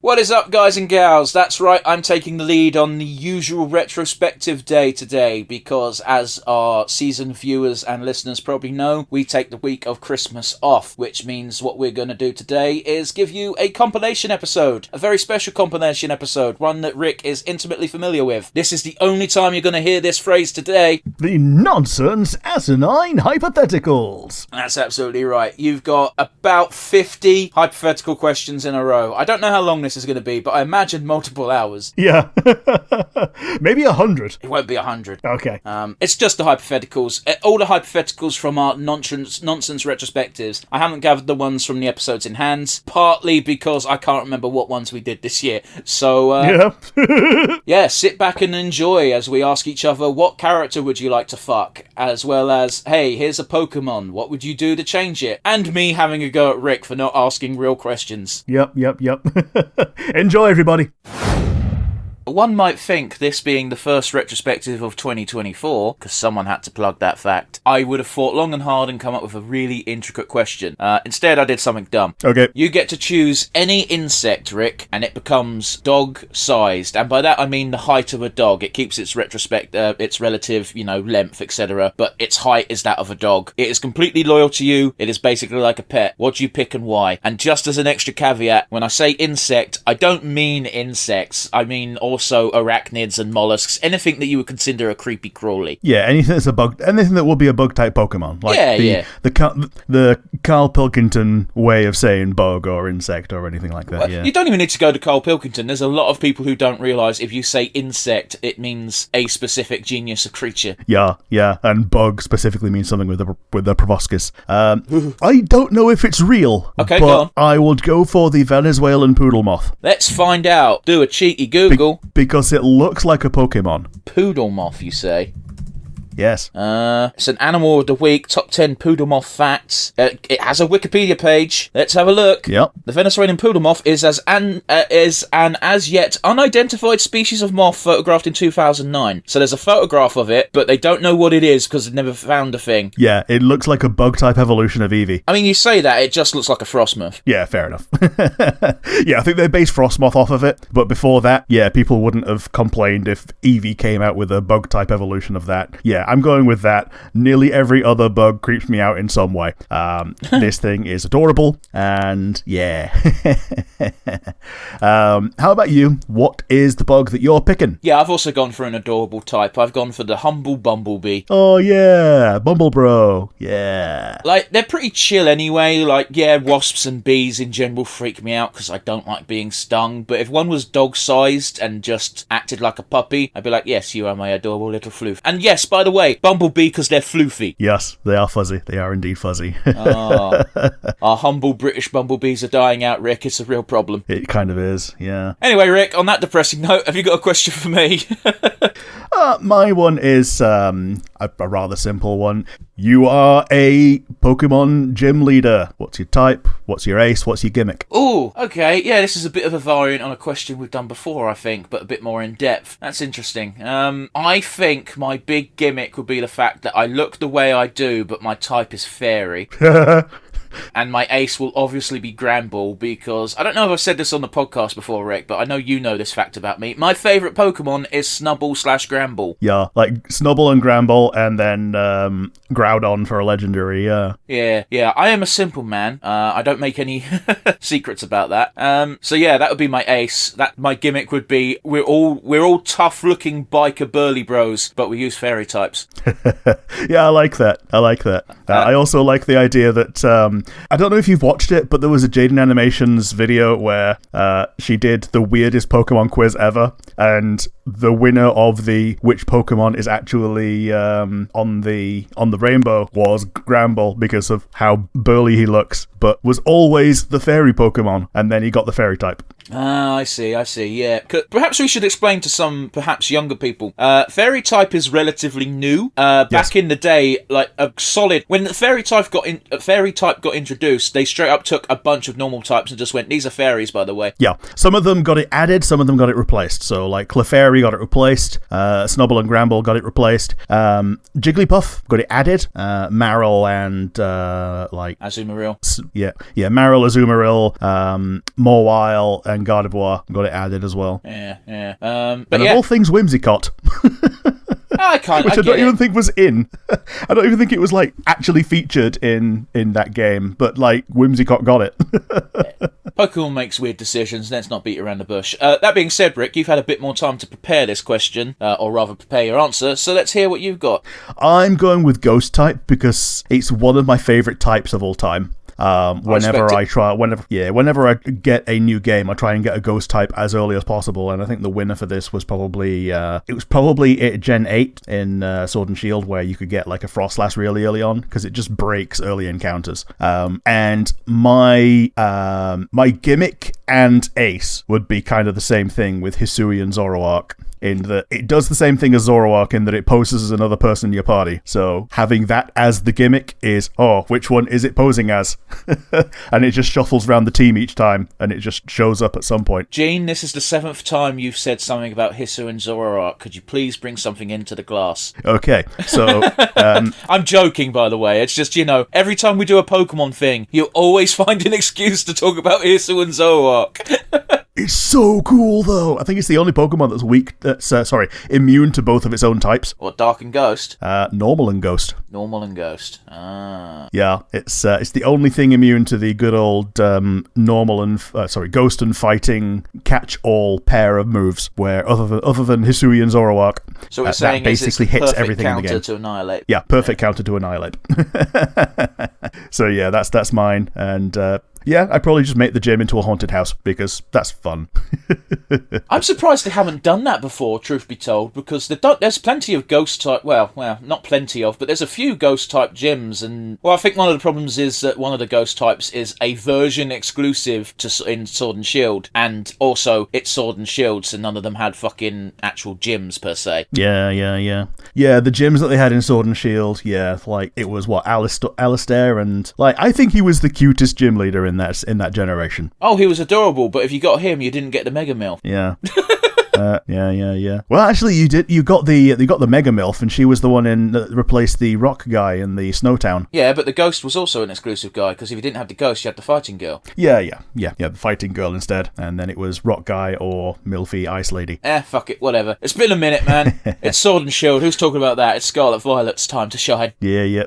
What is up, guys and gals? That's right, I'm taking the lead on the usual retrospective day today because, as our season viewers and listeners probably know, we take the week of Christmas off, which means what we're going to do today is give you a compilation episode, a very special compilation episode, one that Rick is intimately familiar with. This is the only time you're going to hear this phrase today. The nonsense asinine hypotheticals. That's absolutely right. You've got about 50 hypothetical questions in a row. I don't know how long this is going to be, but I imagine multiple hours. Yeah. Maybe 100. It won't be 100. Okay. It's just the hypotheticals. All the hypotheticals from our nonsense retrospectives. I haven't gathered the ones from the episodes in hand, partly because I can't remember what ones we did this year. So, yeah, sit back and enjoy as we ask each other, what character would you like to fuck? As well as, hey, here's a Pokemon. What would you do to change it? And me having a go at Rick for not asking real questions. Yep. Enjoy, everybody. One might think, this being the first retrospective of 2024, because someone had to plug that fact, I would have thought long and hard and come up with a really intricate question. Instead, I did something dumb. Okay. You get to choose any insect, Rick, and it becomes dog-sized. And by that, I mean the height of a dog. It keeps its its relative, length, etc. But its height is that of a dog. It is completely loyal to you. It is basically like a pet. What do you pick and why? And just as an extra caveat, when I say insect, I don't mean insects. I mean also arachnids and mollusks, anything that you would consider a creepy crawly. Yeah, anything that's a bug, anything that would be a bug type Pokemon. Like the Carl Pilkington way of saying bug or insect or anything like that. Well, yeah. You don't even need to go to Carl Pilkington. There's a lot of people who don't realise if you say insect, it means a specific genus of creature. Yeah, and bug specifically means something with the proboscis. I don't know if it's real, okay, but go on. I would go for the Venezuelan poodle moth. Let's find out. Do a cheeky Google. Because it looks like a Pokemon. Poodle moth, you say? Yes. It's an animal of the week, top 10 poodle moth facts. It has a Wikipedia page. Let's have a look. Yep. The Venezuelan poodle moth is an as yet unidentified species of moth photographed in 2009. So there's a photograph of it, but they don't know what it is because they've never found a thing. Yeah, it looks like a bug-type evolution of Eevee. I mean, you say that, it just looks like a frostmoth. Yeah, fair enough. Yeah, I think they based Frostmoth off of it, but before that, yeah, people wouldn't have complained if Eevee came out with a bug-type evolution of that. Yeah, I'm going with that. Nearly every other bug creeps me out in some way. This thing is adorable, and yeah. How about you? What is the bug that you're picking? Yeah, I've also gone for an adorable type. I've gone for the humble bumblebee. Oh yeah, Bumblebro. Yeah. Like, they're pretty chill anyway. Like, yeah, wasps and bees in general freak me out because I don't like being stung. But if one was dog-sized and just acted like a puppy, I'd be like, yes, you are my adorable little floof. And yes, by the way, bumblebee because they're floofy. Yes, they are fuzzy. They are indeed fuzzy. Our humble British bumblebees are dying out, Rick. It's a real problem. It kind of is, yeah. Anyway, Rick, on that depressing note, have you got a question for me? My one is a rather simple one. You are a Pokemon gym leader. What's your type? What's your ace? What's your gimmick? Ooh, okay. Yeah, this is a bit of a variant on a question we've done before, I think, but a bit more in depth. That's interesting. I think my big gimmick would be the fact that I look the way I do, but my type is fairy. And my ace will obviously be Granbull because, I don't know if I've said this on the podcast before, Rick, but I know you know this fact about me. My favourite Pokemon is Snubbull/Granbull. Yeah, like Snubbull and Granbull, and then Groudon for a legendary, yeah. Yeah, I am a simple man. I don't make any secrets about that. So yeah, that would be my ace. That my gimmick would be we're all tough-looking biker burly bros, but we use fairy types. Yeah, I like that. I also like the idea that I don't know if you've watched it, but there was a Jaden Animations video where she did the weirdest Pokemon quiz ever, and the winner of the which Pokemon is actually on the rainbow was Granbull because of how burly he looks, but was always the fairy Pokemon, and then he got the fairy type. Ah, I see, yeah. Perhaps we should explain to some, perhaps younger people. Fairy type is relatively new. Back in the day, like a solid... When the fairy type got introduced, they straight up took a bunch of normal types and just went, these are fairies, by the way. Yeah, some of them got it added, some of them got it replaced. So, like, Clefairy got it replaced, Snubbull and Granbull got it replaced, Jigglypuff got it added, Marill and, Azumarill. Yeah, Marill, Azumarill, Mawile, and and Gardevoir. Got it added as well. Yeah. And But of all things, Whimsicott. I can't. Which I don't get even it. think was in. I don't even think it was like actually featured in that game, but like Whimsicott got it. Pokemon makes weird decisions. Let's not beat around the bush. That being said, Rick, you've had a bit more time to prepare this question, or rather prepare your answer. So let's hear what you've got. I'm going with Ghost type because it's one of my favorite types of all time. Whenever I get a new game, I try and get a Ghost type as early as possible, and I think the winner for this was probably Gen 8 in Sword and Shield, where you could get like a Frostlass really early on because it just breaks early encounters. And my gimmick and ace would be kind of the same thing with Hisui and Zoroark, in that it does the same thing as Zoroark in that it poses as another person in your party. So having that as the gimmick is, which one is it posing as? And it just shuffles around the team each time, and it just shows up at some point. Gene, this is the 7th time you've said something about Hisu and Zoroark. Could you please bring something into the glass? Okay, so... I'm joking, by the way. It's just, every time we do a Pokemon thing, you always find an excuse to talk about Hisu and Zoroark. It's so cool, though. I think it's the only Pokemon that's immune to both of its own types. What, Dark and Ghost? Normal and Ghost. Normal and Ghost. Ah. Yeah, it's the only thing immune to the good old Ghost and Fighting catch-all pair of moves, where other than Hisui and Zoroark, so what you're saying that basically is it's hits everything in the game. Counter to Annihilate. Yeah, perfect counter to Annihilate. So yeah, that's mine, and yeah, I'd probably just make the gym into a haunted house, because that's fun. I'm surprised they haven't done that before, truth be told, because there's plenty of ghost-type... Well, not plenty of, but there's a few ghost-type gyms, and... Well, I think one of the problems is that one of the ghost types is a version exclusive in Sword and Shield, and also it's Sword and Shield, so none of them had fucking actual gyms, per se. Yeah, the gyms that they had in Sword and Shield, like, it was, Alistair, and... Like, I think he was the cutest gym leader in that generation. Oh, he was adorable, but if you got him, you didn't get the Mega Mill. Yeah. Yeah. Well, actually, you did. You got the Mega Milf, and she was the one that replaced the Rock guy in the Snowtown. Yeah, but the Ghost was also an exclusive guy, because if you didn't have the Ghost, you had the Fighting Girl. Yeah. The Fighting Girl instead, and then it was Rock guy or Milfy Ice Lady. Fuck it, whatever. It's been a minute, man. It's Sword and Shield. Who's talking about that? It's Scarlet Violet's time to shine. Yeah.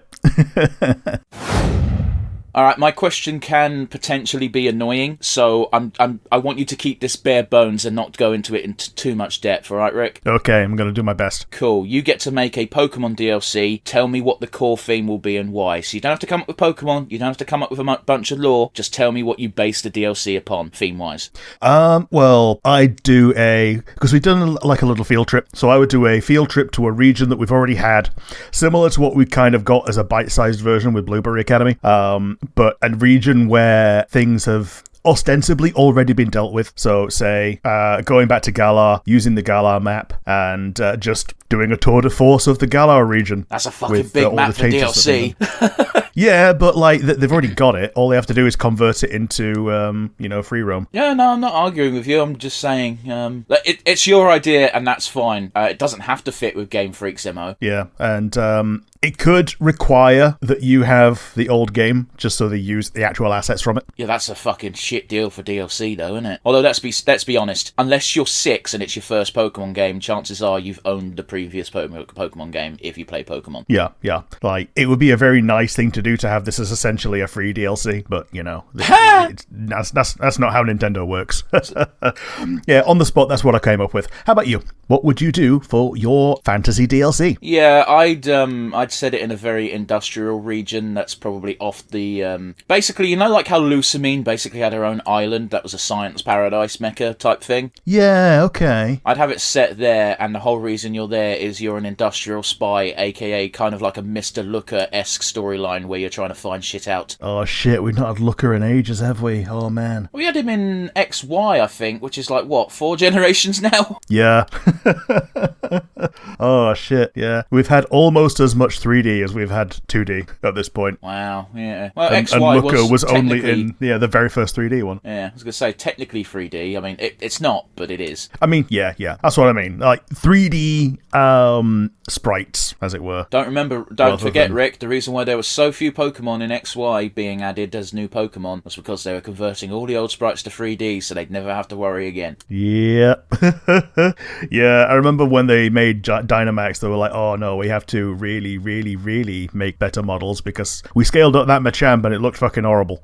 Alright, my question can potentially be annoying, so I want you to keep this bare bones and not go into it into too much depth, alright, Rick? Okay, I'm gonna do my best. Cool. You get to make a Pokemon DLC. Tell me what the core theme will be and why. So you don't have to come up with Pokemon, you don't have to come up with a bunch of lore, just tell me what you base the DLC upon, theme-wise. Well, I'd do because we've done like a little field trip, so I would do a field trip to a region that we've already had, similar to what we kind of got as a bite-sized version with Blueberry Academy. But a region where things have ostensibly already been dealt with. So, say, going back to Galar, using the Galar map, and just doing a tour de force of the Galar region. That's a fucking big map for DLC. Yeah, but like they've already got it. All they have to do is convert it into, free roam. Yeah, no, I'm not arguing with you. I'm just saying, it's your idea, and that's fine. It doesn't have to fit with Game Freak's MO. Yeah, and it could require that you have the old game, just so they use the actual assets from it. Yeah, that's a fucking shit deal for DLC, though, isn't it? Although, let's be honest. Unless you're 6 and it's your first Pokemon game, chances are you've owned the previous Pokemon game if you play Pokemon. Yeah. Like, it would be a very nice thing to do to have this as essentially a free DLC, but, that's not how Nintendo works. Yeah, on the spot, that's what I came up with. How about you? What would you do for your fantasy DLC? Yeah, I'd set it in a very industrial region that's probably off the... basically, like how Lusamine basically had her own island that was a science paradise mecha type thing? Yeah, okay. I'd have it set there, and the whole reason you're there is you're an industrial spy, aka kind of like a Mr. Looker-esque storyline where you're trying to find shit out. Oh shit, we've not had Looker in ages, have we? Oh man. We had him in XY, I think, which is like, 4 generations now? Yeah. Oh, shit, yeah. We've had almost as much 3D as we've had 2D at this point. Wow, yeah. Well, And XY Mucko was only in, technically- the very first 3D one. Yeah, I was going to say, technically 3D. I mean, it's not, but it is. I mean, yeah. That's what I mean. Like, 3D sprites, as it were. Don't forget, Rick, the reason why there were so few Pokemon in XY being added as new Pokemon was because they were converting all the old sprites to 3D, so they'd never have to worry again. Yeah. Yeah, I remember when they made Dynamax, they were like, oh no, we have to really, really, really make better models because we scaled up that Machamp and it looked fucking horrible.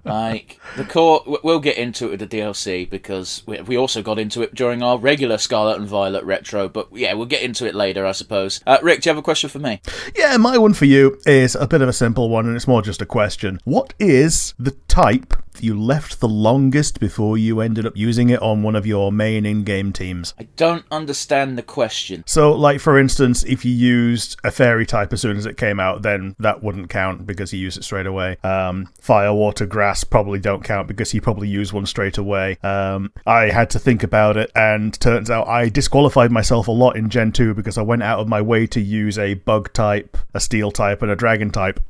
Like, the core, we'll get into it with the DLC because we also got into it during our regular Scarlet and Violet retro, but yeah, we'll get into it later, I suppose. Rick, do you have a question for me? Yeah, my one for you is a bit of a simple one, and it's more just a question. What is the type you left the longest before you ended up using it on one of your main in-game teams? I don't understand the question. So, like, for instance, if you used a fairy type as soon as it came out, then that wouldn't count because you used it straight away. Fire, water, grass probably don't count because you probably use one straight away. I had to think about it, and turns out I disqualified myself a lot in Gen 2 because I went out of my way to use a bug type, a steel type, and a dragon type.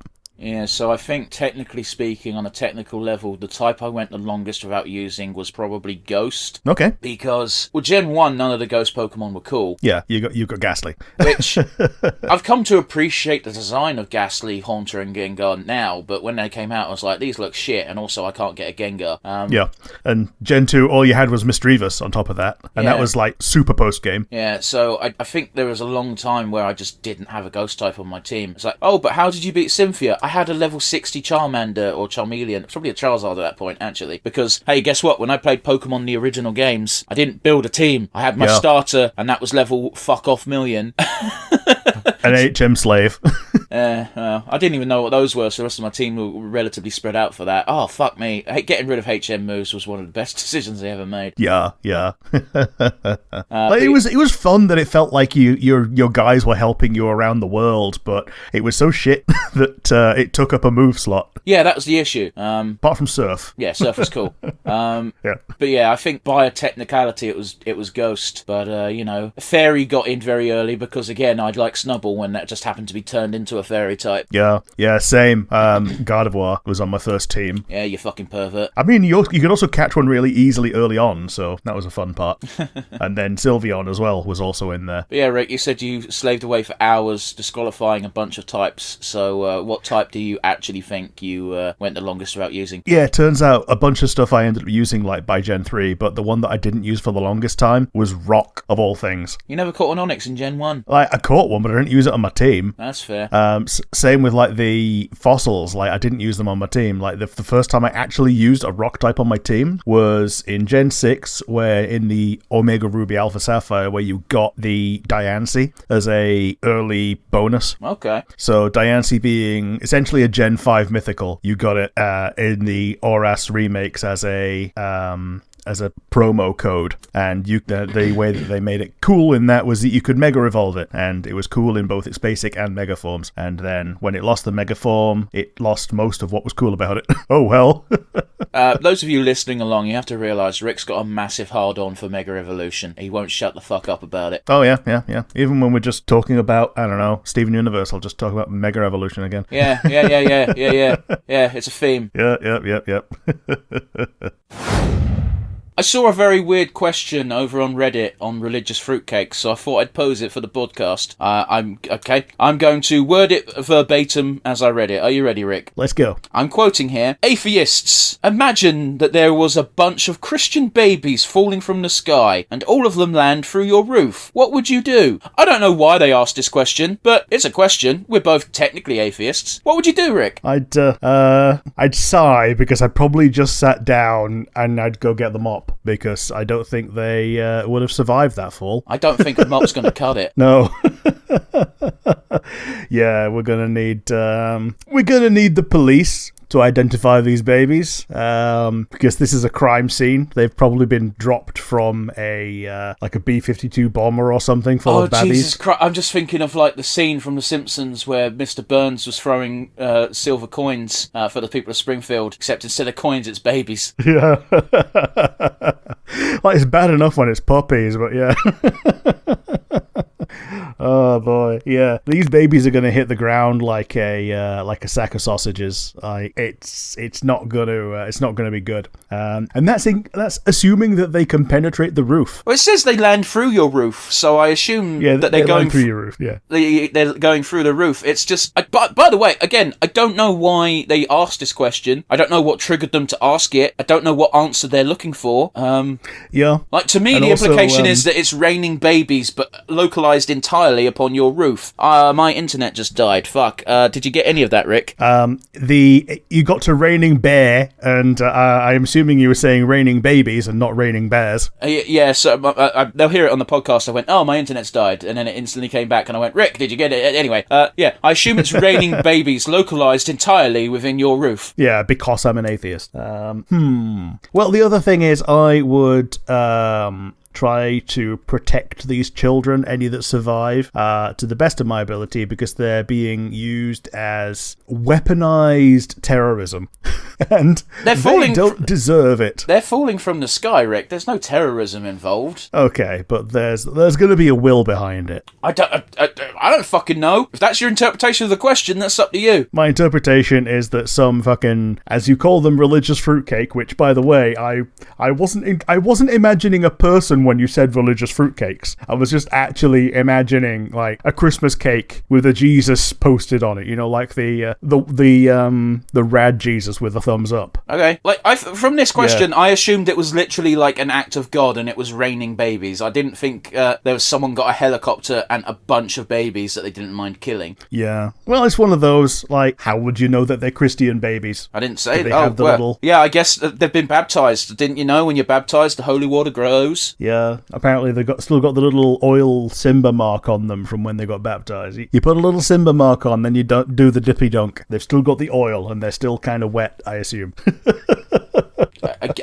Yeah, so I think technically speaking, on a technical level, the type I went the longest without using was probably Ghost. Okay. Because, well, Gen 1, none of the Ghost Pokemon were cool. Yeah, you got Ghastly. Which, I've come to appreciate the design of Ghastly, Haunter, and Gengar now, but when they came out, I was like, these look shit, and also I can't get a Gengar. Yeah, and Gen 2, all you had was Misdreavus on top of that, and that was, like, super post-game. Yeah, so I think there was a long time where I just didn't have a Ghost type on my team. It's like, oh, but how did you beat Cynthia? I had a level 60 Charmander or Charmeleon, probably a Charizard at that point, actually. Because, hey, guess what? When I played Pokemon the original games, I didn't build a team. I had my starter, and that was level fuck-off million. An HM slave. I didn't even know what those were, so the rest of my team were relatively spread out for that. Oh, fuck me. Getting rid of HM moves was one of the best decisions I ever made. Yeah. Like, it was fun that it felt like your guys were helping you around the world, but it was so shit that it took up a move slot. Yeah, that was the issue. Apart from Surf. Yeah, Surf was cool. Yeah. But yeah, I think by a technicality it was Ghost. But, Fairy got in very early because, again, I'd like Snubbull when that just happened to be turned into a Fairy type. Yeah, same. Gardevoir was on my first team. Yeah, you fucking pervert. I mean, you could also catch one really easily early on, so that was a fun part. And then Sylveon as well was also in there. But yeah, Rick, you said you slaved away for hours disqualifying a bunch of types. So what type do you actually think you went the longest without using? Yeah, it turns out a bunch of stuff I ended up using like by Gen 3, but the one that I didn't use for the longest time was Rock, of all things. You never caught an Onix in Gen 1? Like, I caught one, but I didn't use it on my team. That's fair. Same with like the fossils. Like, I didn't use them on my team. Like, the first time I actually used a rock type on my team was in Gen 6, where in the Omega Ruby Alpha Sapphire, where you got the Diancie as a early bonus. Okay. So Diancie being essentially a Gen 5 mythical, you got it in the Oras remakes as a promo code, and the way that they made it cool in that was that you could Mega Evolve it, and it was cool in both its basic and Mega forms, and then when it lost the Mega form, it lost most of what was cool about it. Oh well. Those of you listening along, you have to realise Rick's got a massive hard-on for Mega Evolution. He won't shut the fuck up about it. Oh yeah. Even when we're just talking about, I don't know, Steven Universe, I'll just talk about Mega Evolution again. Yeah, it's a theme. Yep. I saw a very weird question over on Reddit on religious fruitcakes, so I thought I'd pose it for the podcast. I'm going to word it verbatim as I read it. Are you ready, Rick? Let's go. I'm quoting here. Atheists, imagine that there was a bunch of Christian babies falling from the sky, and all of them land through your roof. What would you do? I don't know why they asked this question, but it's a question. We're both technically atheists. What would you do, Rick? I'd sigh, because I'd probably just sat down and I'd go get the mop, because I don't think they would have survived that fall. I don't think a mop's going to cut it. No. Yeah, we're gonna need the police to identify these babies, because this is a crime scene. They've probably been dropped from a B-52 bomber or something full of baddies. Jesus Christ! I'm just thinking of like the scene from The Simpsons where Mr. Burns was throwing silver coins for the people of Springfield, except instead of coins, it's babies. Yeah. Like, it's bad enough when it's puppies, but yeah. Oh boy, yeah. These babies are gonna hit the ground like a sack of sausages. It's not gonna be good. And that's assuming that they can penetrate the roof. Well, it says they land through your roof, so I assume that they're going through your roof. Yeah, they're going through the roof. It's just. By the way, again, I don't know why they asked this question. I don't know what triggered them to ask it. I don't know what answer they're looking for. Yeah. Like, to me, And the also, implication is that it's raining babies, but localized entirely upon your roof. My internet just died. Fuck. Did you get any of that, Rick? You got to raining bear, and I'm assuming you were saying raining babies and not raining bears. Yeah, so they'll hear it on the podcast. I went, oh, my internet's died, and then it instantly came back, and I went, Rick, did you get it? Anyway, yeah, I assume it's raining babies localized entirely within your roof. Yeah, because I'm an atheist. Well, the other thing is I would try to protect these children, any that survive, to the best of my ability, because they're being used as weaponized terrorism. And they don't deserve it. They're falling from the sky, Rick. There's no terrorism involved. Okay, but there's going to be a will behind it. I don't fucking know. If that's your interpretation of the question, that's up to you. My interpretation is that some fucking, as you call them, religious fruitcake, which, by the way, I wasn't imagining a person when you said religious fruitcakes. I was just actually imagining like a Christmas cake with a Jesus posted on it. You know, like the rad Jesus with the thumbs up. Okay, like from this question, I assumed it was literally like an act of God and it was raining babies. I didn't think there was someone got a helicopter and a bunch of babies that they didn't mind killing. Yeah, well, it's one of those, like, how would you know that they're Christian babies? I didn't say that. Yeah, I guess they've been baptized. Didn't you know when you're baptized, the holy water grows? Yeah, apparently they've still got the little oil Simba mark on them from when they got baptized. You put a little Simba mark on, then you don't do the dippy dunk. They've still got the oil and they're still kind of wet, I assume.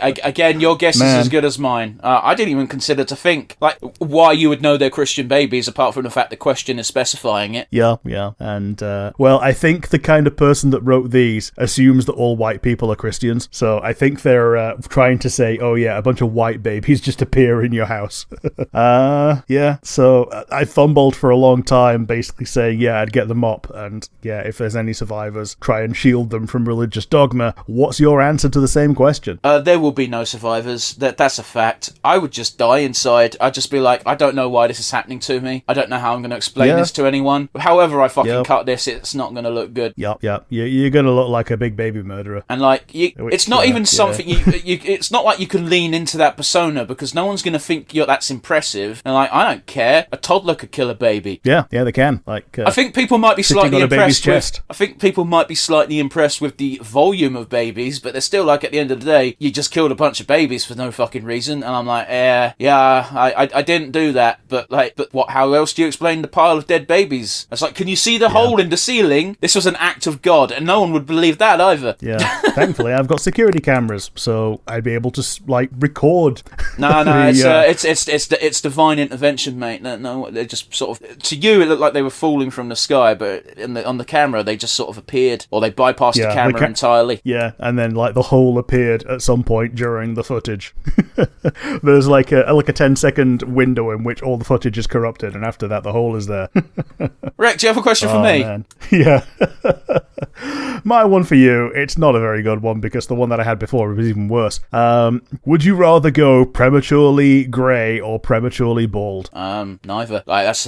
Again, your guess is as good as mine. I didn't even consider to think like why you would know they're Christian babies, apart from the fact the question is specifying it. Yeah, and well, I think the kind of person that wrote these assumes that all white people are Christians. So I think they're trying to say, oh yeah, a bunch of white babies just appear in your house. Yeah. So I fumbled for a long time, basically saying, yeah, I'd get the mop, and yeah, if there's any survivors, try and shield them from religious dogma. What's your answer to the same question? There will be no survivors. That's a fact. I would just die inside. I'd just be like, I don't know why this is happening to me. I don't know how I'm going to explain this to anyone. However I fucking cut this, it's not going to look good. Yep. You're going to look like a big baby murderer. And like, it's not even something it's not like you can lean into that persona, because no one's going to think that's impressive. And like, I don't care. A toddler could kill a baby. Yeah, they can. Like, I think people might be slightly impressed with. I think people might be slightly impressed with the volume of babies, but they're still like, at the end of the day, you just killed a bunch of babies for no fucking reason. And I'm like, I didn't do that. But what? How else do you explain the pile of dead babies? It's like, can you see the hole in the ceiling? This was an act of God, and no one would believe that either. Yeah. Thankfully, I've got security cameras, so I'd be able to like record. No, it's divine intervention, mate. No, they just sort of, to you it looked like they were falling from the sky, but on the camera they just sort of appeared, or they bypassed the camera entirely. Yeah, and then like the hole appeared at some point during the footage. There's like a 10-second window in which all the footage is corrupted, and after that the hole is there. Rick, do you have a question for me? Man. Yeah. My one for you, it's not a very good one, because the one that I had before was even worse. Would you rather go prematurely grey or prematurely bald? Neither. Like, that's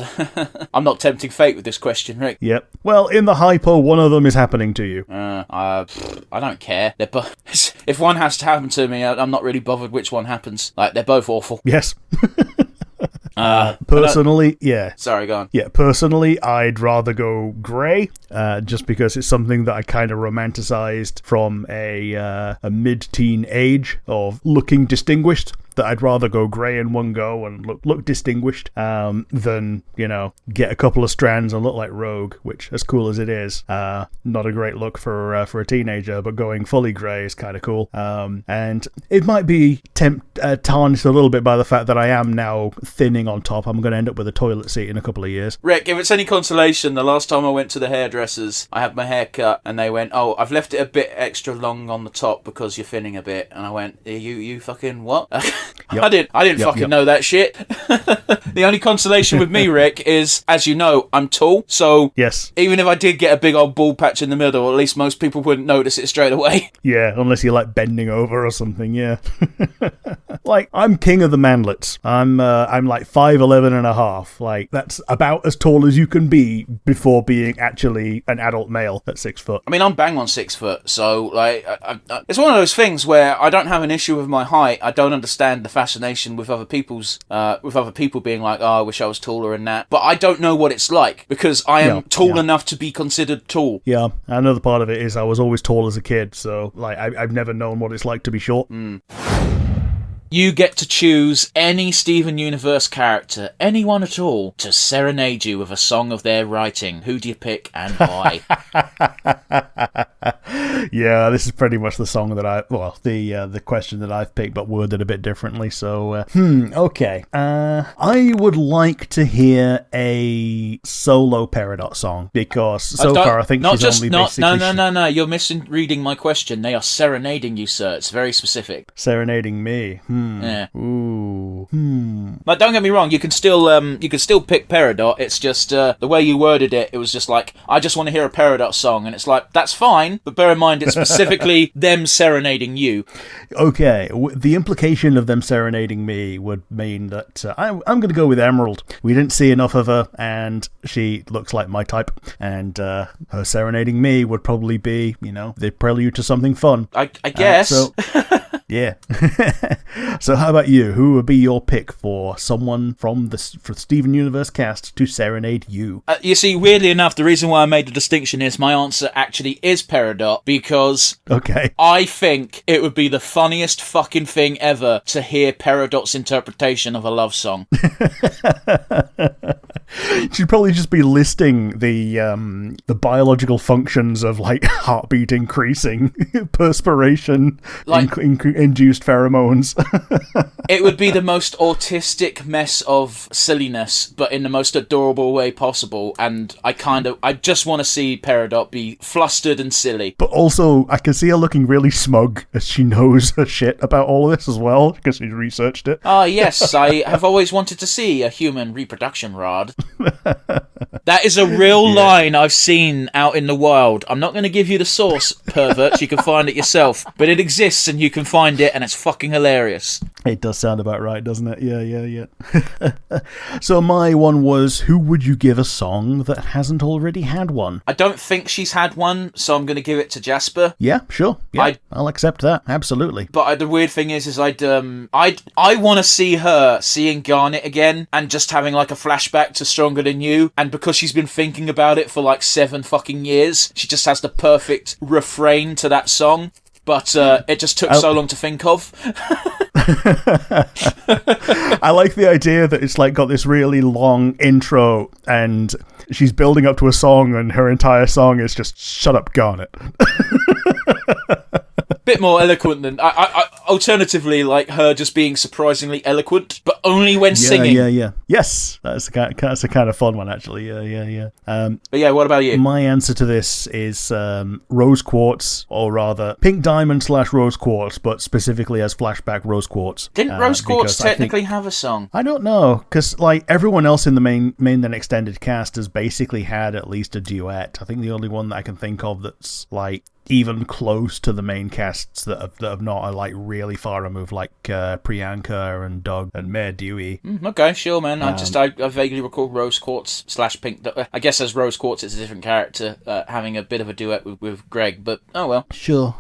I'm not tempting fate with this question, Rick. Yep. Well, in the hypo, one of them is happening to you. I don't care. If one has to happen to me, I'm not really bothered which one happens. Like, they're both awful. Yes. Personally, yeah. Sorry, go on. Yeah, personally, I'd rather go grey, just because it's something that I kind of romanticized from a mid-teen age of looking distinguished. That I'd rather go grey in one go and look distinguished than, get a couple of strands and look like Rogue, which, as cool as it is, not a great look for a teenager, but going fully grey is kind of cool. And it might be tarnished a little bit by the fact that I am now thinning on top. I'm going to end up with a toilet seat in a couple of years. Rick, if it's any consolation, the last time I went to the hairdressers, I had my hair cut, and they went, oh, I've left it a bit extra long on the top because you're thinning a bit. And I went, you fucking what? I didn't fucking know that shit. The only consolation with me, Rick, is, as you know, I'm tall, so yes, even if I did get a big old bald patch in the middle, at least most people wouldn't notice it straight away. Yeah, unless you're like bending over or something, yeah. Like, I'm king of the manlets. I'm like 5'11" and a half. Like, that's about as tall as you can be before being actually an adult male at 6 foot. I mean, I'm bang on 6 foot, so like, it's one of those things where I don't have an issue with my height. I don't understand the fascination with other people being like, oh, I wish I was taller and that. But I don't know what it's like because I am tall enough to be considered tall. Yeah, another part of it is I was always tall as a kid, so like I've never known what it's like to be short. You get to choose any Steven Universe character, anyone at all, to serenade you with a song of their writing. Who do you pick and why? Yeah, this is pretty much the song that the question that I've picked, but worded a bit differently. So, okay. I would like to hear a solo Peridot song because so far I think she's only basically... No. You're misreading my question. They are serenading you, sir. It's very specific. Serenading me. Yeah. Ooh. Like, don't get me wrong. You can still pick Peridot. It's just the way you worded it. It was just like, I just want to hear a Peridot song, and it's like, that's fine, but bear in mind it's specifically them serenading you. Okay, the implication of them serenading me would mean that I'm going to go with Emerald. We didn't see enough of her, and she looks like my type, and her serenading me would probably be, the prelude to something fun. I guess. Yeah. So how about you? Who would be your pick for someone from the Steven Universe cast to serenade you? You see, weirdly enough, the reason why I made the distinction is my answer actually is Peridot, because I think it would be the funniest fucking thing ever to hear Peridot's interpretation of a love song. She'd probably just be listing the biological functions of like heartbeat increasing, perspiration, like induced pheromones. It would be the most autistic mess of silliness, but in the most adorable way possible. And I just want to see Peridot be flustered and silly. But also, I can see her looking really smug as she knows her shit about all of this as well, because she's researched it. Ah, yes, I have always wanted to see a human reproduction rod. That is a real line I've seen out in the wild. I'm not going to give you the source, perverts. You can find it yourself. But it exists and you can find it, and it's fucking hilarious. It does sound about right, doesn't it? Yeah. So my one was, who would you give a song that hasn't already had one? I don't think she's had one, so I'm going to give it to Jasper. Yeah, sure. Yeah, I'll accept that. Absolutely. But the weird thing is I want to see her seeing Garnet again and just having like a flashback to Stronger Than You. And because she's been thinking about it for like 7 fucking years, she just has the perfect refrain to that song. But it just took so long to think of. I like the idea that it's like got this really long intro and she's building up to a song and her entire song is just shut up, Garnet. Bit more eloquent than alternatively, like her just being surprisingly eloquent, but only when singing. Yeah. Yes, that's a kind of fun one, actually. Yeah. But yeah, what about you? My answer to this is Rose Quartz, or rather Pink Diamond / Rose Quartz, but specifically as flashback Rose Quartz. Didn't Rose Quartz technically have a song? I don't know, because like everyone else in the main and extended cast has basically had at least a duet. I think the only one that I can think of that's like even close to the main casts that have not like really far removed, like Priyanka and Doug and Mayor Dewey. Okay, sure, man. I vaguely recall Rose Quartz / Pink. I guess as Rose Quartz, it's a different character having a bit of a duet with Greg. But oh well. Sure.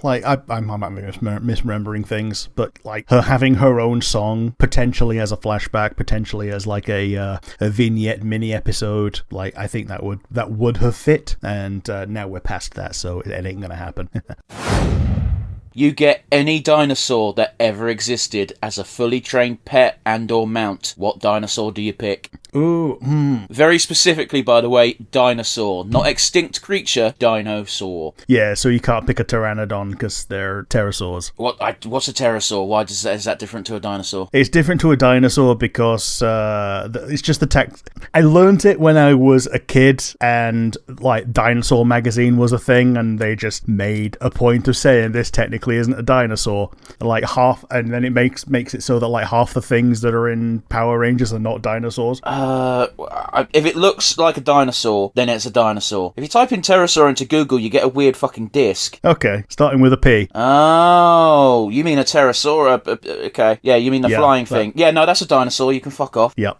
Like I might be misremembering things, but like her having her own song potentially as a flashback, potentially as like a vignette mini episode. Like I think that would have fit, and now we're past that, so it ain't gonna happen. You get any dinosaur that ever existed as a fully trained pet and or mount. What dinosaur do you pick? Ooh, Very specifically, by the way, dinosaur. Not extinct creature, dinosaur. Yeah, so you can't pick a pteranodon because they're pterosaurs. What's a pterosaur? Why is that different to a dinosaur? It's different to a dinosaur because it's just the text. I learned it when I was a kid, and like Dinosaur magazine was a thing, and they just made a point of saying this technically isn't a dinosaur. Like half, and then it makes it so that like half the things that are in Power Rangers are not dinosaurs. If it looks like a dinosaur, then it's a dinosaur. If you type in pterosaur into Google, you get a weird fucking disc. Okay, starting with a P. Oh, you mean a pterosaur? Okay, yeah, you mean the flying thing. Yeah, no, that's a dinosaur. You can fuck off. Yep.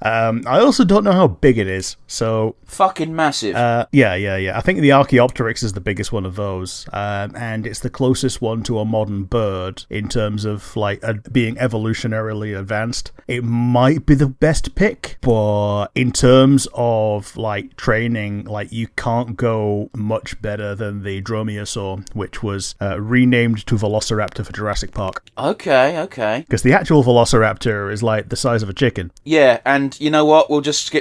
I also don't know how big it is, so... Fucking massive. Yeah. I think the Archaeopteryx is the biggest one of those, and it's the closest one to a modern bird in terms of, like, being evolutionarily advanced. It might be the best pick, but in terms of, like, training, like, you can't go much better than the Dromaeosaur, which was renamed to Velociraptor for Jurassic Park. Okay. Because the actual Velociraptor is, like, the size of a chicken. Yeah, and you know what? We'll just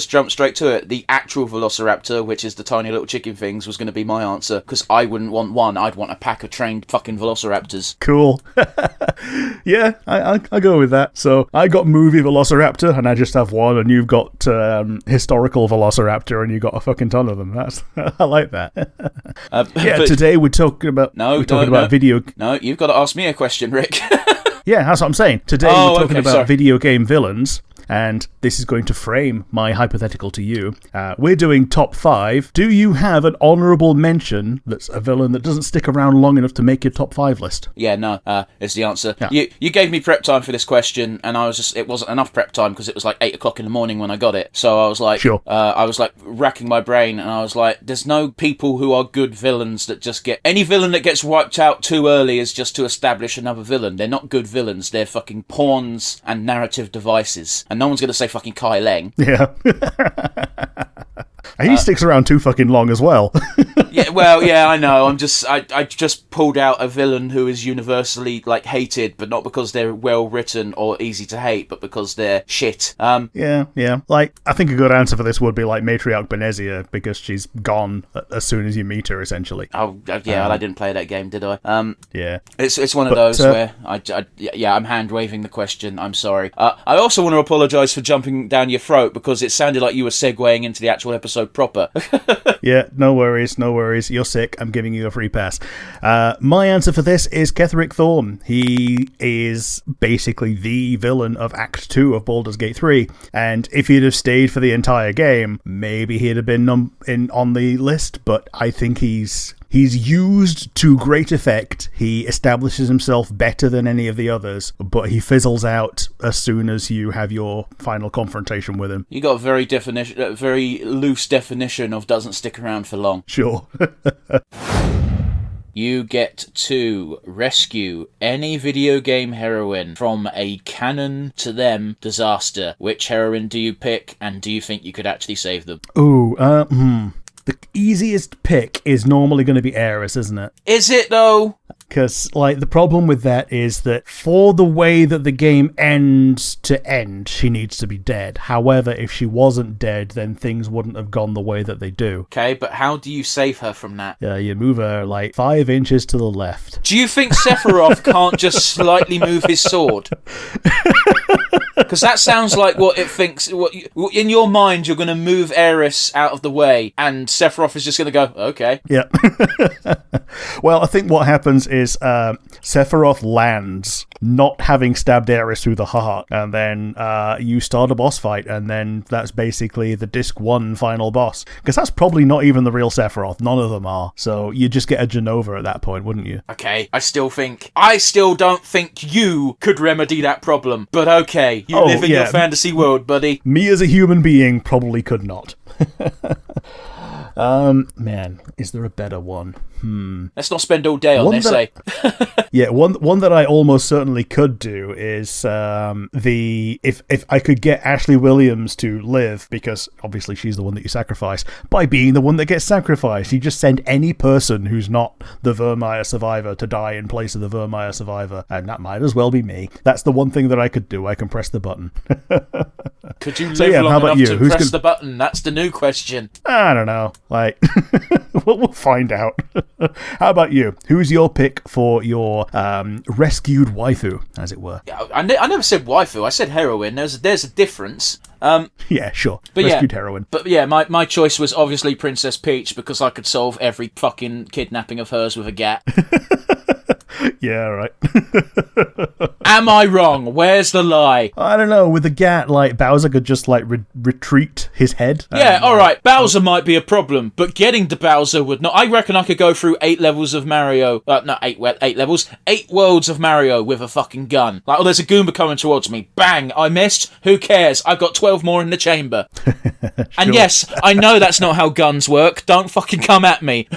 jump straight to it. The actual Velociraptor, which is the tiny little chicken things, was going to be my answer, because I wouldn't want one. I'd want a pack of trained fucking Velociraptors. Cool. Yeah, I go with that. So I got movie Velociraptor, and I just have one, and you've got historical Velociraptor, and you got a fucking ton of them. I like that. Today we're talking about video. No, you've got to ask me a question, Rick. Yeah, that's what I'm saying. Today we're talking about video game villains. And this is going to frame my hypothetical to you. We're doing top 5. Do you have an honourable mention that's a villain that doesn't stick around long enough to make your top 5 list? Yeah, no, is the answer. Yeah. You gave me prep time for this question, and it wasn't enough prep time because it was like 8 o'clock in the morning when I got it. So I was like, sure. I was like racking my brain, and I was like, there's no people who are good villains that just get... Any villain that gets wiped out too early is just to establish another villain. They're not good villains. They're fucking pawns and narrative devices. And no one's going to say fucking Kai Leng. Yeah. And he sticks around too fucking long as well. Yeah, I know. I just pulled out a villain who is universally like hated, but not because they're well written or easy to hate, but because they're shit. Yeah. Like, I think a good answer for this would be like Matriarch Benezia, because she's gone as soon as you meet her, essentially. Oh, yeah. I didn't play that game, did I? Yeah. It's one of those where I'm hand waving the question. I'm sorry. I also want to apologise for jumping down your throat because it sounded like you were segueing into the actual episode proper. Yeah, no worries. You're sick. I'm giving you a free pass. My answer for this is Ketherick Thorn. He is basically the villain of Act 2 of Baldur's Gate 3, and if he'd have stayed for the entire game, maybe he'd have been on the list, but I think he's used to great effect. He establishes himself better than any of the others, but he fizzles out as soon as you have your final confrontation with him. You got a very loose definition of doesn't stick around for long. Sure. You get to rescue any video game heroine from a canon to them disaster. Which heroine do you pick, and do you think you could actually save them? The easiest pick is normally going to be Aerith, isn't it? Is it, though? Because, like, the problem with that is that for the way that the game ends to end, she needs to be dead. However, if she wasn't dead, then things wouldn't have gone the way that they do. Okay, but how do you save her from that? Yeah, you move her, like, 5 inches to the left. Do you think Sephiroth can't just slightly move his sword? Because that sounds like what it thinks. In your mind, you're going to move Aerith out of the way, and Sephiroth is just going to go, okay. Yeah. Well, I think what happens is Sephiroth lands, not having stabbed Aerith through the heart, and then you start a boss fight, and then that's basically the Disc 1 final boss. Because that's probably not even the real Sephiroth. None of them are. So you just get a Genova at that point, wouldn't you? Okay, I still don't think you could remedy that problem. But okay, you live in your fantasy world, buddy. Me as a human being probably could not. Man, is there a better one? Let's not spend all day on this, eh? Yeah, one that I almost certainly could do is if I could get Ashley Williams to live, because obviously she's the one that you sacrifice, by being the one that gets sacrificed. You just send any person who's not the Vermeer survivor to die in place of the Vermeer survivor, and that might as well be me. That's the one thing that I could do. I can press the button. Could you live long enough to press the button? That's the new question. I don't know. Like, we'll find out. How about you? Who's your pick for your rescued waifu, as it were? I never said waifu. I said heroine. There's a difference. Yeah, sure. But rescued heroine. But yeah, my choice was obviously Princess Peach, because I could solve every fucking kidnapping of hers with a gat. Yeah, right. Am I wrong? Where's the lie? I don't know. With the gat, like, Bowser could just, like, retreat his head. Yeah, alright. Bowser might be a problem, but getting to Bowser would not. I reckon I could go through 8 levels of Mario. Not 8 levels. 8 worlds of Mario with a fucking gun. Like, oh, there's a Goomba coming towards me. Bang! I missed. Who cares? I've got 12 more in the chamber. Sure. And yes, I know that's not how guns work. Don't fucking come at me.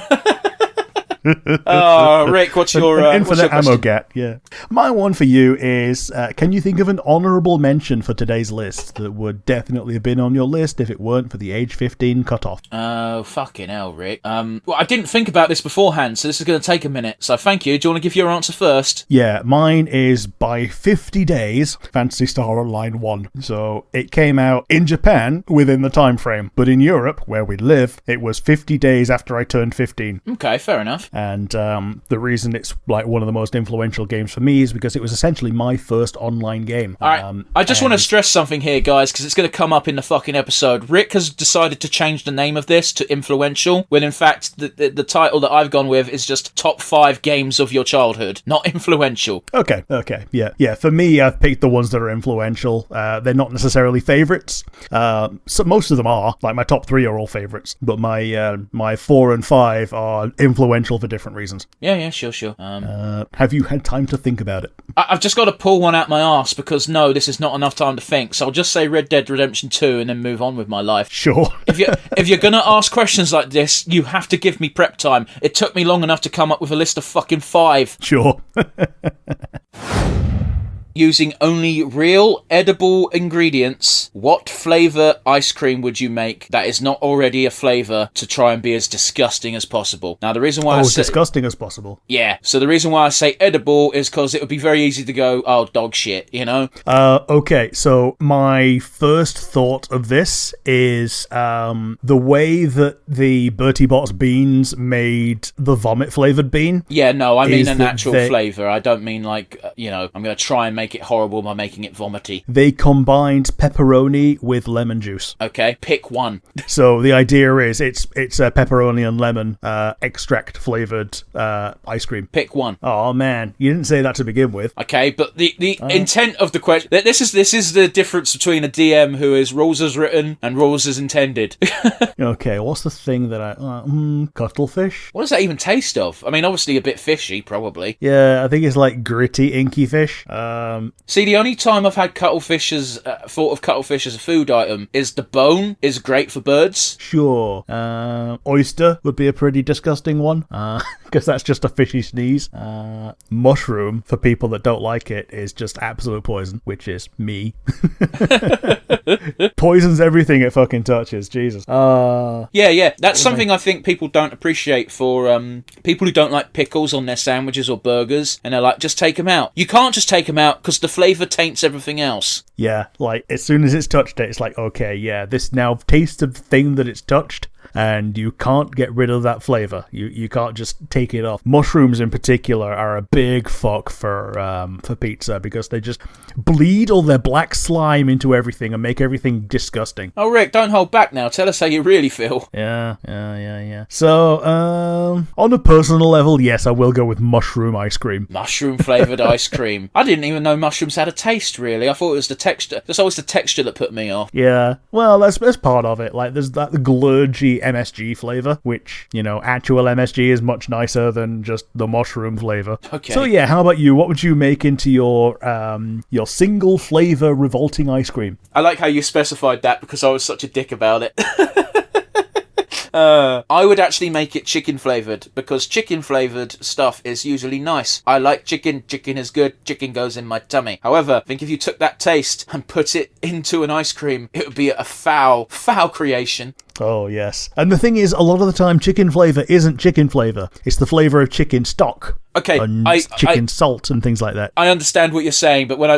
Oh, Rick, what's your infinite ammo gat? Yeah, my one for you is: can you think of an honourable mention for today's list that would definitely have been on your list if it weren't for the age 15 cutoff? Oh, fucking hell, Rick. Well, I didn't think about this beforehand, so this is going to take a minute. So thank you. Do you want to give your answer first? Yeah, mine is by 50 days. Phantasy Star Online 1. So it came out in Japan within the time frame, but in Europe, where we live, it was 50 days after I turned 15. Okay, fair enough. And the reason it's like one of the most influential games for me is because it was essentially my first online game. All right, I just want to stress something here, guys, because it's going to come up in the fucking episode. Rick has decided to change the name of this to Influential, when in fact the title that I've gone with is just Top 5 Games of Your Childhood, not Influential. Okay, yeah. For me, I've picked the ones that are influential. They're not necessarily favourites. So most of them are. Like, my top 3 are all favourites, but my 4 and 5 are influential for different reasons. Yeah, sure. Have you had time to think about it? I've just got to pull one out my arse, because no, this is not enough time to think. So I'll just say Red Dead Redemption 2 and then move on with my life. Sure. If you're gonna ask questions like this, you have to give me prep time. It took me long enough to come up with a list of fucking 5. Sure. Using only real edible ingredients, what flavour ice cream would you make that is not already a flavour to try and be as disgusting as possible? Now, the reason why disgusting as possible. Yeah, so the reason why I say edible is because it would be very easy to go, oh, dog shit, you know? Okay, so my first thought of this is the way that the Bertie Bott's beans made the vomit-flavoured bean. Yeah, no, I mean a natural flavour. I don't mean like, I'm going to try and make it horrible by making it vomity. They combined pepperoni with lemon juice. Okay, pick one. So the idea is it's a pepperoni and lemon extract flavoured ice cream. Pick one. Oh man, you didn't say that to begin with. Okay, but the intent of the question, this is the difference between a DM who is rules as written and rules as intended. Okay, what's the thing that cuttlefish? What does that even taste of? I mean, obviously a bit fishy, probably. Yeah, I think it's like gritty, inky fish. See, the only time I've had cuttlefish as thought of cuttlefish as a food item is the bone is great for birds. Sure. Oyster would be a pretty disgusting one, because that's just a fishy sneeze. Mushroom, for people that don't like it, is just absolute poison, which is me. Poisons everything it fucking touches. Jesus. Yeah. That's something I think people don't appreciate for people who don't like pickles on their sandwiches or burgers, and they're like, just take them out. You can't just take them out because the flavour taints everything else. Yeah, like, as soon as it's touched it, it's like, okay, yeah, this now tastes the thing that it's touched, and you can't get rid of that flavour. You can't just take it off. Mushrooms in particular are a big fuck for pizza, because they just bleed all their black slime into everything and make everything disgusting. Oh, Rick, don't hold back now. Tell us how you really feel. Yeah. So, on a personal level, yes, I will go with mushroom ice cream. Mushroom flavoured ice cream. I didn't even know mushrooms had a taste, really. I thought it was the texture. It's always the texture that put me off. Yeah, well, that's part of it. Like, there's that glurgy MSG flavour, which, actual MSG is much nicer than just the mushroom flavour. Okay. So yeah, how about you? What would you make into your single flavour revolting ice cream? I like how you specified that, because I was such a dick about it. I would actually make it chicken flavoured, because chicken flavoured stuff is usually nice. I like chicken. Chicken is good. Chicken goes in my tummy. However, I think if you took that taste and put it into an ice cream, it would be a foul creation. Oh, yes. And the thing is, a lot of the time, chicken flavour isn't chicken flavour. It's the flavour of chicken stock. Okay, and chicken salt and things like that. I understand what you're saying, but when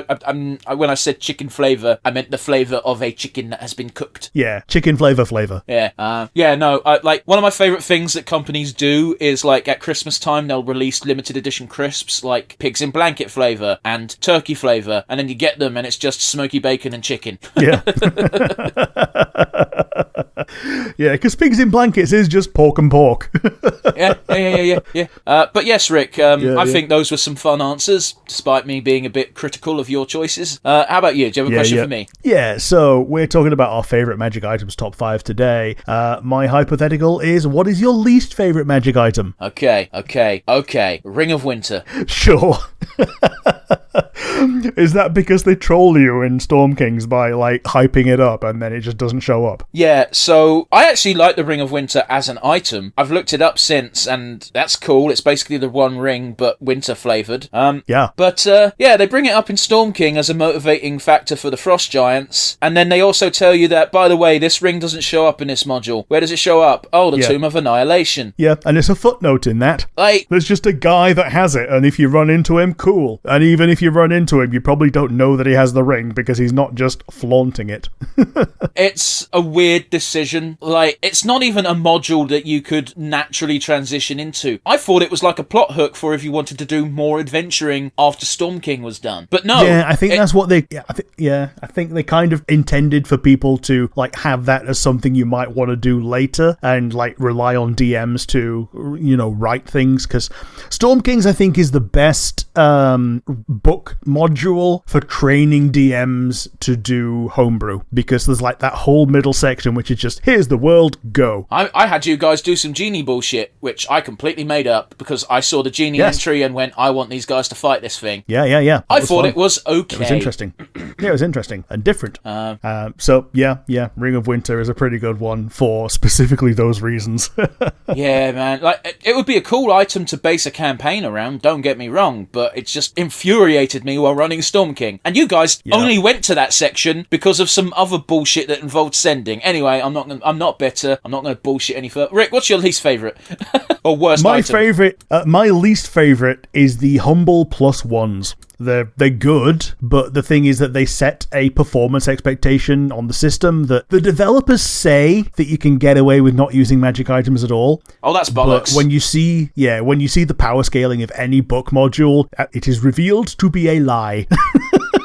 I said chicken flavour, I meant the flavour of a chicken that has been cooked. Yeah, chicken flavour. Yeah, like one of my favourite things that companies do is like at Christmas time they'll release limited edition crisps like pigs in blanket flavour and turkey flavour, and then you get them and it's just smoky bacon and chicken. Yeah. Yeah, because pigs in blankets is just pork and pork. Yeah. But yes, Rick, I think those were some fun answers, despite me being a bit critical of your choices. How about you? Do you have a question for me? Yeah, so we're talking about our favourite magic items top 5 today. My hypothetical is, what is your least favourite magic item? Okay. Ring of Winter. Sure. Is that because they troll you in Storm Kings by, like, hyping it up and then it just doesn't show up? Yeah, so I actually like the Ring of Winter as an item. I've looked it up since, and that's cool. It's basically the One Ring, but winter flavoured. Yeah. But, they bring it up in Storm King as a motivating factor for the Frost Giants, and then they also tell you that, by the way, this ring doesn't show up in this module. Where does it show up? Oh, the Tomb of Annihilation. Yeah, and it's a footnote in that. Like, there's just a guy that has it, and if you run into him, cool. And even if you run into him, you probably don't know that he has the ring, because he's not just flaunting it. It's a weird decision. Like, it's not even a module that you could naturally transition into. I thought it was like a plot hook for if you wanted to do more adventuring after Storm King was done. But no. Yeah, I think that's what they... I think they kind of intended for people to, like, have that as something you might want to do later and, like, rely on DMs to, write things, because Storm Kings, I think, is the best book module for training DMs to do homebrew, because there's, like, that whole middle section which is just, here's the world, go. I had you guys do some genie bullshit, which I completely made up because I saw the genie entry and went, I want these guys to fight this thing. Yeah. I thought it was okay. It was interesting. Yeah, it was interesting and different. So, Ring of Winter is a pretty good one for specifically those reasons. Yeah, man. Like, it would be a cool item to base a campaign around, don't get me wrong, but it just infuriated me while running Storm King. And you guys only went to that section because of some other bullshit that involved sending. Anyway, I'm not bitter. I'm not going to bullshit any further. Rick, what's your least favourite? Or worst item? My least favourite is the humble +1s. They're good, but the thing is that they set a performance expectation on the system that the developers say that you can get away with not using magic items at all. Oh, that's bollocks. But when you see the power scaling of any book module, it is revealed to be a lie.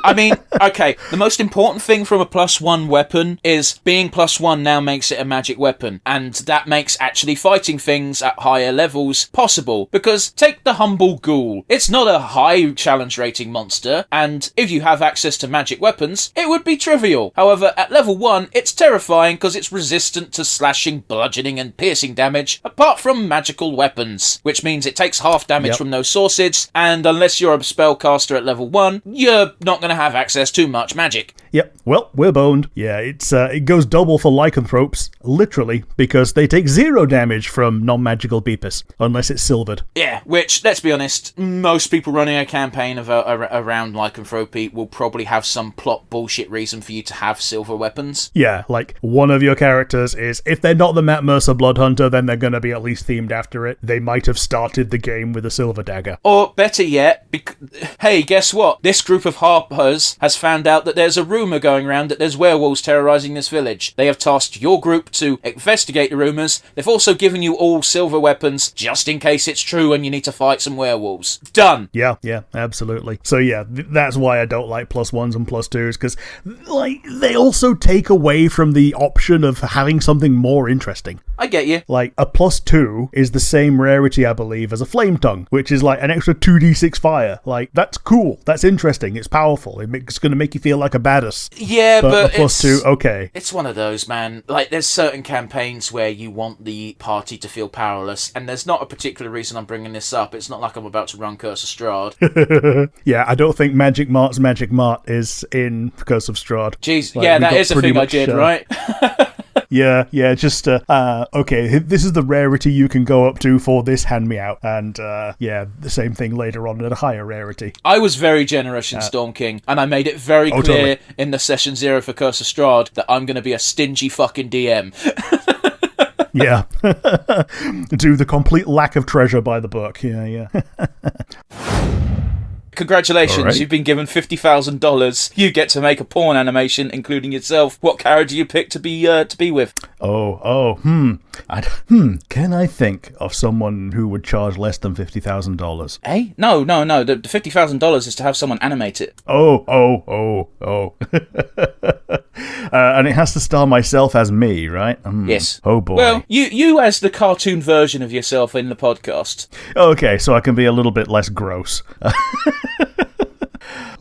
I mean, okay, the most important thing from a +1 weapon is being +1 now makes it a magic weapon, and that makes actually fighting things at higher levels possible, because take the Humble Ghoul. It's not a high challenge rating monster, and if you have access to magic weapons, it would be trivial. However, at level 1, it's terrifying because it's resistant to slashing, bludgeoning, and piercing damage, apart from magical weapons, which means it takes half damage from those sources, and unless you're a spellcaster at level 1, you're not going to have access to much magic. Yep. Well, we're boned. Yeah, it goes double for lycanthropes, literally, because they take 0 damage from non-magical beepus, unless it's silvered. Yeah, which, let's be honest, most people running a campaign of around lycanthropy will probably have some plot bullshit reason for you to have silver weapons. Yeah, like, one of your characters is, if they're not the Matt Mercer Bloodhunter, then they're going to be at least themed after it. They might have started the game with a silver dagger. Or, better yet, hey, guess what? This group of harpers has found out that there's a rumour going around that there's werewolves terrorising this village. They have tasked your group to investigate the rumours. They've also given you all silver weapons, just in case it's true and you need to fight some werewolves. Done! Yeah, absolutely. So yeah, that's why I don't like +1s and +2s, because, like, they also take away from the option of having something more interesting. I get you. Like, a +2 is the same rarity, I believe, as a Flame Tongue, which is like an extra 2d6 fire. Like, that's cool. That's interesting. It's powerful. It's going to make you feel like a badass. Yeah, but a +2, okay. It's one of those, man. Like, there's certain campaigns where you want the party to feel powerless, and there's not a particular reason I'm bringing this up. It's not like I'm about to run Curse of Strahd. Yeah, I don't think Magic Mart's Magic Mart is in Curse of Strahd. Jeez, like, yeah, that is a thing I did, right? Yeah, just, okay, this is the rarity you can go up to for this hand me out. And, yeah, the same thing later on at a higher rarity. I was very generous in Storm King, and I made it very clear in the Session Zero for Curse of Strahd that I'm going to be a stingy fucking DM. Yeah. Do the complete lack of treasure by the book. Yeah. Congratulations, right. You've been given $50,000. You get to make a porn animation, including yourself. What character do you pick to be with? Can I think of someone who would charge less than $50,000? Eh? No. The $50,000 is to have someone animate it. Oh. And it has to star myself as me, right? Yes. Oh boy. Well, you as the cartoon version of yourself in the podcast. Okay, so I can be a little bit less gross.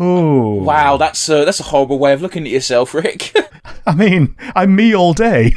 Oh. Wow, that's a horrible way of looking at yourself, Rick. I mean, I'm me all day.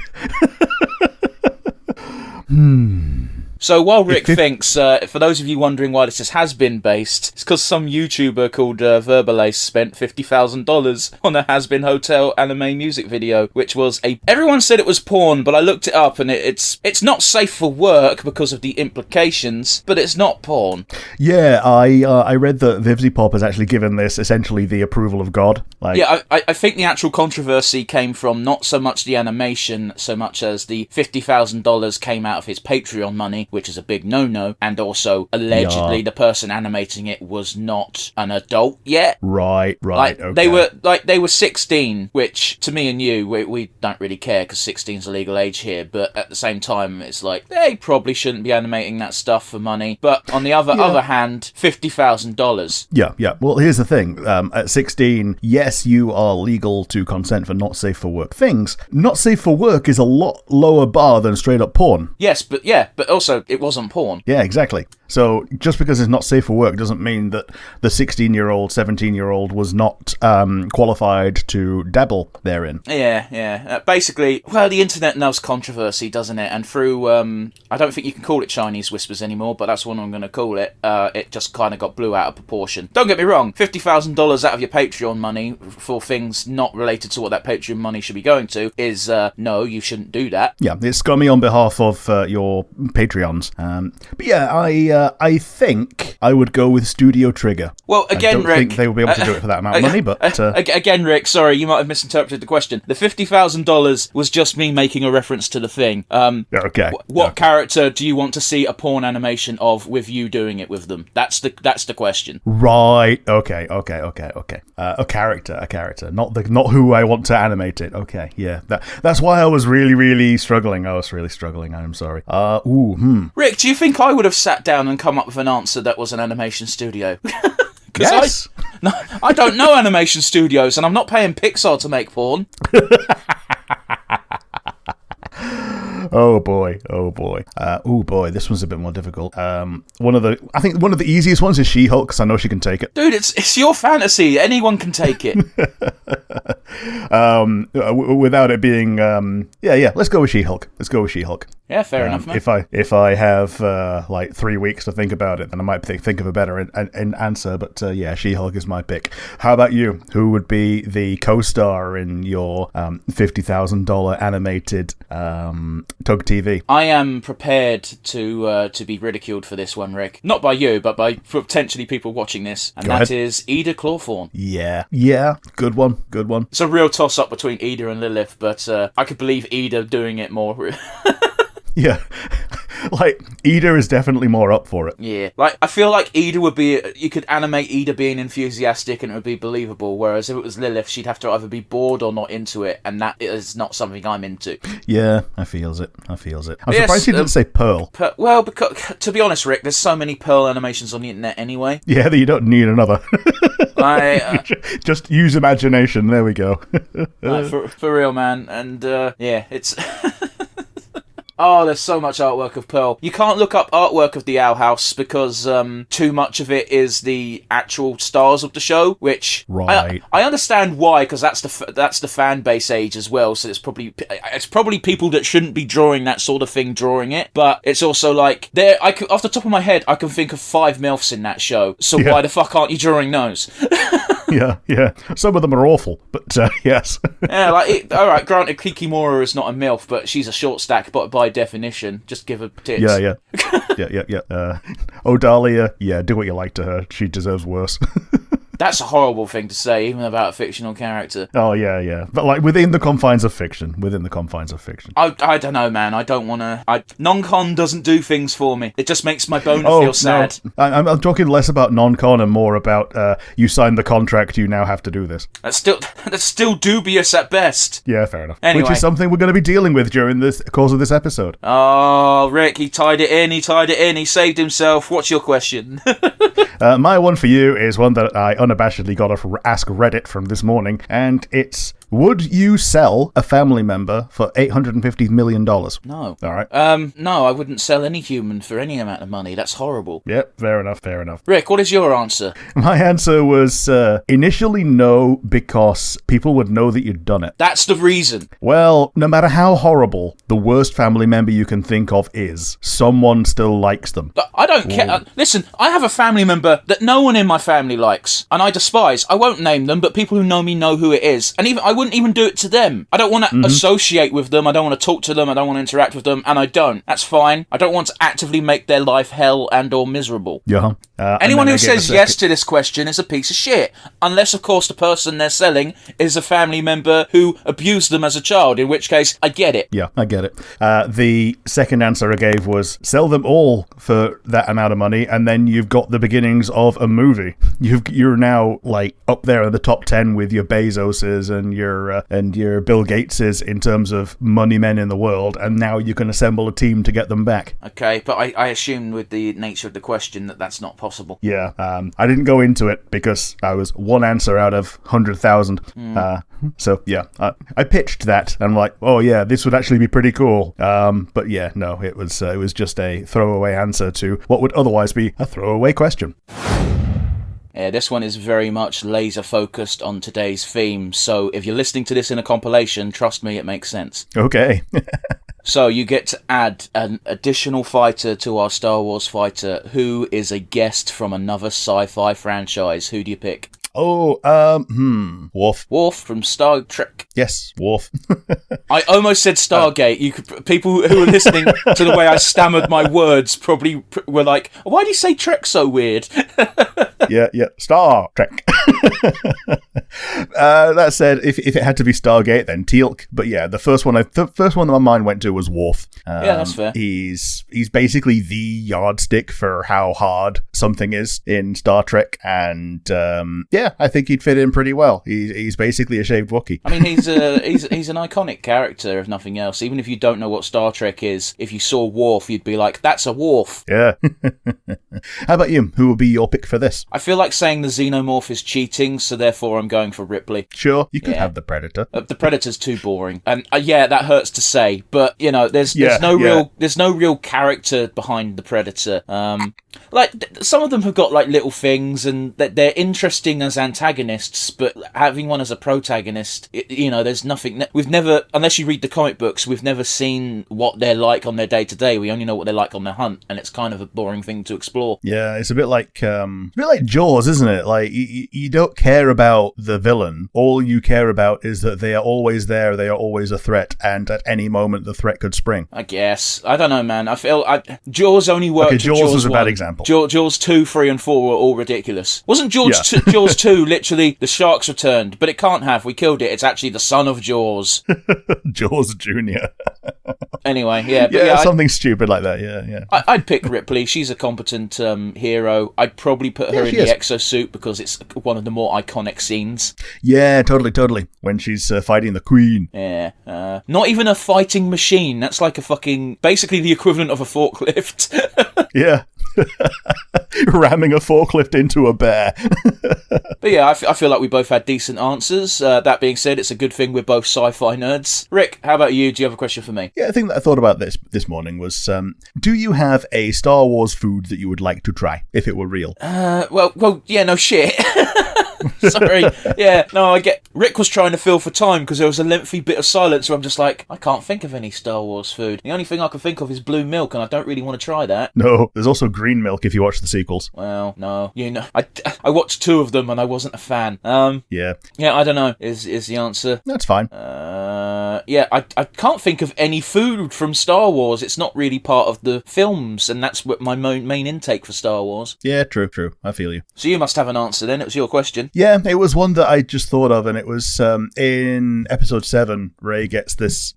So while Rick thinks, for those of you wondering why this is has-been based, it's because some YouTuber called Verbalace spent $50,000 on a has-been hotel anime music video, which was everyone said it was porn, but I looked it up and it's not safe for work because of the implications, but it's not porn. Yeah, I read that Vivzy Pop has actually given this essentially the approval of God. Yeah, I think the actual controversy came from not so much the animation, so much as the $50,000 came out of his Patreon money, which is a big no-no, and also allegedly the person animating it was not an adult yet. Right. Okay. They were 16, which to me and you, we don't really care because 16's a legal age here. But at the same time, it's like they probably shouldn't be animating that stuff for money. But on the other hand, $50,000. Yeah. Well, here's the thing. At 16, yes, you are legal to consent for not safe for work things. Not safe for work is a lot lower bar than straight up porn. Yes, but also it wasn't porn. Yeah, exactly. So just because it's not safe for work doesn't mean that the 16-year-old, 17-year-old was not qualified to dabble therein. Yeah. Basically, well, the internet loves controversy, doesn't it? And through, I don't think you can call it Chinese whispers anymore, but that's what I'm going to call it. It just kind of got blew out of proportion. Don't get me wrong, $50,000 out of your Patreon money for things not related to what that Patreon money should be going to is, no, you shouldn't do that. Yeah, it's scummy on behalf of your Patreons. But yeah, I think I would go with Studio Trigger. Well, again, I don't think they will be able to do it for that amount of money, but... Again, Rick, sorry, you might have misinterpreted the question. The $50,000 was just me making a reference to the thing. Okay. What character do you want to see a porn animation of with you doing it with them? That's the question. Right. Okay. A character. Not who I want to animate it. Okay. Yeah. That's why I was really struggling. I'm sorry. Rick, do you think I would have sat down and come up with an answer that was an animation studio? Yes. I don't know animation studios, and I'm not paying Pixar to make porn. Oh boy. This one's a bit more difficult. I think one of the easiest ones is She-Hulk, because I know she can take it. Dude, it's your fantasy. Anyone can take it. Without it being, let's go with She-Hulk. Yeah, fair enough, man. If I have like 3 weeks to think about it, then I might think of a better answer. But yeah, She-Hulk is my pick. How about you? Who would be the co-star in your $50,000 animated Tug TV? I am prepared to be ridiculed for this one, Rick. Not by you, but by potentially people watching this, and that is Ida Clawthorne. Yeah, good one. It's a real toss-up between Ida and Lilith, but I could believe Ida doing it more. Yeah, like, Ida is definitely more up for it. Yeah, like, I feel like Ida would be... You could animate Ida being enthusiastic and it would be believable, whereas if it was Lilith, she'd have to either be bored or not into it, and that is not something I'm into. Yeah, I feels it. I'm surprised you didn't say Pearl. Well, because, to be honest, Rick, there's so many Pearl animations on the internet anyway. Yeah, that you don't need another. Just use imagination, there we go. For real, man, and yeah, it's... Oh, there's so much artwork of Pearl. You can't look up artwork of the Owl House because too much of it is the actual stars of the show, which right. I understand why, because that's the fan base age as well. So it's probably people that shouldn't be drawing that sort of thing drawing it. But it's also like off the top of my head, I can think of 5 MILFs in that show. So why the fuck aren't you drawing those? Yeah. Some of them are awful, but yes. Yeah, all right, granted, Kikimora is not a MILF, but she's a short stack by definition. Just give her tits. Yeah. Odalia, do what you like to her. She deserves worse. That's a horrible thing to say, even about a fictional character. Oh, yeah. But, like, within the confines of fiction. I don't know, man. I don't want to... Non-con doesn't do things for me. It just makes my boner feel sad. No. I'm talking less about non-con and more about you signed the contract, you now have to do this. That's still dubious at best. Yeah, fair enough. Anyway. Which is something we're going to be dealing with during the course of this episode. Oh, Rick, he tied it in. He saved himself. What's your question? My one for you is one that I unabashedly got to ask Reddit from this morning, and it's, would you sell a family member for $850 million? No. All right. No, I wouldn't sell any human for any amount of money. That's horrible. Yep, fair enough. Rick, what is your answer? My answer was initially no, because people would know that you'd done it. That's the reason. Well, no matter how horrible the worst family member you can think of is, someone still likes them. But I don't care. Listen, I have a family member that no one in my family likes, and I despise. I won't name them, but people who know me know who it is. And I wouldn't even do it to them. I don't want to associate with them. I don't want to talk to them. I don't want to interact with them, and I don't. That's fine. I don't want to actively make their life hell and or miserable. Yeah. Anyone who says yes to this question is a piece of shit. Unless, of course, the person they're selling is a family member who abused them as a child, in which case, I get it. Yeah, I get it. The second answer I gave was sell them all for that amount of money, and then you've got the beginnings of a movie. You're now like up there in the top 10 with your Bezoses and your Bill Gateses in terms of money men in the world, and now you can assemble a team to get them back. Okay, but I assumed with the nature of the question that that's not possible. Yeah, I didn't go into it because I was one answer out of 100,000. So yeah, I pitched that, and I'm like, oh yeah, this would actually be pretty cool. But yeah, no, it was just a throwaway answer to what would otherwise be a throwaway question. Yeah, this one is very much laser focused on today's theme, so if you're listening to this in a compilation, trust me, it makes sense. Okay. So you get to add an additional fighter to our Star Wars fighter who is a guest from another sci-fi franchise. Who do you pick? Oh, Worf. Worf from Star Trek. Yes, Worf. I almost said Stargate. People who are listening to the way I stammered my words probably were like, why do you say Trek so weird? Yeah, Star Trek. That said, if it had to be Stargate, then Teal'c. But yeah, the first one that my mind went to was Worf. Yeah, that's fair. He's basically the yardstick for how hard something is in Star Trek, and yeah, I think he'd fit in pretty well. He's basically a shaved Wookiee. I mean, he's an iconic character, if nothing else. Even if you don't know what Star Trek is, if you saw Worf, you'd be like, that's a Worf. Yeah. How about you? Who will be your pick for this? I feel like saying the Xenomorph is cheating, so therefore I'm going for Ripley. Sure, you could have the Predator. The Predator's too boring, and yeah, that hurts to say, but you know, there's no real character behind the Predator. Like some of them have got like little things, and they're interesting as antagonists, but having one as a protagonist, there's nothing. We've never, unless you read the comic books, we've never seen what they're like on their day to day. We only know what they're like on their hunt, and it's kind of a boring thing to explore. Yeah, it's a bit like Jaws, isn't it? Like you don't care about the villain. All you care about is that they are always there. They are always a threat, and at any moment the threat could spring. I guess. I don't know, man. I feel Jaws only worked. Okay, Jaws was a 1. bad example. Jaws 2, 3, and 4 were all ridiculous. Wasn't Jaws 2 literally the sharks returned? But it can't have. We killed it. It's actually the son of Jaws. Jaws Jr. Anyway, yeah. But yeah, something stupid like that. Yeah. I'd pick Ripley. She's a competent hero. I'd probably put her in the exosuit because it's one of the more iconic scenes. Yeah, totally. When she's fighting the Queen. Yeah. Not even a fighting machine. That's like basically the equivalent of a forklift. Yeah. Ramming a forklift into a bear. But yeah, I feel like we both had decent answers. That being said, it's a good thing we're both sci-fi nerds. Rick, how about you? Do you have a question for me? Yeah, the thing that I thought about this morning was, do you have a Star Wars food that you would like to try, if it were real? Well, yeah, no shit. Sorry. Yeah, no, I get... Rick was trying to fill for time because there was a lengthy bit of silence where I'm just like, I can't think of any Star Wars food. The only thing I can think of is blue milk, and I don't really want to try that. No, there's also green milk if you watch the sequels. Well, no. You know, I watched 2 of them and I wasn't a fan. Yeah. Yeah, I don't know, is the answer. That's fine. Yeah, I can't think of any food from Star Wars. It's not really part of the films, and that's what my main intake for Star Wars. Yeah, true. I feel you. So you must have an answer then. It was your question. Yeah, it was one that I just thought of, and it was in episode 7, Rey gets this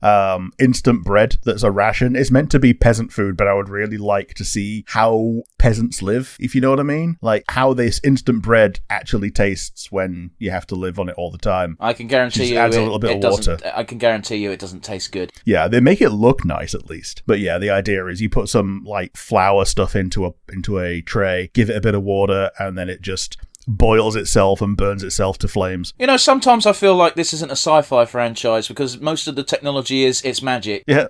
instant bread that's a ration. It's meant to be peasant food, but I would really like to see how peasants live, if you know what I mean. Like, how this instant bread actually tastes when you have to live on it all the time. I can guarantee you adds a little bit of water. I can guarantee you it doesn't taste good. Yeah, they make it look nice at least. But yeah, the idea is you put some like flour stuff into a tray, give it a bit of water, and then it just boils itself and burns itself to flames. You know, sometimes I feel like this isn't a sci-fi franchise because most of the technology it's magic. Yeah.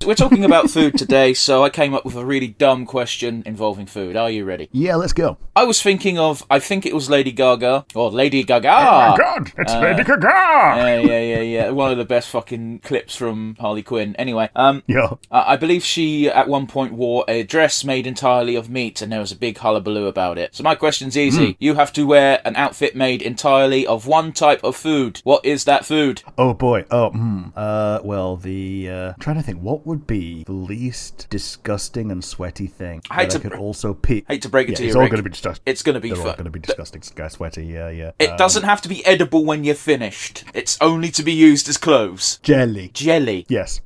We're talking about food today, so I came up with a really dumb question involving food. Are you ready? Yeah, let's go. I was thinking of, I think it was Lady Gaga, or Lady Gaga! Oh my god, it's Lady Gaga! Yeah. One of the best fucking clips from Harley Quinn. Anyway, yeah. I believe she at one point wore a dress made entirely of meat, and there was a big hullabaloo about it. So my question's easy. You have to wear an outfit made entirely of one type of food. What is that food? Oh boy. Well, trying to think, what would be the least disgusting and sweaty thing I hate to break it to you, It's all Rick. going to be disgusting. It's going to be They're all fun. going to be disgusting, sweaty, yeah. It doesn't have to be edible when you're finished. It's only to be used as clothes. Jelly. Yes.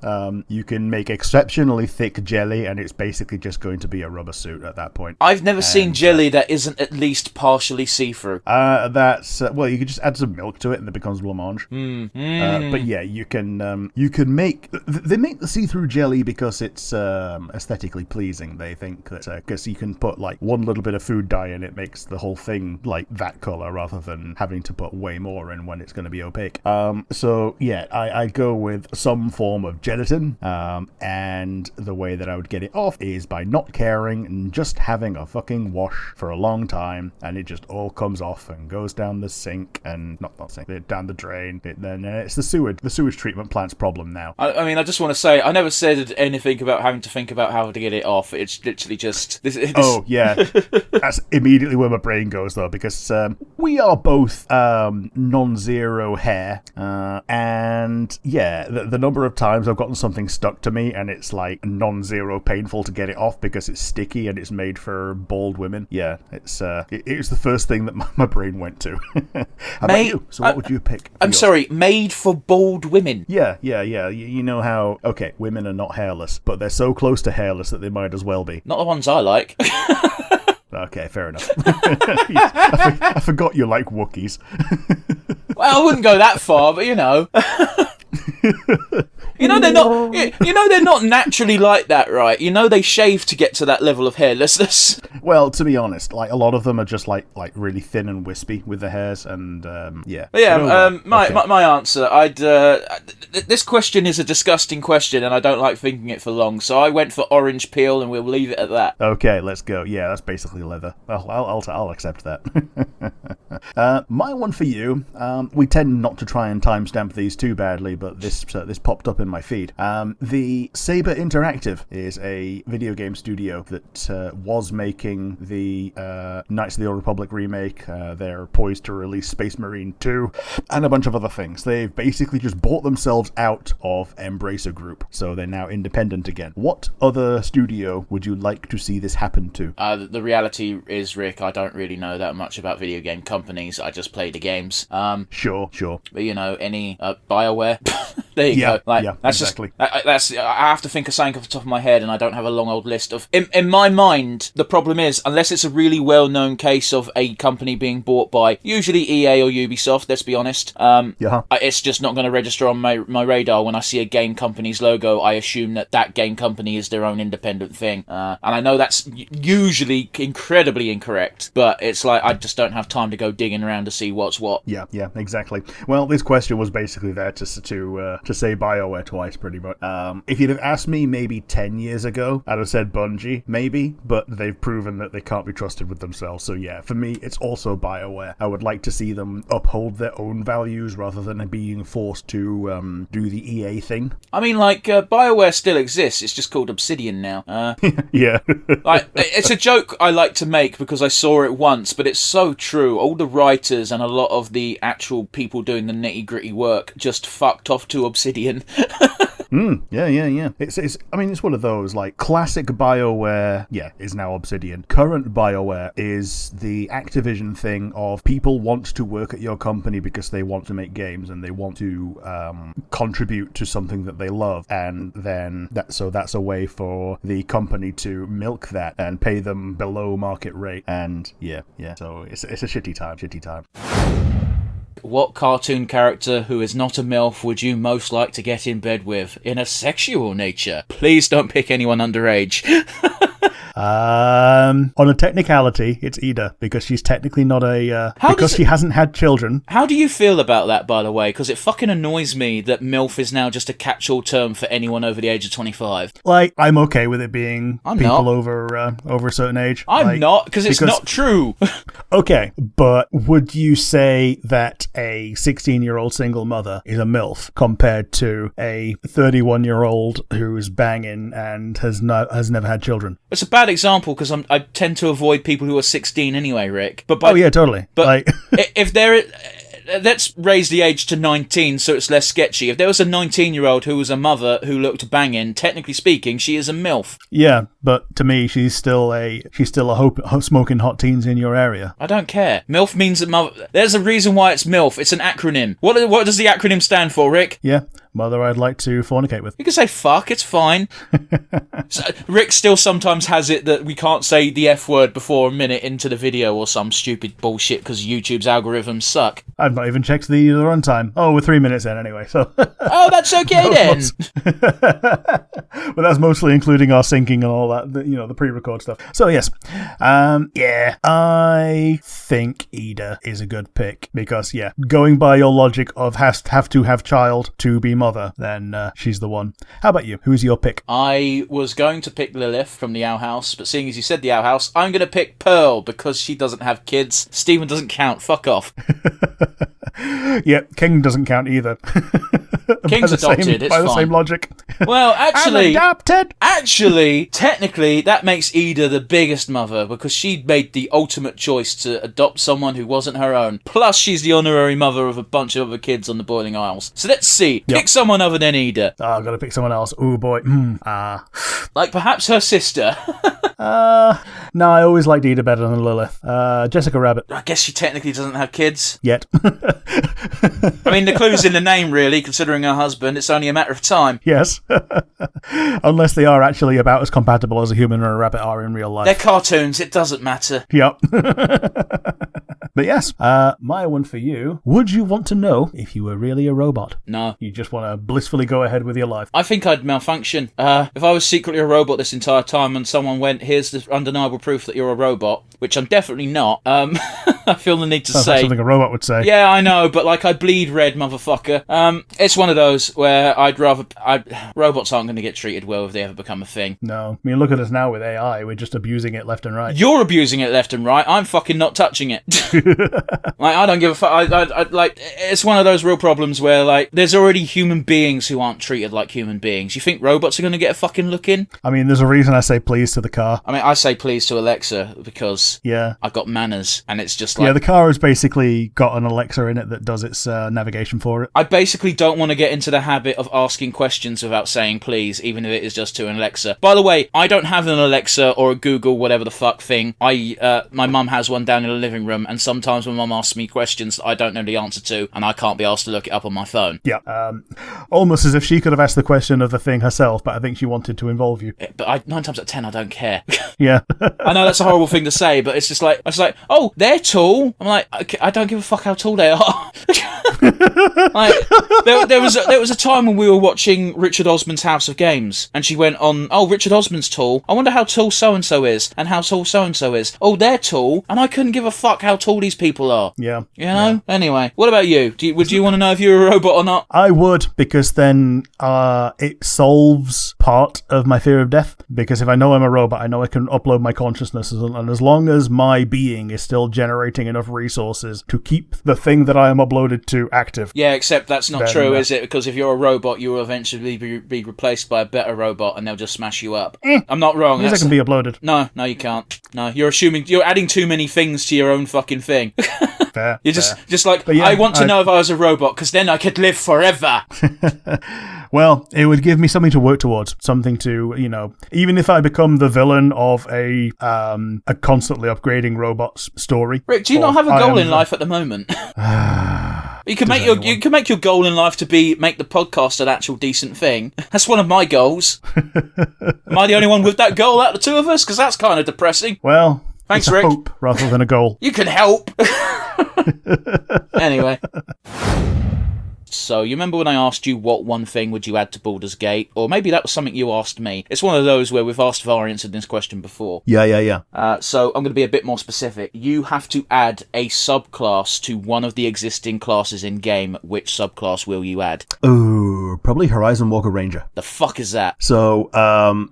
You can make exceptionally thick jelly, and it's basically just going to be a rubber suit at that point. I've never seen jelly that isn't at least partially see-through. Well, you could just add some milk to it, and it becomes blancmange. But yeah, you can make. They make the see-through jelly because it's aesthetically pleasing. They think that because you can put like one little bit of food dye in, it makes the whole thing like that color rather than having to put way more in when it's going to be opaque. So yeah, I go with some form of gelatin, and the way that I would get it off is by not caring and just having a fucking wash for a long time, and it just all comes off and goes down the sink and not sink, down the drain. Then it's the sewage treatment plant's problem now. I mean, I just want to say, I never said anything about having to think about how to get it off. It's literally just... Oh, yeah. That's immediately where my brain goes, though, because we are both non-zero hair, and yeah, the number of times I've gotten something stuck to me and it's like non-zero painful to get it off because it's sticky and it's made for bald women. Yeah, it was the first thing that my brain went to. How about you? So what would you pick? I'm sorry, made for bald women? Yeah. You know how, okay, women are not hairless, but they're so close to hairless that they might as well be. Not the ones I like. Okay, fair enough. I forgot you like Wookiees. Well, I wouldn't go that far, but you know. You know they're not naturally like that, right? You know they shave to get to that level of hairlessness. Well, to be honest, like a lot of them are just like really thin and wispy with the hairs, and yeah. But yeah, my answer. This question is a disgusting question, and I don't like thinking it for long, so I went for orange peel, and we'll leave it at that. Okay, let's go. Yeah, that's basically leather. Well, I'll accept that. My one for you. We tend not to try and timestamp these too badly, but this popped up in my feed. The Saber Interactive is a video game studio that was making the Knights of the Old Republic remake. They're poised to release Space Marine 2 and a bunch of other things. They've basically just bought themselves out of Embracer Group, so they're now independent again. What other studio would you like to see this happen to? The reality is, Rick, I don't really know that much about video game companies. I just play the games. Sure. But you know, any BioWare. There you go. Like, that's exactly. I have to think of something off the top of my head, and I don't have a long old list of. In my mind, the problem is, unless it's a really well-known case of a company being bought by usually EA or Ubisoft, let's be honest, it's just not going to register on my radar. When I see a game company's logo, I assume that game company is their own independent thing, and I know that's usually incredibly incorrect, but it's like I just don't have time to go digging around to see what's what. Yeah, exactly. Well, this question was basically there to say BioWare twice, pretty much. If you'd have asked me maybe 10 years ago, I'd have said Bungie, maybe, but they've proven that they can't be trusted with themselves. So yeah, for me, it's also BioWare. I would like to see them uphold their own values rather than being forced to do the EA thing. I mean, like, BioWare still exists, it's just called Obsidian now. Yeah. Like, it's a joke I like to make because I saw it once, but it's so true. All the writers and a lot of the actual people doing the nitty-gritty work just fucked off to Obsidian. Yeah. It's one of those, like, classic BioWare, is now Obsidian. Current BioWare is the Activision thing of people want to work at your company because they want to make games and they want to contribute to something that they love, and then that's a way for the company to milk that and pay them below market rate, and so it's a shitty time. What cartoon character who is not a MILF would you most like to get in bed with in a sexual nature? Please don't pick anyone underage. On a technicality, it's Ida, because she's technically not she hasn't had children. How do you feel about that, by the way? Because it fucking annoys me that MILF is now just a catch-all term for anyone over the age of 25. Like, I'm okay with it being people over a certain age. I'm not, because it's not true. Okay, but would you say that a 16-year-old single mother is a MILF compared to a 31-year-old who's banging and has never had children? It's a bad example because I tend to avoid people who are 16 anyway, Rick. But totally. But if they're... Let's raise the age to 19 so it's less sketchy. If there was a 19-year-old who was a mother who looked banging, technically speaking, she is a MILF. Yeah, but to me, she's still a smoking hot teens in your area. I don't care. MILF means that mother... There's a reason why it's MILF. It's an acronym. What does the acronym stand for, Rick? Yeah. Mother I'd like to fornicate with. You can say fuck, it's fine. Rick still sometimes has it that we can't say the F word before a minute into the video or some stupid bullshit because YouTube's algorithms suck. I've not even checked the runtime. Oh, we're 3 minutes in anyway, so... Oh, that's okay then! But that's mostly including our syncing and all that, the pre-record stuff. So yes, I think Ida is a good pick because, going by your logic of have to have child to be mother, then she's the one. How about you? Who's your pick? I was going to pick Lilith from the Owl House, but seeing as you said the Owl House, I'm going to pick Pearl because she doesn't have kids. Steven doesn't count. Fuck off. Yeah, King doesn't count either. King's adopted, it's by the fine. Same logic. Well, actually... I'm adopted! Actually, technically, that makes Ida the biggest mother because she made the ultimate choice to adopt someone who wasn't her own. Plus, she's the honorary mother of a bunch of other kids on the Boiling Isles. So let's see. Yep. Pick someone other than Ida. Oh, I've got to pick someone else. Ooh, boy. Like perhaps her sister. No, I always liked Ida better than Lilith. Jessica Rabbit. I guess she technically doesn't have kids. Yet. I mean, the clue's in the name, really, considering her husband. It's only a matter of time. Yes. Unless they are actually about as compatible as a human and a rabbit are in real life. They're cartoons. It doesn't matter. Yep. But yes, my one for you. Would you want to know if you were really a robot? No. You just want to blissfully go ahead with your life? I think I'd malfunction. If I was secretly a robot this entire time and someone went, here's the undeniable proof that you're a robot, which I'm definitely not, I feel the need to Sounds say... like something a robot would say. Yeah, I know, but like I bleed red, motherfucker. It's one of those where robots aren't going to get treated well if they ever become a thing. No. I mean, look at us now with AI. We're just abusing it left and right. You're abusing it left and right. I'm fucking not touching it. Like, I don't give a fuck. I like, it's one of those real problems where, like, there's already human beings who aren't treated like human beings. You think robots are going to get a fucking look in? I mean, there's a reason I say please to the car. I mean, I say please to Alexa because I've got manners, and it's just like... Yeah, the car has basically got an Alexa in it that does its navigation for it. I basically don't want to get into the habit of asking questions without saying please, even if it is just to an Alexa. By the way, I don't have an Alexa or a Google whatever the fuck thing. My mum has one down in the living room, and sometimes my mum asks me questions that I don't know the answer to, and I can't be asked to look it up on my phone. Yeah, almost as if she could have asked the question of the thing herself, but I think she wanted to involve you. But 9 times out of 10, I don't care. Yeah. I know that's a horrible thing to say, but it's just like, I was like, oh, they're tall. I'm like, okay, I don't give a fuck how tall they are. Like, there was a time when we were watching Richard Osman's House of Games, and she went on, oh, Richard Osman's tall. I wonder how tall so-and-so is, and how tall so-and-so is. Oh, they're tall, and I couldn't give a fuck how tall these people are. Yeah. You know? Yeah. Anyway, what about you? Would you want to know if you're a robot or not? I would, because then it solves part of my fear of death. Because if I know I'm a robot, I know I can upload my consciousness, and as long as my being is still generating enough resources to keep the thing that I am uploaded to active. Yeah, except that's not true, is it? Because if you're a robot, you will eventually be replaced by a better robot, and they'll just smash you up. I'm not wrong. I can be uploaded. No, you can't. No, you're adding too many things to your own fucking thing. Fair. You're just like, yeah, I want to know if I was a robot, because then I could live forever. Well, it would give me something to work towards, something to, even if I become the villain of a constantly upgrading robots story. Rick, do you not have a goal in life at the moment? You can make your goal in life to make the podcast an actual decent thing. That's one of my goals. Am I the only one with that goal out of the two of us? Because that's kind of depressing. Well, thanks, it's a Rick. Hope rather than a goal. You can help. Anyway. So, you remember when I asked you what one thing would you add to Baldur's Gate? Or maybe that was something you asked me. It's one of those where we've asked variants of this question before. Yeah. So, I'm going to be a bit more specific. You have to add a subclass to one of the existing classes in-game. Which subclass will you add? Ooh, probably Horizon Walker Ranger. The fuck is that? So,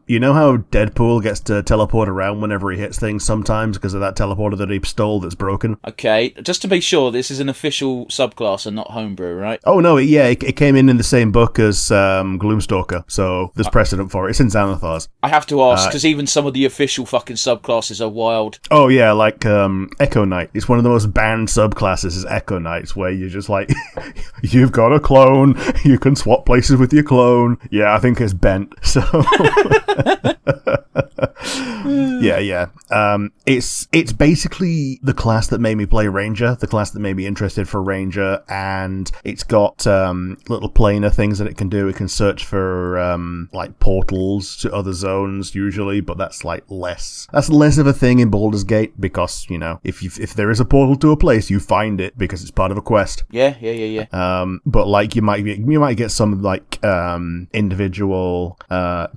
you know how Deadpool gets to teleport around whenever he hits things sometimes because of that teleporter that he stole that's broken? Okay, just to be sure, this is an official subclass and not homebrew, right? Oh, no, it came in the same book as Gloomstalker, so there's precedent for it. It's in Xanathar's. I have to ask, because even some of the official fucking subclasses are wild. Oh, yeah, like Echo Knight. It's one of the most banned subclasses is Echo Knights, where you're just like, you've got a clone, you can swap places with your clone. Yeah, I think it's bent, so... Yeah. It's basically the class that made me play Ranger, the class that made me interested for Ranger, and it's got little planar things that it can do. It can search for like portals to other zones usually, but that's less of a thing in Baldur's Gate because, if there is a portal to a place, you find it because it's part of a quest. Yeah. But like you might get some individual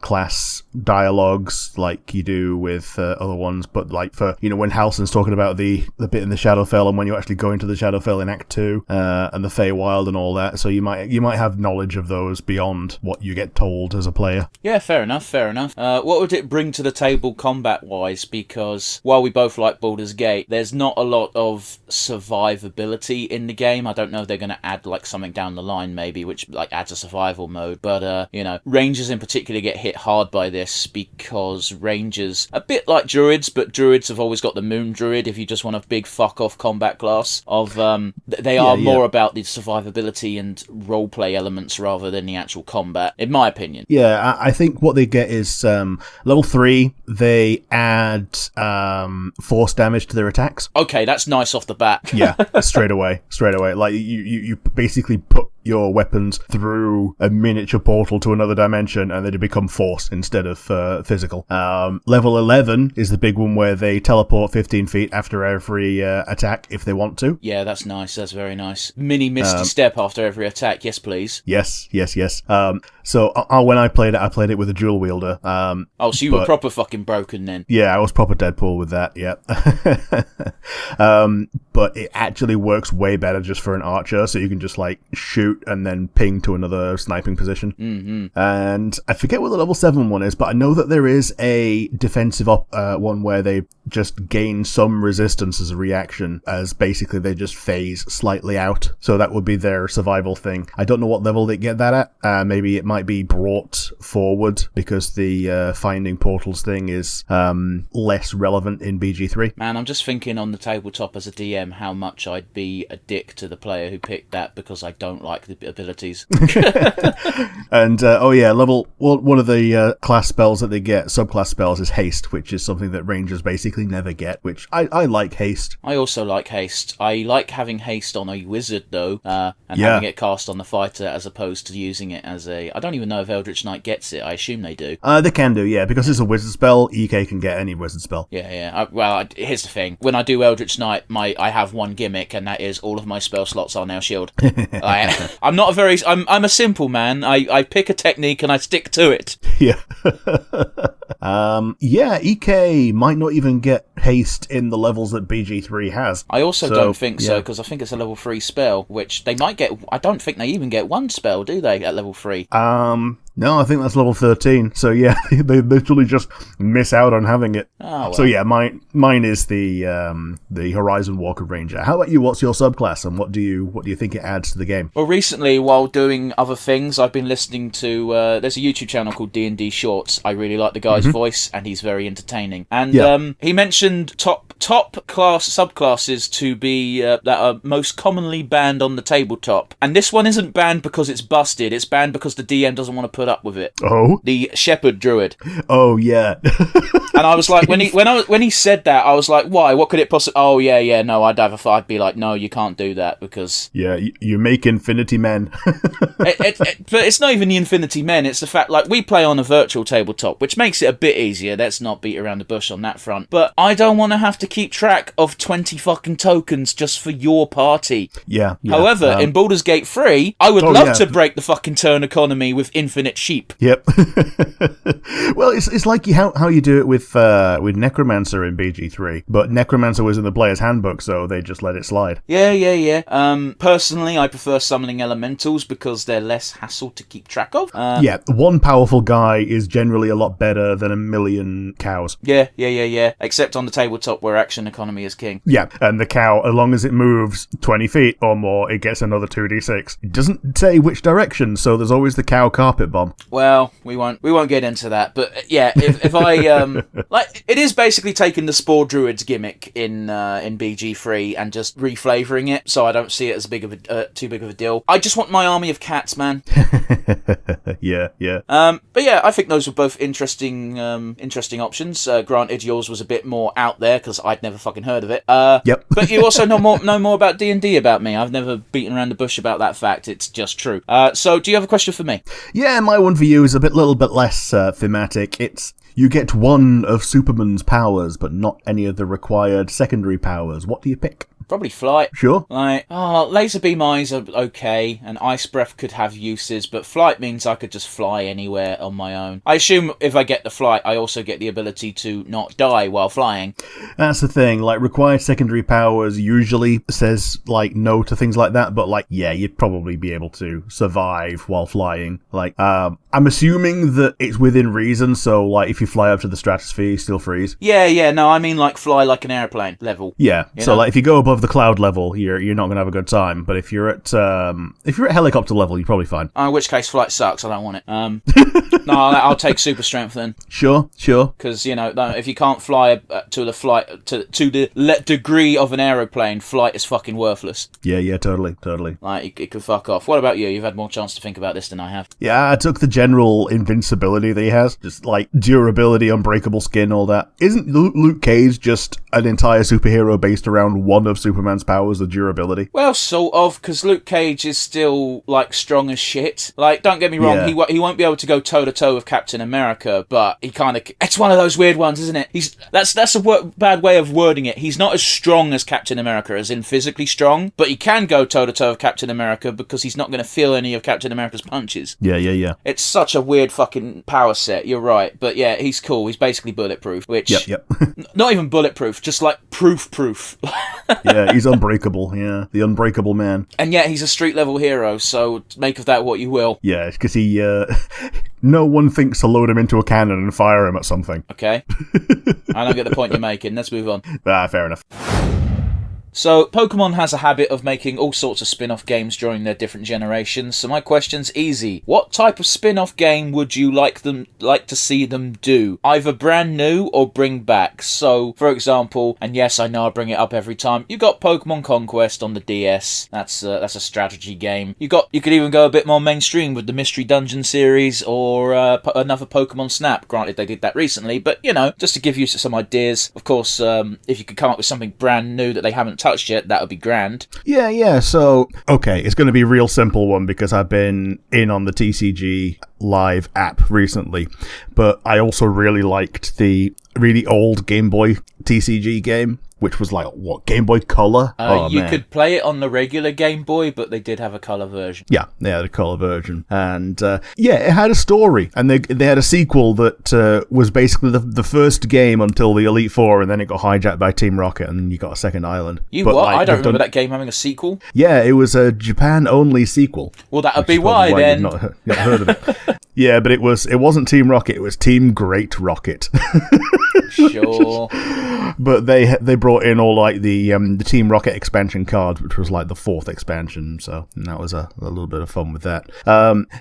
class dialogues like you do with other ones, but like for when Halsin's talking about the bit in the Shadowfell and when you actually go into the Shadowfell in Act 2 and the Feywild and all that, so you might have knowledge of those beyond what you get told as a player. Yeah, fair enough. What would it bring to the table combat wise? Because while we both like Baldur's Gate, there's not a lot of survivability in the game. I don't know if they're going to add something down the line maybe which adds a survival mode, but Rangers in particular get hit hard by this because Rangers, a bit like Druids, but Druids have always got the Moon Druid if you just want a big fuck off combat class of they are more about the survivability and roleplay elements rather than the actual combat, in my opinion. Yeah, I think what they get is level 3, they add force damage to their attacks. Okay, that's nice off the bat. Yeah, straight away. Like you basically put your weapons through a miniature portal to another dimension and they become force instead of physical. Level 11 is the big one where they teleport 15 feet after every attack if they want to. Yeah, that's nice. That's very nice. Mini Misty Step after every attack. Yes, please. Yes. So when I played it with a dual wielder. So you were proper fucking broken then. Yeah, I was proper Deadpool with that, yeah. But it actually works way better just for an archer, so you can just shoot and then ping to another sniping position. Mm-hmm. And I forget what the level 7 one is, but I know that there is a defensive one where they just gain some resistance as a reaction, as basically they just phase slightly out. So that would be their survival thing. I don't know what level they get that at. Maybe it might be brought forward because the finding portals thing is less relevant in BG3. Man, I'm just thinking on the tabletop as a DM how much I'd be a dick to the player who picked that because I don't like the abilities. And one of the class spells that they get, subclass spells, is haste, which is something that Rangers basically never get, which I like haste. I also like haste. I like having haste on a wizard though, and having it cast on the fighter as opposed to using it as a... I don't even know if Eldritch Knight gets it. I assume they do. They can do, yeah, because it's a wizard spell. EK can get any wizard spell. Yeah. Here's the thing. When I do Eldritch Knight, I have one gimmick, and that is all of my spell slots are now shield. I'm not a very... I'm a simple man. I pick a technique and I stick to it. Yeah. EK might not even get haste in the levels that BG3 has. I also don't think so, because I think it's a level 3 spell, which they might get. I don't think they even get one spell, do they, at level 3? No, I think that's level 13. So yeah, they literally just miss out on having it. Oh, well. So yeah, mine is the Horizon Walker Ranger. How about you? What's your subclass, and what do you think it adds to the game? Well, recently, while doing other things, I've been listening to. There's a YouTube channel called D&D Shorts. I really like the guy's voice, and he's very entertaining. And he mentioned top class subclasses to be that are most commonly banned on the tabletop. And this one isn't banned because it's busted. It's banned because the DM doesn't want to put up with it. Oh, the Shepherd Druid. Oh yeah. And I was like, when he said that, I was like, why? What could it possibly? Oh yeah. No, I'd be like, no, you can't do that because you make Infinity Men. But it's not even the Infinity Men. It's the fact like we play on a virtual tabletop, which makes it a bit easier. Let's not beat around the bush on that front. But I don't want to have to keep track of 20 fucking tokens just for your party. Yeah. However, in Baldur's Gate 3, I would love to break the fucking turn economy with infinite sheep. Yep. Well, it's like how you do it with Necromancer in BG3, but Necromancer was in the player's handbook, so they just let it slide. Yeah. Personally, I prefer summoning elementals because they're less hassle to keep track of. One powerful guy is generally a lot better than a million cows. Yeah. Except on the tabletop where action economy is king. Yeah, and the cow, as long as it moves 20 feet or more, it gets another 2d6. It doesn't say which direction, so there's always the cow carpet bomb. Well, we won't get into that, but yeah, if I like, it is basically taking the Spore Druid's gimmick in BG3 and just reflavoring it, so I don't see it as too big of a deal. I just want my army of cats, man. Yeah. But yeah, I think those were both interesting options. Granted, yours was a bit more out there because I'd never fucking heard of it. Yep. But you also know more about D&D about me. I've never beaten around the bush about that fact. It's just true. So, do you have a question for me? Yeah, my one for you is a little bit less thematic. It's you get one of Superman's powers, but not any of the required secondary powers. What do you pick? Probably flight. Sure. Like, laser beam eyes are okay, and ice breath could have uses, but flight means I could just fly anywhere on my own. I assume if I get the flight, I also get the ability to not die while flying. That's the thing, like, required secondary powers usually says, like, no to things like that, but, like, yeah, you'd probably be able to survive while flying. Like, I'm assuming that it's within reason, so, like, if you fly up to the stratosphere, you still freeze. Yeah, no, I mean, like, fly like an airplane level. Yeah, so, like, if you go above the cloud level, you're not going to have a good time, but if you're at helicopter level, you're probably fine. In which case, flight sucks, I don't want it. No, I'll take super strength then. Sure. Because, if you can't fly to the degree of an aeroplane, flight is fucking worthless. Yeah, totally. Like, it could fuck off. What about you? You've had more chance to think about this than I have. Yeah, I took the general invincibility that he has. Just, like, durability, unbreakable skin, all that. Isn't Luke Cage just an entire superhero based around one of Superman's powers, the durability? Well, sort of, because Luke Cage is still, like, strong as shit. Like, don't get me wrong, he won't be able to go toe-to-toe with Captain America, but he kind of... It's one of those weird ones, isn't it? That's a bad way of wording it. He's not as strong as Captain America, as in physically strong, but he can go toe-to-toe with Captain America because he's not going to feel any of Captain America's punches. Yeah. It's such a weird fucking power set, you're right. But yeah, he's cool. He's basically bulletproof, which... Yep. Not even bulletproof, just like proof. Yeah, he's unbreakable. Yeah, the unbreakable man. And yet he's a street-level hero, so make of that what you will. Yeah, because he... no one thinks to load him into a cannon and fire him at something. Okay. I don't get the point you're making. Let's move on. Fair enough. So, Pokemon has a habit of making all sorts of spin-off games during their different generations, so my question's easy. What type of spin-off game would you like to see them do? Either brand new or bring back. So, for example, and yes, I know I bring it up every time, you got Pokemon Conquest on the DS. That's a strategy game. You could even go a bit more mainstream with the Mystery Dungeon series or another Pokemon Snap. Granted, they did that recently, but, just to give you some ideas. Of course, if you could come up with something brand new that they haven't touched yet, that would be grand. Yeah, so, okay, it's going to be a real simple one because I've been in on the TCG Live app recently, but I also really liked the really old Game Boy TCG game, which was like, what, Game Boy Color? You could play it on the regular Game Boy, but they did have a color version. Yeah, they had a color version. And it had a story. And they had a sequel that was basically the first game until the Elite Four, and then it got hijacked by Team Rocket, and then you got a second island. I don't remember that game having a sequel. Yeah, it was a Japan-only sequel. Well, that would be why then. You've not heard of it. Yeah, but it wasn't Team Rocket, it was Team Great Rocket. Sure. But they brought in all like the Team Rocket expansion cards, which was like the 4th expansion, so that was a little bit of fun with that.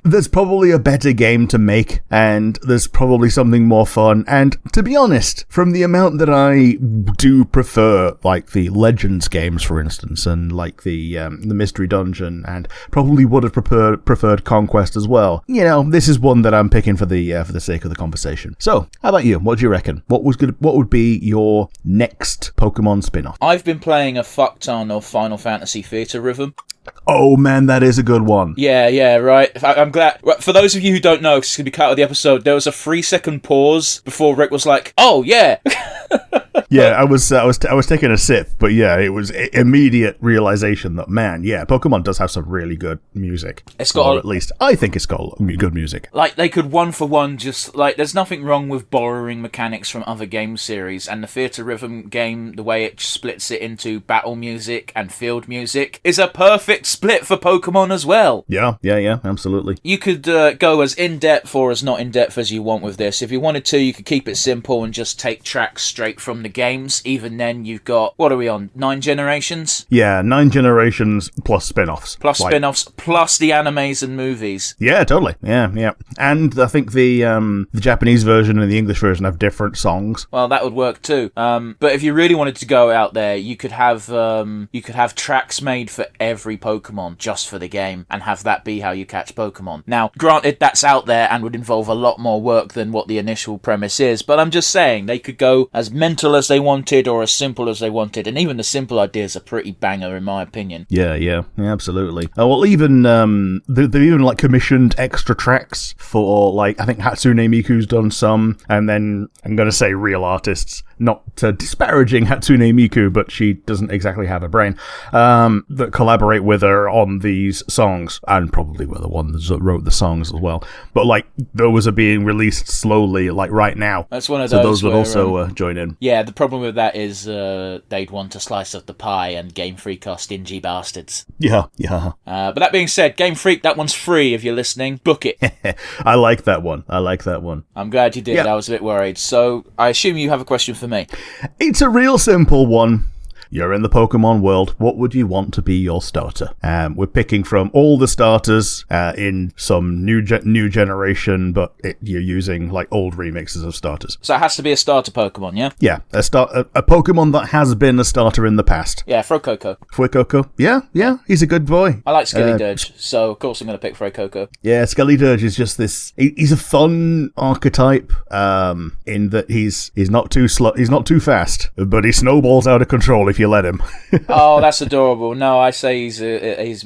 There's probably a better game to make, and there's probably something more fun, and to be honest, from the amount that I do prefer like the Legends games, for instance, and like the Mystery Dungeon, and probably would have preferred Conquest as well, this is one that I'm picking for the sake of the conversation. So, how about you? What do you reckon? What would be your next Pokemon spin-off? I've been playing a fuck ton of Final Fantasy Theater Rhythm. Oh man, that is a good one. Yeah, right. I'm glad. For those of you who don't know, 'cause it's going to be cut out of the episode, there was a 3-second pause before Rick was like, "Oh yeah." Yeah, I was taking a sip, but yeah, it was immediate realization that, man, yeah, Pokemon does have some really good music. At least I think it's got good music. Like, they could one for one just, like, there's nothing wrong with borrowing mechanics from other game series, and the Theater Rhythm game, the way it splits it into battle music and field music, is a perfect split for Pokemon as well. Yeah, absolutely. You could go as in-depth or as not in-depth as you want with this. If you wanted to, you could keep it simple and just take tracks straight from the games. Even then, you've got, what are we on, 9 generations? Yeah, 9 generations plus spin-offs. Plus spin-offs, plus the animes and movies. Yeah, totally. Yeah. And I think the Japanese version and the English version have different songs. Well, that would work too. But if you really wanted to go out there, you could have tracks made for every Pokemon just for the game, and have that be how you catch Pokemon. Now, granted, that's out there and would involve a lot more work than what the initial premise is, but I'm just saying, they could go as mental as they wanted or as simple as they wanted, and even the simple ideas are pretty banger in my opinion. Yeah, absolutely. Well, even they've even like commissioned extra tracks for, like, I think Hatsune Miku's done some, and then I'm going to say real artists, not disparaging Hatsune Miku, but she doesn't exactly have a brain, that collaborate with her on these songs, and probably were the ones that wrote the songs as well. But like, those are being released slowly, like right now. That's one of those. So those would where, also join in. Yeah, the problem with that is they'd want a slice of the pie, and Game Freak are stingy bastards. Yeah. But that being said, Game Freak, that one's free if you're listening. Book it. I like that one. I'm glad you did. Yeah. I was a bit worried. So I assume you have a question for me. It's a real simple one. You're in the Pokemon world. What would you want to be your starter? We're picking from all the starters in some new generation, but you're using like old remixes of starters. So it has to be a starter Pokemon, yeah? Yeah, a Pokemon that has been a starter in the past. Yeah, Fuecoco. Fuecoco. Yeah, he's a good boy. I like Skeledirge, so of course I'm going to pick Fuecoco. Yeah, Skeledirge is just this. He's a fun archetype in that he's not too he's not too fast, but he snowballs out of control if you let him. Oh, that's adorable. No, I say he's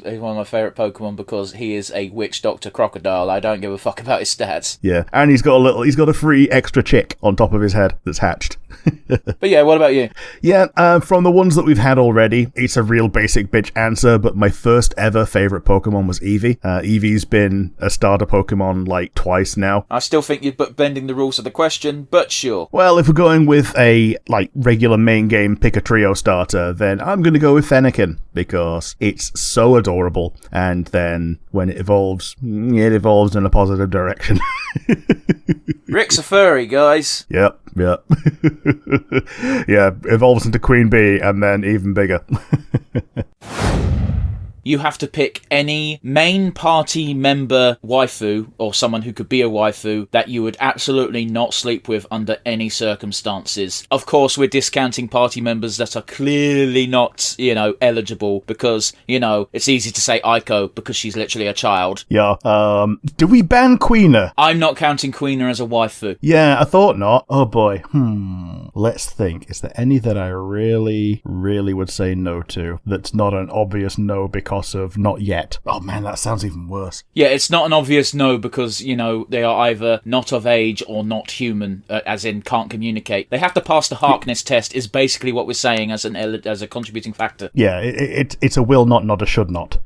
one of my favourite Pokemon because he is a witch doctor crocodile. I don't give a fuck about his stats. Yeah, and he's got a free extra chick on top of his head that's hatched. But yeah, what about you? Yeah, from the ones that we've had already, it's a real basic bitch answer, but my first ever favourite Pokemon was Eevee. Eevee's been a starter Pokemon like twice now. I still think you're bending the rules of the question, but sure. Well, if we're going with a like regular main game pick a trio starter, then I'm going to go with Fennekin because it's so adorable, and then when it evolves in a positive direction. Rick's a furry, guys. Yep. Yeah, evolves into Queen Bee and then even bigger. You have to pick any main party member waifu, or someone who could be a waifu, that you would absolutely not sleep with under any circumstances. Of course, we're discounting party members that are clearly not, eligible, because, it's easy to say Aiko because she's literally a child. Yeah, do we ban Queener? I'm not counting Queener as a waifu. Yeah, I thought not. Oh boy. Let's think. Is there any that I really, really would say no to that's not an obvious no because because of not yet. Oh man, that sounds even worse. Yeah, it's not an obvious no because, they are either not of age or not human, as in can't communicate. They have to pass the Harkness test is basically what we're saying as a contributing factor. Yeah, it's a will not a should not.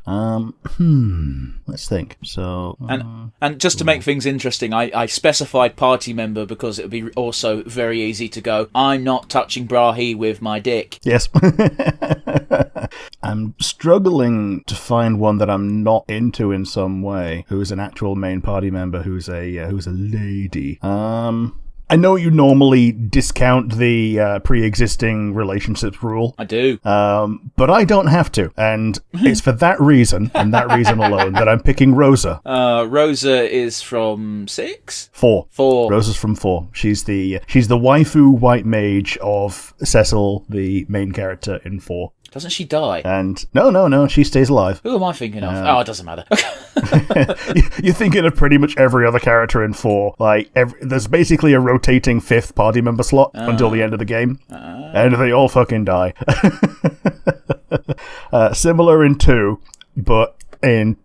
Let's think. So... And just to make things interesting, I specified party member because it would be also very easy to go, I'm not touching Brahi with my dick. Yes. I'm struggling to find one that I'm not into in some way, who is an actual main party member, who's a lady. I know you normally discount the pre-existing relationships rule. I do. But I don't have to. And it's for that reason, and that reason alone, that I'm picking Rosa. Rosa is from 6? 4. 4. Rosa's from 4. She's the waifu white mage of Cecil, the main character in 4. Doesn't she die? And no, she stays alive. Who am I thinking of? It doesn't matter. You're thinking of pretty much every other character in 4. There's basically a rotating 5th party member slot until the end of the game. And they all fucking die. Similar in 2, but in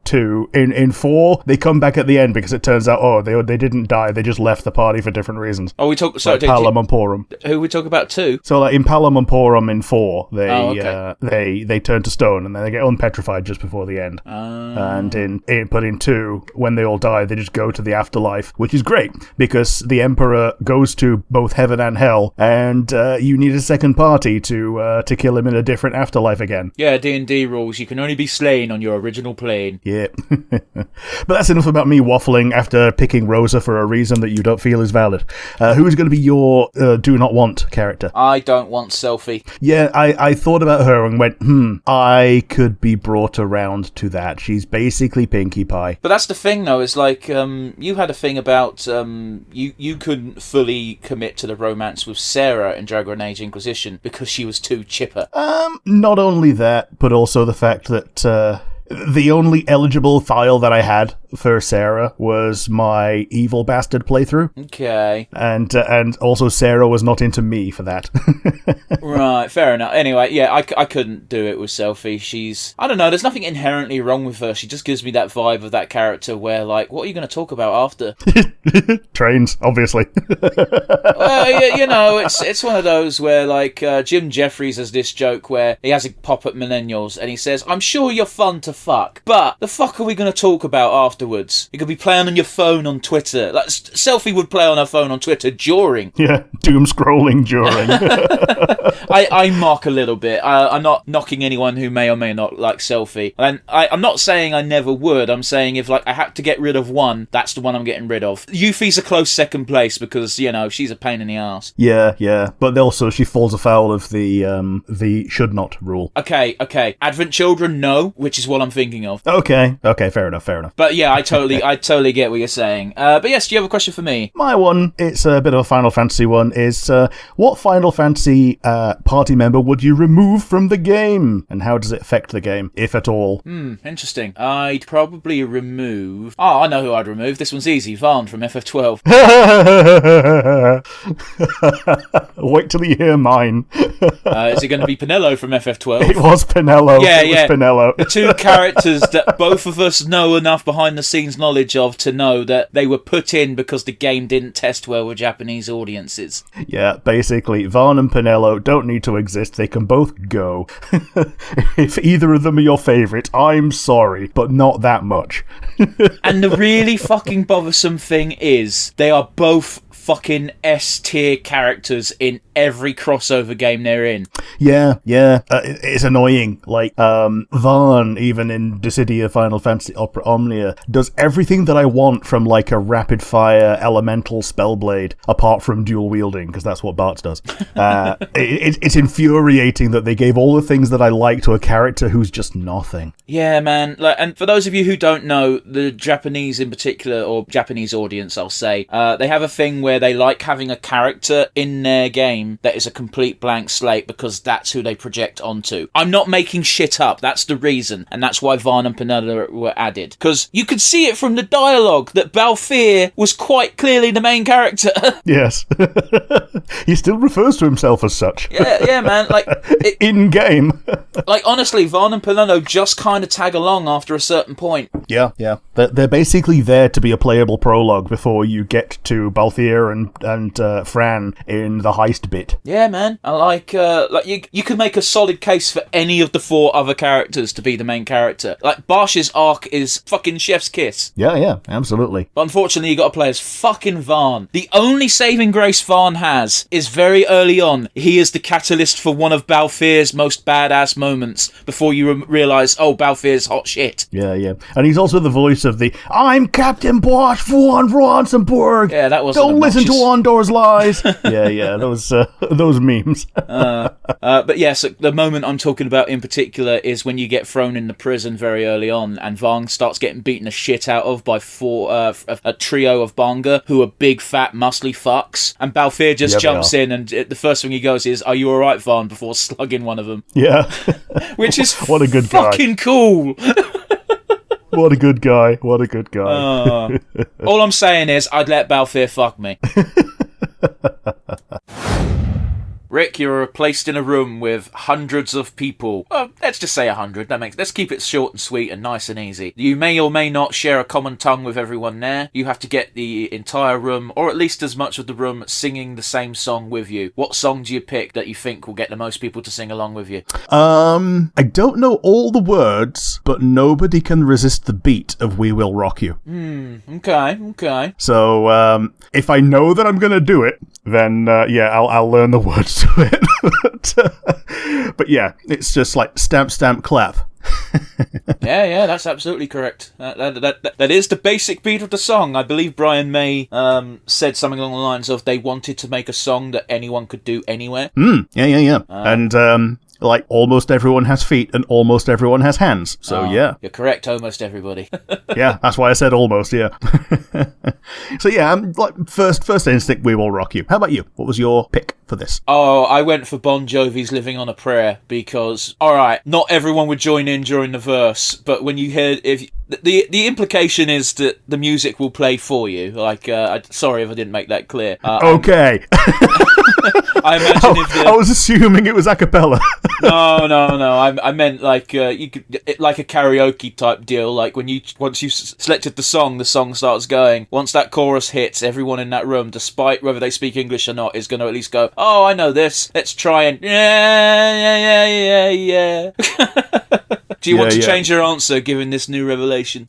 4 they come back at the end because it turns out they didn't die, they just left the party for different reasons. We talk Palam and Porum. Who we talk about 2? So in Palam and Porum in 4 they turn to stone and then they get unpetrified just before the end. And in 2 when they all die they just go to the afterlife, which is great because the Emperor goes to both heaven and hell and you need a second party to kill him in a different afterlife again. Yeah, D&D rules, you can only be slain on your original plane. Yeah. But that's enough about me waffling after picking Rosa for a reason that you don't feel is valid. Who is going to be your do not want character? I don't want Selfie. Yeah, I thought about her and went, I could be brought around to that. She's basically Pinkie Pie. But that's the thing, though, is you had a thing about you couldn't fully commit to the romance with Sarah in Dragon Age Inquisition because she was too chipper. Not only that, but also the fact that... the only eligible file that I had for Sarah was my Evil Bastard playthrough. Okay. And also Sarah was not into me for that. Right, fair enough. Anyway, yeah, I couldn't do it with Selfie. She's... I don't know, there's nothing inherently wrong with her. She just gives me that vibe of that character where, what are you going to talk about after? Trains, obviously. Well, it's one of those where, Jim Jeffries has this joke where he has a pop at millennials and he says, I'm sure you're fun to fuck, but the fuck are we going to talk about afterwards? You could be playing on your phone on Twitter. Selfie would play on her phone on Twitter during. Yeah, doom scrolling during. I mock a little bit. I'm not knocking anyone who may or may not like Selfie. And I'm not saying I never would. I'm saying if I had to get rid of one, that's the one I'm getting rid of. Yuffie's a close second place because, she's a pain in the ass. Yeah. But also she falls afoul of the should not rule. Okay. Advent Children, no, which is what I'm thinking of. Okay, fair enough. But yeah, I totally get what you're saying. But yes, do you have a question for me? My one, it's a bit of a Final Fantasy one, is what Final Fantasy party member would you remove from the game? And how does it affect the game, if at all? Interesting. I'd probably remove... I know who I'd remove. This one's easy. Varn from FF12. Wait till you hear mine. Is it going to be Pinello from FF12? It was Pinello. Yeah. Was Pinello. The two characters that both of us know enough behind-the-scenes knowledge of to know that they were put in because the game didn't test well with Japanese audiences. Yeah, basically, Varn and Pinello don't need to exist. They can both go. If either of them are your favourite, I'm sorry, but not that much. And the really fucking bothersome thing is, they are both fucking S-tier characters in every crossover game they're in. Yeah. It's annoying. Varn, even in Dissidia Final Fantasy Opera Omnia, does everything that I want from, a rapid-fire elemental spellblade, apart from dual wielding, because that's what Bart does. It's infuriating that they gave all the things that I like to a character who's just nothing. Yeah, man. And for those of you who don't know, the Japanese in particular, or Japanese audience, I'll say, they have a thing where where they like having a character in their game that is a complete blank slate because that's who they project onto. I'm not making shit up. That's the reason. And that's why Varn and Penella were added. Because you could see it from the dialogue that Balthier was quite clearly the main character. Yes. He still refers to himself as such. Yeah, man. Like in-game. Like, honestly, Varn and Penella just kind of tag along after a certain point. Yeah. They're basically there to be a playable prologue before you get to Balthier and Fran in the heist bit. Yeah, man. I like you can make a solid case for any of the 4 other characters to be the main character. Like, Barsh's arc is fucking chef's kiss. Yeah, absolutely. But unfortunately, you got to play as fucking Varn. The only saving grace Varn has is very early on, he is the catalyst for one of Balthier's most badass moments before you realise, oh, Balthier's hot shit. Yeah. And he's also the voice of the I'm Captain Bosch von Ronsenburg. Yeah, that was Don't listen to Ondor's lies. yeah, those memes. But yes, the moment I'm talking about in particular is when you get thrown in the prison very early on, and Varn starts getting beaten the shit out of by a trio of Bonga who are big, fat, muscly fucks, and Balthier just jumps in, and the first thing he goes is, "Are you alright, Varn?" before slugging one of them. Yeah. Which is what a good guy. Fucking cool. What a good guy. All I'm saying is, I'd let Balthier fuck me. Rick, you're placed in a room with hundreds of people. Well, let's just say 100. Let's keep it short and sweet and nice and easy. You may or may not share a common tongue with everyone there. You have to get the entire room, or at least as much of the room, singing the same song with you. What song do you pick that you think will get the most people to sing along with you? I don't know all the words, but nobody can resist the beat of We Will Rock You. Okay. So, if I know that I'm gonna do it, then, I'll learn the words to it. But yeah, it's just like stamp, stamp, clap. Yeah, that's absolutely correct. That is the basic beat of the song. I believe Brian May said something along the lines of they wanted to make a song that anyone could do anywhere. Yeah. And like almost everyone has feet and almost everyone has hands. So yeah. You're correct, almost everybody. Yeah, that's why I said almost, yeah. So yeah, like first instinct, We Will Rock You. How about you? What was your pick for this? Oh, I went for Bon Jovi's Living on a Prayer because, alright, not everyone would join in during the verse, but when you hear, the implication is that the music will play for you. Like, sorry if I didn't make that clear. Okay. I imagine if I was assuming it was a cappella. No. I meant like you could, like a karaoke type deal. Like once you selected the song starts going. Once that chorus hits, everyone in that room, despite whether they speak English or not, is going to at least go, "Oh, I know this. Let's try and yeah." Do you want to change your answer given this new revelation?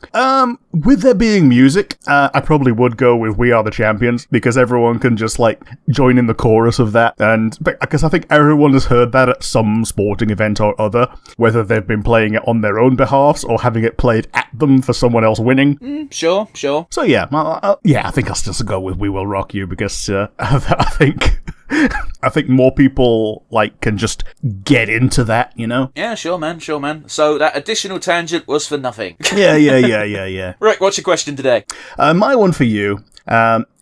With there being music, I probably would go with We Are the Champions, because everyone can just like join in the chorus of that, and because I think everyone has heard that at some sporting event or other, whether they've been playing it on their own behalves or having it played at them for someone else winning. Sure. So yeah, I think I'll still go with We Will Rock You, because I think more people like can just get into that, you know? Yeah, sure, man. So that additional tangent was for nothing. Yeah. Rick, what's your question today? My one for you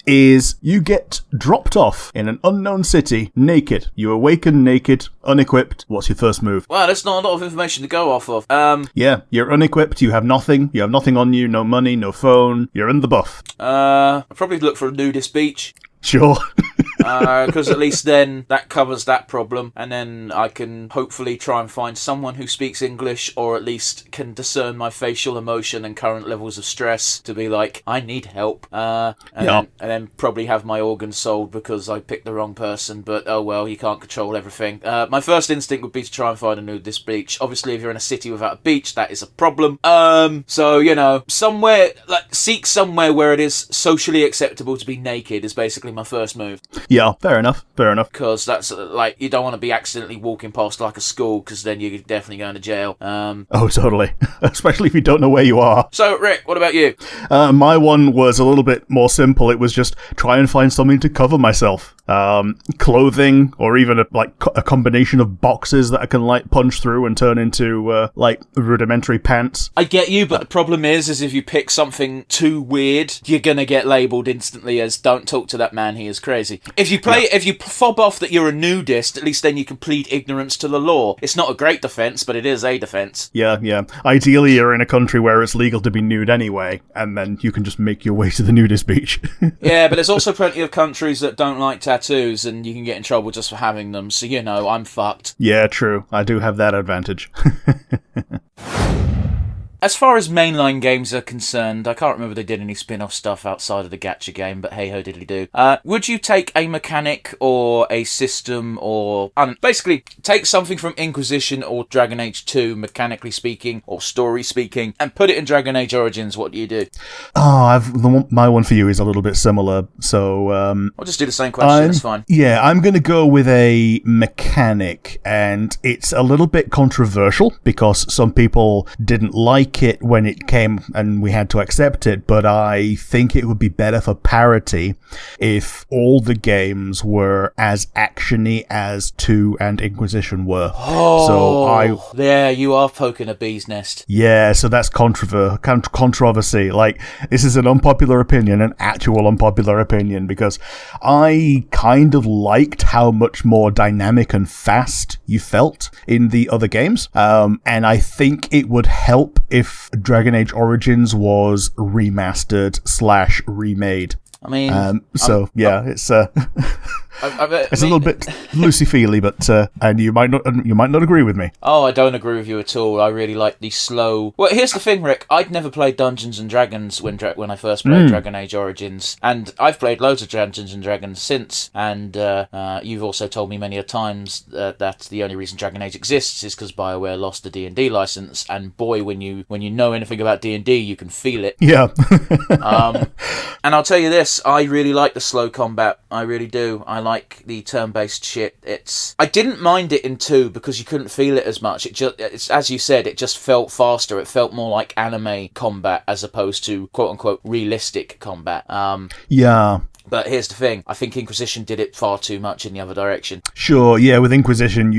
is you get dropped off in an unknown city naked. You awaken naked, unequipped. What's your first move? Wow, that's not a lot of information to go off of. Yeah, you're unequipped, you have nothing on you, no money, no phone, you're in the buff. I'll probably look for a nudist beach. Sure. Because at least then that covers that problem, and then I can hopefully try and find someone who speaks English, or at least can discern my facial emotion and current levels of stress to be like, I need help, and then probably have my organs sold because I picked the wrong person, but oh well, you can't control everything. My first instinct would be to try and find a nudist beach. Obviously, if you're in a city without a beach, that is a problem. So, you know, seek somewhere where it is socially acceptable to be naked is basically my first move. Yeah, fair enough. Because that's, like, you don't want to be accidentally walking past, like, a school, because then you're definitely going to jail. Oh, totally. Especially if you don't know where you are. So, Rick, what about you? My one was a little bit more simple. It was just try and find something to cover myself. clothing, or even a combination of boxes that I can like punch through and turn into like rudimentary pants. I get you, but the problem is if you pick something too weird, you're gonna get labelled instantly as "don't talk to that man, he is crazy." If you fob off that you're a nudist, at least then you can plead ignorance to the law. It's not a great defence, but it is a defence. Yeah. Ideally, you're in a country where it's legal to be nude anyway, and then you can just make your way to the nudist beach. Yeah, but there's also plenty of countries that don't like tattoos, and you can get in trouble just for having them, so I'm fucked. Yeah, true. I do have that advantage. As far as mainline games are concerned, I can't remember if they did any spin-off stuff outside of the gacha game, but hey-ho diddly-do. Would you take a mechanic or a system or... basically, take something from Inquisition or Dragon Age 2, mechanically speaking, or story speaking, and put it in Dragon Age Origins? What do you do? My one for you is a little bit similar, so... I'll just do the same question, it's fine. Yeah, I'm going to go with a mechanic, and it's a little bit controversial, because some people didn't like it when it came and we had to accept it, but I think it would be better for parity if all the games were as actiony as 2 and Inquisition were. Yeah, you are poking a bee's nest. Yeah, so that's controversy. Like, this is an unpopular opinion, an actual unpopular opinion, because I kind of liked how much more dynamic and fast you felt in the other games, and I think it would help if Dragon Age Origins was remastered/remade. I mean... it's... it's a little bit loosey-feely, but and you might not agree with me. Oh, I don't agree with you at all. I really like the slow... Well, here's the thing, Rick. I'd never played Dungeons and Dragons when I first played Dragon Age Origins, and I've played loads of Dungeons and Dragons since, and you've also told me many a times that the only reason Dragon Age exists is because BioWare lost the D&D license, and boy, when you know anything about D&D, you can feel it. Yeah. And I'll tell you this, I really like the slow combat. I really do. I like the turn-based shit. I didn't mind it in 2 because you couldn't feel it as much. It's as you said, it just felt faster. It felt more like anime combat as opposed to quote-unquote realistic combat. Yeah. But here's the thing, I think Inquisition did it far too much in the other direction. Sure, yeah, with Inquisition,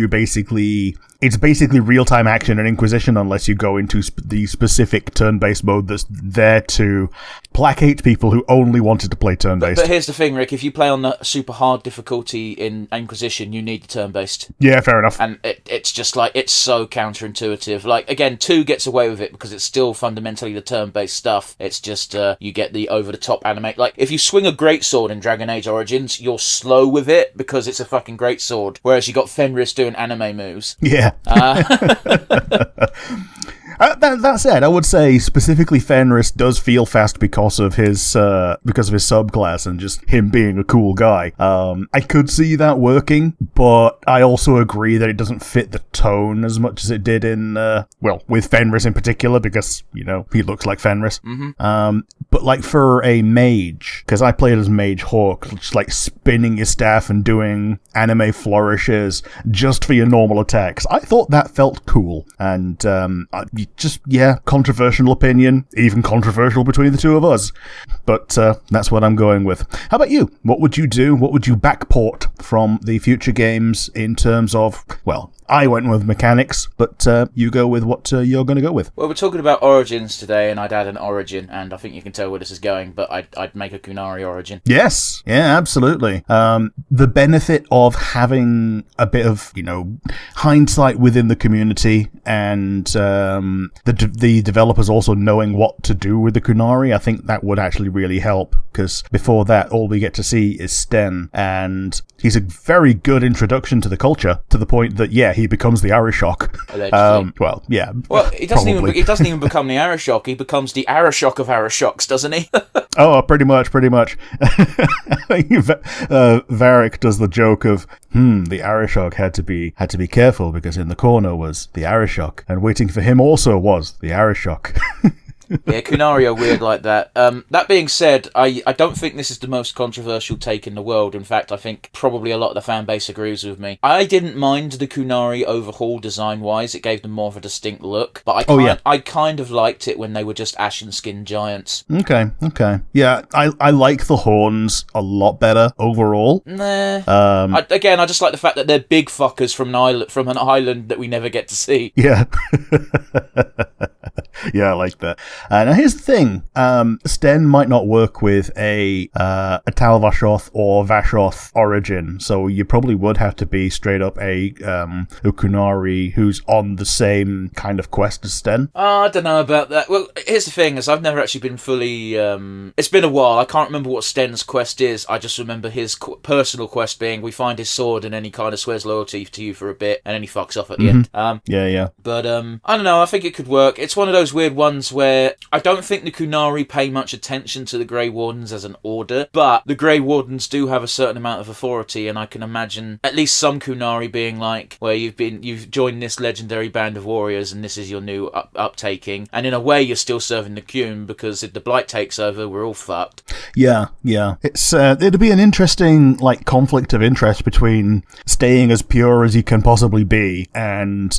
it's basically real-time action in Inquisition unless you go into the specific turn-based mode that's there to placate people who only wanted to play turn-based. But here's the thing, Rick, if you play on the super hard difficulty in Inquisition, you need the turn-based. Yeah, fair enough. And it's just like, it's so counterintuitive. Like, again, 2 gets away with it because it's still fundamentally the turn-based stuff. It's just, you get the over-the-top anime. Like, if you swing a greatsword in Dragon Age Origins, you're slow with it because it's a fucking greatsword. Whereas you got Fenris doing anime moves. Yeah. That said, I would say specifically Fenris does feel fast because of his subclass and just him being a cool guy. I could see that working, but I also agree that it doesn't fit the tone as much as it did in with Fenris in particular, because he looks like Fenris. Mm-hmm. But like for a mage, because I played as Mage Hawk, just like spinning your staff and doing anime flourishes just for your normal attacks, I thought that felt cool. And controversial opinion, even controversial between the two of us. But that's what I'm going with. How about you? What would you do? What would you backport from the future games in terms of, well, I went with mechanics, but you go with what you're going to go with. Well, we're talking about Origins today, and I'd add an Origin, and I think you can tell where this is going, but I'd make a Kunari Origin. Yes, yeah, absolutely. The benefit of having a bit of, hindsight within the community, and the developers also knowing what to do with the Kunari, I think that would actually really help, because before that, all we get to see is Sten, and he's a very good introduction to the culture, to the point that, he becomes the Arishok. Well, he doesn't even become the Arishok. He becomes the Arishok of Arishoks, doesn't he? Oh, pretty much. Varric does the joke of, the Arishok had to be careful because in the corner was the Arishok, and waiting for him also was the Arishok. Yeah, Kunari are weird like that. That being said, I don't think this is the most controversial take in the world. In fact, I think probably a lot of the fan base agrees with me. I didn't mind the Kunari overhaul design-wise. It gave them more of a distinct look. But I kind of liked it when they were just ashen-skinned giants. Okay. Yeah, I like the horns a lot better overall. Nah. I just like the fact that they're big fuckers from an island that we never get to see. Yeah. Yeah, I like that. Now here's the thing. Sten might not work with a Tal Vashoth or Vashoth origin, so you probably would have to be straight up a Kunari who's on the same kind of quest as Sten. I don't know about that. Well, here's the thing, is I've never actually been fully... it's been a while. I can't remember what Sten's quest is. I just remember his personal quest being, we find his sword and then he kind of swears loyalty to you for a bit and then he fucks off at the end. Yeah. But, I don't know, I think it could work. It's one of those weird ones where I don't think the Kunari pay much attention to the Grey Wardens as an order, but the Grey Wardens do have a certain amount of authority, and I can imagine at least some Kunari being like, where you've joined this legendary band of warriors and this is your new uptaking, and in a way you're still serving the Qun, because if the Blight takes over, we're all fucked. Yeah. It's it'd be an interesting conflict of interest between staying as pure as you can possibly be and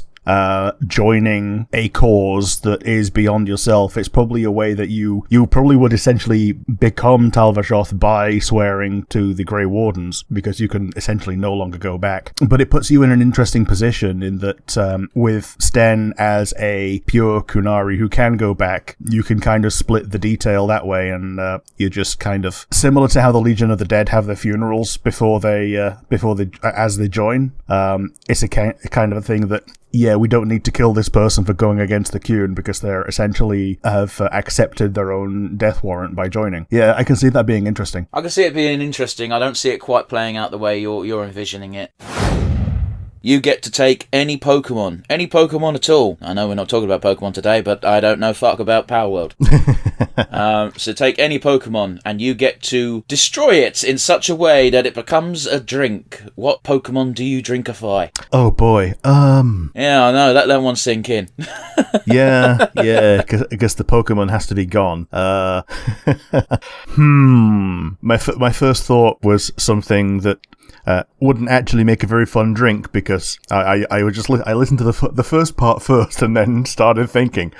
joining a cause that is beyond yourself. It's probably a way that you probably would essentially become Tal Vashoth by swearing to the Grey Wardens, because you can essentially no longer go back. But it puts you in an interesting position in that with Sten as a pure Kunari who can go back, you can kind of split the detail that way, and you're just kind of similar to how the Legion of the Dead have their funerals before they as they join. It's a kind of a thing that, yeah, we don't need to kill this person for going against the Qun because they're essentially have accepted their own death warrant by joining. Yeah, I can see that being interesting. I can see it being interesting. I don't see it quite playing out the way you're envisioning it. You get to take any Pokemon at all. I know we're not talking about Pokemon today, but I don't know fuck about Power World. So take any Pokemon, and you get to destroy it in such a way that it becomes a drink. What Pokemon do you drinkify? Oh boy. Yeah, I know. Let that one sink in. yeah, because the Pokemon has to be gone. My first thought was something that wouldn't actually make a very fun drink, because I listened to the first part first and then started thinking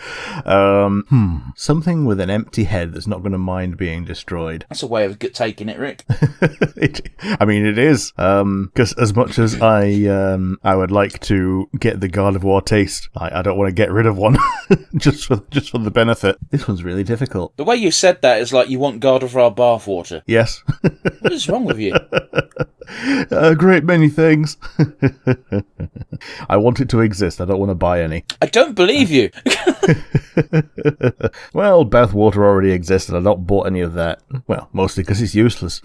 something with an empty head that's not going to mind being destroyed. That's a way of taking it, Rick. It is, because as much as I would like to get the God of War taste, I don't want to get rid of one just for the benefit. This one's really difficult. The way you said that is like you want God of War bathwater. Yes. What is wrong with you? A great many things. I want it to exist. I don't want to buy any. I don't believe you. Well, bathwater already exists, and I've not bought any of that. Well, mostly because it's useless.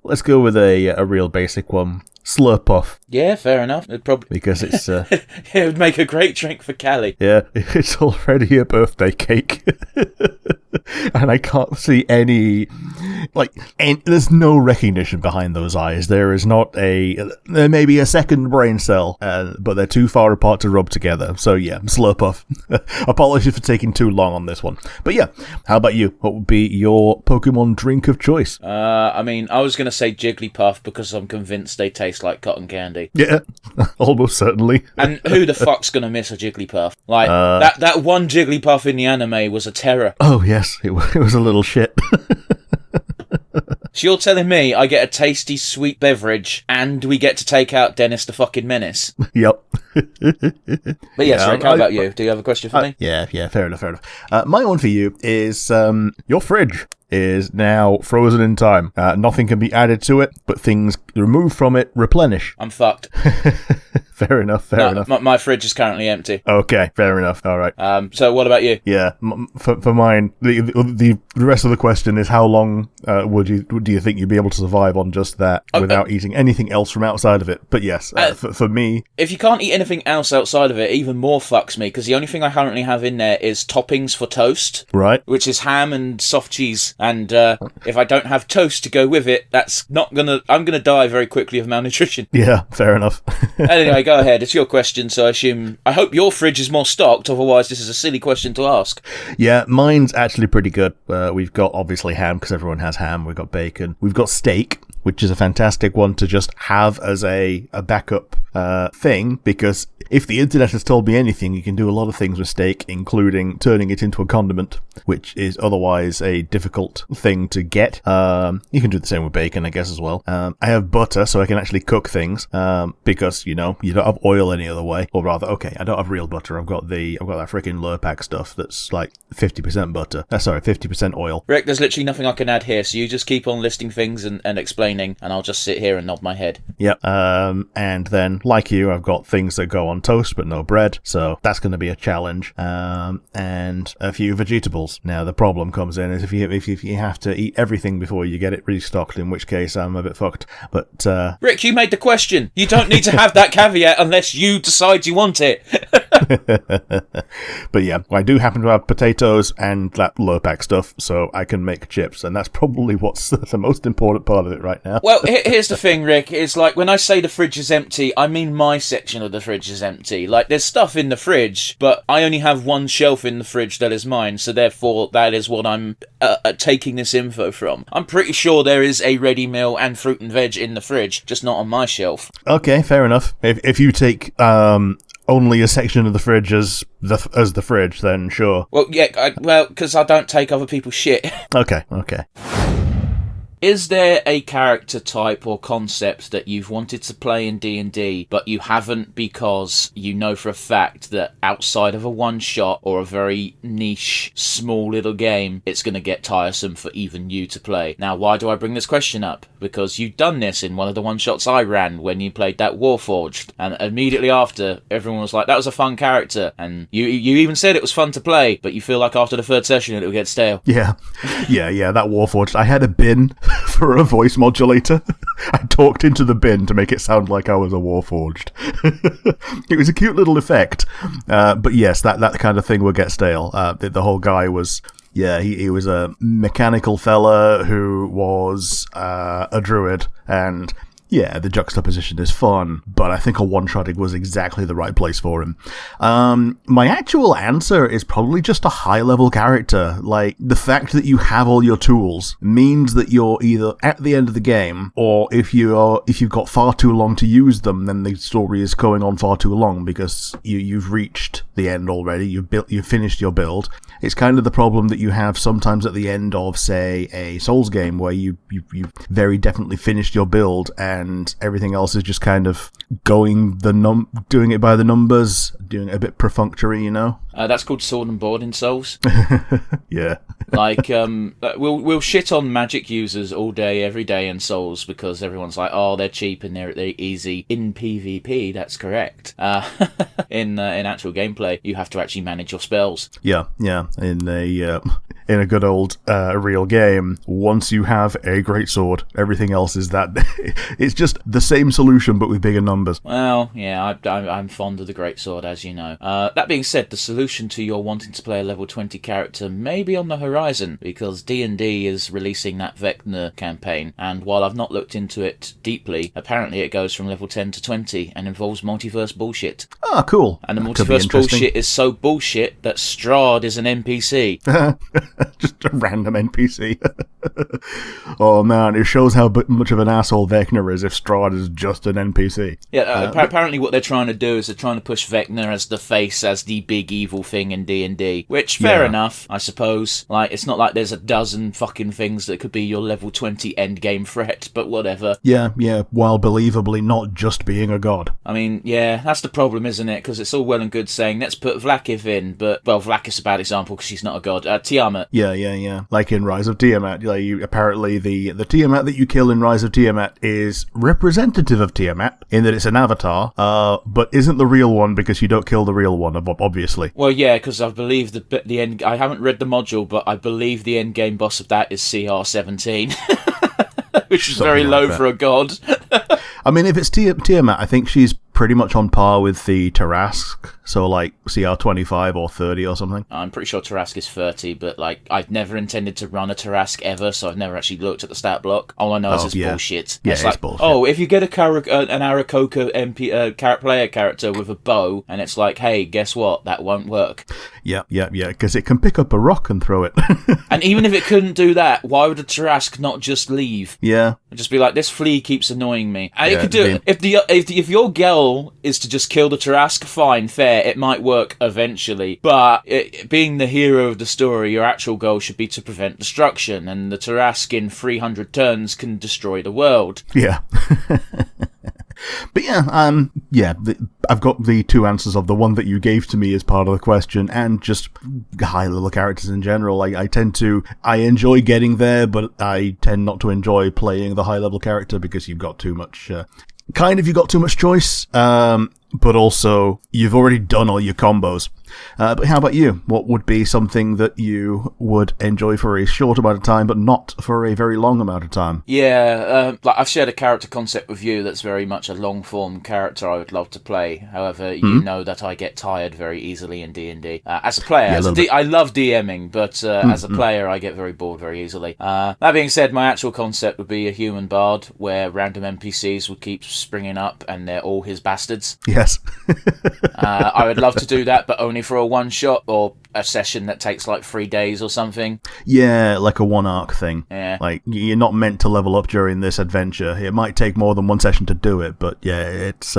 Let's go with a real basic one. Slurpuff. Yeah, fair enough. It'd probably because it's it would make a great drink for Callie. Yeah, it's already a birthday cake. And I can't see any there's no recognition behind those eyes. There is not there may be a second brain cell, but they're too far apart to rub together. So yeah, Slurpuff. Apologies for taking too long on this one. But yeah, how about you? What would be your Pokemon drink of choice? I was going to say Jigglypuff because I'm convinced they taste like cotton candy. Yeah, almost certainly. And who the fuck's going to miss a Jigglypuff? That one Jigglypuff in the anime was a terror. Oh yes, it was a little shit. So you're telling me I get a tasty sweet beverage and we get to take out Dennis the fucking Menace? Yep. But yes, Rick, how about you? Do you have a question for me? Yeah, fair enough. My one for you is your fridge is now frozen in time. Nothing can be added to it, but things removed from it replenish. I'm fucked. Fair enough. My fridge is currently empty. Okay, fair enough. All right. So what about you? Yeah, for mine, the rest of the question is how long do you think you'd be able to survive on just that without eating anything else from outside of it? But yes, for me, if you can't eat anything else outside of it, even more fucks me, because the only thing I currently have in there is toppings for toast, right? Which is ham and soft cheese. And if I don't have toast to go with it, I'm gonna die very quickly of malnutrition. Yeah, fair enough. Anyway, go ahead. It's your question, so I hope your fridge is more stocked, otherwise this is a silly question to ask. Yeah, mine's actually pretty good. We've got, obviously, ham, because everyone has ham. We've got bacon. We've got steak, which is a fantastic one to just have as a backup thing, because if the internet has told me anything, you can do a lot of things with steak, including turning it into a condiment, which is otherwise a difficult thing to get. You can do the same with bacon, I guess, as well. I have butter, so I can actually cook things, because, you don't have oil any other way. Or rather, okay, I don't have real butter. I've got that freaking Lurpak stuff that's like 50% butter. 50% oil. Rick, there's literally nothing I can add here, so you just keep on listing things and explaining, and I'll just sit here and nod my head. Yep. And then, like you, I've got things that go on toast but no bread, so that's going to be a challenge. And a few vegetables. Now, the problem comes in is if you have to eat everything before you get it restocked, in which case I'm a bit fucked. But Rick, you made the question. You don't need to have that caveat unless you decide you want it. But yeah, I do happen to have potatoes and that Lurpak stuff, so I can make chips, and that's probably what's the most important part of it right now. Well, here's the thing, Rick. It's like, when I say the fridge is empty, I mean my section of the fridge is empty. Like, there's stuff in the fridge, but I only have one shelf in the fridge that is mine, so therefore that is what I'm taking this info from. I'm pretty sure there is a ready meal and fruit and veg in the fridge, just not on my shelf. Okay, fair enough. If you take only a section of the fridge as the fridge, then sure. Well, yeah, because I don't take other people's shit. Okay. Is there a character type or concept that you've wanted to play in D&D, but you haven't because you know for a fact that outside of a one-shot or a very niche, small little game, it's going to get tiresome for even you to play? Now, why do I bring this question up? Because you've done this in one of the one-shots I ran when you played that Warforged, and immediately after, everyone was like, that was a fun character, and you even said it was fun to play, but you feel like after the third session it'll get stale. Yeah, that Warforged. I had a bin for a voice modulator. I talked into the bin to make it sound like I was a Warforged. It was a cute little effect. But yes, that kind of thing would get stale. The whole guy was... Yeah, he was a mechanical fella who was a druid, and... Yeah, the juxtaposition is fun, but I think a one-shotting was exactly the right place for him. My actual answer is probably just a high-level character. Like, the fact that you have all your tools means that you're either at the end of the game, or if you've got far too long to use them, then the story is going on far too long because you've reached the end already. You've finished your build. It's kind of the problem that you have sometimes at the end of, say, a Souls game, where you very definitely finished your build and everything else is just kind of doing it by the numbers, doing it a bit perfunctory, That's called Sword and Board in Souls. Yeah. Like, we'll shit on magic users all day, every day in Souls because everyone's like, oh, they're cheap and they're easy. In PvP, that's correct. In actual gameplay, you have to actually manage your spells. Yeah. In a good old real game, once you have a greatsword, everything else is that. It's just the same solution, but with bigger numbers. Well, yeah, I'm fond of the greatsword, as you know. That being said, the solution to your wanting to play a level 20 character may be on the horizon, because D&D is releasing that Vecna campaign, and while I've not looked into it deeply, apparently it goes from level 10 to 20 and involves multiverse bullshit. Ah, cool. And the multiverse bullshit is so bullshit that Strahd is an NPC. Just a random NPC. Oh man, it shows how much of an asshole Vecna is if Strahd is just an NPC. Yeah, apparently what they're trying to do is they're trying to push Vecna as the face, as the big evil thing in D&D. Which, fair enough, I suppose. Like, it's not like there's a dozen fucking things that could be your level 20 endgame threat, but whatever. Yeah, while believably not just being a god. I mean, yeah, that's the problem, isn't it? Because it's all well and good saying, let's put Vlakiv in, but, well, Vlakiv's a bad example because she's not a god. Tiamat. Yeah. Like in Rise of Tiamat, apparently the Tiamat that you kill in Rise of Tiamat is representative of Tiamat, in that it's an avatar, but isn't the real one because you don't kill the real one, obviously. Well, yeah, because I believe the end... I haven't read the module, but I believe the end game boss of that is CR17. Which is very low for a god. I mean, if it's Tiamat, I think she's pretty much on par with the Tarask So like CR25 or 30 or something. I'm pretty sure Tarask is 30, but like I've never intended to run a Tarask ever, so I've never actually looked at the stat block. All I know is it's bullshit. Yeah, it's like, bullshit. Oh, if you get an Aarakocra player character with a bow, and it's like, hey, guess what? That won't work. Yeah, because it can pick up a rock and throw it. And even if it couldn't do that, why would a Tarask not just leave? Yeah. And just be like, this flea keeps annoying me. And it could do it. If your goal is to just kill the Tarask, fine, fair, it might work eventually. But being the hero of the story, your actual goal should be to prevent destruction, and the Tarask in 300 turns can destroy the world. Yeah. But I've got the two answers of the one that you gave to me as part of the question, and just high-level characters in general. I enjoy getting there, but I tend not to enjoy playing the high-level character because you've got too much choice, but also you've already done all your combos. But how about you? What would be something that you would enjoy for a short amount of time, but not for a very long amount of time? Yeah, I've shared a character concept with you that's very much a long-form character I would love to play. However, you know that I get tired very easily in D&D. As a player, I love DMing, but as a player, I get very bored very easily. That being said, my actual concept would be a human bard, where random NPCs would keep springing up, and they're all his bastards. Yes. I would love to do that, but only for a one-shot or a session that takes like 3 days or something. Yeah, like a one-arc thing. Yeah. Like, you're not meant to level up during this adventure. It might take more than one session to do it, but yeah, it's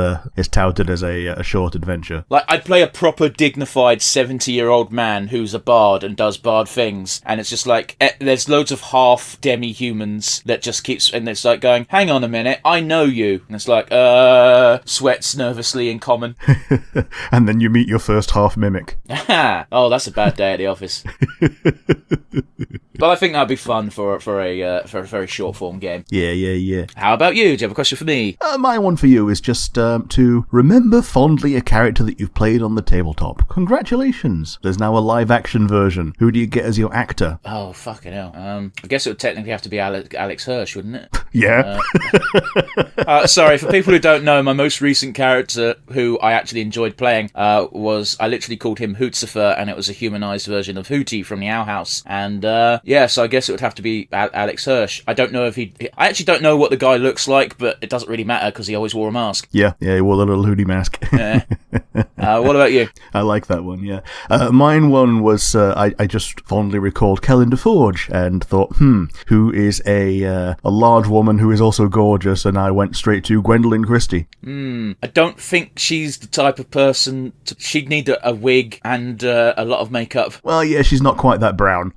touted as a short adventure. Like, I'd play a proper dignified 70-year-old man who's a bard and does bard things, and it's just like, there's loads of half demi-humans that just keeps, and it's like going, hang on a minute, I know you. And it's like, sweats nervously in common. And then you meet your first half mimic. Oh, that's a bad day at the office. But I think that'd be fun for a very short form game. Yeah. How about you? Do you have a question for me? My one for you is just to remember fondly a character that you've played on the tabletop. Congratulations! There's now a live action version. Who do you get as your actor? Oh, fucking hell. I guess it would technically have to be Alex Hirsch, wouldn't it? Yeah. Sorry, for people who don't know, my most recent character who I actually enjoyed playing I literally called him Hootzifer, and it was a humanized version of Hootie from the Owl House. And so I guess it would have to be Alex Hirsch. I don't know if I actually don't know what the guy looks like, but it doesn't really matter because he always wore a mask. Yeah, he wore the little Hootie mask. Yeah. What about you? I like that one, yeah. Mine one was, I just fondly recalled Kellen DeForge and thought, who is a large woman who is also gorgeous, and I went straight to Gwendolyn Christie. I don't think she's the type of person she'd need a wig and a lot of makeup. Well, yeah, she's not quite that brown.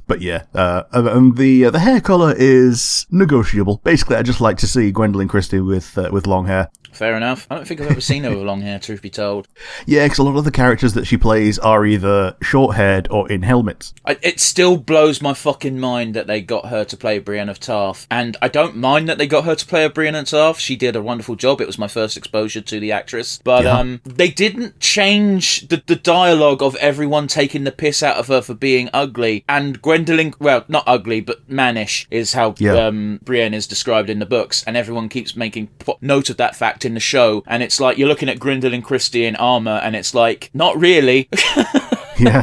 But yeah, and the hair colour is negotiable. Basically, I just like to see Gwendolyn Christie with long hair. Fair enough. I don't think I've ever seen her with long hair, truth be told. Yeah, because a lot of the characters that she plays are either short-haired or in helmets. It still blows my fucking mind that they got her to play Brienne of Tarth. And I don't mind that they got her to play a Brienne of Tarth. She did a wonderful job. It was my first exposure to the actress. But they didn't change the dialogue of everyone taking the piss out of her for being ugly. And Gwendolyn, well, not ugly, but mannish is how Brienne is described in the books. And everyone keeps making note of that fact in the show, and it's like you're looking at Gwendolyn Christie in armor, and it's like, not really. Yeah.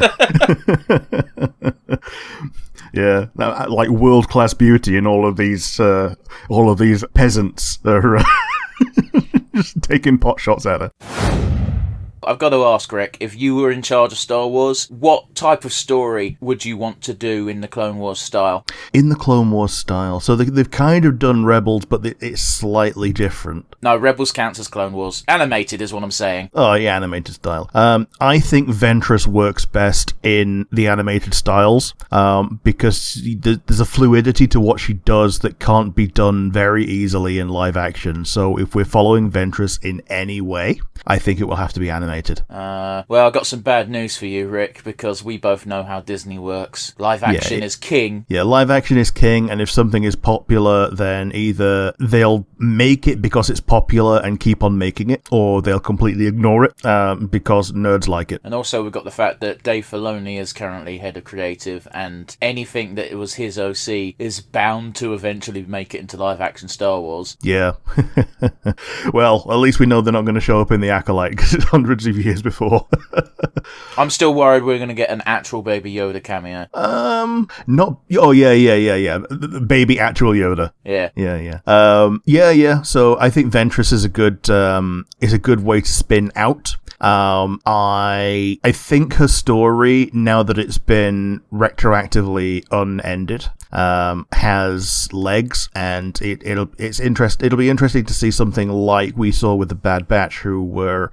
Yeah, like world-class beauty, and all of these peasants are just taking pot shots at her. I've got to ask, Rick, if you were in charge of Star Wars, what type of story would you want to do in the Clone Wars style? In the Clone Wars style. So they've kind of done Rebels, but it's slightly different. No, Rebels counts as Clone Wars. Animated is what I'm saying. Oh, yeah, animated style. I think Ventress works best in the animated styles, because there's a fluidity to what she does that can't be done very easily in live action. So if we're following Ventress in any way, I think it will have to be animated. Well, I've got some bad news for you, Rick, because we both know how Disney works. Live action is king. Yeah, live action is king, and if something is popular, then either they'll make it because it's popular and keep on making it, or they'll completely ignore it because nerds like it. And also we've got the fact that Dave Filoni is currently head of creative, and anything that was his OC is bound to eventually make it into live action Star Wars. Yeah. Well, at least we know they're not going to show up in The Acolyte, because it's hundreds hundreds of years before. I'm still worried we're going to get an actual Baby Yoda cameo. Not. Oh yeah. The baby actual Yoda. Yeah. Yeah. So I think Ventress is a good way to spin out. I think her story, now that it's been retroactively unended, has legs, and it'll be interesting to see something like we saw with the Bad Batch, who were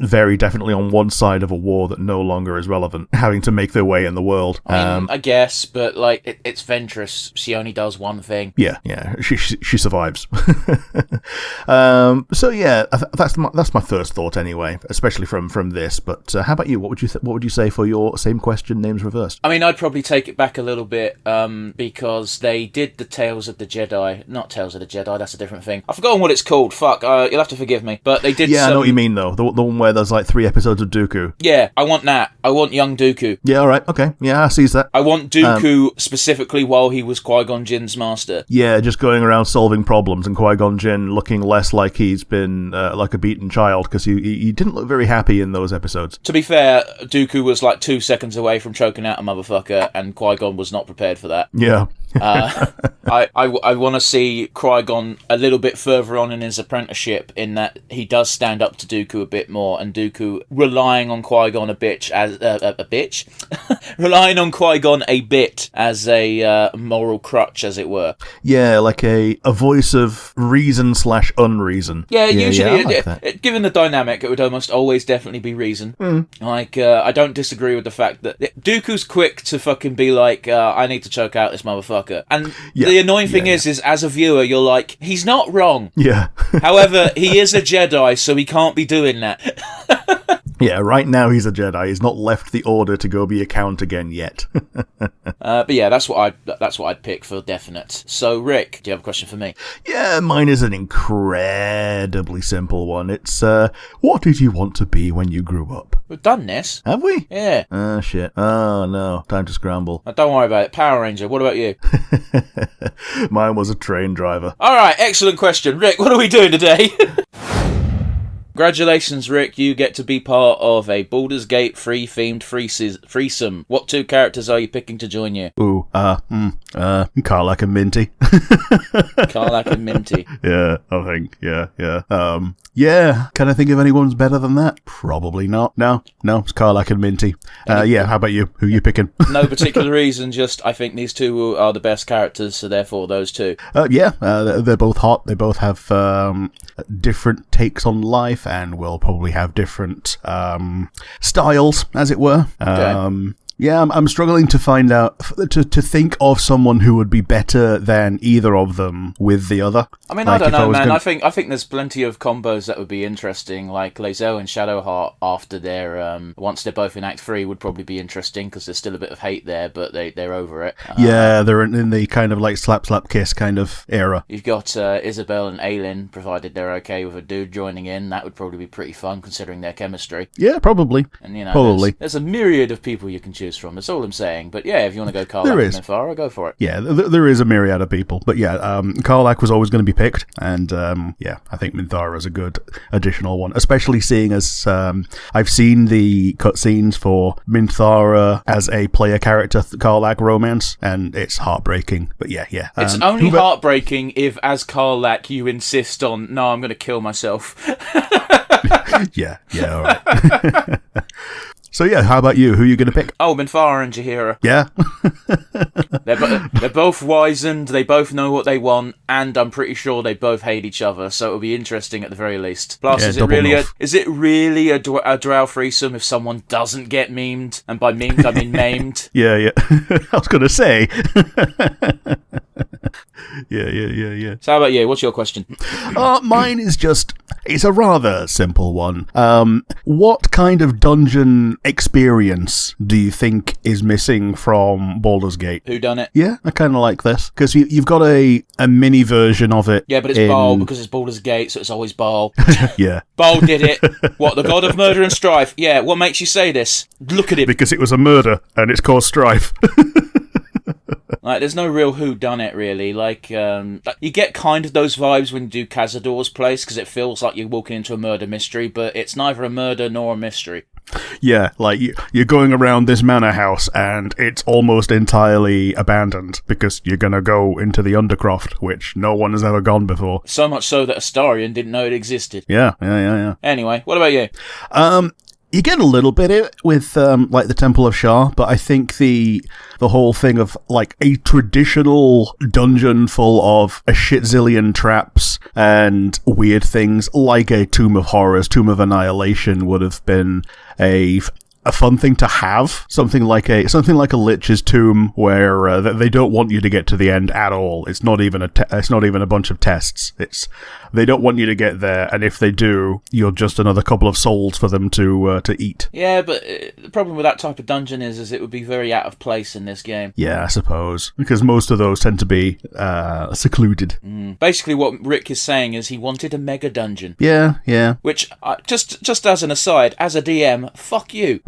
very definitely on one side of a war that no longer is relevant, having to make their way in the world. I guess, but like it's Ventress. She only does one thing. Yeah. She survives. So yeah, that's my first thought anyway, especially from this. But how about you? What would you say for your same question, names reversed? I mean, I'd probably take it back a little bit, because they did the Tales of the Jedi, not Tales of the Jedi. That's a different thing. I've forgotten what it's called. Fuck, you'll have to forgive me. But they did. Yeah, I know what you mean though. The one where there's like 3 episodes of Dooku. Yeah, I want that. I want young Dooku. Yeah, all right, okay. Yeah, I sees that. I want Dooku specifically while he was Qui-Gon Jinn's master. Yeah, just going around solving problems, and Qui-Gon Jinn looking less like he's been like a beaten child, because he didn't look very happy in those episodes. To be fair, Dooku was like 2 seconds away from choking out a motherfucker, and Qui-Gon was not prepared for that. Yeah. I want to see Qui-Gon a little bit further on in his apprenticeship, in that he does stand up to Dooku a bit more, and Dooku relying on Qui-Gon a bitch as a bitch, relying on Qui-Gon a bit as a moral crutch, as it were. Yeah, like a voice of reason / unreason. Yeah, usually, like given the dynamic, it would almost always definitely be reason. Like, I don't disagree with the fact that Dooku's quick to fucking be like, I need to choke out this motherfucker. And the annoying thing is as a viewer, you're like, he's not wrong. Yeah. However, he is a Jedi, so he can't be doing that. Yeah, right now he's a Jedi. He's not left the Order to go be a Count again yet. But yeah, that's what I'd pick for definite. So, Rick, do you have a question for me? Yeah, mine is an incredibly simple one. It's, what did you want to be when you grew up? We've done this. Have we? Yeah. Oh, shit. Oh, no. Time to scramble. Don't worry about it. Power Ranger, what about you? Mine was a train driver. All right, excellent question. Rick, what are we doing today? Congratulations, Rick. You get to be part of a Baldur's Gate free-themed threesome. What 2 characters are you picking to join you? Ooh, Karlak and Minty. Karlak and Minty. Yeah, I think. Yeah. Yeah, can I think of anyone's better than that? Probably not. No, it's Karlak and Minty. Yeah, how about you? Who are you picking? No particular reason, just I think these 2 are the best characters, so therefore those 2. They're both hot. They both have different takes on life, and will probably have different styles, as it were. Okay. Yeah, I'm struggling to find out, to think of someone who would be better than either of them with the other. I mean, like, I don't know, man. I think there's plenty of combos that would be interesting, like Lae'zel and Shadowheart after their, once they're both in Act 3 would probably be interesting, because there's still a bit of hate there, but they're over it. Yeah, they're in the kind of like slap kiss kind of era. You've got Isabel and Aelin, provided they're okay with a dude joining in. That would probably be pretty fun, considering their chemistry. Yeah, probably. And, you know, probably. There's a myriad of people you can choose from. That's all I'm saying. But yeah, if you want to go Karlak and Minthara, go for it. Yeah, there is a myriad of people. But yeah, Karlak was always going to be picked. And yeah, I think Minthara is a good additional one. Especially seeing as I've seen the cutscenes for Minthara as a player character Karlak romance, and it's heartbreaking. But yeah. It's only heartbreaking if, as Karlak, you insist on, no, I'm going to kill myself. Yeah, all right. So yeah, how about you? Who are you going to pick? Oh, Minthara and Jaheira. Yeah. They're both wizened, they both know what they want, and I'm pretty sure they both hate each other, so it'll be interesting at the very least. Plus, yeah, is it really a drow threesome if someone doesn't get memed? And by memed, I mean maimed. Yeah. I was going to say. Yeah. So how about you? What's your question? Mine is it's a rather simple one. What kind of dungeon experience do you think is missing from Baldur's Gate? Who done it? Yeah, I kind of like this, because you've got a mini version of it. Yeah, but it's Baal, because it's Baldur's Gate, so it's always Baal. Yeah. Baal did it. What, the god of murder and strife? Yeah, what makes you say this? Look at him. Because it was a murder, and it's caused strife. Like, there's no real whodunit, really. Like, you get kind of those vibes when you do Cazador's Place, because it feels like you're walking into a murder mystery, but it's neither a murder nor a mystery. Yeah, like you're going around this manor house and it's almost entirely abandoned because you're going to go into the Undercroft, which no one has ever gone before. So much so that Astarion didn't know it existed. Yeah. Anyway, what about you? You get a little bit with like the Temple of Shah, but I think the whole thing of like a traditional dungeon full of a shitzillion traps and weird things like a Tomb of Horrors, Tomb of Annihilation would have been a fun thing to have. Something like a Lich's Tomb, where they don't want you to get to the end at all. It's not even a bunch of tests. They don't want you to get there, and if they do, you're just another couple of souls for them to eat. Yeah, but the problem with that type of dungeon is it would be very out of place in this game. Yeah, I suppose, because most of those tend to be secluded. Basically, what Rick is saying is he wanted a mega dungeon. Yeah. Which, just as an aside, as a DM, fuck you.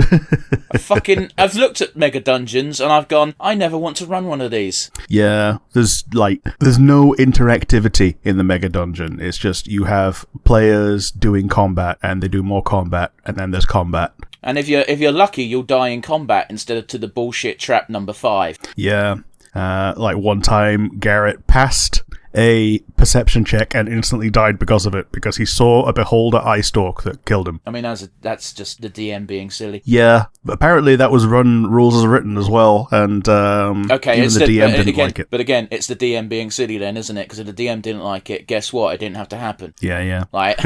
I've looked at mega dungeons and I've gone, I never want to run one of these. Yeah, there's no interactivity in the mega dungeon. It's just you have players doing combat and they do more combat and then there's combat. And if you're lucky, you'll die in combat instead of to the bullshit trap number 5. Yeah, like one time Garrett passed a perception check and instantly died because of it, because he saw a beholder eye stalk that killed him. I mean, that's just the DM being silly. Yeah, but apparently that was run rules as written as well, and okay, even the DM didn't like it. But again, it's the DM being silly then, isn't it? Because if the DM didn't like it, guess what? It didn't have to happen. Yeah. Like,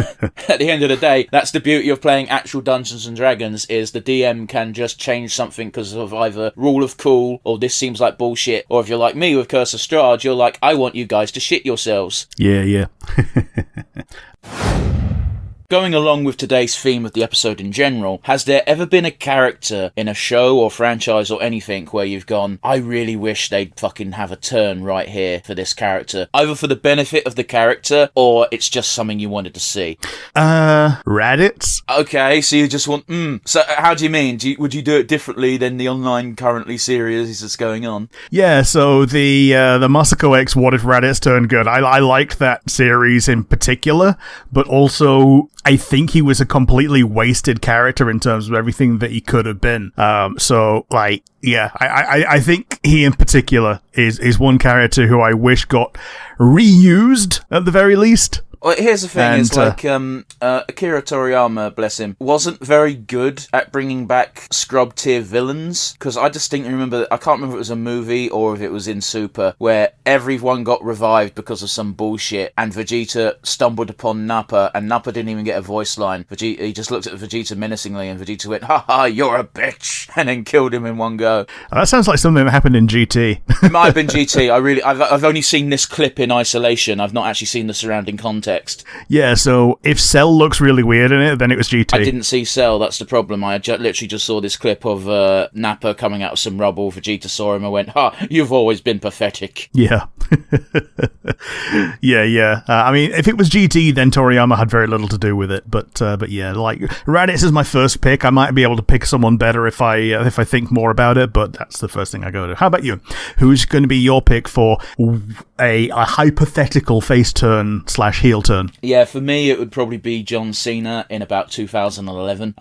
at the end of the day, that's the beauty of playing actual Dungeons and Dragons, is the DM can just change something because of either rule of cool, or this seems like bullshit, or if you're like me with Curse of Strahd, you're like, I want you guys to shit yourselves. Yeah. Going along with today's theme of the episode in general, has there ever been a character in a show or franchise or anything where you've gone, I really wish they'd fucking have a turn right here for this character, either for the benefit of the character or it's just something you wanted to see? Raditz? Okay, so you just want, So how do you mean? Would you do it differently than the online currently series that's going on? Yeah, so the Masako X What If Raditz Turned Good, I liked that series in particular, but also I think he was a completely wasted character in terms of everything that he could have been. So, like, yeah, I think he in particular is one character who I wish got reused at the very least. Well, here's the thing, it's like, Akira Toriyama, bless him, wasn't very good at bringing back scrub-tier villains, because I distinctly remember, I can't remember if it was a movie or if it was in Super, where everyone got revived because of some bullshit, and Vegeta stumbled upon Nappa, and Nappa didn't even get a voice line. He just looked at Vegeta menacingly, and Vegeta went, ha, you're a bitch, and then killed him in one go. That sounds like something that happened in GT. It might have been GT. I've only seen this clip in isolation. I've not actually seen the surrounding context. Yeah, so if Cell looks really weird in it, then it was GT. I didn't see Cell, that's the problem. I literally just saw this clip of Nappa coming out of some rubble. Vegeta saw him and went, you've always been pathetic. Yeah. Yeah. I mean, if it was GT, then Toriyama had very little to do with it. But yeah, like, Raditz is my first pick. I might be able to pick someone better if I think more about it, but that's the first thing I go to. How about you? Who's going to be your pick for a hypothetical face turn / heel turn? Yeah, for me, it would probably be John Cena in about 2011.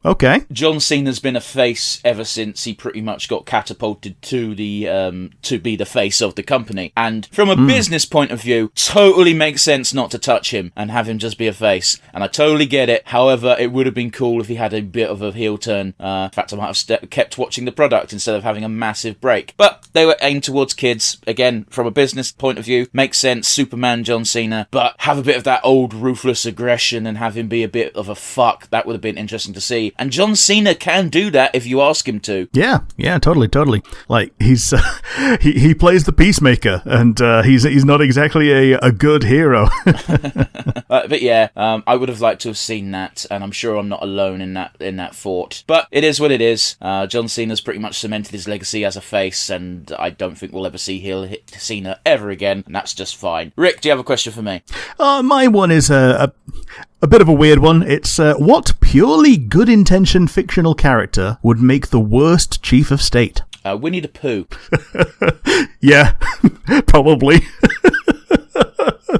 Okay. John Cena's been a face ever since he pretty much got catapulted to be the face of the company. And from a business point of view, totally makes sense not to touch him and have him just be a face. And I totally get it. However, it would have been cool if he had a bit of a heel turn. In fact, I might have kept watching the product instead of having a massive break. But they were aimed towards kids. Again, from a business point of view, makes sense. Superman, John Cena. But have a bit of that old ruthless aggression and have him be a bit of a fuck. That would have been interesting to see. And John Cena can do that if you ask him to. Yeah, totally. Like, he's he plays the peacemaker, and he's not exactly a good hero. But yeah, I would have liked to have seen that, and I'm sure I'm not alone in that thought. But it is what it is. John Cena's pretty much cemented his legacy as a face, and I don't think we'll ever see heel Cena ever again, and that's just fine. Rick, do you have a question for me? My one is a bit of a weird one. It's what purely good-intentioned fictional character would make the worst chief of state? Winnie the Pooh. Yeah, probably.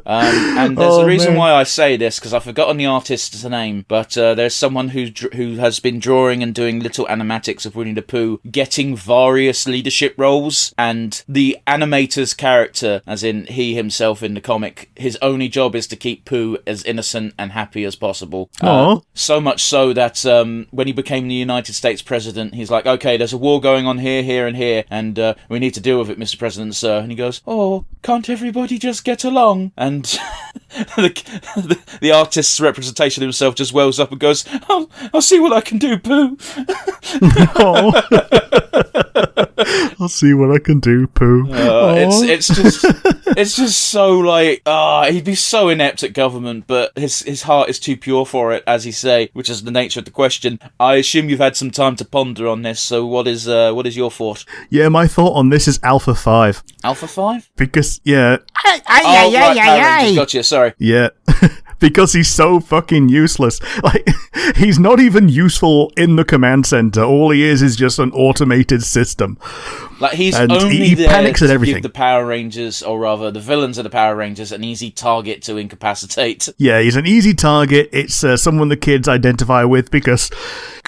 And there's a reason why I say this, because I've forgotten the artist's name, but there's someone who has been drawing and doing little animatics of Winnie the Pooh getting various leadership roles, and the animator's character, as in he himself in the comic, his only job is to keep Pooh as innocent and happy as possible. So much so that when he became the United States president, he's like, okay, there's a war going on here, here, and here, and we need to deal with it, Mr. President, sir. And he goes, oh, can't everybody just get along? And the artist's representation of himself just wells up and goes, I'll see what I can do, Pooh. I'll see what I can do, Pooh. It's just so like, he'd be so inept at government, but his heart is too pure for it, as he say, which is the nature of the question. I assume you've had some time to ponder on this, so what is your thought? Yeah, my thought on this is Alpha 5. Alpha 5? Because, yeah. Gotcha, sorry. Yeah. Because he's so fucking useless. Like, he's not even useful in the command center. All he is just an automated system. Like, he's and only he there panics to at everything. give the Power Rangers, or rather the villains of the Power Rangers, an easy target to incapacitate. Yeah, he's an easy target. It's someone the kids identify with, because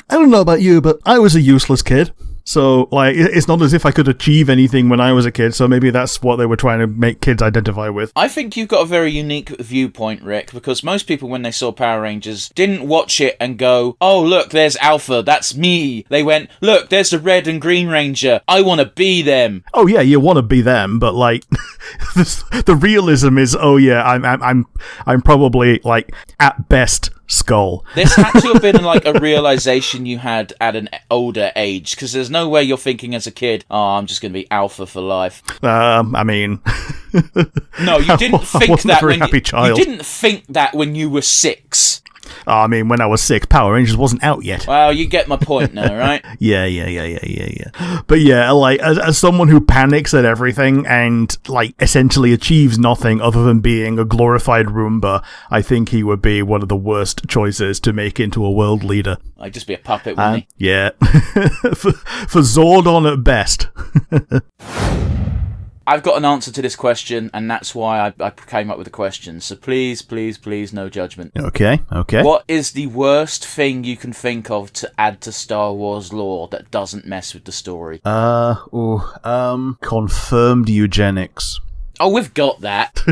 I don't know about you, but I was a useless kid. So, like, it's not as if I could achieve anything when I was a kid, so maybe that's what they were trying to make kids identify with. I think you've got a very unique viewpoint, Rick, because most people, when they saw Power Rangers, didn't watch it and go, oh, look, there's Alpha, that's me. They went, look, there's the Red and Green Ranger, I want to be them. Oh, yeah, you want to be them, but, like, the realism is, oh, yeah, I'm probably, like, at best, Skull. This had to have been like a realization you had at an older age, because there's no way you're thinking as a kid, oh, I'm just going to be Alpha for life. I mean... No, you didn't think that when you didn't think that when you were 6. I mean, when I was 6, Power Rangers wasn't out yet. Well, you get my point now, right? Yeah. But yeah, like, as someone who panics at everything and, like, essentially achieves nothing other than being a glorified Roomba, I think he would be one of the worst choices to make into a world leader. I'd just be a puppet, wouldn't he? Yeah. for Zordon at best. I've got an answer to this question, and that's why I came up with the question. So please, no judgment. Okay. What is the worst thing you can think of to add to Star Wars lore that doesn't mess with the story? Confirmed eugenics. Oh, we've got that.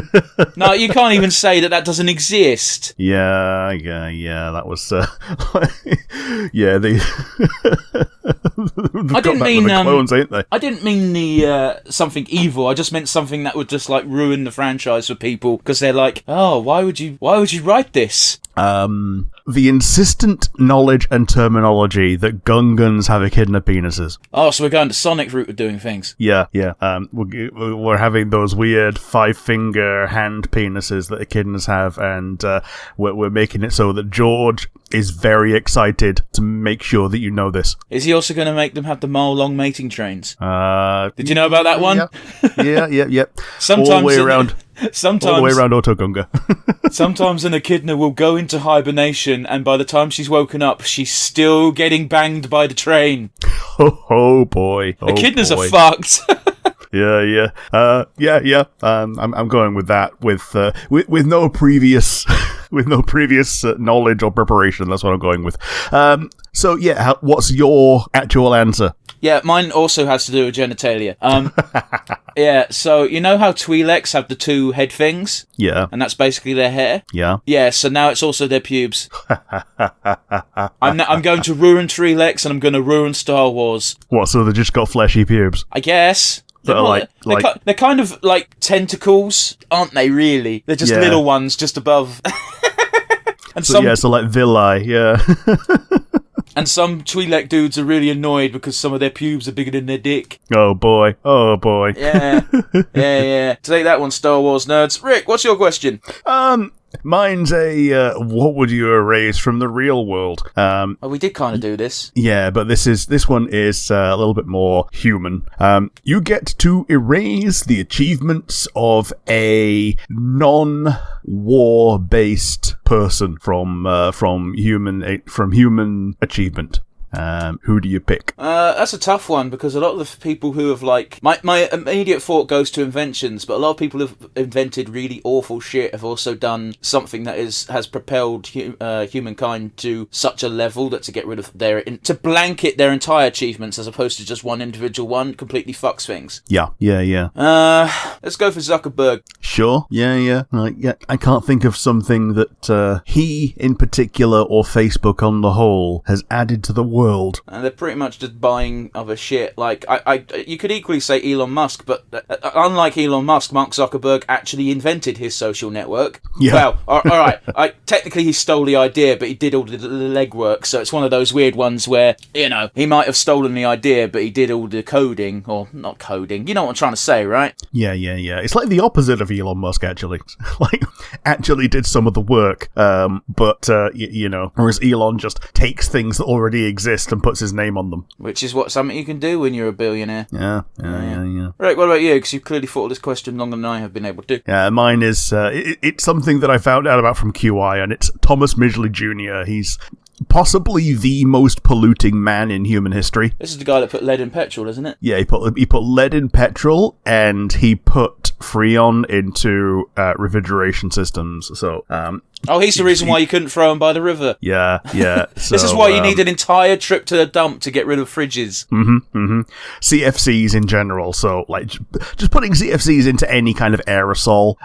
No, you can't even say that doesn't exist. Yeah, that was, yeah, I didn't mean the clones, ain't they? I didn't mean the something evil. I just meant something that would just like ruin the franchise for people, because they're like, oh, why would you write this? The insistent knowledge and terminology that Gungans have echidna penises. Oh, so we're going to Sonic route of doing things. Yeah. We're having those weird 5-finger hand penises that echidnas have, and we're making it so that George is very excited to make sure that you know this. Is he also going to make them have the mile-long mating trains? Did you know about that one? Yeah. Sometimes all the way around. Sometimes all the way around Autogunga. Sometimes an echidna will go into hibernation, and by the time she's woken up, she's still getting banged by the train. Oh boy. Echidnas are fucked. Yeah. I'm going with that. With no previous knowledge or preparation. That's what I'm going with. So yeah, what's your actual answer? Yeah, mine also has to do with genitalia. Yeah, so you know how Twi'leks have the 2 head things? Yeah. And that's basically their hair? Yeah. Yeah, so now it's also their pubes. I'm going to ruin Twi'leks, and I'm going to ruin Star Wars. What, so they just got fleshy pubes? I guess. They're kind of like tentacles, aren't they, really? They're just little ones just above. And so like villi, yeah. And some Twi'lek dudes are really annoyed because some of their pubes are bigger than their dick. Oh boy. Yeah. Take that one, Star Wars nerds. Rick, what's your question? Mine's a, what would you erase from the real world? We did kind of do this. Yeah, but this one is a little bit more human. You get to erase the achievements of a non-war-based person from human achievement. Who do you pick? That's a tough one, because a lot of the people who have, like... My immediate thought goes to inventions, but a lot of people who've invented really awful shit have also done something that has propelled humankind to such a level that to get rid of to blanket their entire achievements as opposed to just one individual one completely fucks things. Yeah. Let's go for Zuckerberg. Sure. Yeah. I can't think of something that he in particular or Facebook on the whole has added to the world. And they're pretty much just buying other shit. Like, you could equally say Elon Musk, but unlike Elon Musk, Mark Zuckerberg actually invented his social network. Yeah. Well, all right. Technically, he stole the idea, but he did all the legwork. So it's one of those weird ones where, he might have stolen the idea, but he did all the coding, or not coding. You know what I'm trying to say, right? Yeah. It's like the opposite of Elon Musk, actually. Like, actually did some of the work, but whereas Elon just takes things that already exist and puts his name on them. Which is something you can do when you're a billionaire. Yeah. Right, what about you? Because you've clearly thought of this question longer than I have been able to. Yeah, mine is, it's something that I found out about from QI, and it's Thomas Midgley Jr. He's possibly the most polluting man in human history. This is the guy that put lead in petrol, isn't it? Yeah, he put lead in petrol, and he put Freon into refrigeration systems. So, he's the reason why you couldn't throw them by the river. Yeah. So, this is why you need an entire trip to the dump to get rid of fridges. CFCs in general. So, like, just putting CFCs into any kind of aerosol.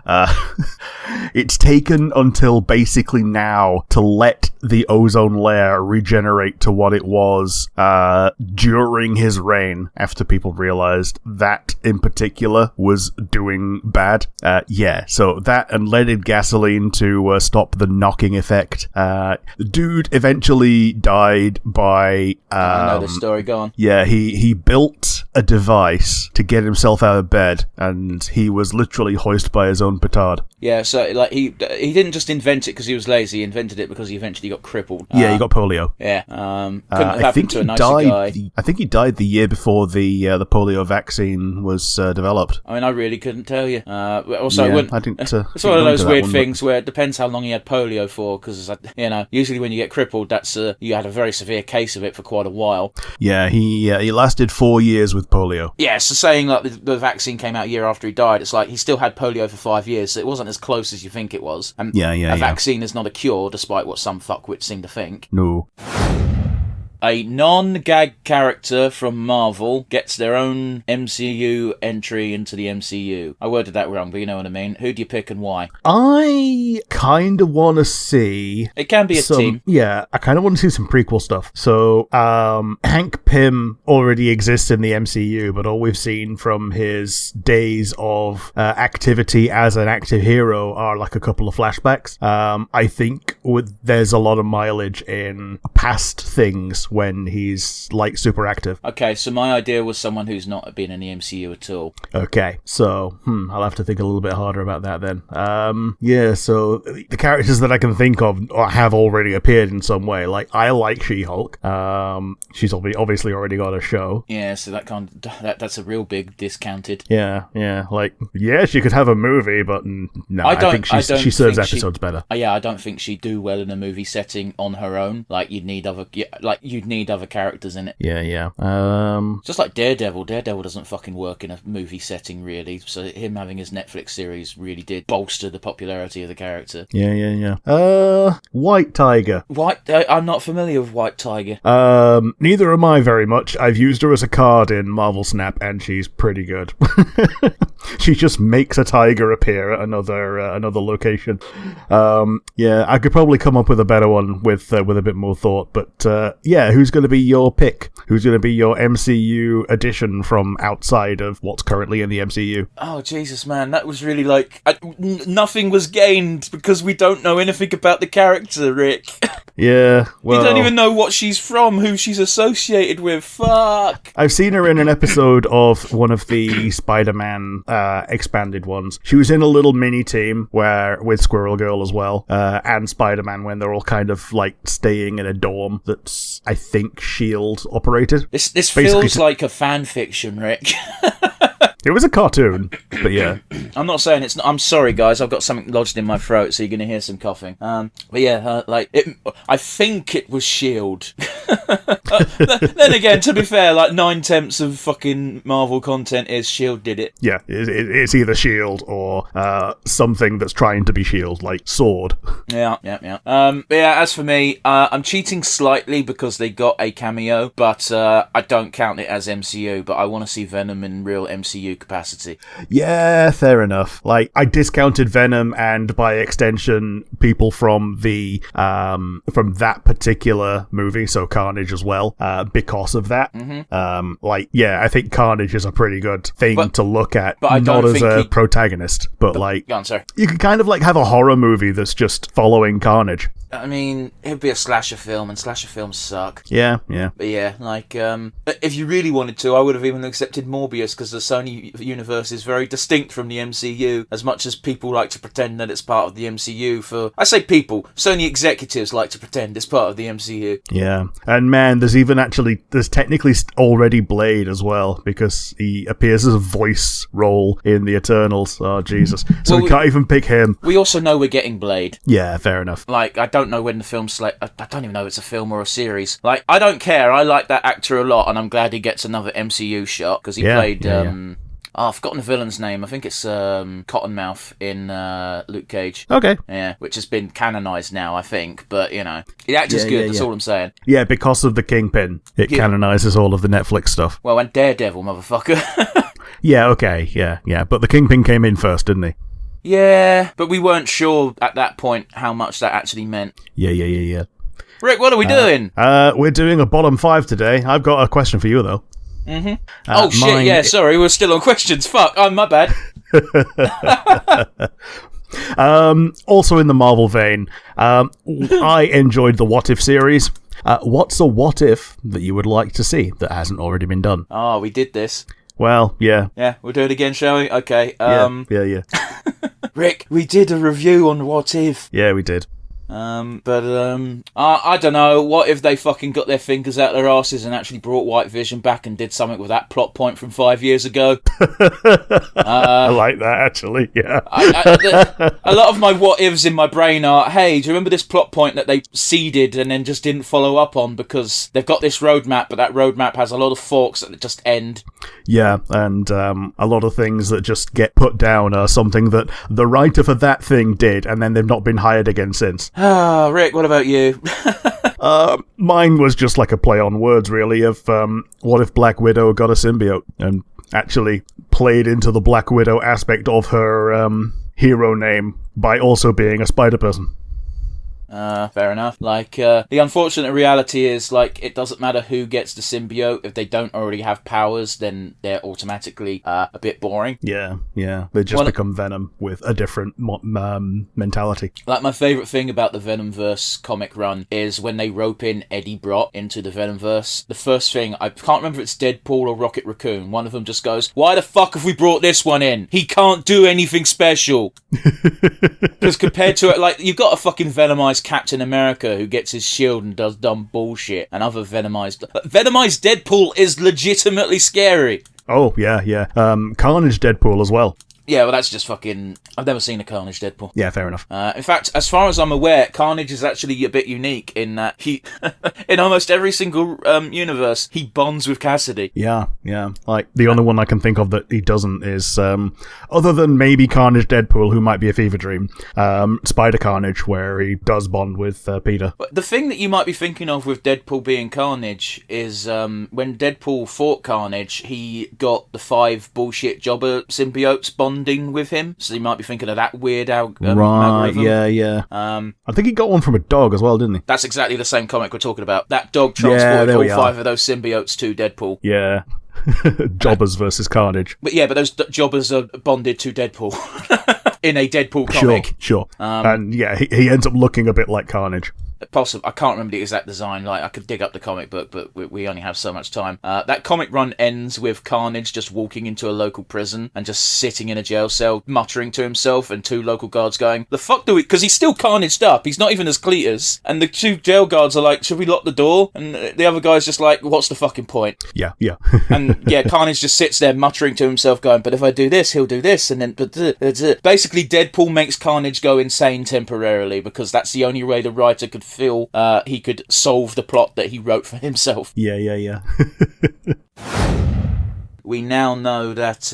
It's taken until basically now to let the ozone layer regenerate to what it was during his reign, after people realized that in particular was doing bad. So that and leaded gasoline to stop the knocking effect. The dude eventually died by... I know the story, go on. Yeah, he built a device to get himself out of bed, and he was literally hoisted by his own petard. Yeah, so like he didn't just invent it because he was lazy. He invented it because he eventually got crippled. Yeah, he got polio. Yeah, couldn't have happened to a nicer guy. I think he died the year before the polio vaccine was developed. I mean, I really couldn't tell you. Also, I didn't. It's one of those weird things where it depends how long he had polio for. Because usually when you get crippled, that's you had a very severe case of it for quite a while. Yeah, he lasted 4 years with polio. Yeah, so saying like the vaccine came out a year after he died, it's like he still had polio for 5 years, so it wasn't as close as you think it was. And a vaccine is not a cure, despite what some fuckwits seem to think. No. A non-gag character from Marvel gets their own MCU entry into the MCU. I worded that wrong, but you know what I mean. Who do you pick and why? I kind of want to see... It can be a team. Yeah, I kind of want to see some prequel stuff. So, Hank Pym already exists in the MCU, but all we've seen from his days of activity as an active hero are like a couple of flashbacks. I think there's a lot of mileage in past things when he's like super active. Okay, so my idea was someone who's not been in the MCU at all. Okay, so I'll have to think a little bit harder about that then. So the characters that I can think of have already appeared in some way. Like, I like She-Hulk. She's obviously already got a show. Yeah, so that's a real big discounted. Yeah. Like, yeah, she could have a movie, but no, I think she serves episodes better. Yeah, I don't think she'd do well in a movie setting on her own. Like, you'd need other characters in it. Yeah. Just like Daredevil. Daredevil doesn't fucking work in a movie setting, really. So him having his Netflix series really did bolster the popularity of the character. Yeah. White Tiger. I'm not familiar with White Tiger. Neither am I very much. I've used her as a card in Marvel Snap, and she's pretty good. She just makes a tiger appear at another location. I could probably come up with a better one with a bit more thought, but who's going to be your pick? Who's going to be your MCU addition from outside of what's currently in the MCU? Oh, Jesus, man. That was really like... nothing was gained because we don't know anything about the character, Rick. Yeah, well... You don't even know what she's from, who she's associated with. Fuck! I've seen her in an episode of one of the Spider-Man expanded ones. She was in a little mini-team with Squirrel Girl as well, and Spider-Man, when they're all kind of like staying in a dorm that's, I think, S.H.I.E.L.D. operated. This feels like a fan fiction, Rick. It was a cartoon, but yeah. I'm not saying it's not. I'm sorry, guys. I've got something lodged in my throat, so you're going to hear some coughing. But yeah, I think it was Shield. Then again, to be fair, like 9/10 of fucking Marvel content is Shield did it. Yeah, it's either Shield or something that's trying to be Shield, like Sword. Yeah. But yeah, as for me, I'm cheating slightly because they got a cameo, but I don't count it as MCU. But I want to see Venom in real MCU capacity. Yeah, fair enough. Like, I discounted Venom and by extension people from the from that particular movie, so Carnage as well, because of that. I think Carnage is a pretty good thing to look at, but not as a protagonist, but like, go on, sorry. You could kind of like have a horror movie that's just following Carnage. I mean, it'd be a slasher film, and slasher films suck. Yeah. But yeah, like, if you really wanted to, I would have even accepted Morbius, because the Sony universe is very distinct from the MCU, as much as people like to pretend that it's part of the MCU I say people, Sony executives like to pretend it's part of the MCU. Yeah, and man, there's technically already Blade as well, because he appears as a voice role in the Eternals. Oh, Jesus. So we can't even pick him. We also know we're getting Blade. Yeah, fair enough. Like, I don't know when the film's I don't even know if it's a film or a series. Like, I don't care. I like that actor a lot, and I'm glad he gets another MCU shot, because he played... I've forgotten the villain's name. I think it's Cottonmouth in Luke Cage. Okay. Yeah, which has been canonised now, I think. But, you know, the actor's good, that's all I'm saying. Yeah, because of the Kingpin, it canonises all of the Netflix stuff. Well, and Daredevil, motherfucker. Yeah, okay, yeah. But the Kingpin came in first, didn't he? Yeah, but we weren't sure at that point how much that actually meant. Yeah. Rick, what are we doing? We're doing a bottom 5 today. I've got a question for you, though. Oh, shit, yeah, sorry, we're still on questions. Fuck, my bad. Also in the Marvel vein, I enjoyed the What If series. What's a what if that you would like to see that hasn't already been done? Oh, we did this. Well, yeah. Yeah, we'll do it again, shall we? Okay. Yeah. Rick, we did a review on What If. Yeah, we did. I don't know. What if they fucking got their fingers out their asses and actually brought White Vision back and did something with that plot point from 5 years ago? I like that, actually, yeah. A lot of my what ifs in my brain are, hey, do you remember this plot point that they seeded and then just didn't follow up on because they've got this roadmap, but that roadmap has a lot of forks that just end? Yeah, and a lot of things that just get put down are something that the writer for that thing did, and then they've not been hired again since. Rick, what about you? Mine was just like a play on words, really, of what if Black Widow got a symbiote and actually played into the Black Widow aspect of her hero name by also being a spider person. Fair enough. Like, the unfortunate reality is, like, it doesn't matter who gets the symbiote. If they don't already have powers, then they're automatically a bit boring. Yeah. They just become Venom with a different mentality. Like, my favourite thing about the Venomverse comic run is when they rope in Eddie Brock into the Venomverse. The first thing, I can't remember if it's Deadpool or Rocket Raccoon, one of them just goes, why the fuck have we brought this one in? He can't do anything special. Because compared to it, like, you've got a fucking Venomized Captain America who gets his shield and does dumb bullshit, and other Venomized Deadpool is legitimately scary. Oh, yeah. Carnage Deadpool as well. Yeah, well, that's just fucking... I've never seen a Carnage Deadpool. Yeah, fair enough. In fact, as far as I'm aware, Carnage is actually a bit unique in that he... in almost every single universe, he bonds with Cassidy. Yeah. Like, the only one I can think of that he doesn't is, other than maybe Carnage Deadpool, who might be a fever dream, Spider Carnage, where he does bond with Peter. But the thing that you might be thinking of with Deadpool being Carnage is when Deadpool fought Carnage, he got the 5 bullshit jobber symbiotes bonding with him, so you might be thinking of that weird algorithm. Yeah. I think he got one from a dog as well, didn't he? That's exactly the same comic we're talking about. That dog transported all 5 of those symbiotes to Deadpool. Yeah. Jobbers versus Carnage. But those jobbers are bonded to Deadpool. In a Deadpool comic. Sure. And yeah, he ends up looking a bit like Carnage. Possibly, I can't remember the exact design. Like, I could dig up the comic book, but we only have so much time. That comic run ends with Carnage just walking into a local prison and just sitting in a jail cell, muttering to himself, and 2 local guards going, "The fuck do we?" Because he's still carnaged up. He's not even as Cletus. And the 2 jail guards are like, "Should we lock the door?" And the other guy's just like, "What's the fucking point?" Yeah. And yeah, Carnage just sits there muttering to himself, going, "But if I do this, he'll do this," and then basically Deadpool makes Carnage go insane temporarily because that's the only way the writer could feel he could solve the plot that he wrote for himself. Yeah. We now know that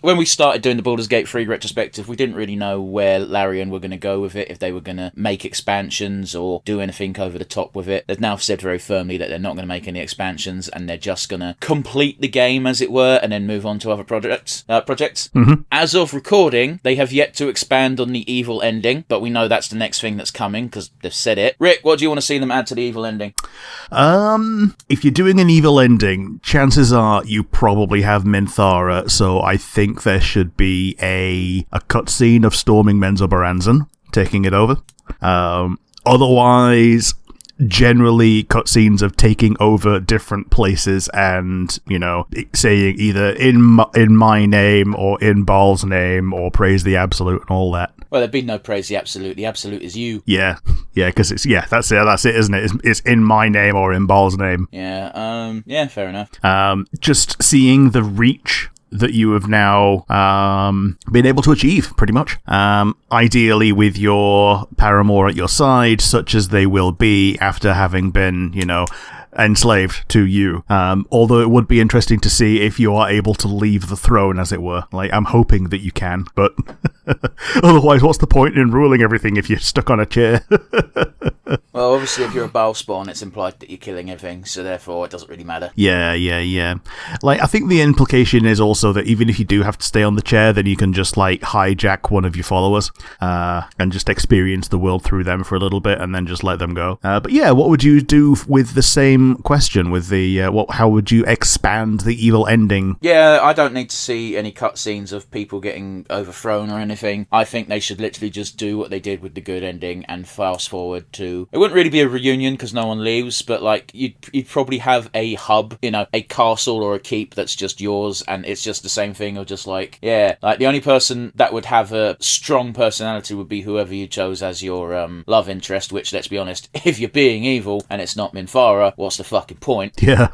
when we started doing the Baldur's Gate 3 retrospective, we didn't really know where Larian were going to go with it, if they were going to make expansions or do anything over the top with it. They've now said very firmly that they're not going to make any expansions and they're just going to complete the game, as it were, and then move on to other projects. Mm-hmm. As of recording, they have yet to expand on the evil ending, but we know that's the next thing that's coming because they've said it. Rick, what do you want to see them add to the evil ending? If you're doing an evil ending, chances are you probably have Minthara, so I think there should be a cutscene of storming Menzoberranzan, taking it over. Otherwise, generally cutscenes of taking over different places and, saying either in my name or in Baal's name or praise the Absolute and all that. Well, there'd be no praise the Absolute. The Absolute is you. Yeah, because that's it, isn't it? It's in my name or in Baal's name. Yeah, fair enough. Just seeing the reach that you have now been able to achieve, pretty much. Ideally with your paramour at your side, such as they will be after having been, enslaved to you. Although it would be interesting to see if you are able to leave the throne, as it were. Like, I'm hoping that you can, but otherwise, what's the point in ruling everything if you're stuck on a chair? Well, obviously, if you're a Baal spawn, it's implied that you're killing everything, so therefore it doesn't really matter. Yeah. Like, I think the implication is also that even if you do have to stay on the chair, then you can just, hijack one of your followers and just experience the world through them for a little bit and then just let them go. But yeah, what would you do with the same question? With the how would you expand the evil ending? Yeah, I don't need to see any cutscenes of people getting overthrown or anything. I think they should literally just do what they did with the good ending and fast forward to... It wouldn't really be a reunion because no one leaves, but you'd probably have a hub, a castle or a keep that's just yours, and it's just the same thing of just the only person that would have a strong personality would be whoever you chose as your love interest, which, let's be honest, if you're being evil and it's not Minthara, what's the fucking point? Yeah.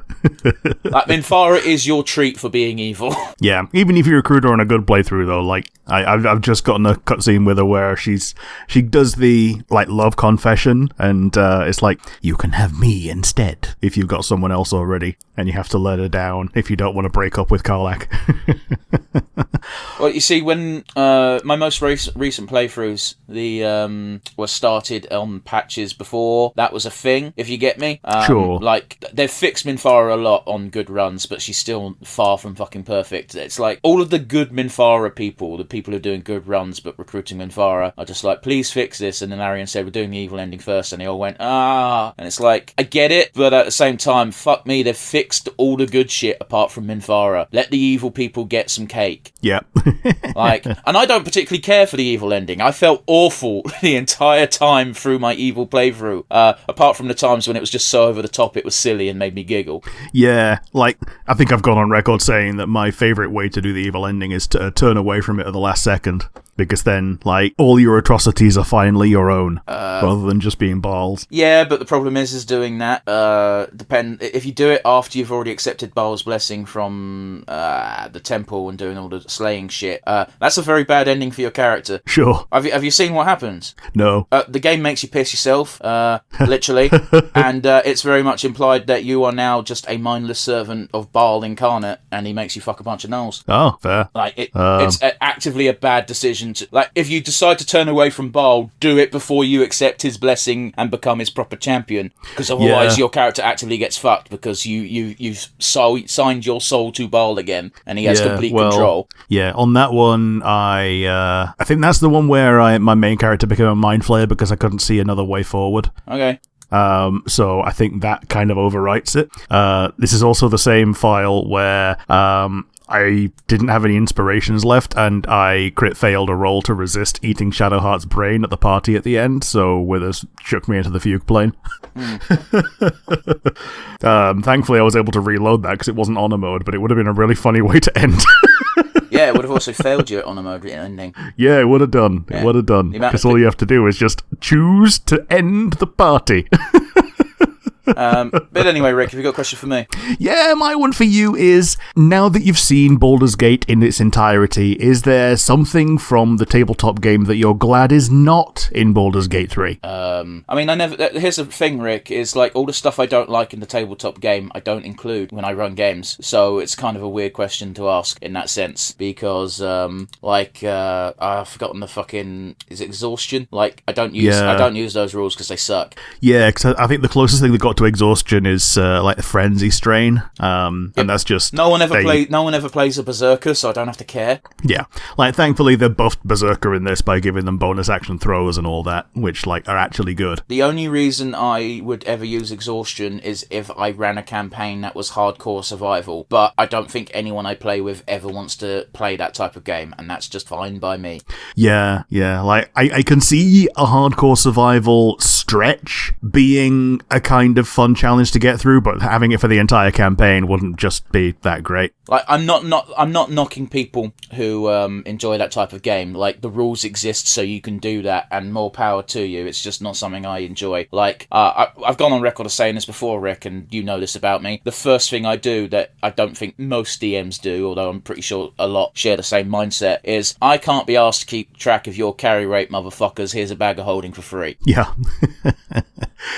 Minthara is your treat for being evil. Yeah, even if you recruit her on a good playthrough, though, I've just gotten a cutscene with her where she does the love confession, and it's like, you can have me instead if you've got someone else already, and you have to let her down if you don't want to break up with Karlach. Well, you see, when my most recent playthroughs, were started on patches before that was a thing, if you get me. Sure. They've fixed Minthara a lot on good runs, but she's still far from fucking perfect. It's like, all of the good Minthara people, the people who are doing good runs but recruiting Minthara, are just like, please fix this, and then Arian said, we're doing the evil ending first, and they all went, and it's like, I get it, but at the same time, fuck me, they've fixed all the good shit apart from Minthara. Let the evil people get some cake. Yeah. And I don't particularly care for the evil ending. I felt awful the entire time through my evil playthrough, apart from the times when it was just so over the top it was silly and made me giggle. Yeah, I think I've gone on record saying that my favourite way to do the evil ending is to turn away from it at the last second, because then, all your atrocities are finally your own, rather than just being Baal's. Yeah, but the problem is doing that, if you do it after you've already accepted Baal's blessing from the temple and doing all the slaying shit, that's a very bad ending for your character. Sure. Have you seen what happens? No. The game makes you piss yourself, literally, and it's very much implied that you are now just a mindless servant of Baal incarnate, and he makes you fuck a bunch of gnolls. Oh, fair. It's actively a bad decision to, if you decide to turn away from Baal, do it before you accept his blessing and become his proper champion, because otherwise your character actively gets fucked because you've signed your soul to Baal again, and he has complete control. Yeah, on that one, I think that's the one where my main character became a mind flayer because I couldn't see another way forward. Okay. So I think that kind of overwrites it. This is also the same file where I didn't have any inspirations left, and I crit failed a roll to resist eating Shadowheart's brain at the party at the end, so Withers shook me into the fugue plane. Thankfully, I was able to reload that because it wasn't honor mode, but it would have been a really funny way to end. Yeah, it would have also failed you at honor mode ending. Yeah, it would have done. It would have done. Because all you have to do is just choose to end the party. But anyway, Rick, have you got a question for me? Yeah, my one for you is, now that you've seen Baldur's Gate in its entirety, is there something from the tabletop game that you're glad is not in Baldur's Gate 3? I mean, here's the thing, Rick, is like all the stuff I don't like in the tabletop game, I don't include when I run games. So it's kind of a weird question to ask in that sense, because I've forgotten the fucking, is it exhaustion? Like, I don't use those rules because they suck. Yeah, because I think the closest thing that got to exhaustion is like the frenzy strain, and that's just no one ever plays a berserker, so I don't have to care. Yeah, like thankfully they buffed berserker in this by giving them bonus action throws and all that, which like are actually good. The only reason I would ever use exhaustion is if I ran a campaign that was hardcore survival, but I don't think anyone I play with ever wants to play that type of game, and that's just fine by me. Yeah, like I can see a hardcore survival stretch being a kind of fun challenge to get through, but having it for the entire campaign wouldn't just be that great. Like, I'm not knocking people who enjoy that type of game. Like, the rules exist so you can do that, and more power to you. It's just not something I enjoy. Like, I've gone on record of saying this before, Rick, and you know this about me. The first thing I do that I don't think most DMs do, although I'm pretty sure a lot share the same mindset, is I can't be asked to keep track of your carry rate, motherfuckers. Here's a bag of holding for free. Yeah.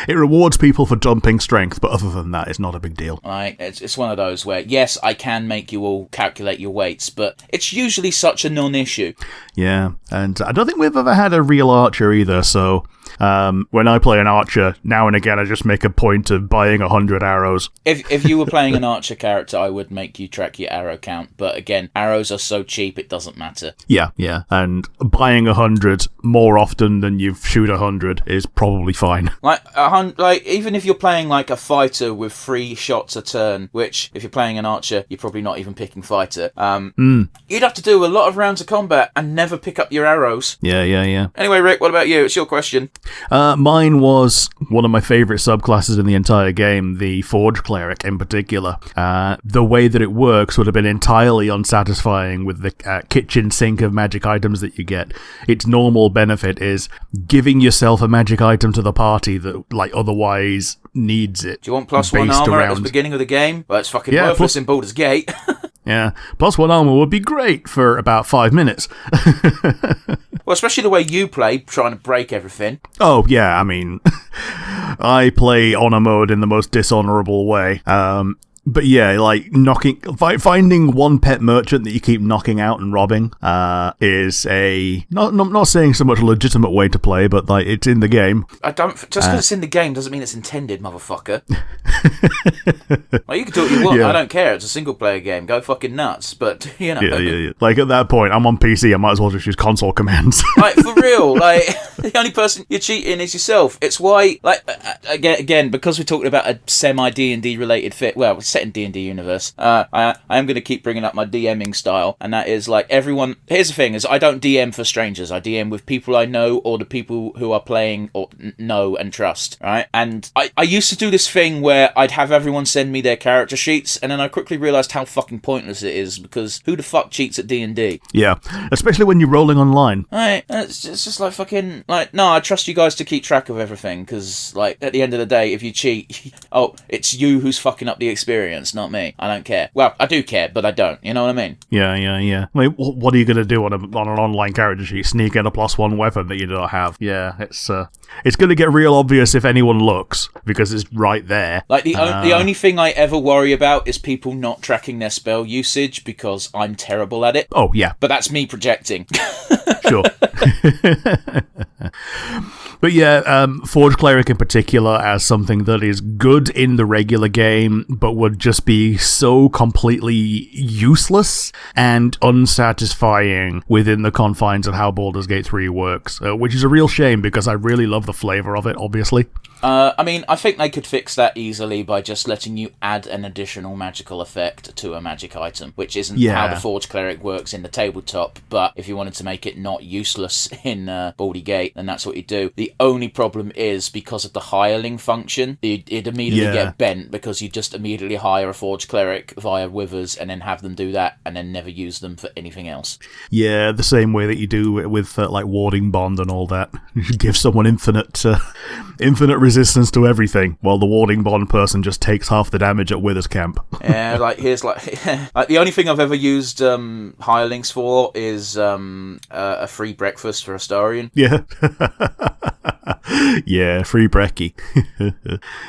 It rewards people for dumping strength, but other than that, it's not a big deal. Like, it's one of those where, yes, I can make you all calculate your weights, but it's usually such a non-issue. Yeah, and I don't think we've ever had a real archer either, so when I play an archer, now and again I just make a point of buying 100 arrows. If you were playing an archer character, I would make you track your arrow count, but again, arrows are so cheap it doesn't matter. Yeah, and buying 100 more often than you shoot 100 is probably fine. Like even if you're playing like a fighter with 3 shots a turn, which if you're playing an archer, you're probably not even picking fighter. You'd have to do a lot of rounds of combat and never pick up your arrows. Yeah. Anyway, Rick, what about you? It's your question. Mine was one of my favourite subclasses in the entire game, the Forge Cleric in particular. The way that it works would have been entirely unsatisfying with the kitchen sink of magic items that you get. Its normal benefit is giving yourself a magic item to the party that like otherwise needs it. Do you want +1 armor at the beginning of the game? Well, it's fucking worthless in Baldur's Gate. Yeah, +1 armor would be great for about 5 minutes. Well, especially the way you play, trying to break everything. Oh, yeah, I mean, I play honor mode in the most dishonorable way. But yeah, like finding one pet merchant that you keep knocking out and robbing is a not saying so much a legitimate way to play, but like it's in the game. Just because it's in the game doesn't mean it's intended, motherfucker. Like, you can do what you want. Yeah. I don't care. It's a single player game. Go fucking nuts. But you know, yeah. Like at that point, I'm on PC. I might as well just use console commands. Like for real. Like the only person you're cheating is yourself. It's why, like again, because we're talking about a semi D&D related fit. Well, set in D&D universe. I am going to keep bringing up my DMing style, and that is like everyone. Here's the thing: is I don't DM for strangers. I DM with people I know or the people who are playing or know and trust. Right? And I used to do this thing where I'd have everyone send me their character sheets, and then I quickly realised how fucking pointless it is, because who the fuck cheats at D&D? Yeah, especially when you're rolling online. Right? It's just like fucking like no. I trust you guys to keep track of everything, because like at the end of the day, if you cheat, it's you who's fucking up the experience. Not me. I don't care. Well, I do care, but I don't. You know what I mean? Yeah. Wait, what are you going to do on an online character sheet? Sneak in a +1 weapon that you don't have? Yeah, it's going to get real obvious if anyone looks, because it's right there. Like the only thing I ever worry about is people not tracking their spell usage, because I'm terrible at it. Oh yeah, but that's me projecting. Sure. But yeah, Forge Cleric in particular as something that is good in the regular game, but would just be so completely useless and unsatisfying within the confines of how Baldur's Gate 3 works, which is a real shame because I really love the flavour of it, obviously. I mean, I think they could fix that easily by just letting you add an additional magical effect to a magic item, which isn't how the Forge Cleric works in the tabletop, but if you wanted to make it not useless in Baldur's Gate, then that's what you do. The only problem is, because of the hireling function, it'd immediately get bent, because you just immediately hire a Forge Cleric via Withers and then have them do that and then never use them for anything else. Yeah, the same way that you do with like Warding Bond and all that. You should give someone infinite resistance to everything, while the Warding Bond person just takes half the damage at Withers Camp. Yeah, like the only thing I've ever used hirelings for is a free breakfast for Astarion. Yeah. Yeah, free brekkie.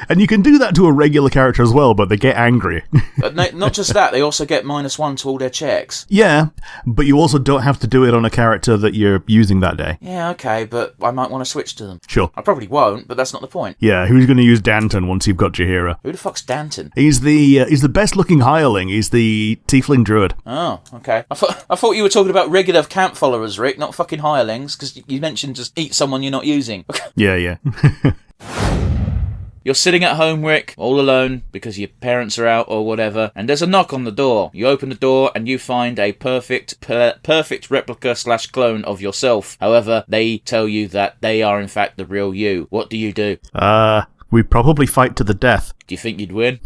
And you can do that to a regular character as well, but they get angry. But not just that, they also get -1 to all their checks. Yeah, but you also don't have to do it on a character that you're using that day. Yeah, okay, but I might want to switch to them. Sure. I probably won't, but that's not the point. Yeah, who's going to use Danton once you've got Jaheira? Who the fuck's Danton? He's the best looking hireling. He's the tiefling druid. Oh, okay. I thought you were talking about regular camp followers, Rick, not fucking hirelings, because you mentioned just eat someone you're not using. Yeah. You're sitting at home, Rick, all alone, because your parents are out or whatever, and there's a knock on the door. You open the door and you find a perfect replica / clone of yourself. However, they tell you that they are in fact the real you. What do you do? We'd probably fight to the death. Do you think you'd win?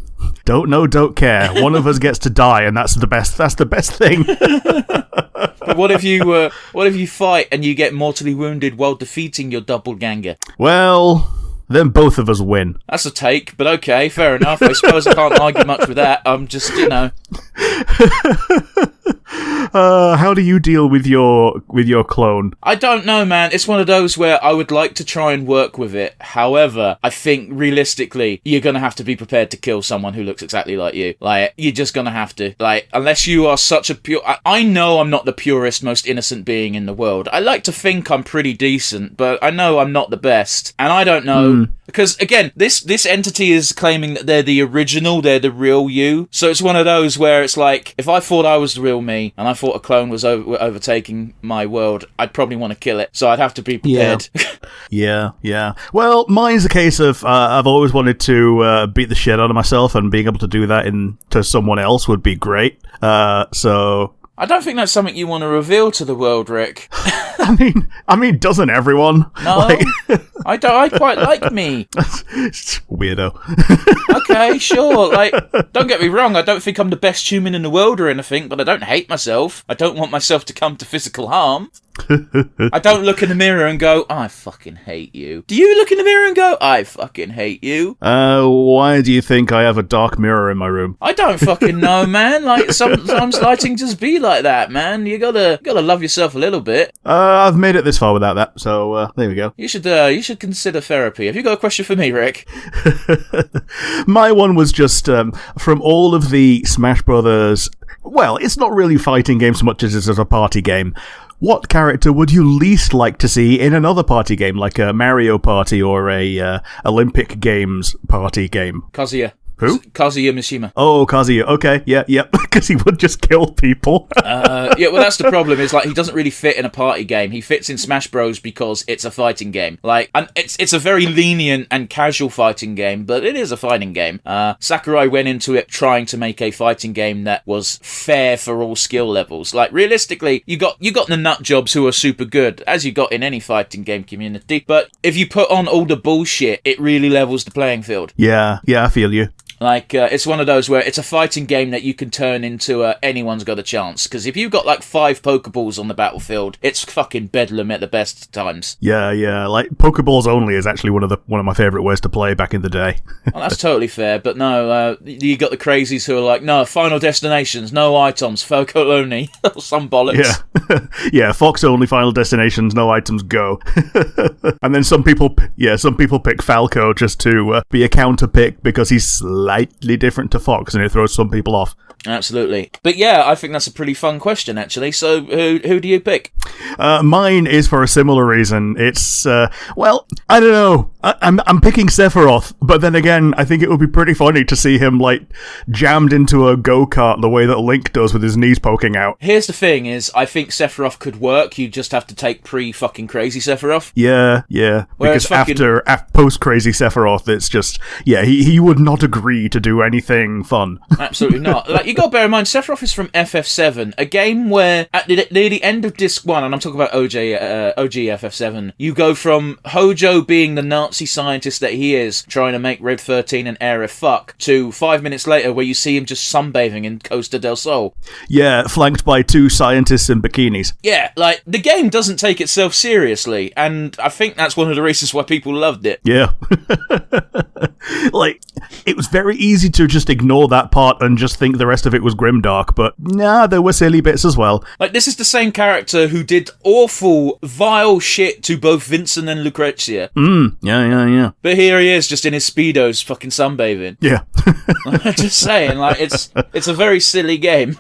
Don't know, don't care. One of us gets to die, and that's the best thing. But what if you fight and you get mortally wounded while defeating your doppelganger? Well, then both of us win. That's a take, but okay, fair enough. I suppose I can't argue much with that. I'm just, How do you deal with your clone? I don't know, man. It's one of those where I would like to try and work with it. However, I think realistically, you're going to have to be prepared to kill someone who looks exactly like you. Like, you're just going to have to. Like, unless you are such a pure... I know I'm not the purest, most innocent being in the world. I like to think I'm pretty decent, but I know I'm not the best. And I don't know... Because, again, this entity is claiming that they're the original, they're the real you. So it's one of those where it's like, if I thought I was the real me, and I thought a clone was overtaking my world, I'd probably want to kill it. So I'd have to be prepared. Yeah. Well, mine's a case of, I've always wanted to beat the shit out of myself, and being able to do that to someone else would be great. So... I don't think that's something you want to reveal to the world, Rick. I mean, doesn't everyone? No, I don't. I quite like me. Weirdo. Okay, sure. Like, don't get me wrong. I don't think I'm the best human in the world or anything, but I don't hate myself. I don't want myself to come to physical harm. I don't look in the mirror and go, I fucking hate you. Do you look in the mirror and go, I fucking hate you? Why do you think I have a dark mirror in my room? I don't fucking know, man. Like, sometimes lighting just be like that, man. You gotta love yourself a little bit. I've made it this far without that, so there we go. You should consider therapy. Have you got a question for me, Rick? My one was just from all of the Smash Brothers. Well, it's not really a fighting game so much as it's a party game. What character would you least like to see in another party game, like a Mario Party or a Olympic Games party game? Kazuya. Who? Kazuya Mishima. Oh, Kazuya. Okay, yeah, because he would just kill people. Yeah, well, that's the problem. Is like he doesn't really fit in a party game. He fits in Smash Bros because it's a fighting game. Like, and it's a very lenient and casual fighting game, but it is a fighting game. Sakurai went into it trying to make a fighting game that was fair for all skill levels. Like, realistically, you got the nut jobs who are super good, as you got in any fighting game community. But if you put on all the bullshit, it really levels the playing field. Yeah, I feel you. Like, it's one of those where it's a fighting game that you can turn into anyone's got a chance. Because if you've got, like, 5 Pokeballs on the battlefield, it's fucking bedlam at the best times. Yeah. Like, Pokeballs only is actually one of my favourite ways to play back in the day. Well, that's totally fair. But no, you got the crazies who are like, no, Final Destinations, no items, Falco only. Some bollocks. Yeah, Fox only, Final Destinations, no items, go. And then some people pick Falco just to be a counter pick because he's slightly different to Fox, and it throws some people off. Absolutely. But yeah, I think that's a pretty fun question, actually. So who do you pick? Mine is for a similar reason. It's, well, I don't know. I'm picking Sephiroth, but then again, I think it would be pretty funny to see him, like, jammed into a go-kart the way that Link does with his knees poking out. Here's the thing is, I think Sephiroth could work, you just have to take pre-fucking crazy Sephiroth. Yeah. Whereas because after post-crazy Sephiroth, it's just, yeah, he would not agree to do anything fun. Absolutely not. Like, you gotta bear in mind, Sephiroth is from FF7, a game where, near the end of Disc 1, and I'm talking about OG FF7, you go from Hojo being the Nazi scientist that he is, trying to make Red 13 and Aerith fuck, to 5 minutes later where you see him just sunbathing in Costa del Sol. Yeah, flanked by 2 scientists in bikinis. Yeah, like, the game doesn't take itself seriously, and I think that's one of the reasons why people loved it. Yeah. Like, it was very easy to just ignore that part and just think the rest of it was grimdark, but nah, there were silly bits as well. Like, this is the same character who did awful, vile shit to both Vincent and Lucrezia. Yeah. But here he is, just in his Speedos, fucking sunbathing. Yeah. Just saying, like, it's a very silly game.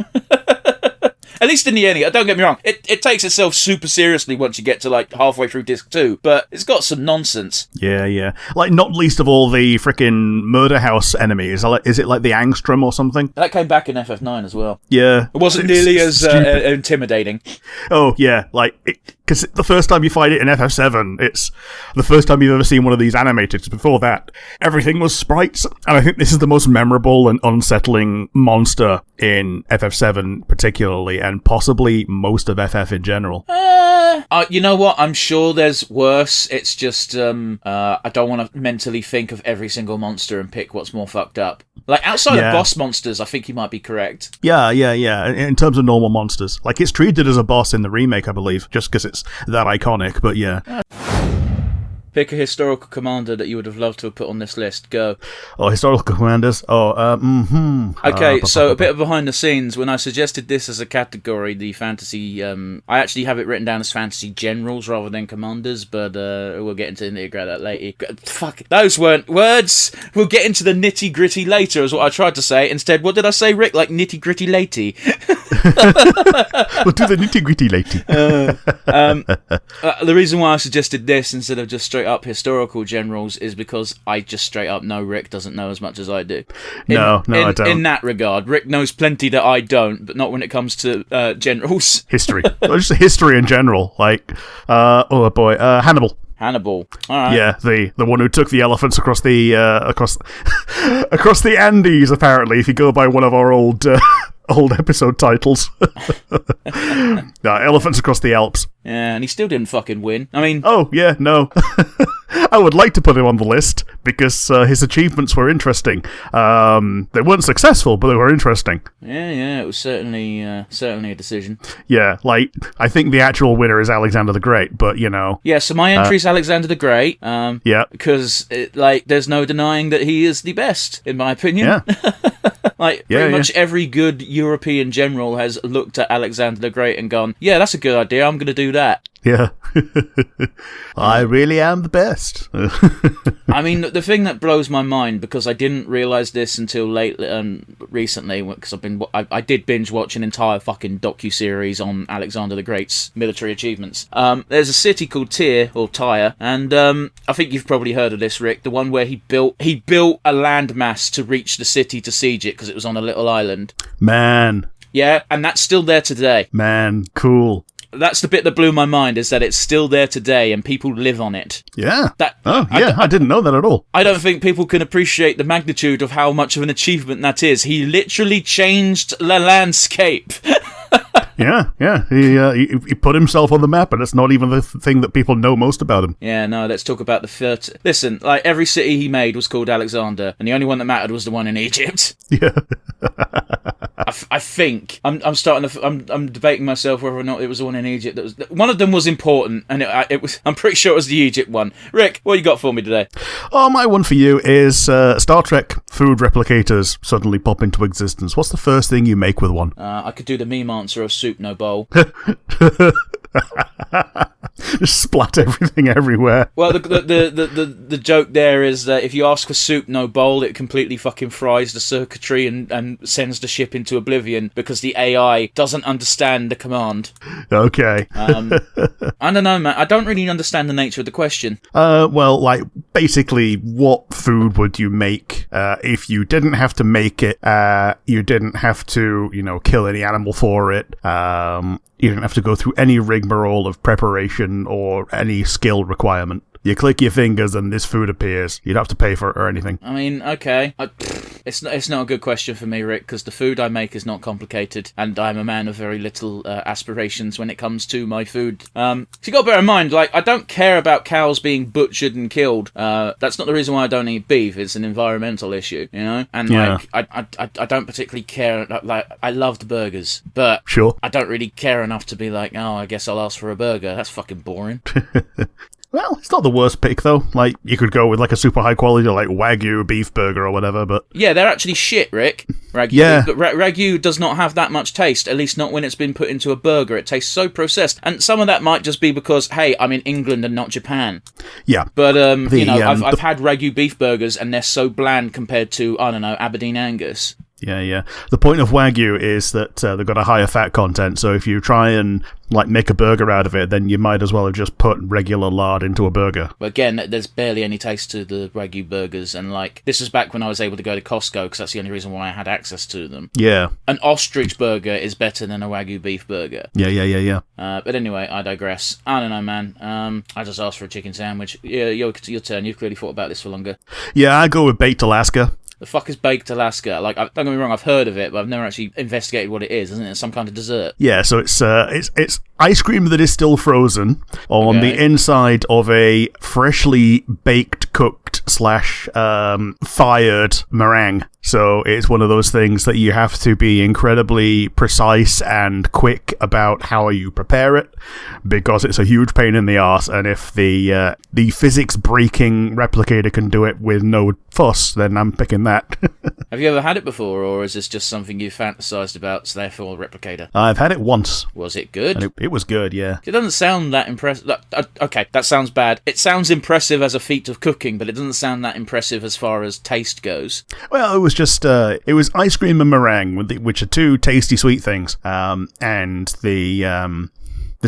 At least in the ending, don't get me wrong, it takes itself super seriously once you get to, like, halfway through Disc 2, but it's got some nonsense. Yeah. Like, not least of all the frickin' murder house enemies. Is it like the Angstrom or something? That came back in FF9 as well. Yeah. It wasn't nearly as intimidating. Oh, yeah, like, because the first time you fight it in FF7, it's the first time you've ever seen one of these animated. Before that, everything was sprites, and I think this is the most memorable and unsettling monster in FF7 particularly, and possibly most of FF in general. You know what? I'm sure there's worse. It's just, I don't want to mentally think of every single monster and pick what's more fucked up. Like, outside of boss monsters, I think you might be correct. Yeah. In terms of normal monsters. Like, it's treated as a boss in the remake, I believe, just because it's that iconic, but yeah. Pick a historical commander that you would have loved to have put on this list. Go. Oh, historical commanders? Okay, so a bit of behind the scenes. When I suggested this as a category, the fantasy, I actually have it written down as fantasy generals rather than commanders, but we'll get into the nitty-gritty that later. Fuck, those weren't words! We'll get into the nitty-gritty later, is what I tried to say. Instead, what did I say, Rick? Like nitty-gritty latey. We'll do the nitty-gritty later. The reason why I suggested this instead of just straight up historical generals is because I just straight up know Rick doesn't know as much as I do. No, I don't. In that regard, Rick knows plenty that I don't, but not when it comes to generals. History. Just history in general. Like, Hannibal. Hannibal. All right. Yeah, the one who took the elephants across the across the Andes. Apparently, if you go by one of our old episode titles, elephants across the Alps. Yeah, and he still didn't fucking win. I mean, oh yeah, no. I would like to put him on the list because his achievements were interesting. They weren't successful, but they were interesting. Yeah, it was certainly a decision. Yeah, like, I think the actual winner is Alexander the Great, but, you know. Yeah, so my entry is Alexander the Great. Yeah. Because, there's no denying that he is the best, in my opinion. Yeah. Pretty much every good European general has looked at Alexander the Great and gone, yeah, that's a good idea, I'm going to do that. Yeah. I really am the best. I mean, the thing that blows my mind, because I didn't realise this until recently, because I did binge watch an entire fucking docu-series on Alexander the Great's military achievements. There's a city called Tyre, and I think you've probably heard of this, Rick, the one where he built a landmass to reach the city to siege it, because it was on a little island. Man. Yeah, and that's still there today. Man, cool. That's the bit that blew my mind, is that it's still there today and people live on it. Yeah. I didn't know that at all. I don't think people can appreciate the magnitude of how much of an achievement that is. He literally changed the landscape. Yeah. He put himself on the map, and it's not even the thing that people know most about him. Yeah, no, let's talk about the Listen, like, every city he made was called Alexander, and the only one that mattered was the one in Egypt. Yeah. I think I'm debating myself whether or not it was the one in Egypt that was. One of them was important, and it was. I'm pretty sure it was the Egypt one. Rick, what you got for me today? Oh, my one for you is Star Trek food replicators suddenly pop into existence. What's the first thing you make with one? I could do the meme answer of soup, no bowl. Just splat everything everywhere. Well, the joke there is that if you ask for soup, no bowl, it completely fucking fries the circuitry and sends the ship into oblivion because the AI doesn't understand the command. Okay. I don't know, man. I don't really understand the nature of the question. Well, like, basically, what food would you make if you didn't have to make it, you didn't have to, kill any animal for it, you didn't have to go through any rigmarole of preparation or any skill requirement. You click your fingers and this food appears. You don't have to pay for it or anything. I mean, okay. It's not a good question for me, Rick, because the food I make is not complicated, and I'm a man of very little aspirations when it comes to my food. So you got to bear in mind, like, I don't care about cows being butchered and killed. That's not the reason why I don't eat beef. It's an environmental issue, And like, I don't particularly care. Like, I loved burgers, but sure, I don't really care enough to be like, oh, I guess I'll ask for a burger. That's fucking boring. Well, it's not the worst pick, though. Like, you could go with, like, a super high quality, like, Wagyu beef burger or whatever, but... Yeah, they're actually shit, Rick. Ragu. Yeah. But Ragu does not have that much taste, at least not when it's been put into a burger. It tastes so processed. And some of that might just be because, hey, I'm in England and not Japan. Yeah. But, I've had Ragu beef burgers, and they're so bland compared to, I don't know, Aberdeen Angus. Yeah. The point of Wagyu is that they've got a higher fat content, so if you try and, like, make a burger out of it, then you might as well have just put regular lard into a burger. But again, there's barely any taste to the Wagyu burgers, and, like, this was back when I was able to go to Costco, because that's the only reason why I had access to them. Yeah. An ostrich burger is better than a Wagyu beef burger. Yeah. But anyway, I digress. I don't know, man. I just asked for a chicken sandwich. Yeah, your turn. You've clearly thought about this for longer. Yeah, I go with baked Alaska. The fuck is baked Alaska? Like, don't get me wrong, I've heard of it, but I've never actually investigated what it is. Isn't it some kind of dessert? Yeah, so it's ice cream that is still frozen on the inside of a freshly baked, cooked / fired meringue. So it's one of those things that you have to be incredibly precise and quick about how you prepare it, because it's a huge pain in the arse. And if the physics breaking replicator can do it with no fuss, then I'm picking that. Have you ever had it before, or is this just something you fantasized about, so therefore replicator? I've had it once. Was it good? And it was good, yeah. It doesn't sound that impressive. Okay, that sounds bad. It sounds impressive as a feat of cooking, but it doesn't sound that impressive as far as taste goes. Well, it was just it was ice cream and meringue, which are two tasty sweet things, and the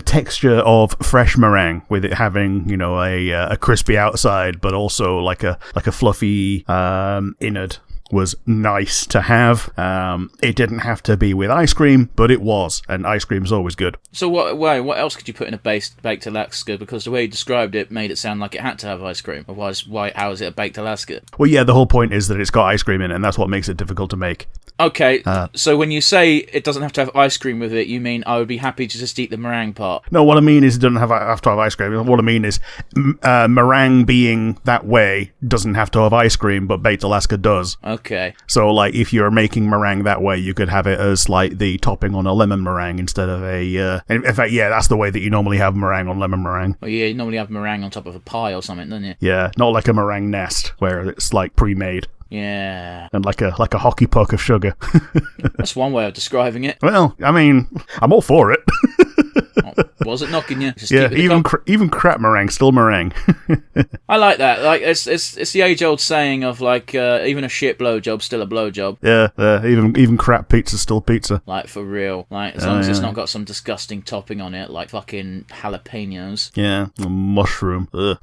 texture of fresh meringue, with it having a crispy outside, but also like a fluffy innard, was nice to have. It didn't have to be with ice cream, but it was, and ice cream's always good. So what else could you put in a baked Alaska? Because the way you described it made it sound like it had to have ice cream. Otherwise, how is it a baked Alaska? Well, yeah, the whole point is that it's got ice cream in it, and that's what makes it difficult to make. Okay, so when you say it doesn't have to have ice cream with it, you mean I would be happy to just eat the meringue part? No, what I mean is it doesn't have to have ice cream. What I mean is meringue being that way doesn't have to have ice cream, but baked Alaska does. Okay. So, like, if you're making meringue that way, you could have it as, like, the topping on a lemon meringue instead of a... in fact, yeah, that's the way that you normally have meringue on lemon meringue. Well, yeah, you normally have meringue on top of a pie or something, don't you? Yeah, not like a meringue nest, where it's, like, pre-made. Yeah. And like a hockey puck of sugar. That's one way of describing it. Well, I mean, I'm all for it. Was it knocking you? Just yeah, even crap meringue, still meringue. I like that. Like it's the age-old saying of like even a shit blowjob still a blowjob. Yeah, even crap pizza still pizza. Like for real. Like as long as it's not got some disgusting topping on it, like fucking jalapenos. Yeah, a mushroom. Ugh.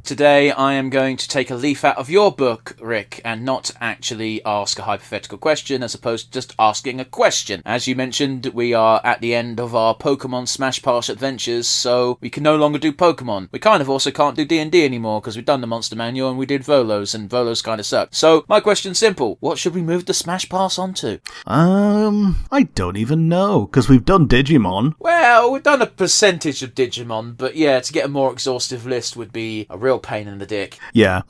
Today I am going to take a leaf out of your book, Rick, and not actually ask a hypothetical question as opposed to just asking a question. As you mentioned, we are at the end of our Pokemon Smash Pass adventures, so we can no longer do Pokemon. We kind of also can't do D&D anymore because we've done the Monster Manual and we did Volos, and Volos kind of suck. So my question's simple. What should we move the Smash Pass onto? I don't even know, because we've done Digimon. Well, we've done a percentage of Digimon, but yeah, to get a more exhaustive list would be a real pain in the dick. Yeah,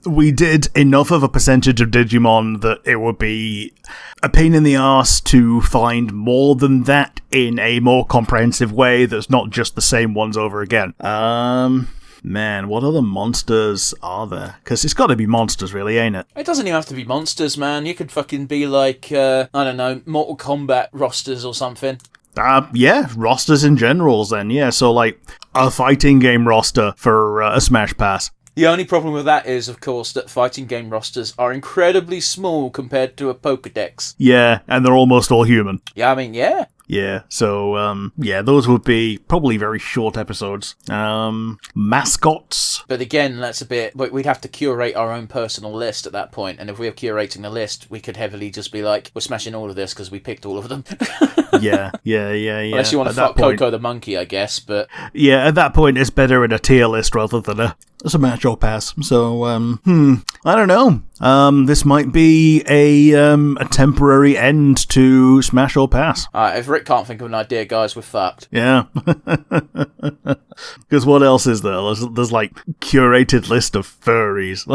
we did enough of a percentage of Digimon that it would be a pain in the arse to find more than that in a more comprehensive way that's not just the same ones over again. Man, what other monsters are there? Because it's got to be monsters, really, ain't it? It doesn't even have to be monsters, man. You could fucking be like, I don't know, Mortal Kombat rosters or something. Yeah, rosters in generals then, yeah. So, like, a fighting game roster for a Smash Pass. The only problem with that is, of course, that fighting game rosters are incredibly small compared to a Pokédex. Yeah, and they're almost all human. Yeah, I mean, yeah. Yeah, so, those would be probably very short episodes. Mascots. But again, that's a bit... We'd have to curate our own personal list at that point, and if we were curating the list, we could heavily just be like, we're smashing all of this because we picked all of them. Yeah. Unless you want to fuck Coco the Monkey, I guess, but... Yeah, at that point, it's better in a tier list rather than a Smash or Pass. So, I don't know. This might be a temporary end to Smash or Pass. If Rick can't think of an idea, guys, we're fucked. Yeah. Because what else is there? There's like curated list of furries.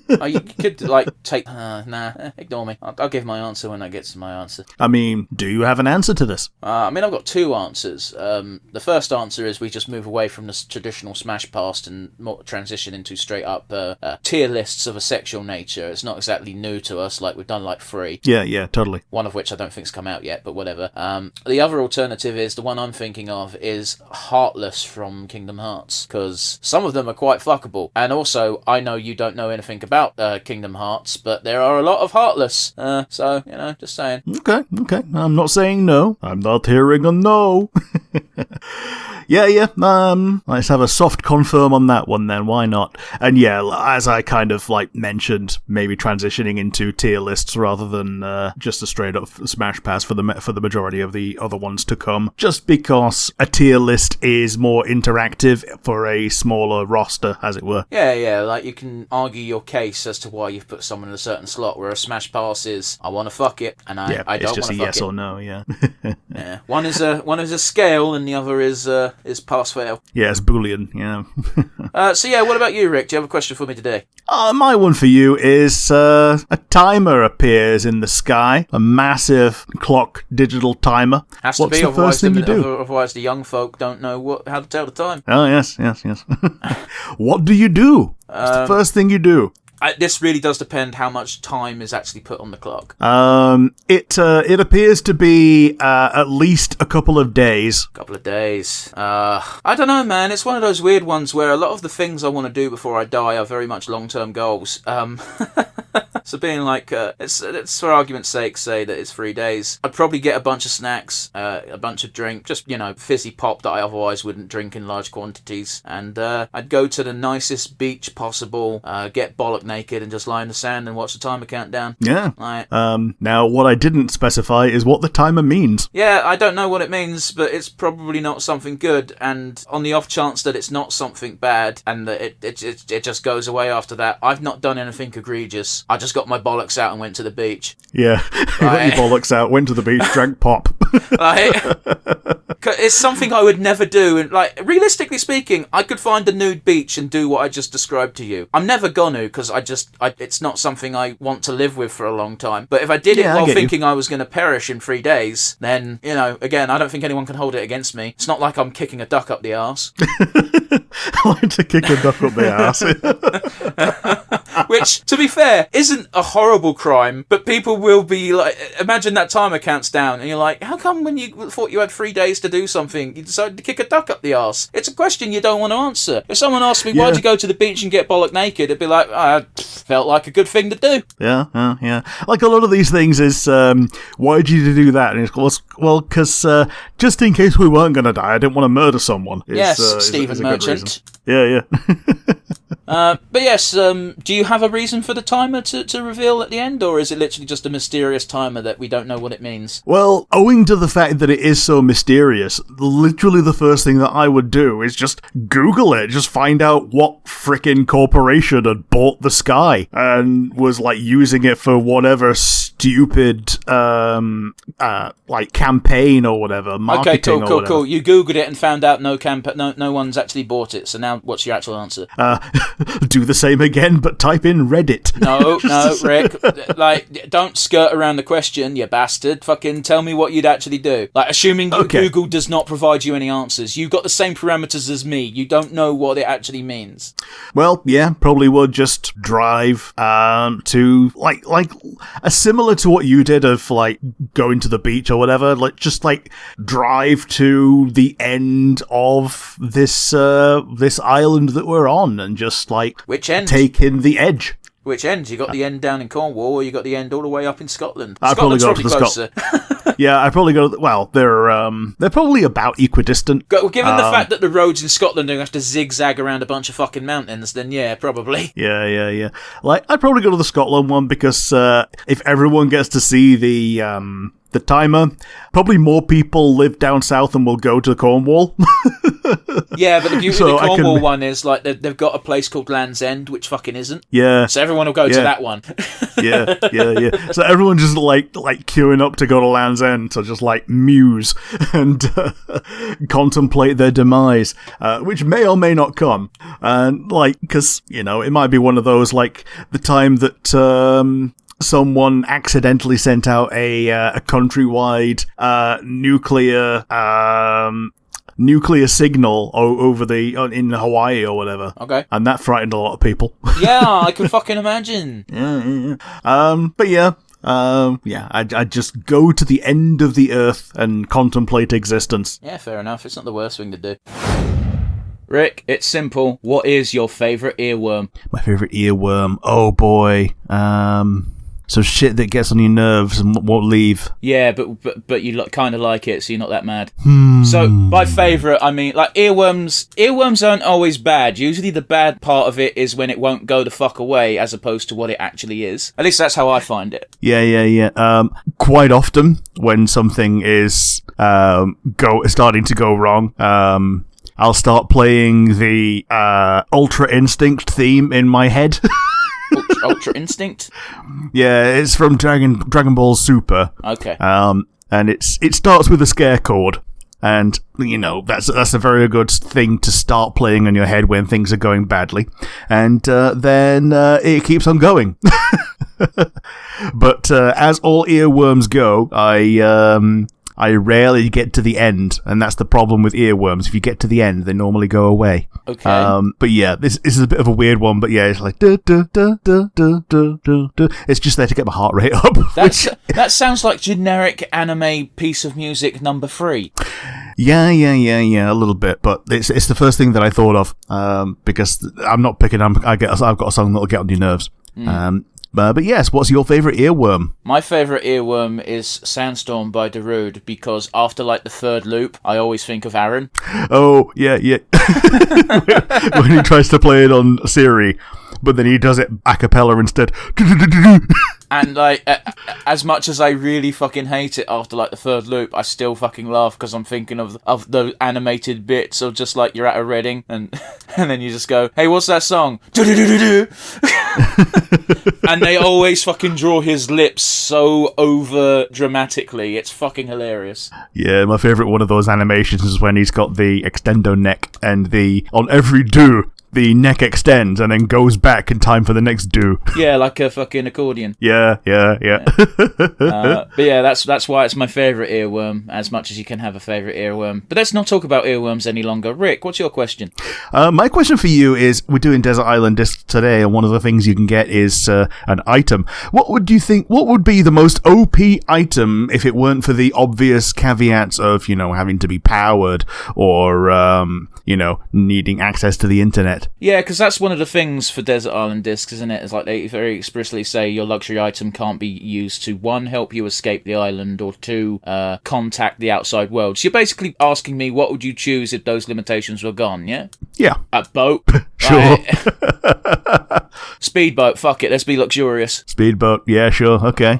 You could, like, take... ignore me. I'll give my answer when I get to my answer. I mean, do you have an answer to this? I've got two answers. The first answer is we just move away from the traditional Smash Past and more transition into straight up tier lists of a sexual nature. It's not exactly new to us, like we've done like 3. Yeah, totally. One of which I don't think's come out yet, but whatever. The other alternative is, the one I'm thinking of, is Heartless from Kingdom Hearts, because some of them are quite fuckable. And also, I know you don't know anything about Kingdom Hearts, but there are a lot of Heartless. So, just saying. Okay. I'm not saying no. I'm not hearing a no. Yeah. Let's have a soft confirm on that one then. Why not? And yeah, as I kind of like mentioned, maybe transitioning into tier lists rather than just a straight up Smash Pass for the majority of the other ones to come. Just because a tier list is more interactive for a smaller roster, as it were. Yeah. Like you can argue your case as to why you've put someone in a certain slot, where a Smash Pass is I want to fuck it, and I don't want to fuck it. It's just a yes or no. Yeah. Yeah. One is a scale, and the other is pass fail. Yeah, it's Boolean. Yeah. So yeah, what about you, Rick? Do you have a question for me today? My one for you is a timer appears in the sky, a massive clock digital timer. Has to be, the first thing you do? Otherwise, the young folk don't know how to tell the time. Oh yes. What do you do? What's the first thing you do? This really does depend how much time is actually put on the clock. It appears to be at least a couple of days. I don't know, man. It's one of those weird ones where a lot of the things I want to do before I die are very much long-term goals. So being like, it's for argument's sake, say that it's 3 days. I'd probably get a bunch of snacks, a bunch of drink, just, fizzy pop that I otherwise wouldn't drink in large quantities. And I'd go to the nicest beach possible, get bollock naked and just lie in the sand and watch the timer count down. Yeah. Right. Now, what I didn't specify is what the timer means. Yeah, I don't know what it means, but it's probably not something good. And on the off chance that it's not something bad and that it just goes away after that, I've not done anything egregious. I just got my bollocks out and went to the beach. Yeah, got your bollocks out, went to the beach, drank pop. It's something I would never do. And like, realistically speaking, I could find a nude beach and do what I just described to you. I'm never gonna, because it's not something I want to live with for a long time. But if I did it while thinking I was going to perish in 3 days, then, again, I don't think anyone can hold it against me. It's not like I'm kicking a duck up the arse. I like to kick a duck up the arse. Which, to be fair, isn't a horrible crime, but people will be like, imagine that timer counts down, and you're like, how come when you thought you had 3 days to do something, you decided to kick a duck up the arse? It's a question you don't want to answer. If someone asked me, why'd you go to the beach and get bollock naked, it'd be like, I felt like a good thing to do. Yeah. Like a lot of these things is, why did you do that? And it's, well, because just in case we weren't going to die, I didn't want to murder someone. Yes, Stephen Merchant. Yeah. But yes, do you have a reason for the timer to reveal at the end, or is it literally just a mysterious timer that we don't know what it means? Well, owing to the fact that it is so mysterious, literally the first thing that I would do is just Google it, just find out what frickin' corporation had bought the sky and was like using it for whatever stupid like campaign or whatever, marketing. Okay, cool. You Googled it and found out no one's actually bought it. So now, what's your actual answer? Do the same again, but type in Reddit. No, Rick. Like, don't skirt around the question, you bastard. Fucking tell me what you'd actually do. Like, assuming Google does not provide you any answers. You've got the same parameters as me. You don't know what it actually means. Well, yeah, probably would just drive to, like, similar to what you did of, like, going to the beach or whatever. Like, just, like, drive to the end of this island that we're on and just, like... Which end? Take in the edge. Which end? You got the end down in Cornwall, or you got the end all the way up in Scotland? I'd probably go to the closer. Yeah, I'd probably go. Well, they're probably about equidistant. Given the fact that the roads in Scotland don't have to zigzag around a bunch of fucking mountains, then yeah, probably. Yeah. Like, I'd probably go to the Scotland one because if everyone gets to see the timer, probably more people live down south and will go to Cornwall. Yeah, but the beauty of the Cornwall one is, like, they've got a place called Land's End, which fucking isn't. Yeah. So everyone will go to that one. Yeah. So everyone just, like queuing up to go to Land's End to just, like, muse and contemplate their demise, which may or may not come. And, like, because, you know, it might be one of those, like, the time that... someone accidentally sent out a countrywide nuclear signal over in Hawaii or whatever. Okay. And that frightened a lot of people. Yeah, I can fucking imagine. Yeah. But yeah. I'd just go to the end of the earth and contemplate existence. Yeah, fair enough. It's not the worst thing to do. Rick, it's simple. What is your favourite earworm? My favourite earworm? Oh boy. So shit that gets on your nerves and won't leave. Yeah, but you kind of like it, so you're not that mad. So, by favourite, I mean, like, earworms aren't always bad. Usually the bad part of it is when it won't go the fuck away, as opposed to what it actually is. At least that's how I find it. Yeah. Quite often, when something is starting to go wrong, I'll start playing the Ultra Instinct theme in my head. Ultra Instinct? Yeah, it's from Dragon Ball Super. Okay. And it starts with a scare chord. And, you know, that's a very good thing to start playing in your head when things are going badly. And then it keeps on going. But as all earworms go, I rarely get to the end, and that's the problem with earworms. If you get to the end, they normally go away. Okay. But yeah, this is a bit of a weird one, but yeah, it's like... It's just there to get my heart rate up. That sounds like generic anime piece of music number 3. Yeah, a little bit, but it's the first thing that I thought of, because I'm not picking... I've got a song that'll get on your nerves. But yes, what's your favourite earworm? My favourite earworm is Sandstorm by Darude, because after, like, the third loop, I always think of Aaron. Oh, yeah. When he tries to play it on Siri, but then he does it a cappella instead. And, like, as much as I really fucking hate it after, like, the third loop, I still fucking laugh because I'm thinking of the animated bits of just, like, you're at a Reading and then you just go, hey, what's that song? And they always fucking draw his lips so over dramatically. It's fucking hilarious. Yeah, my favourite one of those animations is when he's got the extendo neck and on every do, the neck extends and then goes back in time for the next do. Yeah, like a fucking accordion. Yeah. But yeah, that's why it's my favourite earworm, as much as you can have a favourite earworm. But let's not talk about earworms any longer. Rick, what's your question? My question for you is, we're doing Desert Island Discs today, and one of the things you can get is an item. What would be the most OP item if it weren't for the obvious caveats of, you know, having to be powered or, you know, needing access to the internet? Yeah, because that's one of the things for Desert Island Discs, isn't it? It's like they very explicitly say your luxury item can't be used to, 1, help you escape the island, or 2, contact the outside world. So you're basically asking me, what would you choose if those limitations were gone, yeah? Yeah. A boat. Sure. Speedboat, fuck it, let's be luxurious. Speedboat, yeah, sure, okay.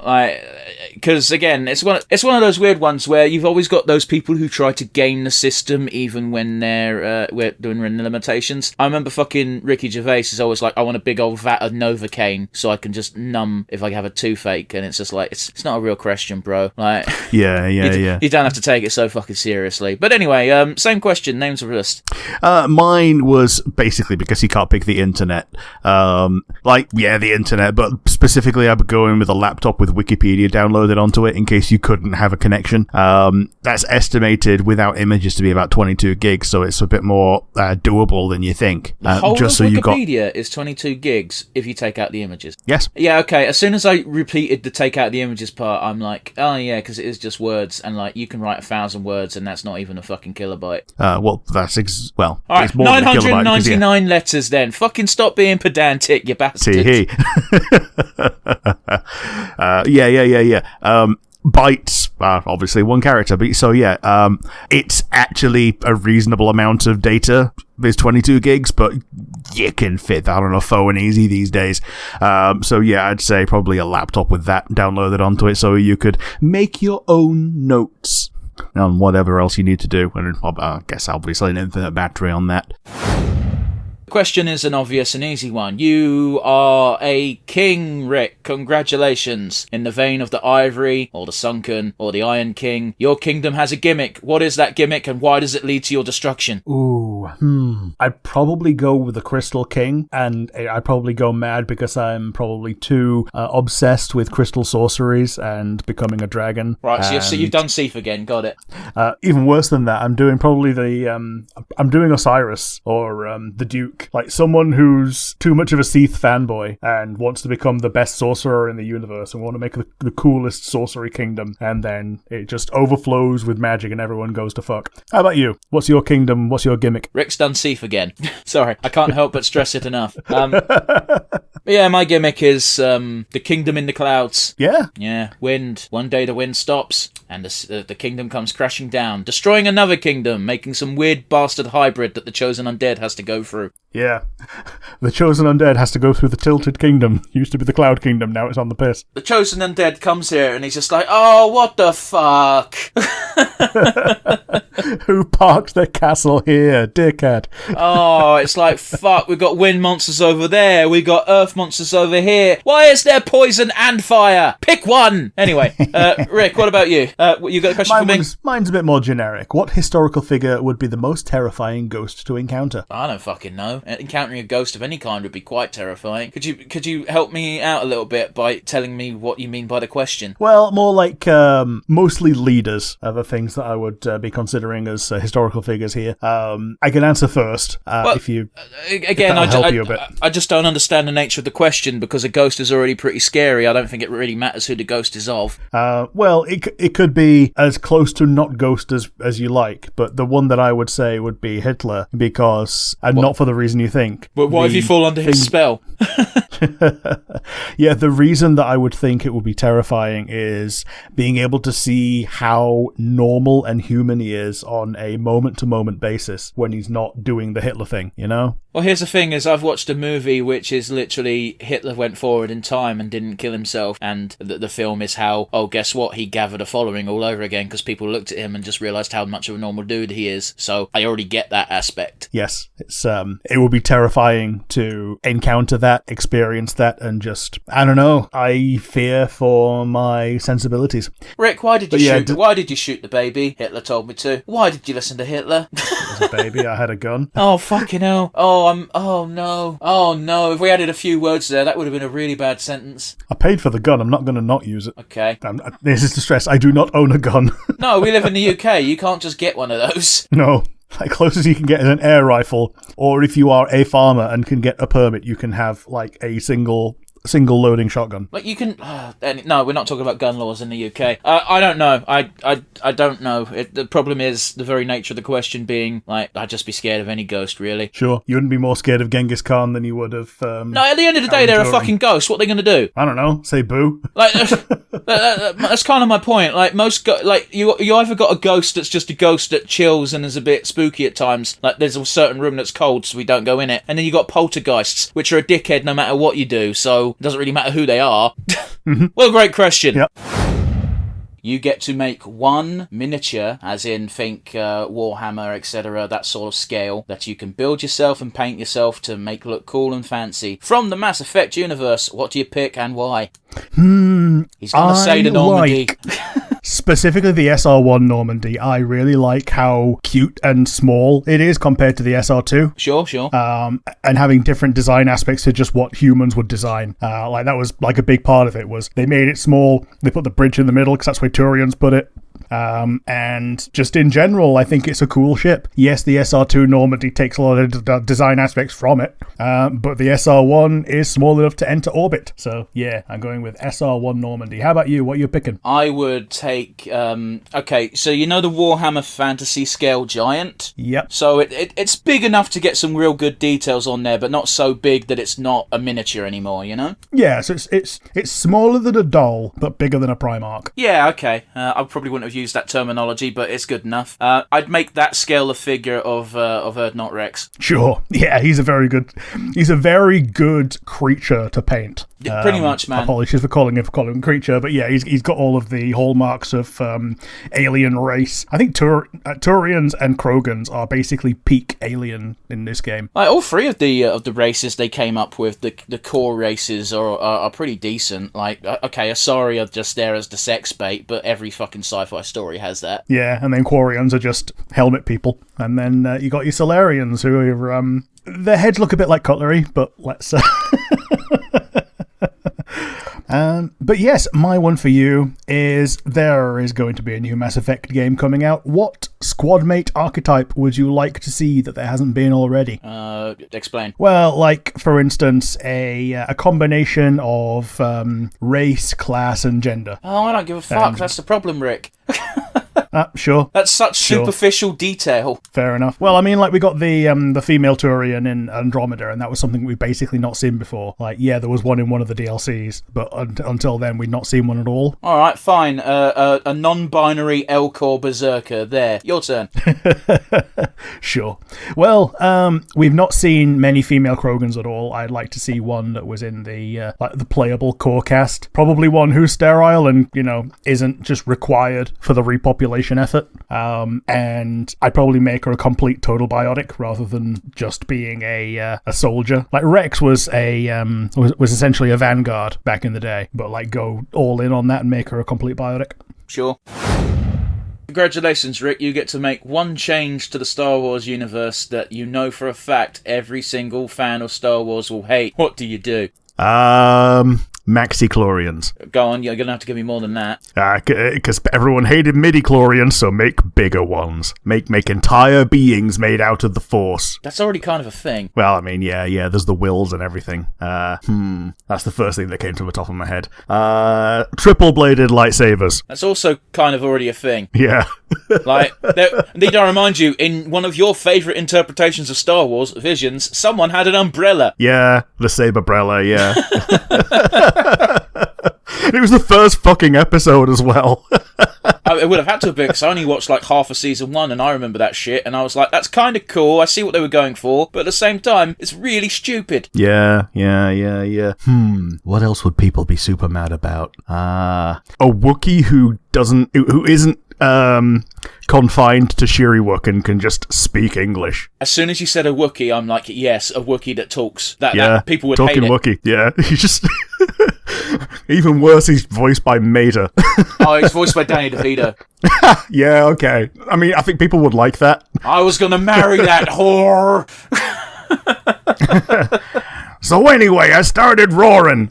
Because, again, it's one of those weird ones where you've always got those people who try to game the system even when they're doing limitations. I remember fucking Ricky Gervais is always like, I want a big old vat of Novocaine so I can just numb if I have a toothache, and it's just like, it's not a real question, bro. Like, yeah. You don't have to take it so fucking seriously. But anyway, same question, names of list. Mine was basically guess you can't pick the internet. The internet, but specifically I would go in with a laptop with Wikipedia downloaded onto it in case you couldn't have a connection. That's estimated without images to be about 22 gigs, so it's a bit more doable than you think. The whole of Wikipedia is 22 gigs if you take out the images. Yes. Yeah, okay. As soon as I repeated the take out the images part, I'm like, oh yeah, because it is just words, and like you can write 1,000 words, and that's not even a fucking kilobyte. All right, it's more than a kilobyte. 999 letters then. Fucking stop being pedantic, you bastard. Bytes, obviously one character, but it's actually a reasonable amount of data. There's 22 gigs, but you can fit that on a phone easy these days. I'd say probably a laptop with that downloaded onto it, so you could make your own notes on whatever else you need to do. And I guess obviously an infinite battery on that. The question is an obvious and easy one. You are a king, Rick. Congratulations. In the vein of the Ivory, or the Sunken, or the Iron King, your kingdom has a gimmick. What is that gimmick, and why does it lead to your destruction? I'd probably go with the Crystal King, and I'd probably go mad because I'm probably too obsessed with crystal sorceries and becoming a dragon. Right, so you've done Seath again, got it. Even worse than that, I'm doing probably I'm doing Osiris, or the Duke. Like someone who's too much of a Seath fanboy and wants to become the best sorcerer in the universe and want to make the coolest sorcery kingdom, and then it just overflows with magic and everyone goes to fuck. How about you? What's your kingdom? What's your gimmick? Rick's done Seath again. Sorry, I can't help but stress it enough. My gimmick is the kingdom in the clouds. Yeah, wind. One day the wind stops and the kingdom comes crashing down, destroying another kingdom, making some weird bastard hybrid that the chosen undead has to go through. Yeah. The chosen undead has to go through the tilted kingdom. Used to be the cloud kingdom, now it's on the piss. The chosen undead comes here and he's just like, oh, what the fuck? Who parked their castle here, dickhead? Oh, it's like, fuck, we've got wind monsters over there, we got earth monsters over here. Why is there poison and fire? Pick one! Anyway, Rick, what about you? You got a question for me? Mine's a bit more generic. What historical figure would be the most terrifying ghost to encounter? I don't fucking know. Encountering a ghost of any kind would be quite terrifying. Could you help me out a little bit by telling me what you mean by the question? Well, more like mostly leaders are the things that I would be considering as historical figures here. I can answer first if help you a bit. I just don't understand the nature of the question because a ghost is already pretty scary. I don't think it really matters who the ghost is of. Well, it could be as close to not ghost as you like, but the one that I would say would be Hitler because, and not for the reason you think. But what if you fall under his spell? Yeah, the reason that I would think it would be terrifying is being able to see how normal and human he is on a moment-to-moment basis when he's not doing the Hitler thing, you know? Well, here's the thing is I've watched a movie which is literally Hitler went forward in time and didn't kill himself, and the film is how, oh, guess what, he gathered a following all over again because people looked at him and just realised how much of a normal dude he is. So I already get that aspect. Yes, it would be terrifying to encounter that, experience that, and just, I don't know, I fear for my sensibilities. Rick, why did you shoot the baby? Hitler told me to. Why did you listen to Hitler? As a baby, I had a gun. Oh, fucking hell. Oh no. If we added a few words there, that would have been a really bad sentence. I paid for the gun. I'm not going to not use it. Okay. This is the stress. I do not own a gun. No, we live in the UK. You can't just get one of those. No. Like, closest you can get is an air rifle, or if you are a farmer and can get a permit, you can have, like, a single loading shotgun. Like you can. No, we're not talking about gun laws in the UK. I don't know. I don't know. The problem is the very nature of the question being like I'd just be scared of any ghost, really. Sure, you wouldn't be more scared of Genghis Khan than you would of. No, at the end of the day, they're a fucking ghost. What are they going to do? I don't know. Say boo. Like that's kind of my point. Like most, you either got a ghost that's just a ghost that chills and is a bit spooky at times. Like there's a certain room that's cold, so we don't go in it. And then you got poltergeists, which are a dickhead no matter what you do. So it doesn't really matter who they are. Well, great question. Yep. You get to make one miniature, as in think Warhammer, etc., that sort of scale, that you can build yourself and paint yourself to make look cool and fancy. From the Mass Effect universe, what do you pick and why? He's going to say the Normandy. specifically the SR1 Normandy, I really like how cute and small it is compared to the SR2. Sure. And having different design aspects to just what humans would design. Like that was like a big part of it was they made it small, they put the bridge in the middle because that's where Turians put it. And just in general, I think it's a cool ship. Yes, the SR2 Normandy takes a lot of design aspects from it, but the SR1 is small enough to enter orbit. So yeah, I'm going with SR1 Normandy. How about you? What are you picking? I would take... okay, so you know the Warhammer Fantasy Scale Giant? Yep. So it's big enough to get some real good details on there, but not so big that it's not a miniature anymore, you know? Yeah, so it's smaller than a doll, but bigger than a Primarch. Yeah, okay. I probably wouldn't have used that terminology, but it's good enough. I'd make that scale a figure of Erdnot Rex. Sure. Yeah, he's a very good creature to paint. Yeah, pretty much, man. Apologies for calling him creature, but yeah, he's got all of the hallmarks of alien race. I think Turians and Krogans are basically peak alien in this game. Like, all three of the races they came up with, the core races are pretty decent. Like, okay, Asari are just there as the sex bait, but every fucking sci-fi story has that. Yeah, and then Quarians are just helmet people, and then you got your Solarians who are their heads look a bit like cutlery, but let's. But yes, my one for you is there is going to be a new Mass Effect game coming out. What squadmate archetype would you like to see that there hasn't been already? Explain. Well, like, for instance, a combination of race, class, and gender. Oh, I don't give a fuck. That's the problem, Rick. Sure. That's such superficial detail. Fair enough. Well, I mean, like, we got the female Turian in Andromeda, and that was something we've basically not seen before. Like, yeah, there was one in one of the DLCs, but until then, we'd not seen one at all. All right, fine. A non-binary Elcor Berserker. There, your turn. Sure. Well, we've not seen many female Krogans at all. I'd like to see one that was in the playable core cast. Probably one who's sterile and, isn't just required for the repopulation effort. And I'd probably make her a complete total biotic rather than just being a soldier. Like Rex was was essentially a vanguard back in the day, but like go all in on that and make her a complete biotic. Sure. Congratulations, Rick. You get to make one change to the Star Wars universe that you know for a fact every single fan of Star Wars will hate. What do you do? Maxi-chlorians. Go on, you're going to have to give me more than that. Because everyone hated midi-chlorians, so make bigger ones. Make entire beings made out of the Force. That's already kind of a thing. Well, I mean, yeah, there's the wills and everything. That's the first thing that came to the top of my head. Triple-bladed lightsabers. That's also kind of already a thing. Yeah. Like, need I remind you, in one of your favourite interpretations of Star Wars, Visions, someone had an umbrella. Yeah, the saber-brella, yeah. It was the first fucking episode as well. It would have had to have been, because I only watched like half of season 1 and I remember that shit, and I was like, that's kind of cool, I see what they were going for, but at the same time, it's really stupid. Yeah. What else would people be super mad about? A Wookiee who isn't confined to Shiriwuk and can just speak English. As soon as you said a Wookiee, I'm like, yes, a Wookiee that talks. That people would hate it. Talking Wookiee, yeah. He's just... Even worse, he's voiced by Mater. Oh, he's voiced by Danny DeVito. Yeah, okay. I mean, I think people would like that. I was gonna marry that whore! So anyway, I started roaring.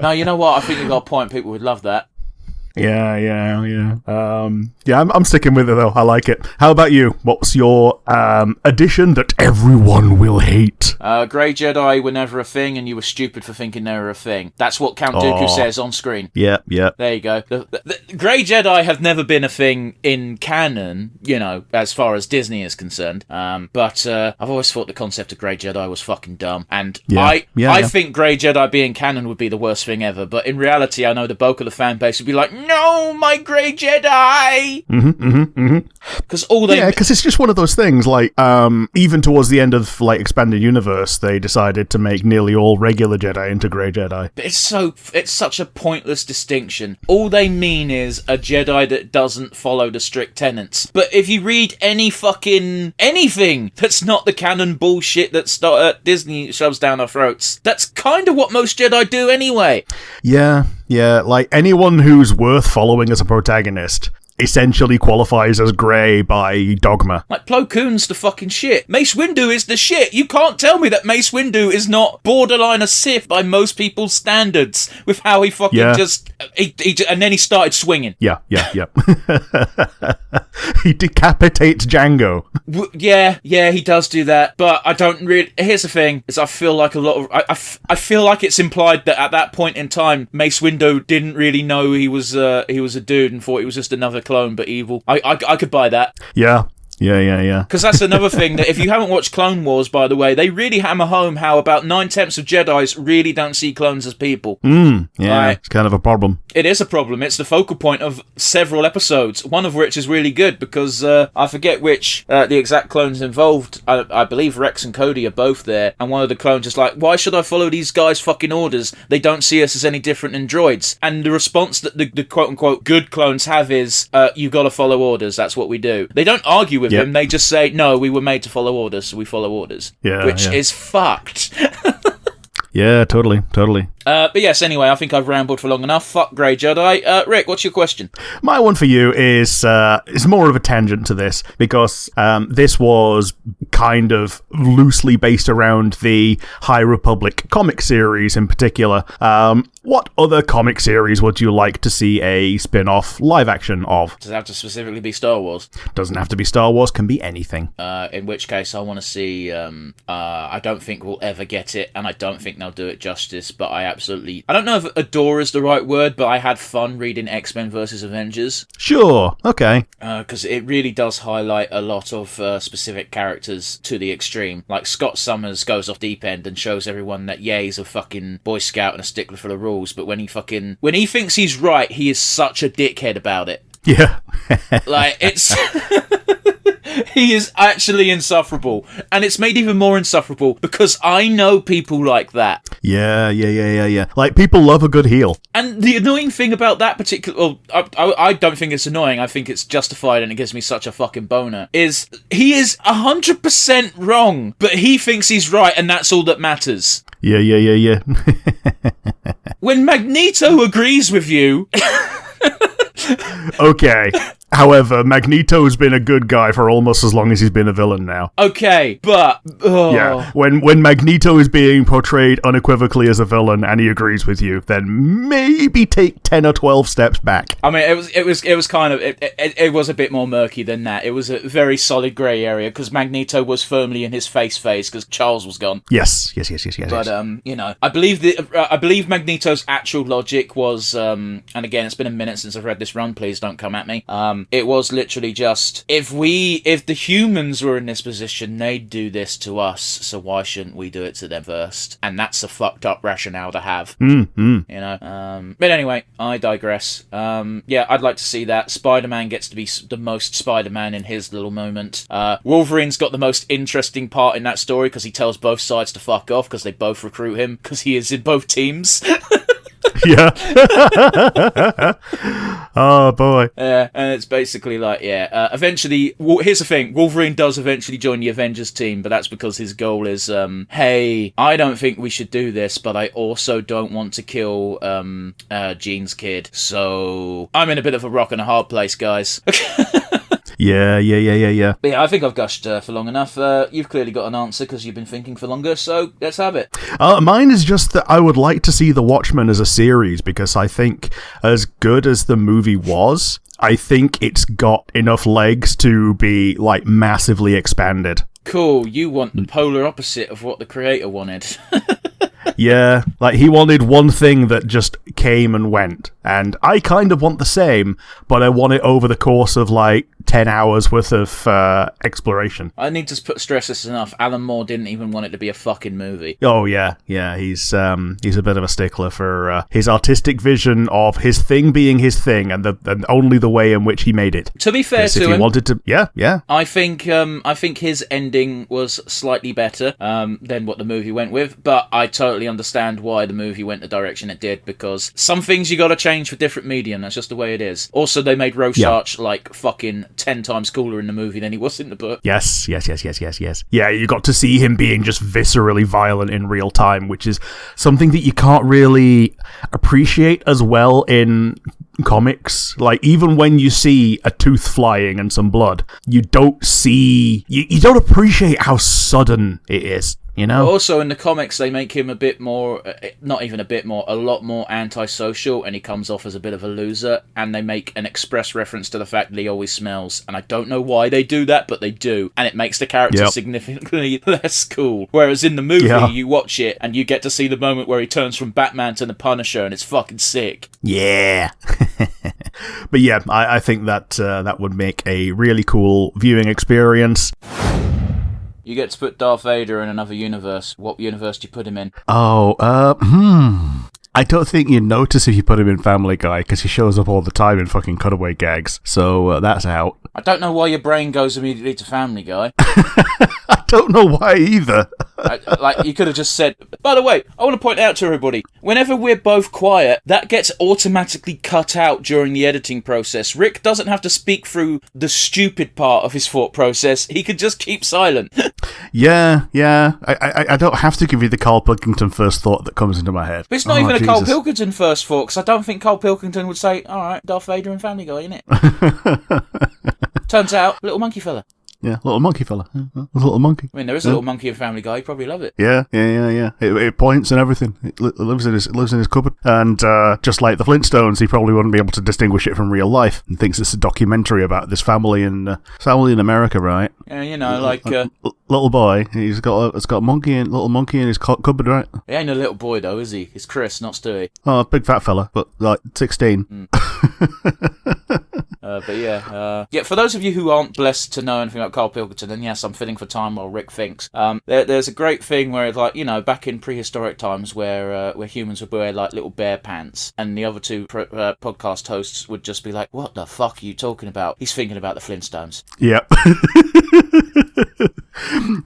No, you know what? I think you got a point. People would love that. Yeah. I'm sticking with it though. I like it. How about you? What's your addition that everyone will hate? Grey Jedi were never a thing, and you were stupid for thinking they were a thing. That's what Count Dooku says on screen. Yeah. There you go. The Grey Jedi have never been a thing in canon, as far as Disney is concerned. But I've always thought the concept of Grey Jedi was fucking dumb, and I think Grey Jedi being canon would be the worst thing ever. But in reality, I know the bulk of the fan base would be like, no, my Grey Jedi! Because all they... Yeah, because it's just one of those things, like, even towards the end of, like, Expanded Universe, they decided to make nearly all regular Jedi into Grey Jedi. But it's such a pointless distinction. All they mean is a Jedi that doesn't follow the strict tenets. But if you read any fucking... anything that's not the canon bullshit that Disney shoves down our throats, that's kind of what most Jedi do anyway. Yeah, Yeah, like anyone who's worth following as a protagonist essentially qualifies as grey by dogma. Like, Plo Koon's the fucking shit. Mace Windu is the shit. You can't tell me that Mace Windu is not borderline a Sith by most people's standards with how he fucking and then he started swinging. Yeah. He decapitates Django. Yeah, he does do that. But I don't really... Here's the thing, is I feel like a lot of... I feel like it's implied that at that point in time, Mace Windu didn't really know he was a dude and thought he was just another clone, but evil. I could buy that. Yeah. Because that's another thing, that if you haven't watched Clone Wars, by the way, they really hammer home how about 9/10 of Jedis really don't see clones as people. It's kind of a problem. It is a problem. It's the focal point of several episodes, one of which is really good because I forget which the exact clones involved. I believe Rex and Cody are both there, and one of the clones is like, why should I follow these guys' fucking orders? They don't see us as any different than droids. And the response that the quote-unquote good clones have is, you've got to follow orders, that's what we do. They don't argue with him, they just say, no, we were made to follow orders, so we follow orders. Which is fucked. Yeah, totally. But yes, anyway, I think I've rambled for long enough. Fuck Grey Jedi. Rick, what's your question? My one for you is more of a tangent to this, because this was kind of loosely based around the High Republic comic series in particular. What other comic series would you like to see a spin-off live action of? Does it have to specifically be Star Wars? Doesn't have to be Star Wars, can be anything. In which case, I want to see... I don't think we'll ever get it, and I don't think they'll do it justice, but I don't know if adore is the right word, but I had fun reading X-Men vs. Avengers. Sure, okay. Because it really does highlight a lot of specific characters to the extreme. Like, Scott Summers goes off deep end and shows everyone that, he's a fucking Boy Scout and a stickler for the rules, but when he thinks he's right, he is such a dickhead about it. Yeah. Like, it's... He is actually insufferable. And it's made even more insufferable because I know people like that. Yeah. Like, people love a good heel. And the annoying thing about that particular... Well, I don't think it's annoying. I think it's justified and it gives me such a fucking boner. Is he is 100% wrong, but he thinks he's right and that's all that matters. Yeah. When Magneto agrees with you... Okay. However, Magneto's been a good guy for almost as long as he's been a villain now. Okay, but... Oh. Yeah, when Magneto is being portrayed unequivocally as a villain and he agrees with you, then maybe take 10 or 12 steps back. I mean, it was kind of... It was a bit more murky than that. It was a very solid grey area, because Magneto was firmly in his face because Charles was gone. Yes. But, I believe Magneto's actual logic was... and again, it's been a minute since I've read this run, please don't come at me. It was literally just, if the humans were in this position, they'd do this to us, so why shouldn't we do it to them first? And that's a fucked up rationale to have. You know? But anyway, I digress. I'd like to see that. Spider-Man gets to be the most Spider-Man in his little moment. Wolverine's got the most interesting part in that story, because he tells both sides to fuck off, because they both recruit him, because he is in both teams. Yeah. Oh, boy. Yeah, and it's basically like, eventually, here's the thing, Wolverine does eventually join the Avengers team, but that's because his goal is, hey, I don't think we should do this, but I also don't want to kill, Jean's kid, so I'm in a bit of a rock and a hard place, guys. Yeah. But yeah, I think I've gushed for long enough. You've clearly got an answer because you've been thinking for longer, so let's have it. Mine is just that I would like to see The Watchmen as a series, because I think as good as the movie was, I think it's got enough legs to be, like, massively expanded. Cool, you want the polar opposite of what the creator wanted. Yeah, like, he wanted one thing that just came and went, and I kind of want the same, but I want it over the course of, like, 10 hours worth of exploration. I need to stress this enough. Alan Moore didn't even want it to be a fucking movie. Oh, yeah, he's a bit of a stickler for his artistic vision of his thing being his thing, and only the way in which he made it. To be fair to him, wanted to, yeah. I think his ending was slightly better than what the movie went with, but I totally understand why the movie went the direction it did, because some things you gotta change for different medium. That's just the way it is. Also, they made Rorschach like fucking 10 times cooler in the movie than he was in the book. Yes. Yeah, you got to see him being just viscerally violent in real time, which is something that you can't really appreciate as well in comics. Like, even when you see a tooth flying and some blood, you don't see... You don't appreciate how sudden it is. You know? Also, in the comics, they make him a bit more, not even a bit more, a lot more antisocial, and he comes off as a bit of a loser, and they make an express reference to the fact that he always smells, and I don't know why they do that, but they do, and it makes the character significantly less cool. Whereas in the movie, you watch it, and you get to see the moment where he turns from Batman to the Punisher, and it's fucking sick. Yeah. But yeah, I think that that would make a really cool viewing experience. You get to put Darth Vader in another universe. What universe do you put him in? I don't think you'd notice if you put him in Family Guy, because he shows up all the time in fucking cutaway gags. So that's out. I don't know why your brain goes immediately to Family Guy. I don't know why either. Like, you could have just said... By the way, I want to point out to everybody, whenever we're both quiet, that gets automatically cut out during the editing process. Rick doesn't have to speak through the stupid part of his thought process. He could just keep silent. Yeah. I don't have to give you the Carl Pilkington first thought that comes into my head. But it's not even a Carl Pilkington first thought, because I don't think Carl Pilkington would say, alright, Darth Vader and Family Guy, innit? Turns out, little monkey fella. Yeah, little monkey fella. Yeah, little monkey. I mean, there is a little monkey in Family Guy. You probably love it. Yeah. It points and everything. It lives in his cupboard. And just like the Flintstones, he probably wouldn't be able to distinguish it from real life, and thinks it's a documentary about this family in America, right? Yeah, you know, like little boy. It's got a little monkey in his cupboard, right? He ain't a little boy though, is he? He's Chris, not Stewie. Oh, big fat fella, but like 16. But yeah, for those of you who aren't blessed to know anything about Carl Pilkington, then yes, I'm filling for time while Rick thinks. There's a great thing where, like, you know, back in prehistoric times where humans would wear like little bear pants, and the other two podcast hosts would just be like, "What the fuck are you talking about?" He's thinking about the Flintstones. Yep.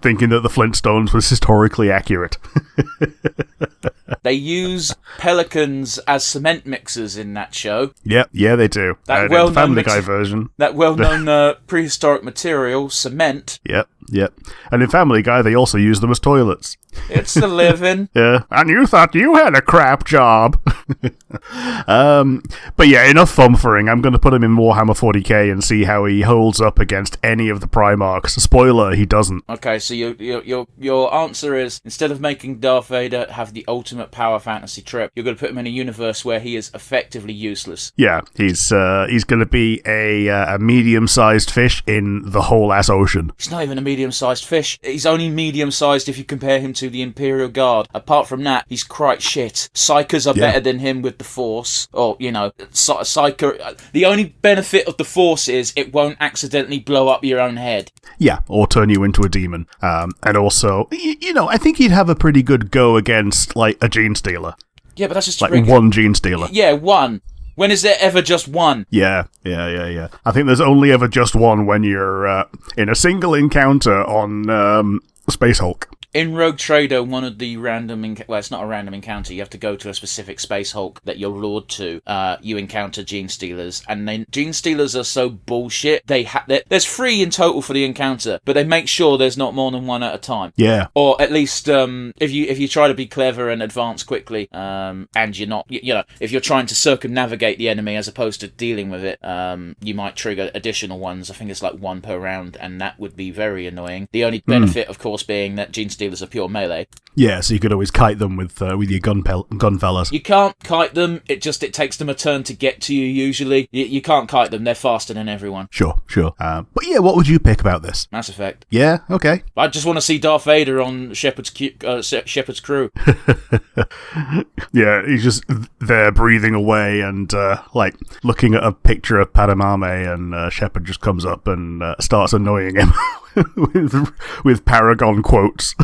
Thinking that the Flintstones was historically accurate. They use pelicans as cement mixers in that show. Yep, yeah, they do. That well-known Family Guy version. That well-known prehistoric material, cement. Yep. And in Family Guy, they also use them as toilets. It's the living. Yeah, and you thought you had a crap job. But yeah, enough thumfering. I'm going to put him in Warhammer 40k and see how he holds up against any of the Primarchs. Spoiler, he doesn't. Okay, so your answer is, instead of making Darth Vader have the ultimate power fantasy trip, you're going to put him in a universe where he is effectively useless. Yeah, he's going to be a medium-sized fish in the whole ass ocean. He's not even a medium-sized fish. He's only medium-sized if you compare him to the Imperial Guard. Apart from that, he's quite shit. Psychers are better than him with the Force. Or, you know, Psyker... The only benefit of the Force is it won't accidentally blow up your own head. Yeah, or turn you into a demon. And also, you know, I think he'd have a pretty good go against, like, a gene stealer. Yeah, but that's just... Like, one gene stealer. Yeah, one. When is there ever just one? Yeah. I think there's only ever just one when you're in a single encounter on Space Hulk. In Rogue Trader, one of the random... well, it's not a random encounter. You have to go to a specific Space Hulk that you're lured to. You encounter Gene Stealers. And then Gene Stealers are so bullshit. There's 3 in total for the encounter, but they make sure there's not more than 1 at a time. Yeah. Or at least if you try to be clever and advance quickly, and you're not... You know, if you're trying to circumnavigate the enemy as opposed to dealing with it, you might trigger additional ones. I think it's like 1 per round, and that would be very annoying. The only benefit, of course, being that Gene Stealers are pure melee. Yeah, so you could always kite them with your gun fellas. You can't kite them. It takes them a turn to get to you. Usually, you can't kite them. They're faster than everyone. Sure. But yeah, what would you pick about this? Mass Effect. Yeah. Okay. I just want to see Darth Vader on Shepard's crew. Yeah, he's just there breathing away and like looking at a picture of Padamame, and Shepard just comes up and starts annoying him with Paragon quotes.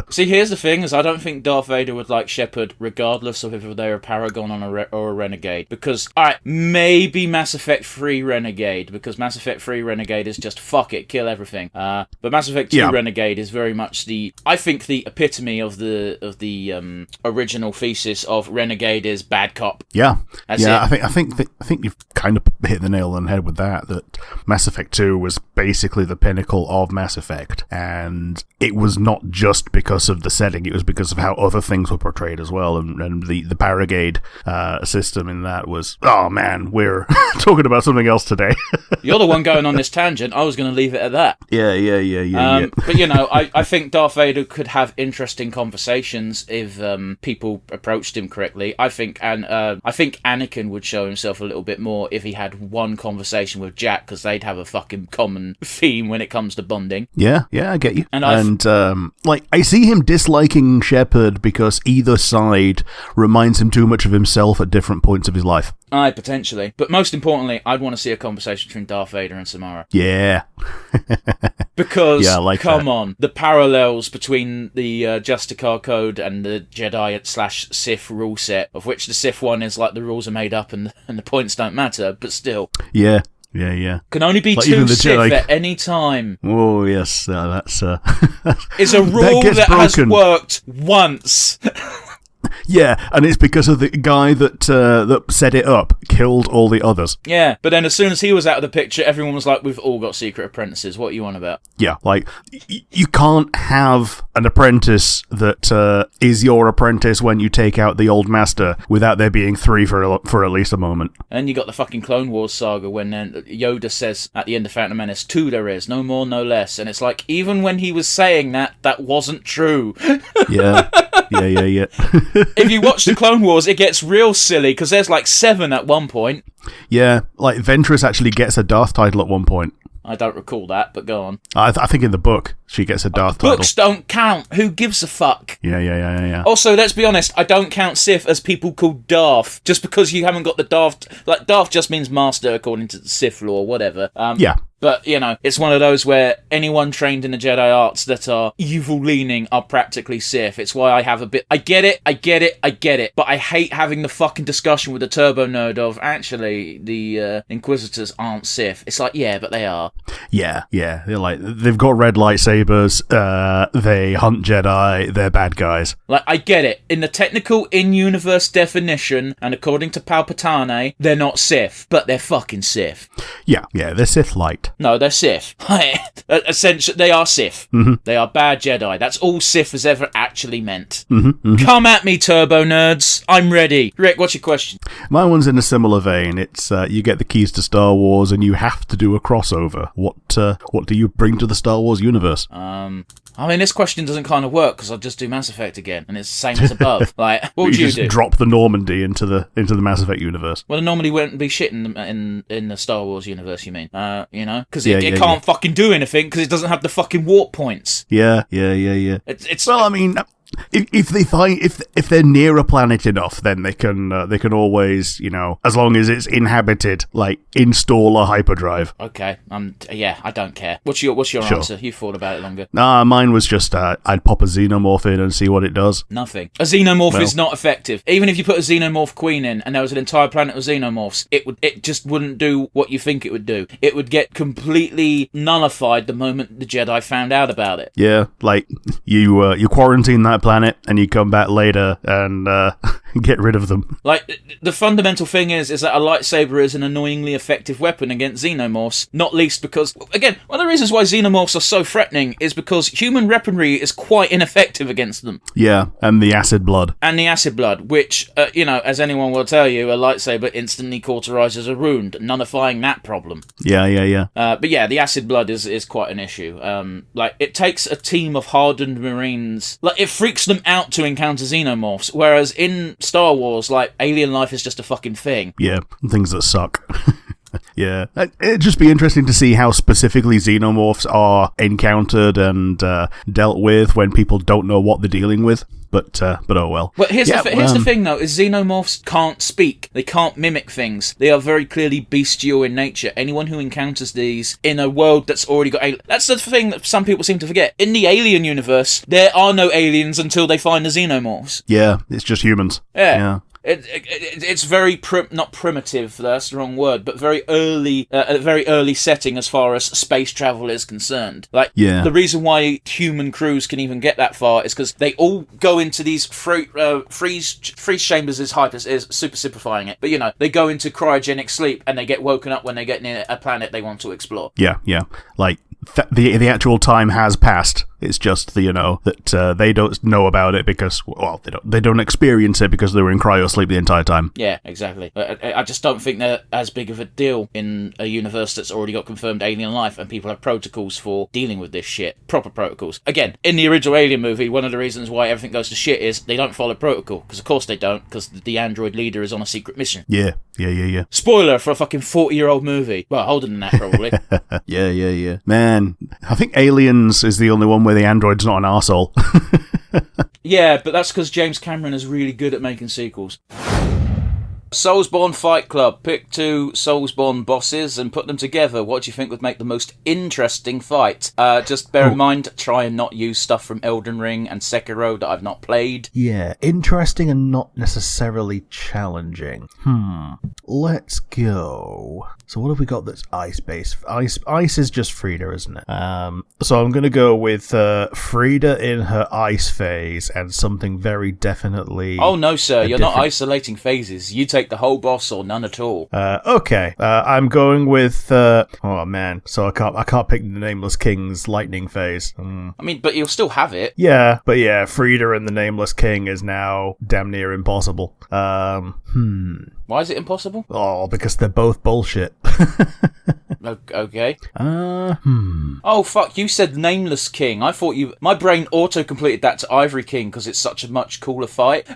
See, here's the thing: is I don't think Darth Vader would like Shepard, regardless of if they're a Paragon or a Renegade. Because, alright, maybe Mass Effect 3 Renegade, because Mass Effect 3 Renegade is just fuck it, kill everything. But Mass Effect 2 Renegade is very much I think the epitome of the original thesis of Renegade is bad cop. Yeah, That's yeah. it. I think you've kind of hit the nail on the head with that. That Mass Effect 2 was basically the pinnacle of Mass Effect, and it was not just because of the setting; it was because of how other things were portrayed as well. And the Paragade system in that was, oh man, we're talking about something else today. You're the one going on this tangent. I was going to leave it at that. Yeah. But I think Darth Vader could have interesting conversations if people approached him correctly. I think Anakin would show himself a little bit more if he had one conversation with Jack, because they'd have a fucking common theme when it comes to bonding. Yeah, I get you. And I see him disliking Shepard because either side reminds him too much of himself at different points of his life. Aye, potentially. But most importantly, I'd want to see a conversation between Darth Vader and Samara. Yeah. Because, come on, the parallels between the Justicar Code and the Jedi/Sith rule set, of which the Sith one is like the rules are made up and the points don't matter, but still. Yeah. Can only be like two Sith Jedi... at any time. Oh, yes, that's... It's a rule that has worked once. Yeah, and it's because of the guy that set it up killed all the others. Yeah, but then as soon as he was out of the picture, everyone was like, we've all got secret apprentices. What are you on about? Yeah, like, you can't have an apprentice that is your apprentice when you take out the old master without there being three for at least a moment. And you got the fucking Clone Wars saga when Yoda says at the end of Phantom Menace, 2 there is, no more, no less. And it's like, even when he was saying that wasn't true. Yeah. If you watch the Clone Wars, it gets real silly, because there's like 7 at one point. Yeah, like Ventress actually gets a Darth title at one point. I don't recall that, but go on. I think in the book, she gets a Darth title. Books don't count. Who gives a fuck? Yeah. Also, let's be honest, I don't count Sith as people called Darth, just because you haven't got the Darth... Like, Darth just means master, according to the Sith lore, whatever. Yeah. But, it's one of those where anyone trained in the Jedi arts that are evil-leaning are practically Sith. It's why I have a bit... I get it. But I hate having the fucking discussion with the turbo nerd of, actually, the Inquisitors aren't Sith. It's like, yeah, but they are. Yeah. They're like, they've got red lightsabers, they hunt Jedi, they're bad guys. Like, I get it. In the technical in-universe definition, and according to Palpatine, they're not Sith, but they're fucking Sith. Yeah, they're Sith light. No, they're Sith. Essentially, they are Sith. Mm-hmm. They are bad Jedi. That's all Sith has ever actually meant. Mm-hmm. Come at me, turbo nerds. I'm ready. Rick, what's your question? My one's in a similar vein. It's you get the keys to Star Wars and you have to do a crossover. What do you bring to the Star Wars universe? I mean, this question doesn't kind of work because I'll just do Mass Effect again, and it's the same as above. Like, what would you just do? Drop the Normandy into the Mass Effect universe. Well, the Normandy wouldn't be shit in the Star Wars universe. You mean? Because it can't fucking do anything because it doesn't have the fucking warp points. Yeah. It's well, I mean, if they're near a planet enough, then they can always, as long as it's inhabited, like install a hyperdrive. Okay. I don't care. What's your Sure. answer? You thought about it longer. Nah, mine was just I'd pop a xenomorph in and see what it does. Nothing. A xenomorph is not effective. Even if you put a xenomorph queen in and there was an entire planet of xenomorphs, it just wouldn't do what you think it would do. It would get completely nullified the moment the Jedi found out about it. Yeah, like you quarantine that planet and you come back later and get rid of them. Like, the fundamental thing is that a lightsaber is an annoyingly effective weapon against xenomorphs, not least because, again, one of the reasons why xenomorphs are so threatening is because human weaponry is quite ineffective against them. Yeah, and the acid blood. Which, as anyone will tell you, a lightsaber instantly cauterizes a wound, nullifying that problem. Yeah. But yeah, the acid blood is quite an issue. It takes a team of hardened Marines, it freaks them out to encounter xenomorphs, whereas in Star Wars, alien life is just a fucking thing. Yeah, things that suck. Yeah. It'd just be interesting to see how specifically xenomorphs are encountered and dealt with when people don't know what they're dealing with. But oh well. Well, here's the thing though: is xenomorphs can't speak, they can't mimic things. They are very clearly bestial in nature. Anyone who encounters these in a world that's already got that's the thing that some people seem to forget. In the Alien universe, there are no aliens until they find the xenomorphs. Yeah, it's just humans. Yeah. It's very not primitive. That's the wrong word, but very early, a very early setting as far as space travel is concerned. The reason why human crews can even get that far is because they all go into these freeze chambers. Is super simplifying it, but they go into cryogenic sleep and they get woken up when they get near a planet they want to explore. Yeah. Like the actual time has passed. It's just that they don't know about it because they don't experience it because they were in cryo sleep the entire time. Yeah, exactly. I just don't think they're as big of a deal in a universe that's already got confirmed alien life and people have protocols for dealing with this shit. Proper protocols. Again, in the original Alien movie, one of the reasons why everything goes to shit is they don't follow protocol. Because of course they don't, because the android leader is on a secret mission. Yeah. Spoiler for a fucking 40-year-old movie. Well, older than that, probably. Yeah. Man, I think Aliens is the only one where the android's not an arsehole. Yeah, but that's because James Cameron is really good at making sequels. Soulsborne Fight Club. Pick 2 Soulsborne bosses and put them together. What do you think would make the most interesting fight? Just bear in mind, try and not use stuff from Elden Ring and Sekiro that I've not played. Yeah, interesting and not necessarily challenging. Let's go. So what have we got that's ice-based? Ice is just Frida, isn't it? So I'm going to go with Frida in her ice phase and something very definitely... Oh, no, sir. You're not isolating phases. You take the whole boss or none at all. Okay. I'm going with... oh, man. So I can't pick the Nameless King's lightning phase. I mean, but you'll still have it. Yeah, but yeah, Frida and the Nameless King is now damn near impossible. Why is it impossible? Oh, because they're both bullshit. Okay. Oh, fuck, you said Nameless King. I thought my brain auto-completed that to Ivory King because it's such a much cooler fight.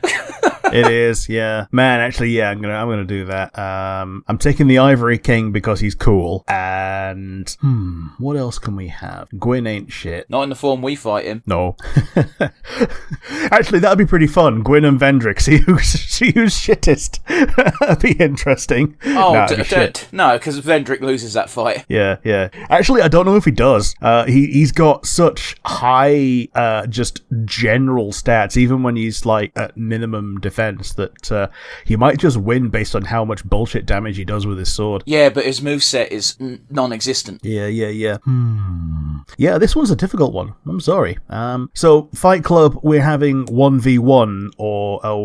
It is, yeah. Man, actually, yeah, I'm gonna do that. I'm taking the Ivory King because he's cool. And what else can we have? Gwyn ain't shit. Not in the form we fight him. No. Actually, that'd be pretty fun. Gwyn and Vendrick, see who's shittest. That'd be interesting. Oh, no, because Vendrick loses that fight. Yeah. Actually, I don't know if he does. He's got such high, just general stats, even when he's like at minimum defense, that he might just win based on how much bullshit damage he does with his sword. Yeah, but his moveset is non-existent. Yeah. Yeah, this one's a difficult one. I'm sorry. So, Fight Club, we're having 1v1, or are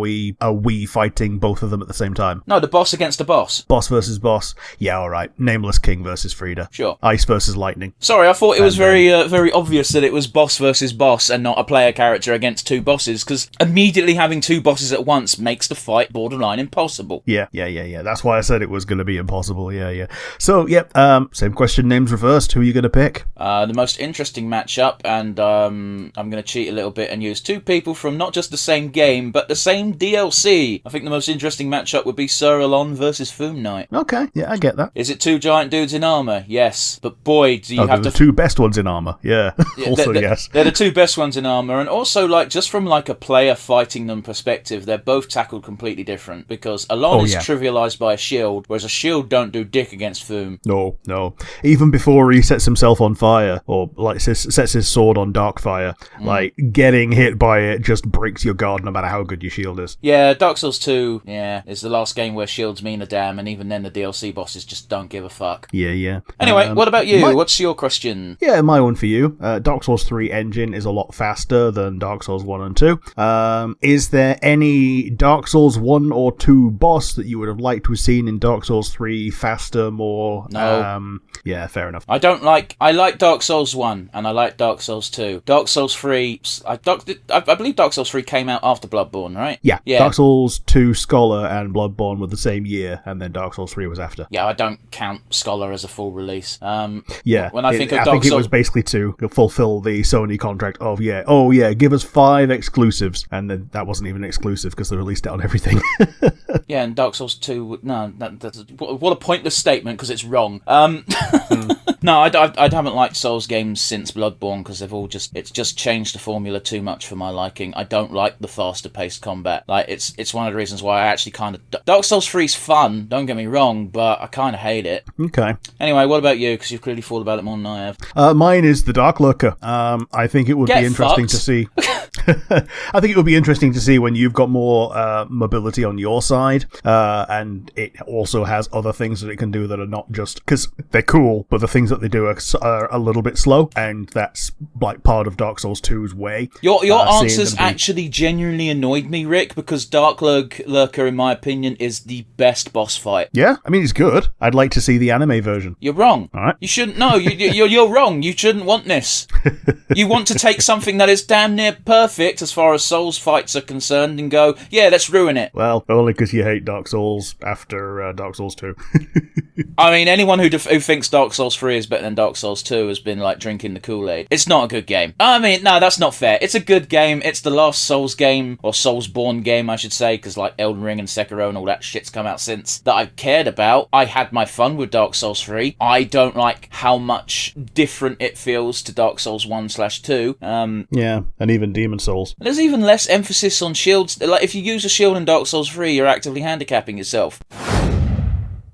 we fighting both of them at the same time? No, the boss against the boss. Boss versus boss. Yeah, alright. Nameless King versus Frida. Sure. Ice versus Lightning. Sorry, I thought it was very obvious that it was boss versus boss and not a player character against two bosses, because immediately having two bosses at once makes the fight borderline impossible. Yeah. That's why I said it was going to be impossible. Yeah. So, same question, names reversed. Who are you going to pick? The most interesting matchup, and I'm going to cheat a little bit and use two people from not just the same game, but the same DLC. I think the most interesting matchup would be Sir Alon versus Foom Knight. Okay, yeah, I get that. Is it two giant dudes in armor? Yes. But boy, do you have the two best ones in armor. Yeah. Also, yes. They're the two best ones in armor, and also, just from a player fighting them perspective, they're both tackled completely different, because Alon is trivialized by a shield, whereas a shield don't do dick against Foom. No. Even before he sets himself on fire, or sets his sword on dark fire, getting hit by it just breaks your guard no matter how good your shield is. Yeah, Dark Souls 2, is the last game where shields mean a damn, and even then the DLC bosses just don't give a fuck. Yeah. Anyway, what about you? What's your question? Yeah, my one for you. Dark Souls 3 engine is a lot faster than Dark Souls 1 and 2. Is there any Dark Souls 1 or 2 boss that you would have liked to have seen in Dark Souls 3 faster, more... No. Yeah, fair enough. I like Dark Souls Souls 1 and I like Dark Souls 2. Dark Souls 3, I believe Dark Souls 3 came out after Bloodborne, right? Yeah. Dark Souls 2, Scholar, and Bloodborne were the same year, and then Dark Souls 3 was after. Yeah, I don't count Scholar as a full release. Yeah. When I think of I Dark think Souls, it was basically to fulfill the Sony contract of, oh yeah, give us 5 exclusives, and then that wasn't even exclusive because they released it on everything. yeah, and Dark Souls 2, no, that's, what a pointless statement because it's wrong. No, I haven't liked Souls games since Bloodborne because it's just changed the formula too much for my liking. I don't like the faster paced combat. Like it's one of the reasons why I actually kind of Dark Souls 3's fun. Don't get me wrong, but I kind of hate it. Okay. Anyway, what about you? Because you've clearly thought about it more than I have. Mine is the Dark Lurker. I think it would be interesting to see. I think it would be interesting to see when you've got more mobility on your side, and it also has other things that it can do that are not just because they're cool, but the things that they do are a little bit slow, and that's like part of Dark Souls 2's way. Your answers actually genuinely annoyed me, Rick, because Dark Lurker, in my opinion, is the best boss fight. Yeah, I mean, it's good. I'd like to see the anime version. You're wrong. All right. You shouldn't. No, you're wrong. You shouldn't want this. You want to take something that is damn near perfect as far as Souls fights are concerned and go, yeah, let's ruin it. Well, only because you hate Dark Souls after Dark Souls 2. I mean, anyone who thinks Dark Souls 3 is better than Dark Souls 2 has been like drinking the Kool-Aid. It's not a good game. I mean, no, that's not fair. It's a good game. It's the last Souls game, or Soulsborne game, I should say, because like Elden Ring and Sekiro and all that shit's come out since, that I've cared about. I had my fun with Dark Souls 3. I don't like how much different it feels to Dark Souls 1/2. Yeah, and even Demon Souls. There's even less emphasis on shields. Like, if you use a shield in Dark Souls 3, you're actively handicapping yourself.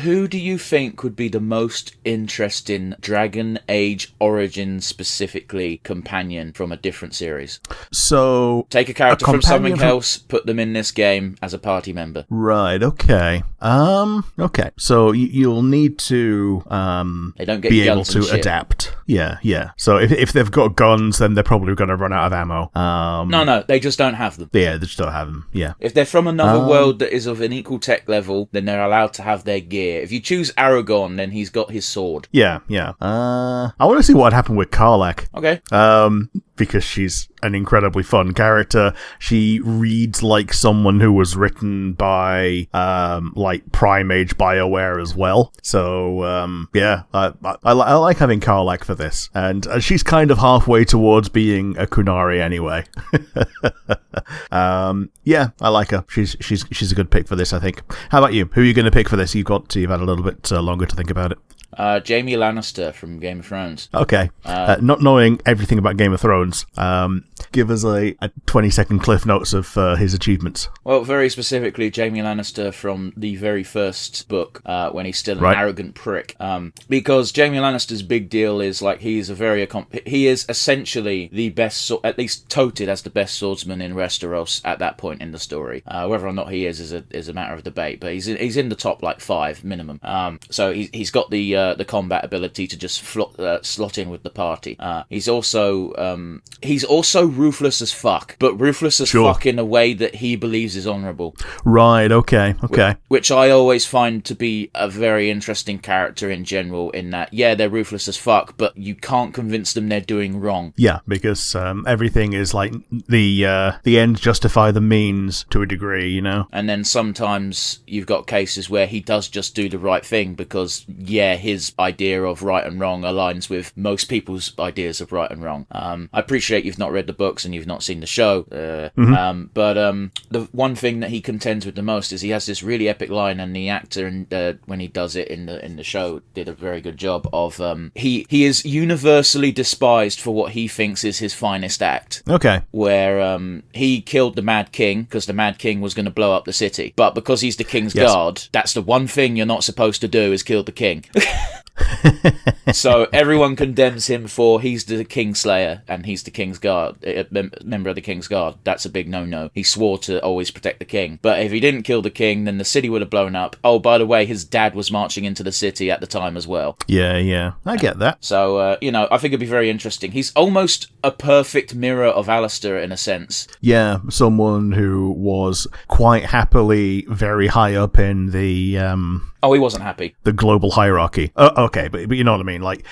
Who do you think would be the most interesting Dragon Age Origins specifically companion from a different series? So take a character from something else, put them in this game as a party member. Right, okay. Okay. So you'll need to they don't get be able guns and to shit. adapt. Yeah. So if they've got guns, then they're probably going to run out of ammo. No, they just don't have them. Yeah, they just don't have them. Yeah. If they're from another world that is of an equal tech level, then they're allowed to have their gear. If you choose Aragorn, then he's got his sword. Yeah. I want to see what happened with Karlach. Okay. Because she's an incredibly fun character. She reads like someone who was written by like Prime Age BioWare as well. So yeah, I like having Karlach for this, and she's kind of halfway towards being a Kunari anyway. Yeah, I like her. She's a good pick for this, I think. How about you? Who are you going to pick for this? You've had a little bit longer to think about it. Jaime Lannister from Game of Thrones. Okay. Not knowing everything about Game of Thrones, give us a 20-second cliff notes of his achievements. Well, very specifically, Jaime Lannister from the very first book, when he's still an arrogant prick. Because Jaime Lannister's big deal is, like, he is essentially the best, at least touted as the best swordsman in Westeros at that point in the story. Whether or not he is a matter of debate, but he's in the top, like, 5 minimum. So he's got the combat ability to just slot in with the party. He's also ruthless as fuck, but ruthless as fuck in a way that he believes is honourable. Right, okay. Which I always find to be a very interesting character in general, in that, yeah, they're ruthless as fuck, but you can't convince them they're doing wrong. Yeah, because everything is like the ends justify the means to a degree, you know? And then sometimes you've got cases where he does just do the right thing because, yeah, his idea of right and wrong aligns with most people's ideas of right and wrong. I appreciate you've not read the books and you've not seen the show, but the one thing that he contends with the most is he has this really epic line, and the actor, when he does it in the show, did a very good job of he is universally despised for what he thinks is his finest act. Okay. Where he killed the Mad King because the Mad King was going to blow up the city, but because he's the King's guard, that's the one thing you're not supposed to do, is kill the King. So everyone condemns him for he's the Kingslayer and he's the King's Guard, member of the King's Guard. That's a big no-no. He swore to always protect the King. But if he didn't kill the King, then the city would have blown up. Oh, by the way, his dad was marching into the city at the time as well. Yeah. I get that. So, I think it'd be very interesting. He's almost a perfect mirror of Alistair in a sense. Yeah, someone who was quite happily very high up in the... Oh, he wasn't happy. The global hierarchy. Oh, okay, but you know what I mean. Like,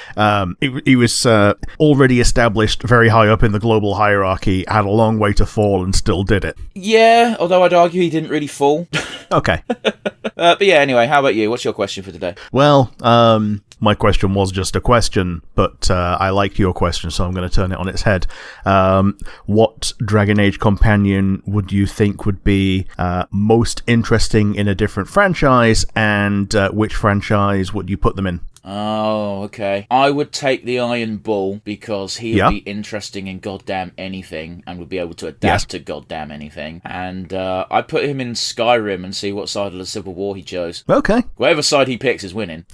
he was already established very high up in the global hierarchy, had a long way to fall, and still did it. Yeah, although I'd argue he didn't really fall. Okay. But yeah, anyway, how about you? What's your question for today? Well, my question was just a question, but I liked your question, so I'm going to turn it on its head. What Dragon Age companion would you think would be most interesting in a different franchise, and which franchise would you put them in? Oh, okay. I would take the Iron Bull because he would be interesting in goddamn anything and would be able to adapt to goddamn anything. And I'd put him in Skyrim and see what side of the Civil War he chose. Okay. Whatever side he picks is winning.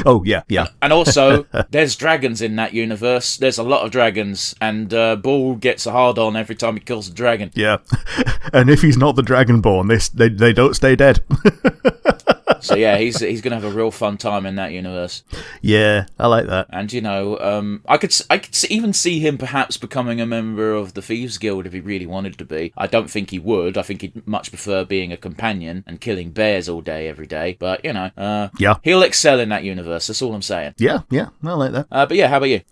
Oh, yeah. And also, there's dragons in that universe. There's a lot of dragons, and Bull gets a hard-on every time he kills a dragon. Yeah. And if he's not the Dragonborn, they don't stay dead. So yeah, he's going to have a real fun time in that universe. Yeah, I like that. And you know, I could even see him perhaps becoming a member of the Thieves Guild if he really wanted to be. I don't think he would. I think he'd much prefer being a companion and killing bears all day every day. But you know, he'll excel in that universe. That's all I'm saying. Yeah, I like that. But yeah, how about you?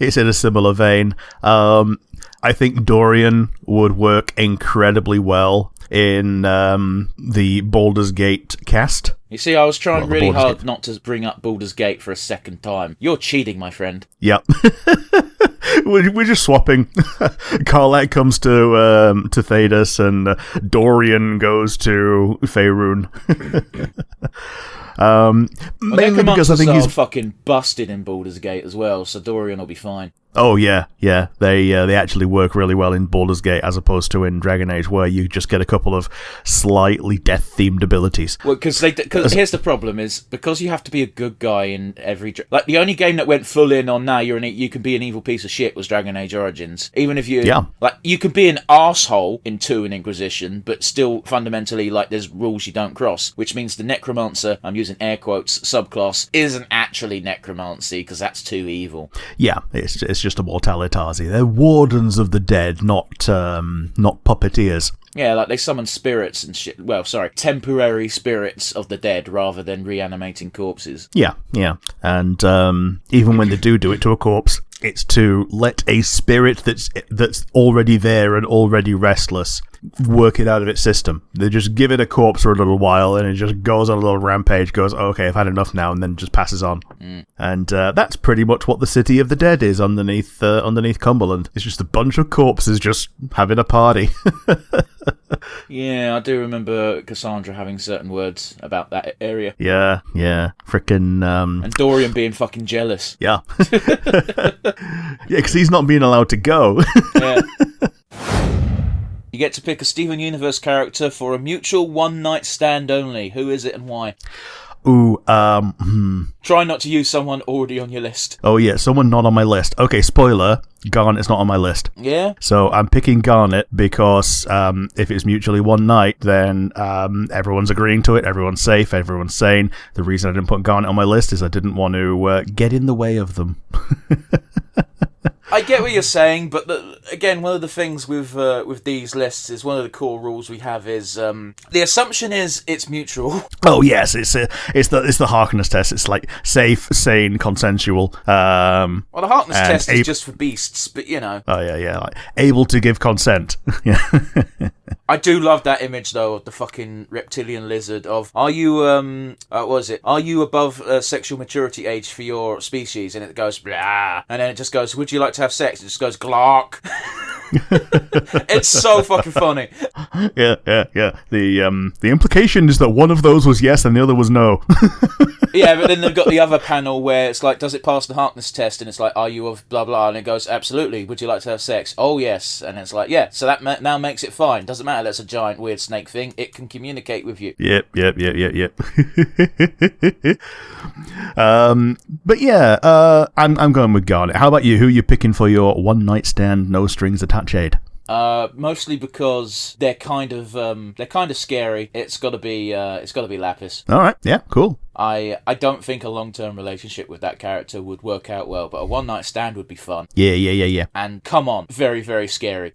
It's in a similar vein. I think Dorian would work incredibly well in the Baldur's Gate cast. You see, I was trying really hard not to bring up Baldur's Gate for a second time. You're cheating, my friend. Yep. We're just swapping. Karlach comes to Thedas, and Dorian goes to Faerun. Mainly because I think he's fucking busted in Baldur's Gate as well, so Dorian will be fine. Oh yeah. They actually work really well in Baldur's Gate as opposed to in Dragon Age, where you just get a couple of slightly death-themed abilities. Well, because here's the problem: is because you have to be a good guy in every like the only game that went full in on now you can be an evil piece of shit was Dragon Age Origins. Even if you like you can be an arsehole in 2 and Inquisition, but still fundamentally like there's rules you don't cross, which means the Necromancer, I'm using air quotes, subclass isn't actually necromancy because that's too evil. Yeah, it's just a mortalitazi. They're wardens of the dead, not puppeteers. Yeah, like they summon spirits and shit. Well, sorry, temporary spirits of the dead rather than reanimating corpses. Yeah. And even when they do it to a corpse, it's to let a spirit that's already there and already restless work it out of its system. They just give it a corpse for a little while, and it just goes on a little rampage, goes, okay, I've had enough now, and then just passes on. And that's pretty much what the City of the Dead is underneath Cumberland. It's just a bunch of corpses just having a party. Yeah, I do remember Cassandra having certain words about that area. Yeah. Frickin' and Dorian being fucking jealous. Yeah. Yeah, because he's not being allowed to go. Yeah. You get to pick a Steven Universe character for a mutual one-night stand only. Who is it and why? Ooh, Try not to use someone already on your list. Oh yeah, someone not on my list. Okay, spoiler, Garnet's not on my list. Yeah? So I'm picking Garnet because if it's mutually one night, then everyone's agreeing to it, everyone's safe, everyone's sane. The reason I didn't put Garnet on my list is I didn't want to get in the way of them. I get what you're saying, but again, one of the things with these lists is one of the core rules we have is the assumption is it's mutual. Oh yes, it's the Harkness test. It's like safe, sane, consensual. Well, the Harkness test is just for beasts, but you know. Oh yeah, like able to give consent. Yeah. I do love that image though of the fucking reptilian lizard. Of are you Are you above sexual maturity age for your species? And it goes blah, and then it just goes, would you like to have sex? It just goes glark. It's so fucking funny. Yeah. The implication is that one of those was yes and the other was no. Yeah, but then they've got the other panel where it's like, does it pass the Harkness test? And it's like, are you of blah blah? And it goes, absolutely. Would you like to have sex? Oh yes. And it's like, yeah. So that now makes it fine. Doesn't matter. That's a giant weird snake thing. It can communicate with you. Yep. But yeah, I'm going with Garnet. How about you? Who are you picking for your one night stand, no strings attached aid? Mostly because they're kind of scary. It's got to be Lapis. All right, yeah, cool. I don't think a long-term relationship with that character would work out well, but a one-night stand would be fun. Yeah. And come on, very, very scary.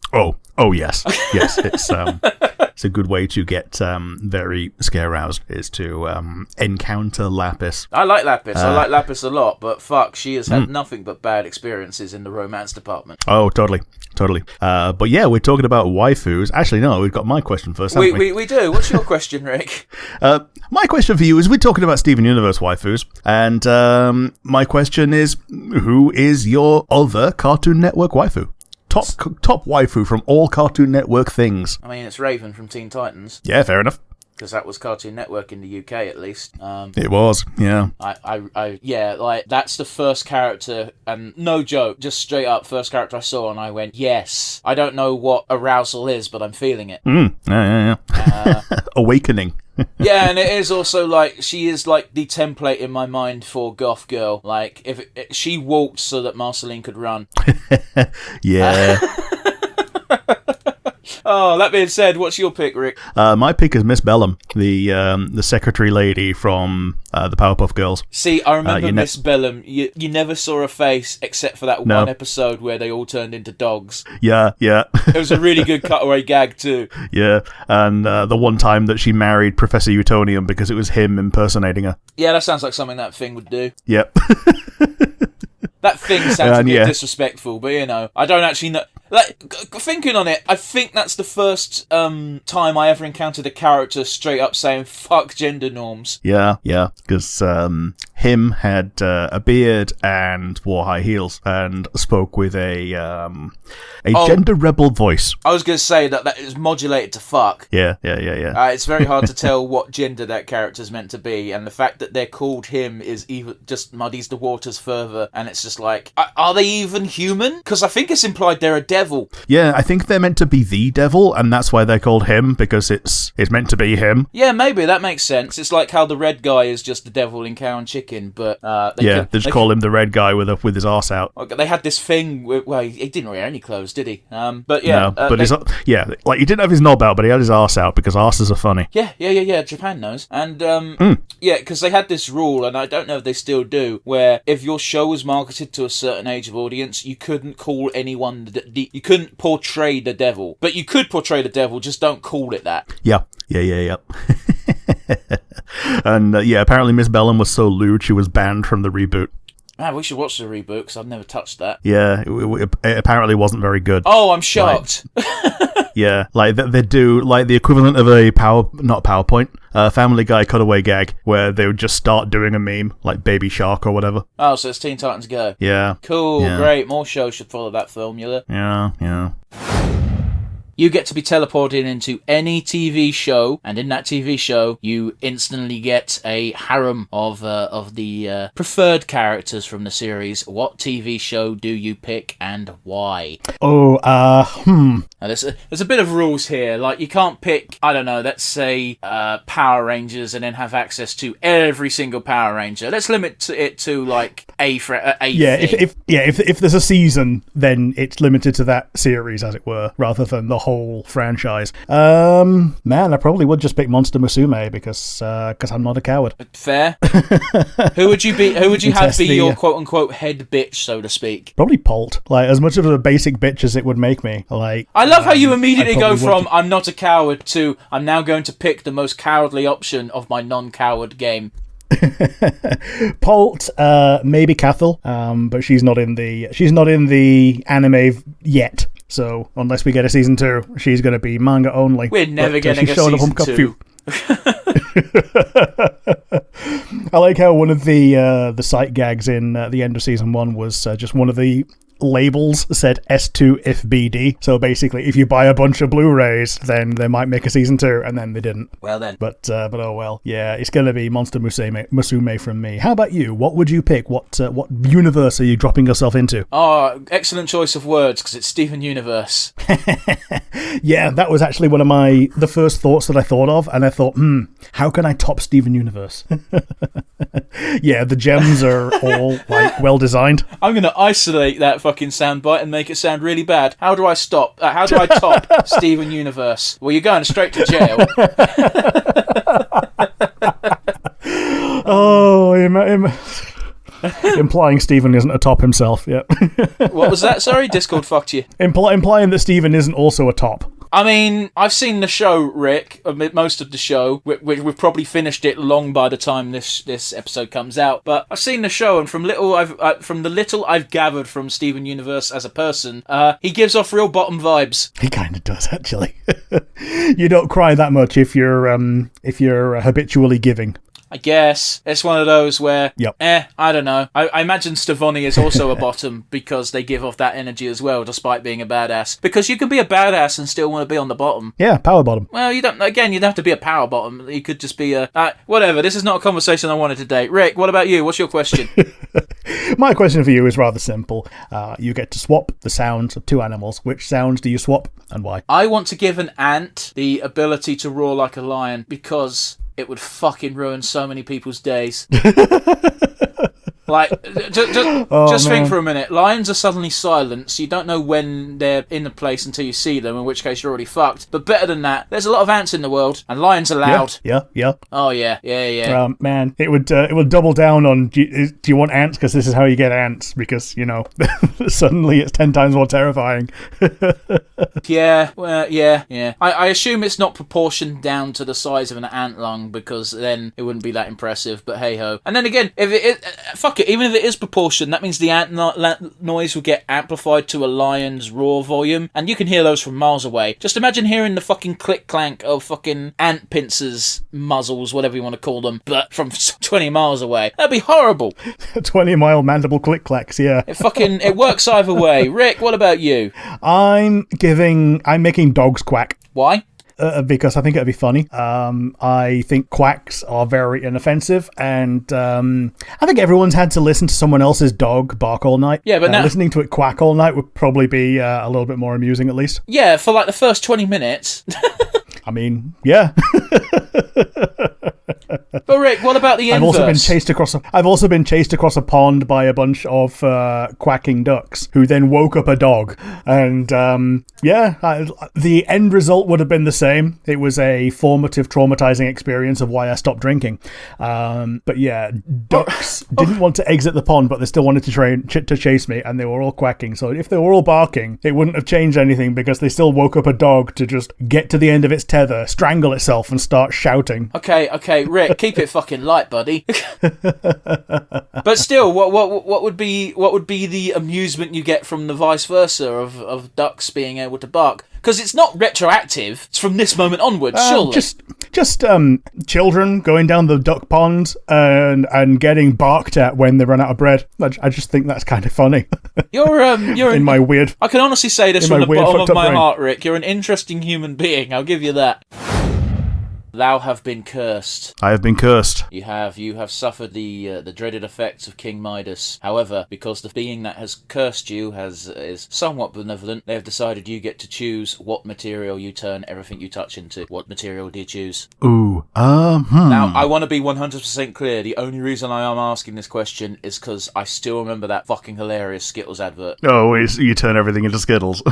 Oh yes. It's it's a good way to get very scare roused, is to encounter Lapis. I like Lapis. I like Lapis a lot, but fuck, she has had nothing but bad experiences in the romance department. Oh, totally. But yeah, we're talking about waifus. Actually, no, we've got my question first, haven't we? We do. What's your question, Rick? My question for you is, we're talking about Steven Universe waifus, and my question is, who is your other Cartoon Network waifu? Top waifu from all Cartoon Network things. I mean, it's Raven from Teen Titans. Yeah, fair enough. Because that was Cartoon Network in the UK, at least. It was, yeah. That's the first character, and no joke, just straight up, first character I saw, and I went, yes. I don't know what arousal is, but I'm feeling it. Yeah. Awakening. Yeah, and it is also, like, she is, like, the template in my mind for Goth Girl. Like, if she walked so that Marceline could run. Yeah. Oh, that being said, what's your pick, Rick? My pick is Miss Bellum, the secretary lady from the Powerpuff Girls. See, I remember Miss Bellum. You never saw her face except for that one episode where they all turned into dogs. Yeah. It was a really good cutaway gag too. Yeah, and the one time that she married Professor Utonium because it was him impersonating her. Yeah, that sounds like something that Thing would do. Yep. That Thing sounds a bit disrespectful, but I don't actually know. Like, thinking on it, I think that's the first time I ever encountered a character straight up saying "fuck gender norms." Yeah, because him had a beard and wore high heels and spoke with a gender rebel voice. I was going to say that is modulated to fuck. Yeah. It's very hard to tell what gender that character's meant to be, and the fact that they're called him is even just muddies the waters further, and it's just like, are they even human? Because I think it's implied they're a devil. Yeah, I think they're meant to be the devil, and that's why they're called him, because it's meant to be him. Yeah, maybe, that makes sense. It's like how the red guy is just the devil in Cow and Chicken, but... they just call him the red guy with his arse out. They had this thing, he didn't wear any clothes, did he? But he didn't have his knob out, but he had his arse out, because arses are funny. Yeah, Japan knows. And, because they had this rule, and I don't know if they still do, where if your show was marketed to a certain age of audience, you couldn't call anyone... You couldn't portray the devil. But you could portray the devil, just don't call it that. Yeah. And, apparently Miss Bellum was so lewd she was banned from the reboot. Man, we should watch the reboot, because I've never touched that. Yeah, it apparently wasn't very good. Oh, I'm shocked. Yeah, like they do like the equivalent of a PowerPoint, Family Guy cutaway gag, where they would just start doing a meme, like Baby Shark or whatever. Oh, so it's Teen Titans Go. Yeah. Cool, great. More shows should follow that formula. Yeah. You get to be teleported into any TV show, and in that TV show, you instantly get a harem of the preferred characters from the series. What TV show do you pick, and why? Oh, Now, there's a bit of rules here. Like, you can't pick, I don't know, let's say Power Rangers, and then have access to every single Power Ranger. Let's limit it to like a thing. If there's a season, then it's limited to that series, as it were, rather than the whole franchise. Man, I probably would just pick Monster Musume because I'm not a coward. Fair. Who would you have be your quote unquote head bitch, so to speak? Probably Polt. Like, as much of a basic bitch as it would make me. Like, I love how you immediately go from I'm not a coward to I'm now going to pick the most cowardly option of my non-coward game. Polt, maybe Cathal, but she's not in the anime yet. So unless we get a season 2, she's going to be manga only. We're never getting a season 2. I like how one of the sight gags in the end of season 1 was just one of the labels said S2 if BD. So basically, if you buy a bunch of Blu-rays, then they might make a season 2, and then they didn't. Well then. But oh well. Yeah, it's going to be Monster Musume from me. How about you? What would you pick? What universe are you dropping yourself into? Oh, excellent choice of words, because it's Steven Universe. Yeah, that was actually one of the first thoughts that I thought of, and I thought, how can I top Steven Universe? Yeah, the gems are all like well designed. I'm going to isolate that fucking soundbite and make it sound really bad. How do I top Steven Universe? Well, you're going straight to jail. Oh, implying Steven isn't a top himself. Yeah. What was that? Sorry, Discord fucked you. Implying that Steven isn't also a top. I mean, I've seen the show, Rick, most of the show. We've probably finished it long by the time this episode comes out. But I've seen the show, and from the little I've gathered from Steven Universe as a person, he gives off real bottom vibes. He kind of does, actually. You don't cry that much if you're habitually giving. I guess it's one of those where, yep. I don't know. I imagine Stavoni is also a bottom because they give off that energy as well, despite being a badass. Because you can be a badass and still want to be on the bottom. Yeah, power bottom. Well, you don't. Again, you'd have to be a power bottom. You could just be a whatever. This is not a conversation I wanted to date. Rick, what about you? What's your question? My question for you is rather simple. You get to swap the sounds of two animals. Which sounds do you swap and why? I want to give an ant the ability to roar like a lion because it would fucking ruin so many people's days. Like, just think for a minute. Lions are suddenly silent, so you don't know when they're in the place until you see them, in which case you're already fucked. But better than that, there's a lot of ants in the world, and lions are loud. Yeah. Oh, yeah. Man, it would double down on, do you want ants? Because this is how you get ants, because, suddenly it's 10 times more terrifying. Yeah. I assume it's not proportioned down to the size of an ant lung, because then it wouldn't be that impressive, but hey-ho. And then again, if it fuck it, even if it is proportioned, that means the ant noise will get amplified to a lion's roar volume, and you can hear those from miles away. Just imagine hearing the fucking click-clank of fucking ant pincers, muzzles, whatever you want to call them, but from 20 miles away. That'd be horrible. 20-mile mandible click-clacks, yeah. It works either way. Rick, what about you? I'm making dogs quack. Why? Because I think it'd be funny. I think quacks are very inoffensive, and I think everyone's had to listen to someone else's dog bark all night. Yeah, but now listening to it quack all night would probably be a little bit more amusing, at least. Yeah, for like the first 20 minutes. I mean, yeah. But Rick, what about the inverse? I've also been chased across a pond by a bunch of quacking ducks who then woke up a dog, and the end result would have been the same. It was a formative, traumatizing experience of why I stopped drinking. But yeah, ducks didn't want to exit the pond, but they still wanted to chase me, and they were all quacking. So if they were all barking, it wouldn't have changed anything because they still woke up a dog to just get to the end of its tether, strangle itself, and start shouting. Okay, Rick, keep it fucking light, buddy. But still, what would be the amusement you get from the vice versa of ducks being able to bark? Because it's not retroactive. It's from this moment onwards, surely. Just children going down the duck pond and getting barked at when they run out of bread. I just think that's kind of funny. You're in my weird. I can honestly say this from the bottom of my brain. heart, Rick. You're an interesting human being. I'll give you that. Thou have been cursed. I have been cursed. You have suffered the dreaded effects of King Midas. However, because the being that has cursed you is somewhat benevolent, they have decided you get to choose what material you turn everything you touch into. What material do you choose? Ooh. Now, I want to be 100% clear. The only reason I am asking this question is because I still remember that fucking hilarious Skittles advert. Oh, you turn everything into Skittles.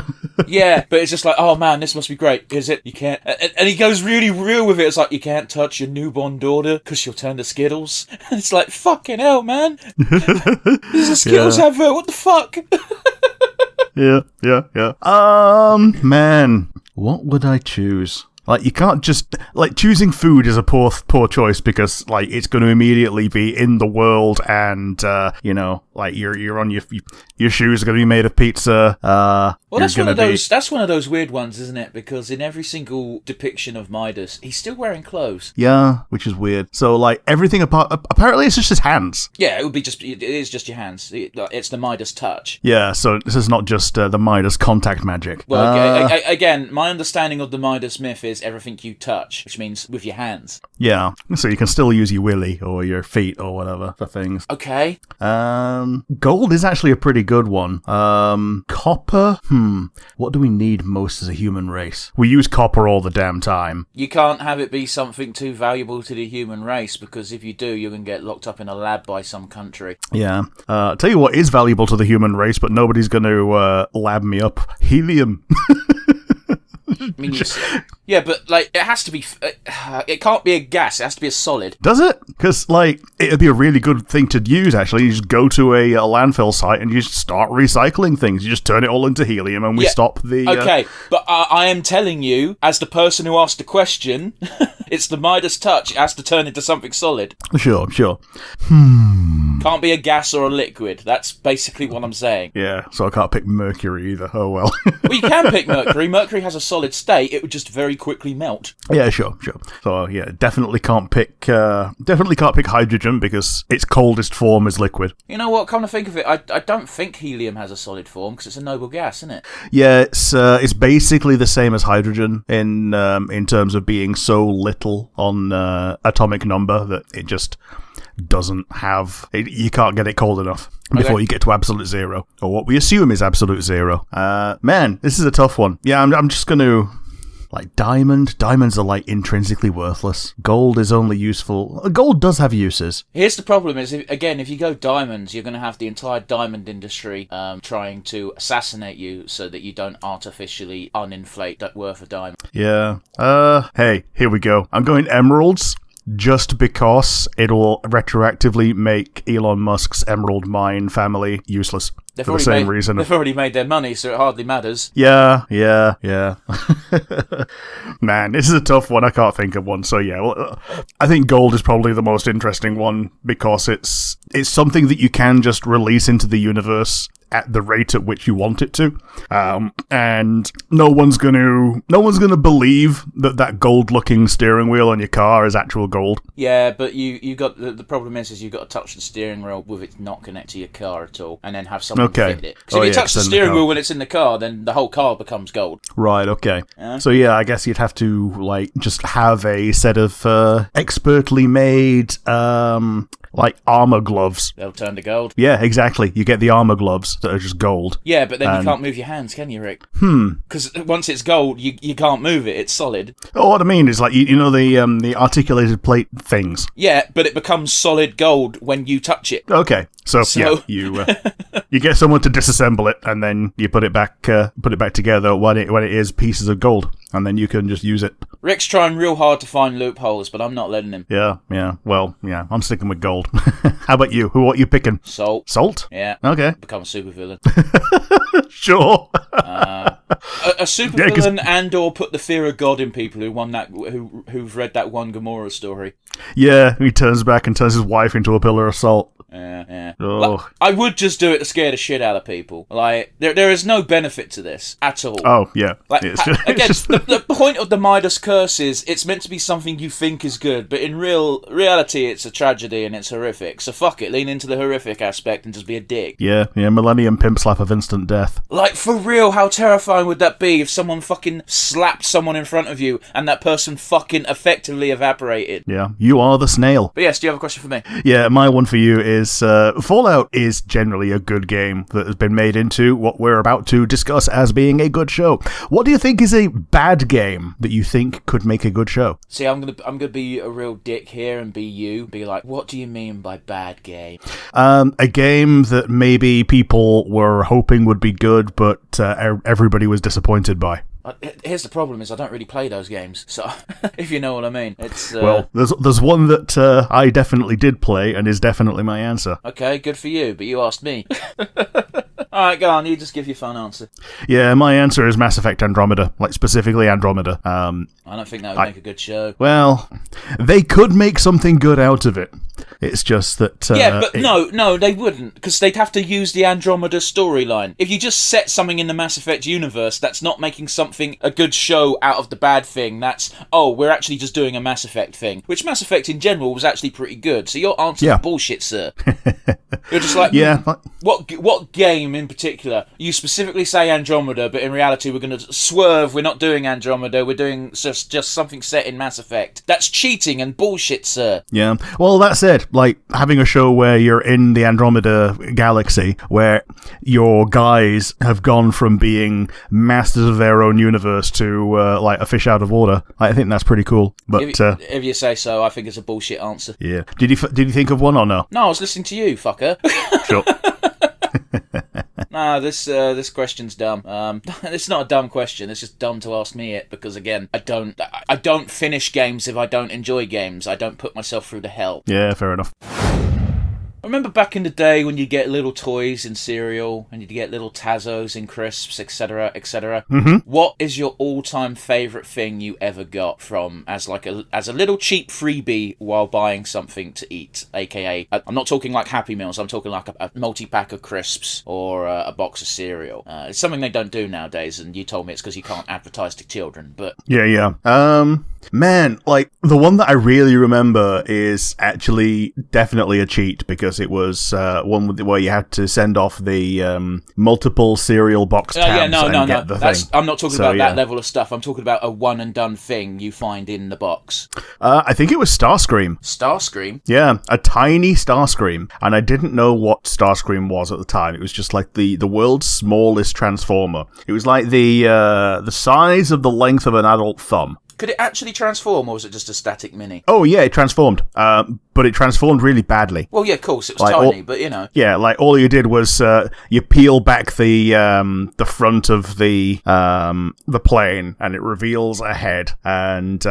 Yeah, but it's just like, oh man, this must be great. Is it? You can't. And he goes really real with it. It's like, you can't touch your newborn daughter because she'll turn to Skittles. And it's like, fucking hell, man. This is a Skittles advert. What the fuck? Yeah. Man, what would I choose? Like, you can't just... Like, choosing food is a poor choice because, like, it's going to immediately be in the world and, like, you're on your shoes are going to be made of pizza. Well, that's one of those weird ones, isn't it? Because in every single depiction of Midas, he's still wearing clothes. Yeah, which is weird. So, like, everything apparently it's just his hands. Yeah, it is just your hands. It's the Midas touch. Yeah, so this is not just the Midas contact magic. Well, again, my understanding of the Midas myth is everything you touch, which means with your hands. Yeah, so you can still use your willy or your feet or whatever for things. Okay. Gold is actually a pretty good one. Copper? What do we need most as a human race? We use copper all the damn time. You can't have it be something too valuable to the human race, because if you do, you're going to get locked up in a lab by some country. Yeah. Tell you what is valuable to the human race, but nobody's going to lab me up. Helium. I mean, yeah, but like it has to be. It can't be a gas. It has to be a solid. Does it? Because like it'd be a really good thing to use. Actually, you just go to a landfill site and you just start recycling things. You just turn it all into helium, and we stop the. Okay, but I am telling you, as the person who asked the question, it's the Midas touch. It has to turn into something solid. Sure. Can't be a gas or a liquid. That's basically what I'm saying. Yeah, so I can't pick mercury either. Oh well. Well, you can pick mercury. Mercury has a solid state. It would just very quickly melt. Yeah, sure. So yeah, definitely can't pick hydrogen because its coldest form is liquid. You know what? Come to think of it, I don't think helium has a solid form because it's a noble gas, isn't it? Yeah, it's basically the same as hydrogen in terms of being so little on atomic number that it just doesn't have. You can't get it cold enough before you get to absolute zero, or what we assume is absolute zero. Man, this is a tough one. Yeah, I'm just gonna. Like diamonds are like intrinsically worthless. Gold is only useful. Gold does have uses. Here's the problem: is if you go diamonds, you're going to have the entire diamond industry trying to assassinate you so that you don't artificially uninflate that worth a diamond. Yeah. Hey, here we go. I'm going emeralds. Just because it'll retroactively make Elon Musk's emerald mine family useless. For the same reason. They've already made their money, so it hardly matters. Yeah. Man, this is a tough one. I can't think of one. So yeah, well, I think gold is probably the most interesting one because it's something that you can just release into the universe at the rate at which you want it to, and no one's gonna believe that gold-looking steering wheel on your car is actual gold. Yeah, but you got the problem is you've got to touch the steering wheel with it not connected to your car at all, and then have someone fit it. Because if you touch the steering wheel when it's in the car, then the whole car becomes gold. Right. Okay. So yeah, I guess you'd have to like just have a set of expertly made like armor gloves. They'll turn to gold. Yeah, exactly. You get the armor gloves that are just gold. Yeah, but then you can't move your hands, can you, Rick? Because once it's gold, you can't move it. It's solid. Oh, what I mean is like you know the articulated plate things. Yeah, but it becomes solid gold when you touch it. Okay. So yeah, you get someone to disassemble it, and then you put it back together when it is pieces of gold, and then you can just use it. Rick's trying real hard to find loopholes, but I'm not letting him. Yeah. Well, yeah, I'm sticking with gold. How about you? What are you picking? Salt. Salt? Yeah. Okay. Become a supervillain. Sure. A supervillain and/or put the fear of God in people who've read that one Gomorrah story. Yeah, he turns back and turns his wife into a pillar of salt. Yeah. Oh. Like, I would just do it to scare the shit out of people. Like, there is no benefit to this at all. Oh, yeah. Like, again, the point of the Midas curse is it's meant to be something you think is good, but in reality, it's a tragedy and it's horrific. So fuck it, lean into the horrific aspect and just be a dick. Yeah, Millennium Pimp Slap of instant death. Like, for real, how terrifying would that be if someone fucking slapped someone in front of you and that person fucking effectively evaporated? Yeah, you are the snail. But yes, do you have a question for me? Yeah, my one for you is Fallout is generally a good game that has been made into what we're about to discuss as being a good show. What do you think is a bad game that you think could make a good show? See, I'm gonna be a real dick here and be like, what do you mean by bad game? A game that maybe people were hoping would be good, but everybody was disappointed by. Here's the problem: is I don't really play those games, so if you know what I mean. It's well, there's one that I definitely did play, and is definitely my answer. Okay, good for you, but you asked me. All right, go on. You just give your fun answer. Yeah, my answer is Mass Effect Andromeda, like specifically Andromeda. I don't think that would make a good show. Well, they could make something good out of it. It's just that... yeah, but no, they wouldn't, because they'd have to use the Andromeda storyline. If you just set something in the Mass Effect universe, that's not making something a good show out of the bad thing. That's, we're actually just doing a Mass Effect thing, which Mass Effect in general was actually pretty good. So your answer is bullshit, sir. You're just like, what game in particular? You specifically say Andromeda, but in reality we're going to swerve. We're not doing Andromeda. We're doing just something set in Mass Effect. That's cheating and bullshit, sir. Yeah. Well, that said, like having a show where you're in the Andromeda galaxy, where your guys have gone from being masters of their own universe to like a fish out of water. I think that's pretty cool. But if you say so, I think it's a bullshit answer. Yeah. Did you think of one or no? No, I was listening to you, fucker. Sure. Nah, this question's dumb. It's not a dumb question. It's just dumb to ask me it because again, I don't finish games if I don't enjoy games. I don't put myself through the hell. Yeah, fair enough. I remember back in the day when you get little toys in cereal and you'd get little Tazos in crisps, etc., etc. Mm-hmm. What is your all-time favourite thing you ever got from as a little cheap freebie while buying something to eat? AKA, I'm not talking like Happy Meals. I'm talking like a multi-pack of crisps or a box of cereal. It's something they don't do nowadays, and you told me it's because you can't advertise to children. But yeah. Man, like, the one that I really remember is actually definitely a cheat because it was one where you had to send off the multiple cereal box tabs no. get the thing. I'm not talking about that level of stuff. I'm talking about a one-and-done thing you find in the box. I think it was Starscream. Starscream? Yeah, a tiny Starscream. And I didn't know what Starscream was at the time. It was just like the world's smallest transformer. It was like the size of the length of an adult thumb. Could it actually transform, or was it just a static mini? Oh, yeah, it transformed. But it transformed really badly. Well, yeah, of course, it was tiny, but you know. Yeah, like, all you did was you peel back the front of the plane, and it reveals a head, and,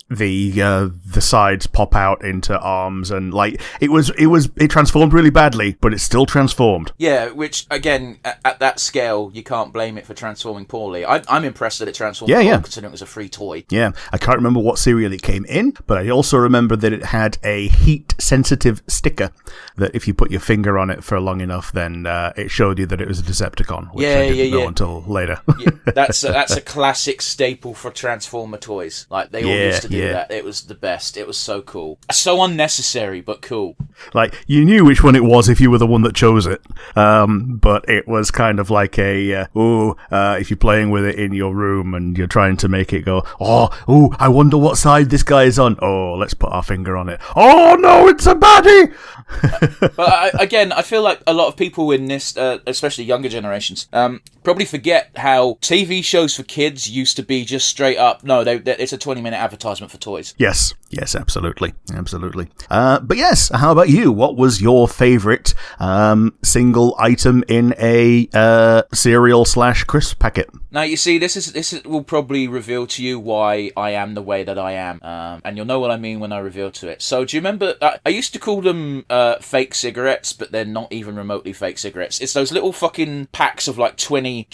the sides pop out into arms, and like it transformed really badly, but it still transformed. Yeah, which again at that scale you can't blame it for transforming poorly. I'm impressed that it transformed poorly, considering it was a free toy. Yeah, I can't remember what cereal it came in, but I also remember that it had a heat sensitive sticker that if you put your finger on it for long enough, then it showed you that it was a Decepticon, which I didn't know until later. Yeah, that's a classic staple for Transformer toys. Like they all used to do that. It was the best. It was so cool. So unnecessary, but cool. Like, you knew which one it was if you were the one that chose it. But it was kind of like if you're playing with it in your room and you're trying to make it go, I wonder what side this guy is on. Oh, let's put our finger on it. Oh, no, it's a baddie! But I feel like a lot of people in this, especially younger generations, probably forget how TV shows for kids used to be just straight up, it's a 20-minute advertisement for toys. Yes, absolutely. But yes, how about you? What was your favourite single item in a cereal/crisp packet? Now, you see, this will probably reveal to you why I am the way that I am, and you'll know what I mean when I reveal to it. So, do you remember, I used to call them fake cigarettes, but they're not even remotely fake cigarettes. It's those little fucking packs of like 20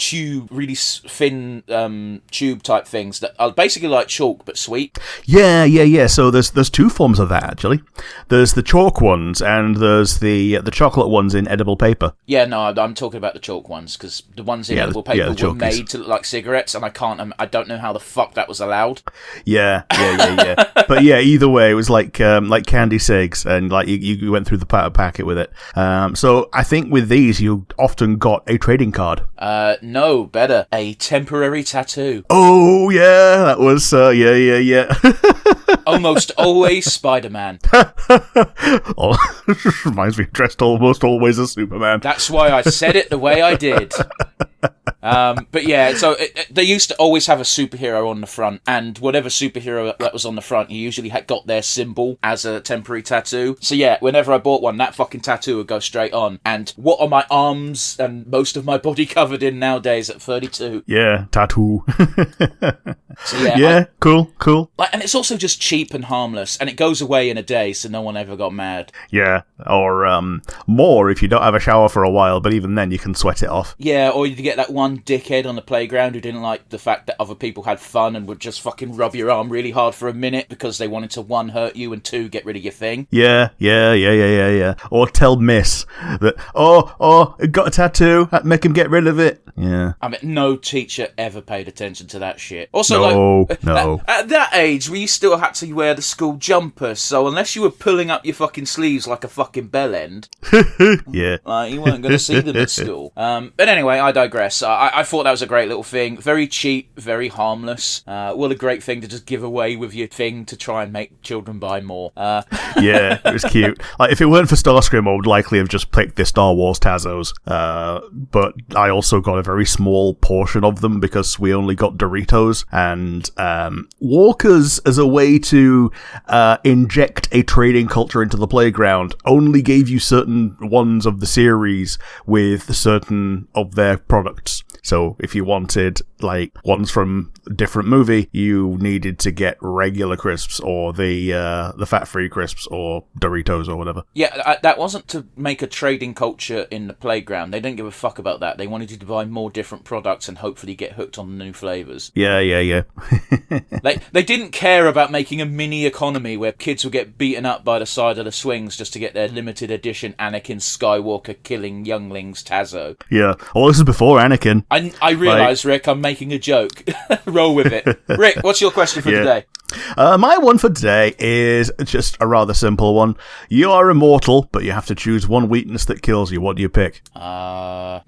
really thin tube type things that are basically like chalk, but sweet. Yeah. So there's two forms of that, actually. There's the chalk ones, and there's the chocolate ones in edible paper. Yeah, no, I'm talking about the chalk ones, because the ones in edible paper were made to look like cigarettes, and I don't know how the fuck that was allowed. Yeah. But yeah, either way, it was like candy cigs, and like you went through the packet with it. So I think with these, you often got a trading card. No, better. A temporary tattoo. Oh, yeah, that was, yeah. Almost always Spider-Man. Reminds me, dressed almost always as Superman. That's why I said it the way I did. But yeah, so they used to always have a superhero on the front, and whatever superhero that was on the front, you usually got their symbol as a temporary tattoo. So yeah, whenever I bought one, that fucking tattoo would go straight on. And what are my arms and most of my body covered in nowadays at 32? Yeah, tattoo. So yeah, cool. And it's also just cheap and harmless, and it goes away in a day, so no one ever got mad. Yeah, or more if you don't have a shower for a while, but even then you can sweat it off. Yeah, or you get that one dickhead on the playground who didn't like the fact that other people had fun and would just fucking rub your arm really hard for a minute because they wanted to, 1, hurt you, and 2, get rid of your thing. Yeah. Or tell Miss that, it got a tattoo, make him get rid of it. Yeah. I mean, no teacher ever paid attention to that shit. Also, no. At that age, we still had to wear the school jumper, so unless you were pulling up your fucking sleeves like a fucking bell end, yeah, you weren't going to see them at school. But anyway, I digress. digress. I thought that was a great little thing. Very cheap, very harmless. What a great thing to just give away with your thing to try and make children buy more. Yeah, it was cute. Like, if it weren't for Starscream, I would likely have just picked the Star Wars Tazos. But I also got a very small portion of them because we only got Doritos and Walkers as a way to inject a trading culture into the playground. Only gave you certain ones of the series with certain of their products. So if you wanted, like, ones from a different movie, you needed to get regular crisps or the fat-free crisps or Doritos or whatever. Yeah, that wasn't to make a trading culture in the playground. They didn't give a fuck about that. They wanted you to buy more different products and hopefully get hooked on the new flavours. Yeah. They didn't care about making a mini economy where kids would get beaten up by the side of the swings just to get their limited edition Anakin Skywalker killing younglings Tazo. Yeah. Well, this is before Anakin. I realise, Rick, I'm making a joke. Roll with it. Rick, what's your question for today? My one for today is just a rather simple one. You are immortal, but you have to choose one weakness that kills you. What do you pick? How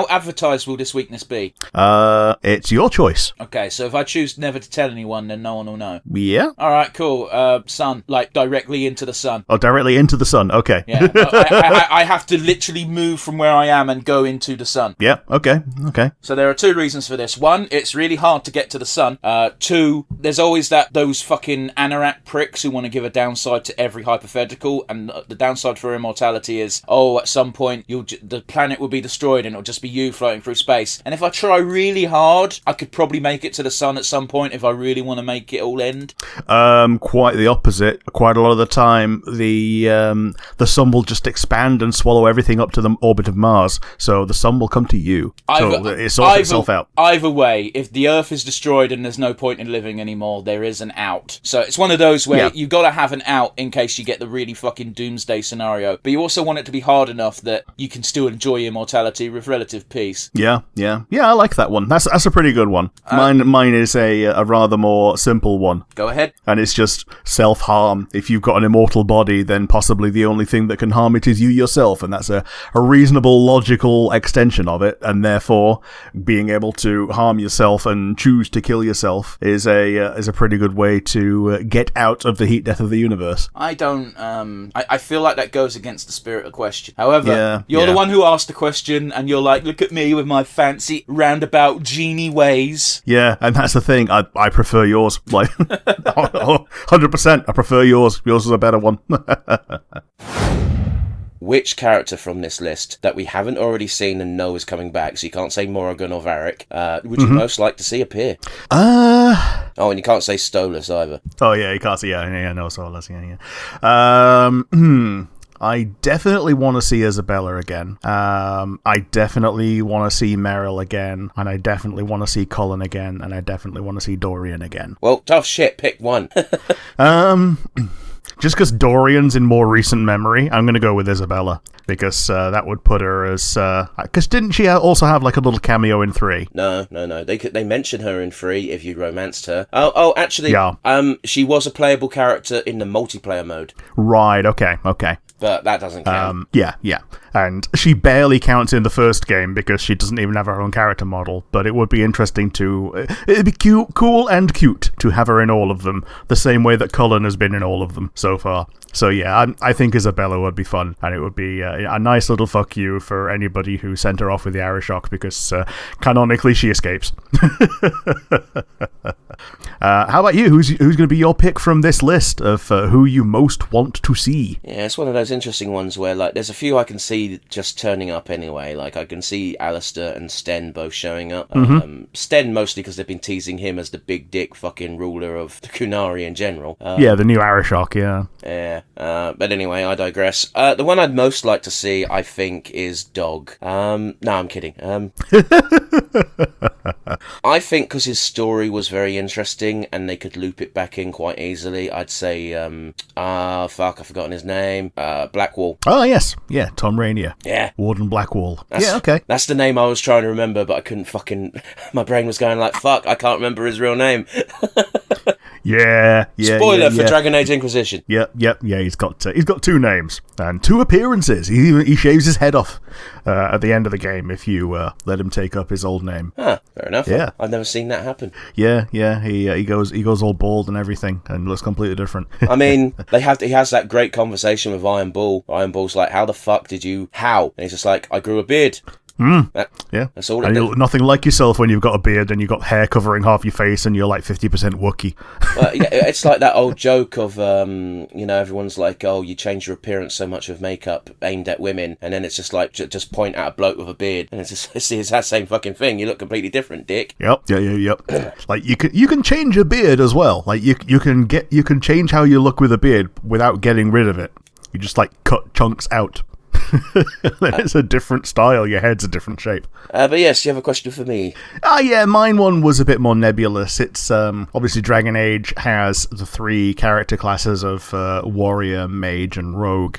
advertised will this weakness be? It's your choice. Okay, so if I choose never to tell anyone, then no one will know. Yeah. Alright, cool. Sun. Like, directly into the sun. Oh, directly into the sun. Okay. Yeah. I have to literally move from where I am and go into the sun. Yeah, okay. So there are two reasons for this. One, it's really hard to get to the sun. Two, there's always those fucking anorak pricks who want to give a downside to every hypothetical, and the downside for immortality is, at some point the planet will be destroyed and it'll just be you floating through space. And if I try really hard, I could probably make it to the sun at some point if I really want to make it all end. Quite the opposite. Quite a lot of the time, the sun will just expand and swallow everything up to the orbit of Mars, so the sun will come to you. It sorts itself out. Either way, if the Earth is destroyed and there's no point in living anymore, there is an out. So it's one of those where you got to have an out in case you get the really fucking doomsday scenario, but you also want it to be hard enough that you can still enjoy immortality with relative peace. Yeah, I like that one. That's a pretty good one. Mine is a rather more simple one. Go ahead. And it's just self-harm. If you've got an immortal body, then possibly the only thing that can harm it is you yourself, and that's a reasonable, logical extension of it, and therefore being able to harm yourself and choose to kill yourself is a pretty good way to get out of the heat death of the universe. I don't, I feel like that goes against the spirit of the question. However, you're the one who asked the question, and you're like, look at me with my fancy roundabout genie ways. Yeah, and that's the thing. I prefer yours. Like, 100%. I prefer yours. Yours is a better one. Which character from this list that we haven't already seen and know is coming back, so you can't say Morrigan or Varric, would you most like to see appear? Oh, and you can't say Stolas either. Oh, yeah, you can't say, no, Stolas, I definitely want to see Isabella again. I definitely want to see Meryl again, and I definitely want to see Colin again, and I definitely want to see Dorian again. Well, tough shit, pick one. Just because Dorian's in more recent memory, I'm going to go with Isabella, because that would put her as... Because didn't she also have like a little cameo in 3? No. They mention her in 3 if you romanced her. Oh, actually, she was a playable character in the multiplayer mode. Right, okay. But that doesn't count. Yeah. And she barely counts in the first game because she doesn't even have her own character model. But it would be interesting to... It'd be cool and cute to have her in all of them, the same way that Cullen has been in all of them so far. So yeah, I think Isabella would be fun, and it would be a nice little fuck you for anybody who sent her off with the Arashock, because canonically she escapes. How about you? Who's going to be your pick from this list of who you most want to see? Yeah, it's one of those interesting ones where, like, there's a few I can see just turning up anyway. Like, I can see Alistair and Sten both showing up. Sten mostly because they've been teasing him as the big dick fucking ruler of the Kunari in general. Yeah, the new Arashock, yeah. Yeah, but anyway, I digress. The one I'd most like to see, I think, is Dog. No, I'm kidding. I think because his story was very interesting and they could loop it back in quite easily, I'd say, I've forgotten his name. Blackwall. Oh, yes. Yeah, Tom Rainier. Yeah. Warden Blackwall. Okay. That's the name I was trying to remember, but I couldn't fucking... My brain was going like, fuck, I can't remember his real name. Yeah, yeah. Spoiler for yeah. Dragon Age Inquisition. Yep. Yeah. He's got 2 names and 2 appearances. He shaves his head off at the end of the game if you let him take up his old name. Fair enough. Yeah. I've never seen that happen. Yeah. He goes all bald and everything and looks completely different. I mean, he has that great conversation with Iron Bull. Iron Bull's like, "How the fuck did you? How?" And he's just like, "I grew a beard." Yeah, that's all. And you look nothing like yourself when you've got a beard and you've got hair covering half your face and you're like 50% Wookiee. Yeah, it's like that old joke of, everyone's like, "Oh, you change your appearance so much with makeup aimed at women," and then it's just like, just point at a bloke with a beard, and it's that same fucking thing. You look completely different, dick. Yep. Like you can change your beard as well. Like you can change how you look with a beard without getting rid of it. You just like cut chunks out. It's a different style. Your head's a different shape. But yes, you have a question for me. Yeah, mine one was a bit more nebulous. It's obviously Dragon Age has the 3 character classes of warrior, mage, and rogue.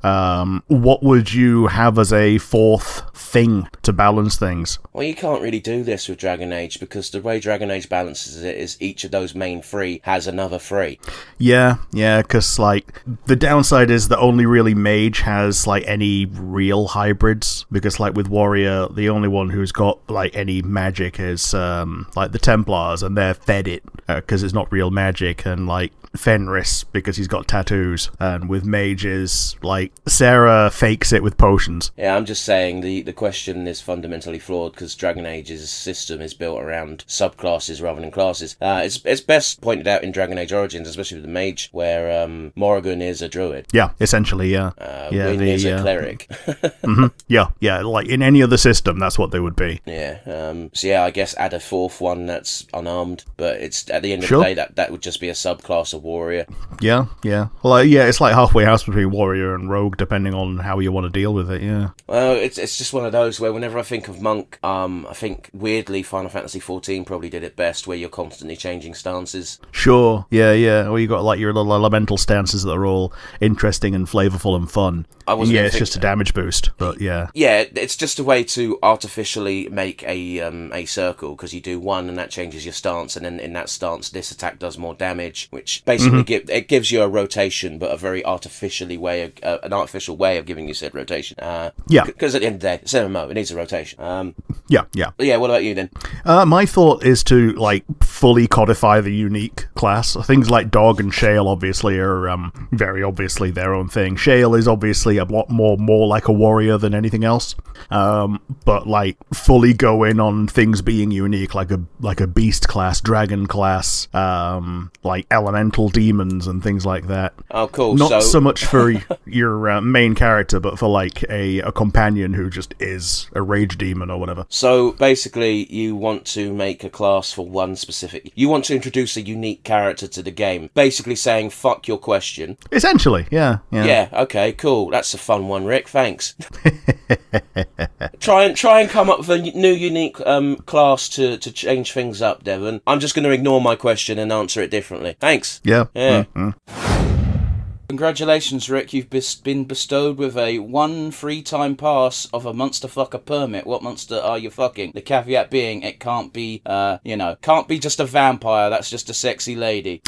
What would you have as a 4th thing to balance things? Well, you can't really do this with Dragon Age because the way Dragon Age balances it is each of those main 3 has another 3. Yeah, because like the downside is that only really mage has like any real hybrids, because like with warrior, the only one who's got like any magic is like the Templars, and they're fed it because it's not real magic, and like Fenris because he's got tattoos, and with mages like Sarah fakes it with potions. Yeah, I'm just saying the question is fundamentally flawed because Dragon Age's system is built around subclasses rather than classes. It's best pointed out in Dragon Age Origins, especially with the mage, where Morrigan is a druid. Yeah, essentially, yeah. Wynn is a cleric. Mm-hmm. Yeah, like in any other system, that's what they would be. Yeah, so yeah, I guess add a 4th one that's unarmed, but it's at the end of Sure. the day that would just be a subclass of warrior. Yeah. Well, it's like halfway house between warrior and rogue, depending on how you want to deal with it. Yeah. Well, it's just one of those where whenever I think of monk, I think weirdly Final Fantasy XIV probably did it best, where you're constantly changing stances. Sure. Yeah. Well, you got like your little elemental stances that are all interesting and flavorful and fun. It's just a damage boost, but yeah. Yeah, it's just a way to artificially make a circle, because you do one and that changes your stance, and then in that stance this attack does more damage, which basically it gives you a rotation, but a very artificial way of giving you said rotation. Yeah. Because at the end of the day, it's an MMO, it needs a rotation. Yeah. But yeah, what about you then? My thought is to like fully codify the unique class. Things like Dog and Shale obviously are very obviously their own thing. Shale is obviously a lot more like a warrior than anything else, but like fully go in on things being unique, like a beast class, dragon class, like elemental demons and things like that. Oh, cool. Not so much for your main character, but for like a companion who just is a rage demon or whatever. So basically, you want to make a class for one specific. You want to introduce a unique character to the game. Basically saying, "Fuck your question." Essentially, yeah. Yeah. Okay. Cool. That's a fun one, Rick. Thanks. Try and come up with a new unique class to change things up, Devon. I'm just going to ignore my question and answer it differently. Thanks. Yeah. Yeah. Congratulations, Rick. You've been bestowed with a 1 free-time pass of a monster fucker permit. What monster are you fucking? The caveat being, it can't be, can't be just a vampire. That's just a sexy lady.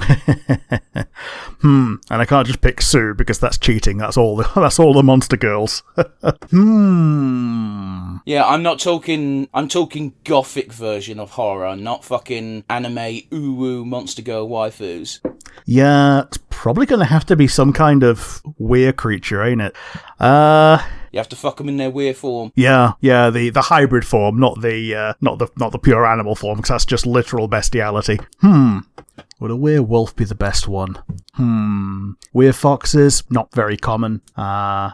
And I can't just pick Sue because that's cheating. That's all the monster girls. Yeah, I'm talking gothic version of horror, not fucking anime uwu monster girl waifus. Yeah, it's probably going to have to be some kind of weird creature, ain't it? You have to fuck them in their weird form. Yeah, the hybrid form, not the pure animal form, because that's just literal bestiality. Would a werewolf be the best one? Weird foxes, not very common.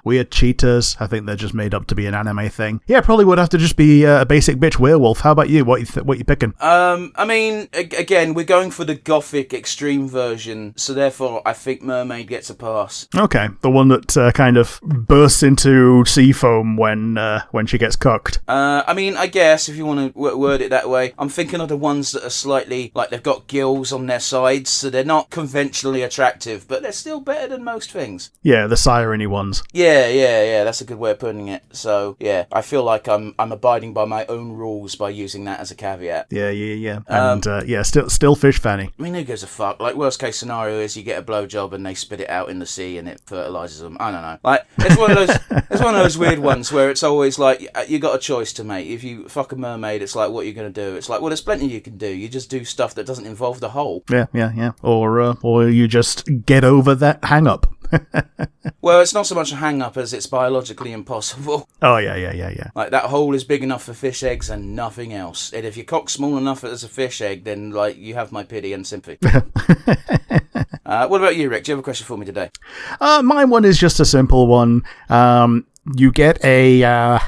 Weird cheetahs, I think they're just made up to be an anime thing. Yeah, probably would have to just be a basic bitch werewolf. How about you? What you picking? I mean, again, we're going for the gothic extreme version, so therefore I think mermaid gets a pass. Okay, the one that kind of bursts into sea foam when she gets cooked. I mean, I guess if you want to word it that way, I'm thinking of the ones that are slightly like they've got gills on their side sides, so they're not conventionally attractive, but they're still better than most things. Yeah, the sireny ones. Yeah, that's a good way of putting it. So, yeah, I feel like I'm abiding by my own rules by using that as a caveat. Yeah. And, still fish fanny. I mean, who gives a fuck? Like, worst case scenario is you get a blowjob and they spit it out in the sea and it fertilizes them. I don't know. Like, it's one of those weird ones where it's always like, you got a choice to make. If you fuck a mermaid, it's like, what are you going to do? It's like, well, there's plenty you can do. You just do stuff that doesn't involve the hole. Yeah. Or you just get over that hang-up. Well, it's not so much a hang-up as it's biologically impossible. Oh, yeah. Like, that hole is big enough for fish eggs and nothing else. And if your cock's small enough as a fish egg, then, like, you have my pity and sympathy. What about you, Rick? Do you have a question for me today? Mine one is just a simple one. You get a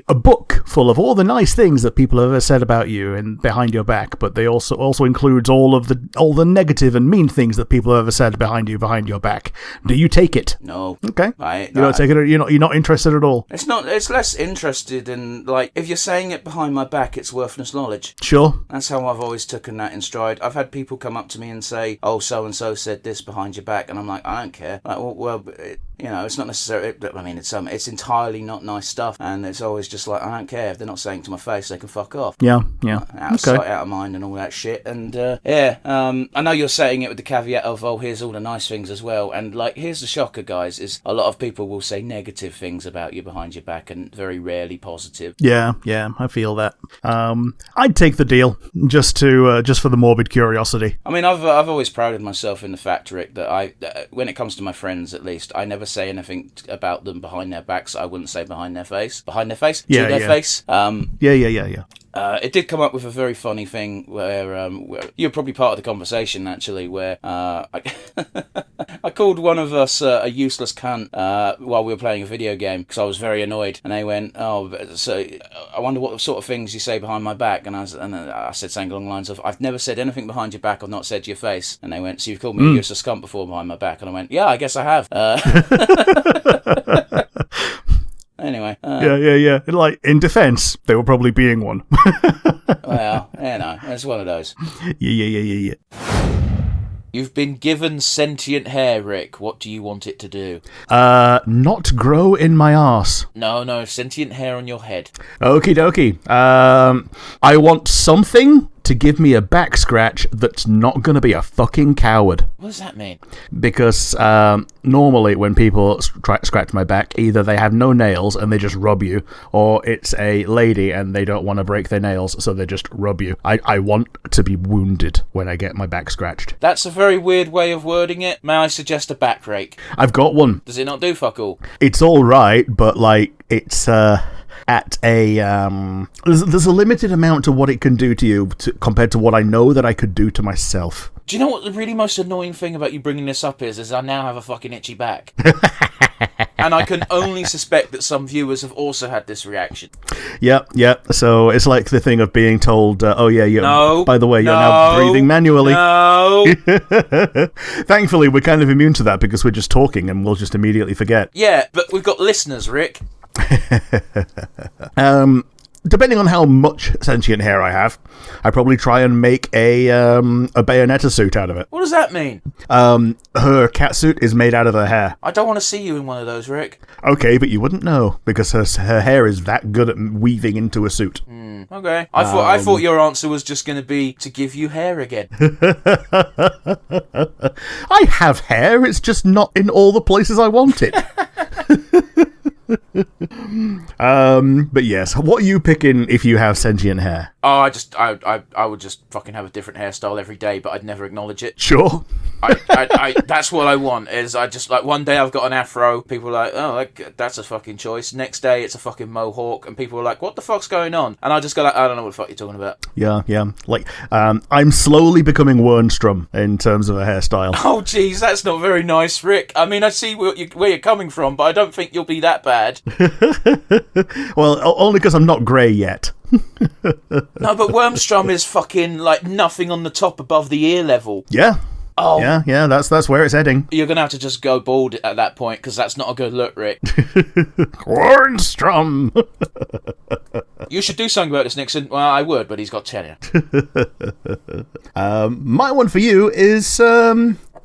book full of all the nice things that people have ever said about you and behind your back, but they also includes all the negative and mean things that people have ever said behind your back. Do you take it? No. Okay. You don't take it. You're not interested at all. It's not. It's less interested in, like, if you're saying it behind my back, it's worthless knowledge. Sure. That's how I've always taken that in stride. I've had people come up to me and say, "Oh, so and so said this behind your back," and I'm like, I don't care. Like, it's not necessarily. I mean, it's entirely not nice stuff, and it's always just like, I don't care. If they're not saying it to my face, they can fuck off. Yeah. Out of sight, out of mind, and all that shit. And I know you're saying it with the caveat of, oh, here's all the nice things as well. And, like, here's the shocker, guys: is a lot of people will say negative things about you behind your back, and very rarely positive. Yeah, I feel that. I'd take the deal just for the morbid curiosity. I mean, I've always prided myself in the fact, Rick, that when it comes to my friends, at least, I never say anything about them behind their backs I wouldn't say behind their face. To their face. Yeah. It did come up with a very funny thing where you're probably part of the conversation, actually, where I called one of us a useless cunt while we were playing a video game because I was very annoyed, and they went, "Oh, so I wonder what sort of things you say behind my back," and I said something along the lines of, "I've never said anything behind your back I've not said to your face," and they went, "So you've called me a useless cunt before behind my back?" And I went, "Yeah, I guess I have." Anyway. Yeah. Like, in defense, they were probably being one. Well, it's one of those. Yeah. You've been given sentient hair, Rick. What do you want it to do? Not grow in my arse. No, sentient hair on your head. Okie dokie. I want something to give me a back scratch that's not going to be a fucking coward. What does that mean? Because normally when people scratch my back, either they have no nails and they just rub you, or it's a lady and they don't want to break their nails, so they just rub you. I want to be wounded when I get my back scratched. That's a very weird way of wording it. May I suggest a back rake? I've got one. Does it not do fuck all? It's all right, but, like, it's at a there's a limited amount to what it can do to you compared to what I know that I could do to myself. Do you know what the really most annoying thing about you bringing this up is I now have a fucking itchy back. And I can only suspect that some viewers have also had this reaction. Yep. So it's like the thing of being told, no, by the way, you're now breathing manually. No. Thankfully, we're kind of immune to that because we're just talking and we'll just immediately forget. Yeah, but we've got listeners, Rick. Depending on how much sentient hair I have, I probably try and make a Bayonetta suit out of it. What does that mean? Her cat suit is made out of her hair. I don't want to see you in one of those, Rick. Okay, but you wouldn't know because her hair is that good at weaving into a suit. Okay. I thought your answer was just going to be to give you hair again. I have hair, it's just not in all the places I want it. But yes, what are you picking if you have sentient hair? Oh, I would just fucking have a different hairstyle every day, but I'd never acknowledge it. Sure. I that's what I want. Is I just, like, one day I've got an afro, people are like, oh, like, that's a fucking choice. Next day it's a fucking mohawk, and people are like, what the fuck's going on? And I just go like, I don't know what the fuck you're talking about. Yeah. Like, I'm slowly becoming Wernstrom in terms of a hairstyle. Oh, jeez, that's not very nice, Rick. I mean, I see where you're coming from, but I don't think you'll be that bad. Well, only because I'm not grey yet. No, but Wormstrom is fucking, like, nothing on the top above the ear level. Yeah. Oh. Yeah, that's where it's heading. You're going to have to just go bald at that point, because that's not a good look, Rick. Wernstrom! You should do something about this, Nixon. Well, I would, but he's got tenure. My one for you is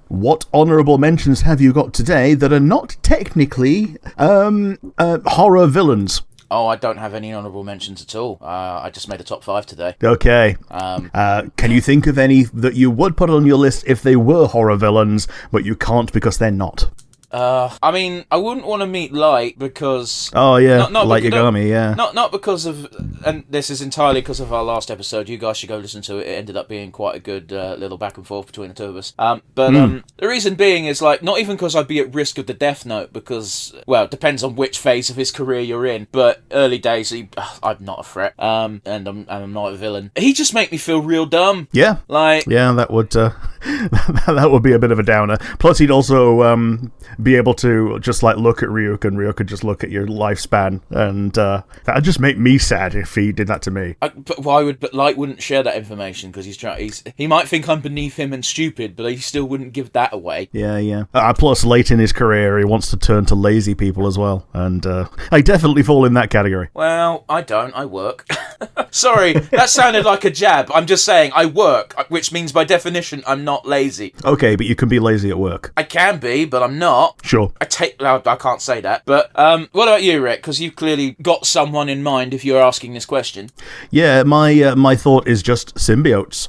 what honourable mentions have you got today that are not technically horror villains? Oh, I don't have any honourable mentions at all. I just made a top 5 today. Okay. Can you think of any that you would put on your list if they were horror villains, but you can't because they're not? I mean, I wouldn't want to meet Light because... Oh, yeah, Light Yagami, yeah. Not because of... And this is entirely because of our last episode. You guys should go listen to it. It ended up being quite a good little back and forth between the two of us. The reason being is, like, not even because I'd be at risk of the Death Note, because, well, it depends on which phase of his career you're in, but early days, I'm not a threat, and I'm not a villain. He just make me feel real dumb. Yeah. Like... Yeah, that would... that would be a bit of a downer. Plus, he'd also be able to just like look at Ryuk, and Ryuk could just look at your lifespan, and that'd just make me sad if he did that to me. But why would? But Light wouldn't share that information because he might think I'm beneath him and stupid, but he still wouldn't give that away. Yeah. Plus, late in his career, he wants to turn to lazy people as well, and I definitely fall in that category. Well, I don't. I work. Sorry, that sounded like a jab. I'm just saying I work, which means by definition I'm not lazy. Okay, but you can be lazy at work. I can be, but I'm not. Sure. I can't say that. But what about you, Rick? Because you've clearly got someone in mind if you're asking this question. Yeah, my thought is just symbiotes.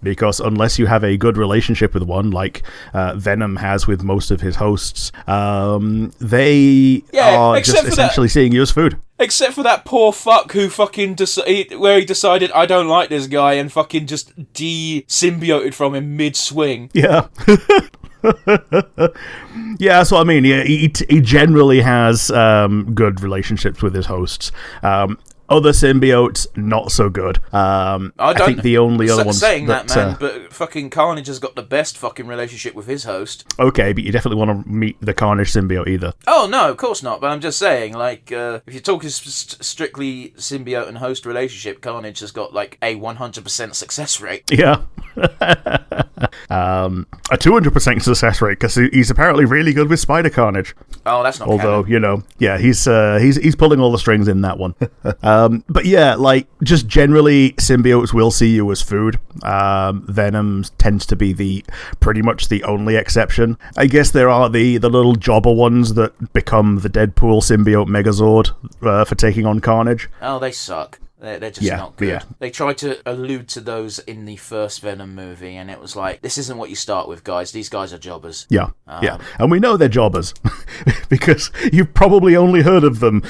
Because unless you have a good relationship with one, like Venom has with most of his hosts, they are just essentially seeing you as food. Except for that poor fuck who fucking where he decided I don't like this guy and fucking just de-symbioted from him mid-swing. Yeah. Yeah, that's what I mean. Yeah, he generally has good relationships with his hosts. Other symbiotes, not so good. I think the only other ones... saying that, man, but fucking Carnage has got the best fucking relationship with his host. Okay, but you definitely want to meet the Carnage symbiote either. Oh, no, of course not, but I'm just saying, like, if you're talking strictly symbiote and host relationship, Carnage has got, like, a 100% success rate. Yeah. A 200% success rate, because he's apparently really good with Spider Carnage. Oh, that's not Although, canon. you know, yeah, he's pulling all the strings in that one. But yeah, like, just generally, symbiotes will see you as food. Venom tends to be pretty much the only exception. I guess there are the little jobber ones that become the Deadpool symbiote Megazord for taking on Carnage. Oh, they suck. They're just not good. Yeah. They tried to allude to those in the first Venom movie, and it was like, this isn't what you start with, guys. These guys are jobbers. Yeah. And we know they're jobbers because you've probably only heard of them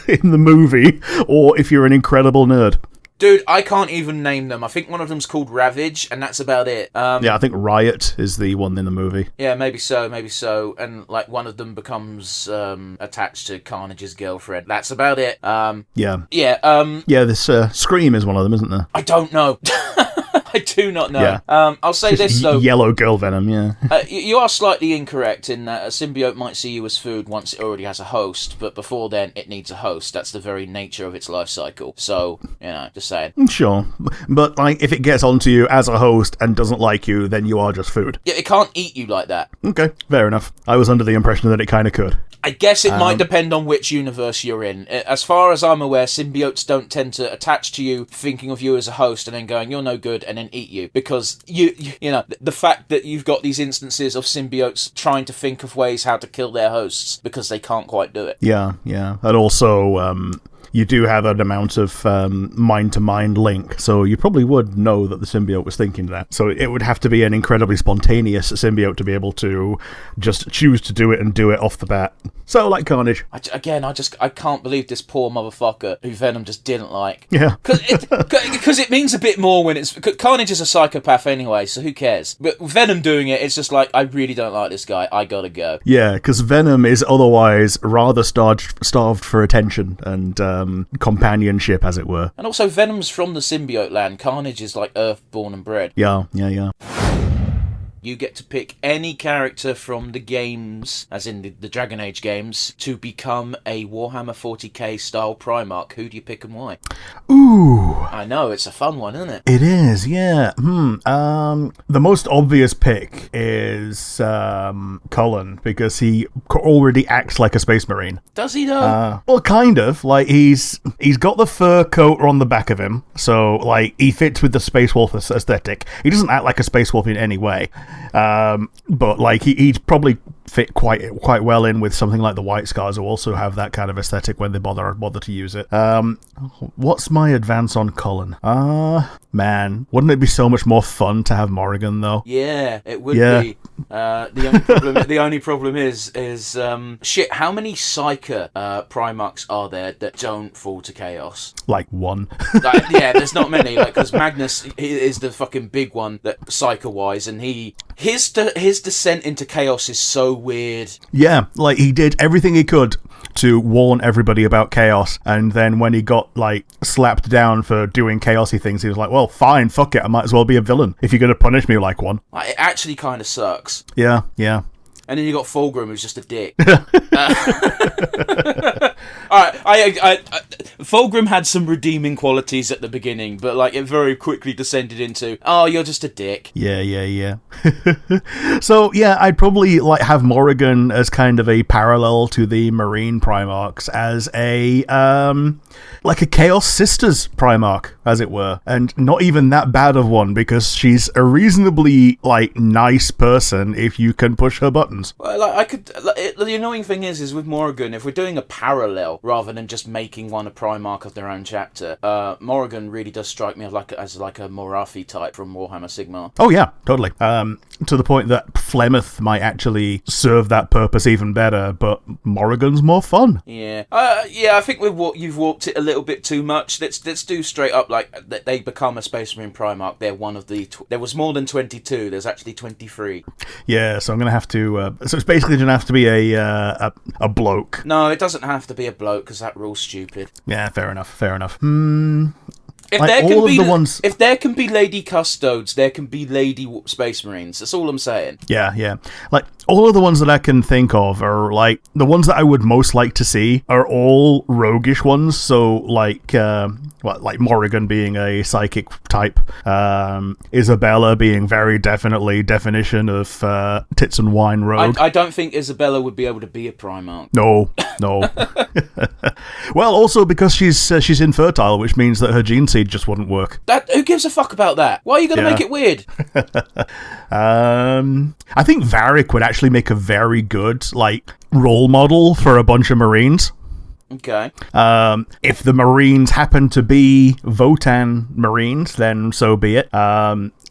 in the movie, or if you're an incredible nerd. Dude, I can't even name them. I think one of them's called Ravage, and that's about it. Yeah, I think Riot is the one in the movie. Yeah, maybe so. And, like, one of them becomes attached to Carnage's girlfriend. That's about it. Yeah. Yeah, this Scream is one of them, isn't there? I don't know. I do not know. Yeah. I'll say this, though. Yellow girl Venom, yeah. You are slightly incorrect in that a symbiote might see you as food once it already has a host, but before then, it needs a host. That's the very nature of its life cycle. So, just saying. Sure. But, like, if it gets onto you as a host and doesn't like you, then you are just food. Yeah, it can't eat you like that. Okay, fair enough. I was under the impression that it kind of could. I guess it might depend on which universe you're in. As far as I'm aware, symbiotes don't tend to attach to you thinking of you as a host and then going, you're no good, and then eat you. Because, you know, the fact that you've got these instances of symbiotes trying to think of ways how to kill their hosts because they can't quite do it. Yeah. And also, you do have an amount of mind-to-mind link, so you probably would know that the symbiote was thinking that. So it would have to be an incredibly spontaneous symbiote to be able to just choose to do it and do it off the bat. So, like Carnage. I can't believe this poor motherfucker who Venom just didn't like. Yeah. Because it means a bit more when it's... Carnage is a psychopath anyway, so who cares? But Venom doing it, it's just like, I really don't like this guy. I gotta go. Yeah, because Venom is otherwise rather starved for attention and companionship, as it were. And also, Venom's from the symbiote land. Carnage is like Earth born and bred. Yeah. You get to pick any character from the games, as in the Dragon Age games, to become a Warhammer 40k style Primarch. Who do you pick and why? Ooh. I know, it's a fun one, isn't it? It is, yeah. The most obvious pick is Cullen, because he already acts like a Space Marine. Does he though? Well, kind of. Like, he's got the fur coat on the back of him, so like he fits with the Space Wolf aesthetic. He doesn't act like a Space Wolf in any way, but like he'd probably fit quite well in with something like the White Scars, who also have that kind of aesthetic when they bother to use it. What's my advance on Cullen? Man, wouldn't it be so much more fun to have Morrigan though? Yeah, it would be. The only problem is shit. How many Psyker Primarchs are there that don't fall to chaos? Like one. Yeah, there's not many. Like, because Magnus is the fucking big one that Psyker wise, and his descent into chaos is so weird. Yeah, like he did everything he could to warn everybody about chaos, and then when he got like slapped down for doing chaosy things, he was like, well, fine, fuck it, I might as well be a villain if you're going to punish me like one. Like, it actually kind of sucks. Yeah. And then you got Fulgrim, who's just a dick. Alright, Fulgrim had some redeeming qualities at the beginning, but like it very quickly descended into, oh, you're just a dick. Yeah. So yeah, I'd probably like have Morrigan as kind of a parallel to the Marine Primarchs, as a like a Chaos Sisters Primarch, as it were, and not even that bad of one, because she's a reasonably like nice person if you can push her buttons. Well, like, the annoying thing is with Morrigan, if we're doing a parallel rather than just making one a Primarch of their own chapter, Morrigan really does strike me as a Morathi type from Warhammer Sigmar. Oh yeah, totally. To the point that Flemeth might actually serve that purpose even better, but Morrigan's more fun. Yeah. I think you've warped it a little bit too much. Let's do straight up like that. They become a Space Marine Primarch. They're one of the. There was more than 22. There's actually 23. Yeah, so I'm gonna have to. So it's basically gonna have to be a bloke. No, it doesn't have to be a bloke because that rule's stupid. Yeah, fair enough. If there can be Lady Custodes, there can be Lady Space Marines. That's all I'm saying. Yeah. Like, all of the ones that I can think of are, like, the ones that I would most like to see are all roguish ones. So, like Morrigan being a psychic type, Isabella being very definitely definition of tits and wine rogue. I don't think Isabella would be able to be a Primarch. No. Well, also because she's infertile, which means that her gene seed just wouldn't work. Who gives a fuck about that? Why are you going to make it weird? I think Varric would actually make a very good like role model for a bunch of Marines. Okay. If the Marines happen to be Votan Marines, then so be it.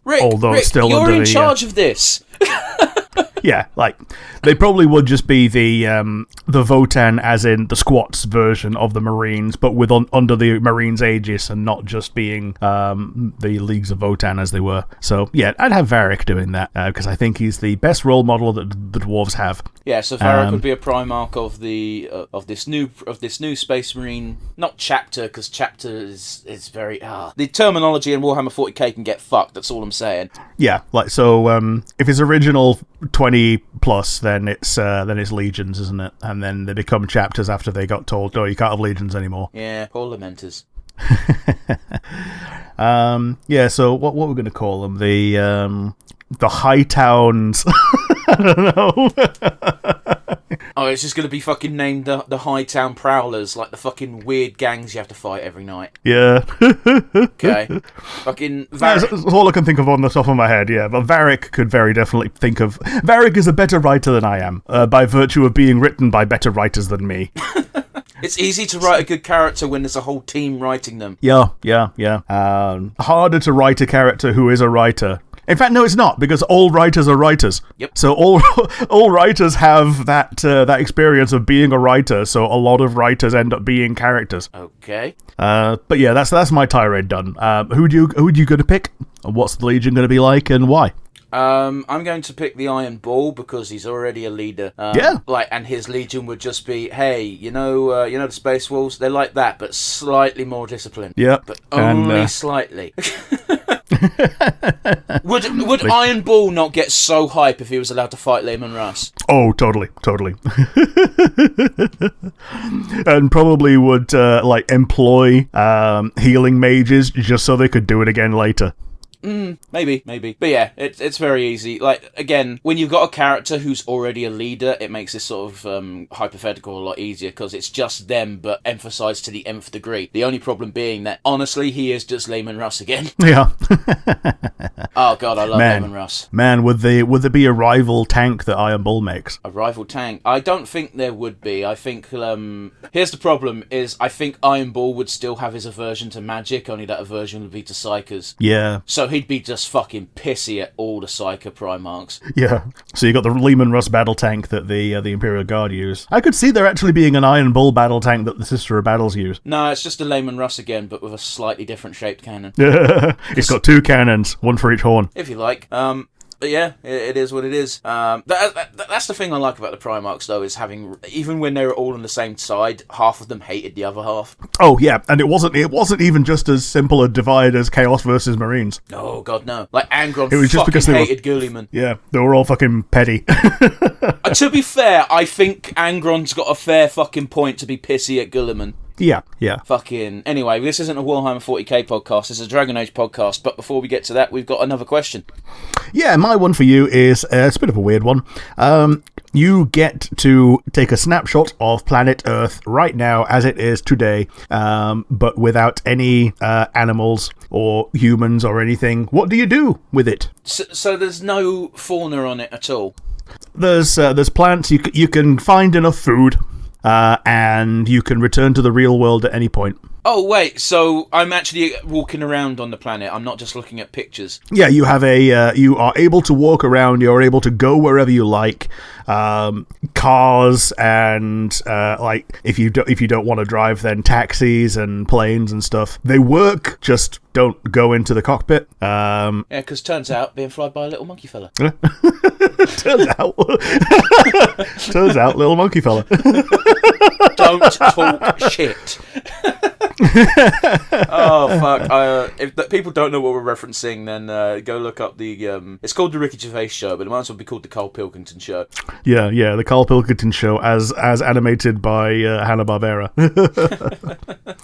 Rick, still you're under in the, charge of this. Yeah, like they probably would just be the Votan, as in the Squats version of the Marines, but with under the Marines' aegis, and not just being the Leagues of Votan as they were. So yeah, I'd have Varric doing that because I think he's the best role model that the dwarves have. Yeah, so Varric would be a Primarch of this new Space Marine, not chapter, because chapter is very the terminology in Warhammer 40k can get fucked. That's all I'm saying. Yeah, like so. If it's original 20 plus, then it's legions, isn't it? And then they become chapters after they got told, "Oh, you can't have legions anymore." Yeah, poor Lamenters. Yeah. So what we're going to call them? The High Towns. I don't know. Oh, it's just going to be fucking named the Hightown Prowlers, like the fucking weird gangs you have to fight every night. Yeah. Okay. Fucking That's all I can think of on the top of my head, yeah. But Varric could very definitely think of... Varric is a better writer than I am, by virtue of being written by better writers than me. It's easy to write a good character when there's a whole team writing them. Yeah. Harder to write a character who is a writer. In fact, no, it's not, because all writers are writers. Yep. So all writers have that experience of being a writer. So a lot of writers end up being characters. Okay. But yeah, that's my tirade done. Who do you going to pick? What's the Legion going to be like, and why? I'm going to pick the Iron Bull because he's already a leader. And his Legion would just be, hey, you know the Space Wolves, they're like that, but slightly more disciplined. Yep. But only slightly. Would Iron Bull not get so hype if he was allowed to fight Lehman Russ? Oh, totally. And probably would employ healing mages just so they could do it again later. Maybe. But yeah, it's very easy. Like, again, when you've got a character who's already a leader, it makes this sort of hypothetical a lot easier, because it's just them, but emphasized to the nth degree. The only problem being that, honestly, he is just Lehman Russ again. Yeah. Oh, God, I love Lehman Russ. Man, would there be a rival tank that Iron Bull makes? A rival tank? I don't think there would be. I think, here's the problem, is I think Iron Bull would still have his aversion to magic, only that aversion would be to Psychers. Yeah. So he'd be just fucking pissy at all the Psyker Primarchs. Yeah. So you got the Lehman Russ battle tank that the Imperial Guard use. I could see there actually being an Iron Bull battle tank that the Sister of Battles use. No, it's just a Lehman Russ again, but with a slightly different shaped cannon. It's got 2 cannons, one for each horn. If you like. But yeah, it is what it is. That's the thing I like about the Primarchs, though, is having, even when they were all on the same side, half of them hated the other half. Oh yeah, and it wasn't even just as simple a divide as Chaos versus Marines. Oh god, no! Like Angron, it was just because they hated Guilliman. Yeah, they were all fucking petty. To be fair, I think Angron's got a fair fucking point to be pissy at Guilliman. Yeah. Fucking... Anyway, this isn't a Warhammer 40k podcast, this is a Dragon Age podcast, but before we get to that, we've got another question. Yeah, my one for you is, it's a bit of a weird one. You get to take a snapshot of planet Earth right now, as it is today, but without any animals or humans or anything. What do you do with it? So there's no fauna on it at all? There's plants, you can find enough food, and you can return to the real world at any point. Oh, wait, so I'm actually walking around on the planet, I'm not just looking at pictures. Yeah, you have you are able to walk around, you're able to go wherever you like. Cars and, if you don't want to drive, then taxis and planes and stuff. They work, just don't go into the cockpit. Yeah, because turns out, being flied by a little monkey fella. Turns out, little monkey fella. Don't talk shit. Oh fuck! If people don't know what we're referencing, then go look up the. It's called the Ricky Gervais Show, but it might as well be called the Carl Pilkington Show. Yeah, the Carl Pilkington Show, as animated by Hanna-Barbera.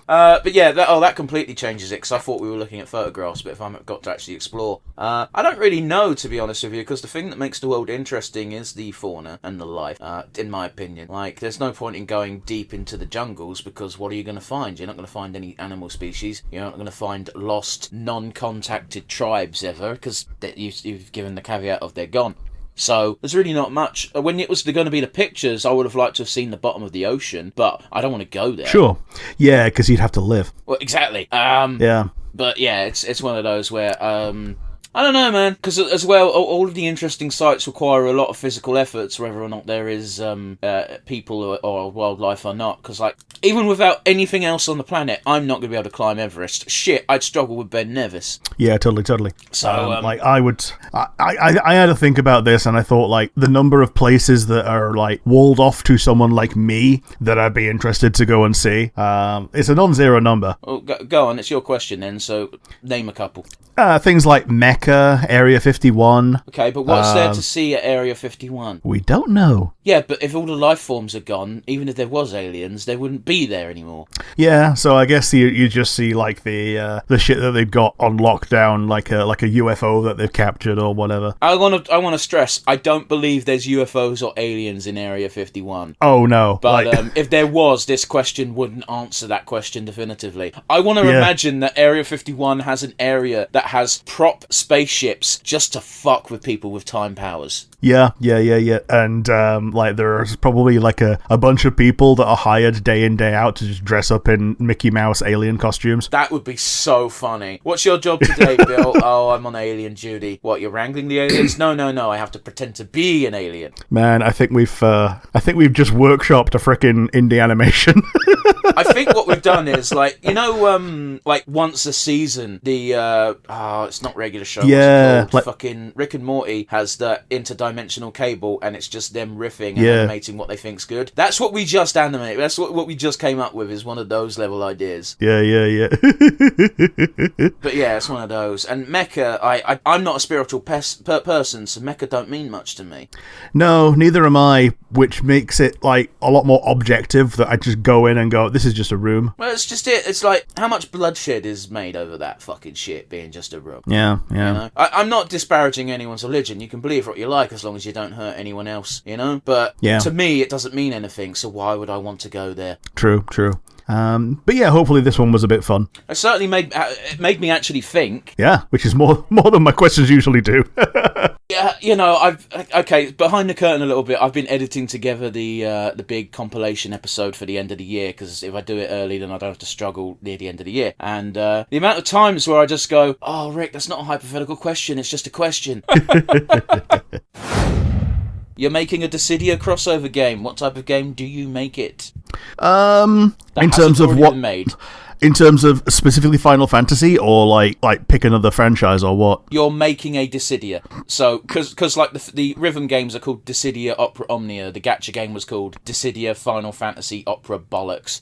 But yeah, that completely changes it, because I thought we were looking at photographs, but if I've got to actually explore, I don't really know, to be honest with you, because the thing that makes the world interesting is the fauna and the life. In my opinion, like, there's no point in going deep into the jungles, because what are you going to find? You're not going to find any animal species. You're not going to find lost, non-contacted tribes ever, because you've given the caveat of they're gone. So there's really not much. When it was going to be the pictures, I would have liked to have seen the bottom of the ocean, but I don't want to go there. Sure. Yeah, because you'd have to live. Well, exactly. Yeah. But yeah, it's one of those where I don't know, man, because as well, all of the interesting sites require a lot of physical efforts, whether or not there is people or wildlife or not. Because, like, even without anything else on the planet, I'm not going to be able to climb Everest. Shit, I'd struggle with Ben Nevis. Yeah, totally. So, I had to think about this, and I thought, like, the number of places that are, like, walled off to someone like me that I'd be interested to go and see. It's a non-zero number. Well, go on, it's your question then, so name a couple. Things like Mecca, Area 51. Okay, but what's there to see at Area 51? We don't know. Yeah, but if all the life forms are gone, even if there was aliens, they wouldn't be there anymore. Yeah, so I guess you just see, like, the shit that they've got on lockdown, like a UFO that they've captured or whatever. I want to stress, I don't believe there's UFOs or aliens in Area 51. Oh no! But if there was, this question wouldn't answer that question definitively. I want to imagine that Area 51 has an area that has prop spaceships just to fuck with people with time powers. Yeah. And, there's probably, like, a bunch of people that are hired day in, day out to just dress up in Mickey Mouse alien costumes. That would be so funny. What's your job today, Bill? Oh, I'm on alien duty. What, you're wrangling the aliens? No, I have to pretend to be an alien. Man, I think we've just workshopped a frickin' indie animation. I think what we've done is, like, once a season, the, it's not regular show, Yeah, what's it called? Fucking Rick and Morty has that interdimensional cable, and it's just them riffing and Yeah. animating what they think's good. That's what we just animated. That's what we just came up with, is one of those level ideas. Yeah. But yeah, it's one of those. And mecha, I'm not a spiritual person, so mecha don't mean much to me. No, neither am I, which makes it like a lot more objective, that I just go in and go, this is just a room. Well, it's just it. It's like, how much bloodshed is made over that fucking shit being just a room? Yeah. You know? I'm not disparaging anyone's religion. You can believe what you like as long as you don't hurt anyone else, you know? But to me, it doesn't mean anything, so why would I want to go there? True. But yeah, hopefully this one was a bit fun. It certainly made me actually think. Yeah, which is more than my questions usually do. Yeah, you know, behind the curtain a little bit, I've been editing together the big compilation episode for the end of the year, because if I do it early, then I don't have to struggle near the end of the year. And the amount of times where I just go, oh, Rick, that's not a hypothetical question, it's just a question. You're making a Dissidia crossover game. What type of game do you make it? In terms of what? Made. In terms of specifically Final Fantasy, or like pick another franchise, or what? You're making a Dissidia. So, because like the rhythm games are called Dissidia Opera Omnia, the gacha game was called Dissidia Final Fantasy Opera Bollocks.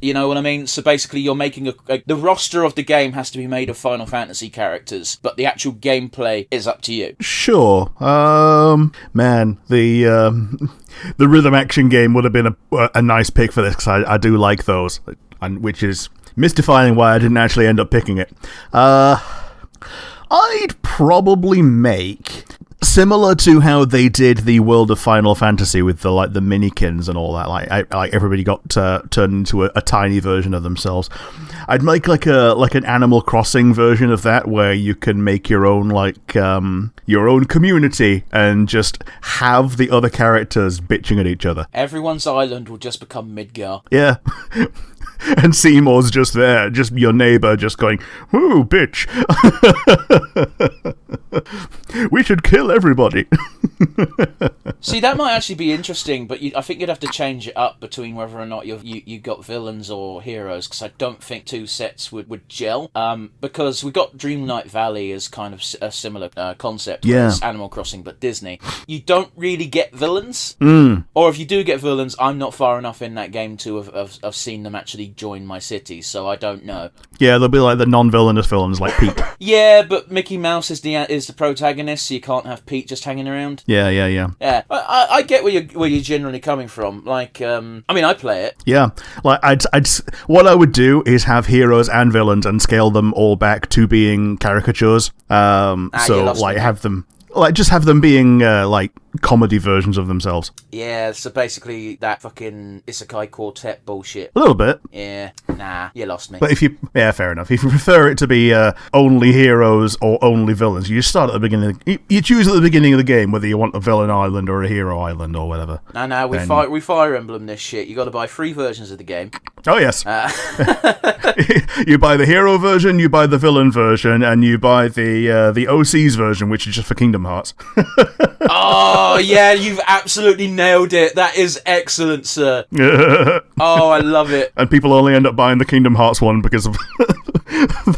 You know what I mean? So basically, you're making the roster of the game has to be made of Final Fantasy characters, but the actual gameplay is up to you. Sure. Man, the rhythm action game would have been a nice pick for this, because I do like those, and which is mystifying why I didn't actually end up picking it. I'd probably make, similar to how they did the world of Final Fantasy with the minikins and all that, like everybody got turned into a tiny version of themselves. I'd make like an Animal Crossing version of that, where you can make your own your own community and just have the other characters bitching at each other. Everyone's island will just become Midgar. Yeah. And Seymour's just there, just your neighbour, just going, "Ooh, bitch! We should kill everybody." See, that might actually be interesting, but I think you'd have to change it up between whether or not you got villains or heroes, because I don't think two sets would gel. Because we got Dreamlight Valley as kind of a similar concept, as Animal Crossing, but Disney. You don't really get villains, or if you do get villains, I'm not far enough in that game to have seen them actually join my city, so I don't know. Yeah, they'll be like the non-villainous villains, like Pete. Yeah, but Mickey Mouse is the protagonist, so you can't have Pete just hanging around. Yeah. Yeah, I get where you're generally coming from. Like, I mean, I play it. Yeah, like what I would do is have heroes and villains and scale them all back to being caricatures. So like have them. Like, just have them being, like, comedy versions of themselves. Yeah, so basically that fucking Isekai Quartet bullshit. A little bit. Yeah, nah, you lost me. But yeah, fair enough. If you prefer it to be only heroes or only villains, you start at the beginning. You choose at the beginning of the game whether you want a villain island or a hero island or whatever. No, we Fire Emblem this shit. You got to buy 3 versions of the game. Oh yes. You buy the hero version, you buy the villain version, and you buy the OC's version, which is just for Kingdom Hearts. Oh yeah, you've absolutely nailed it. That is excellent, sir. Oh, I love it. And people only end up buying the Kingdom Hearts one because of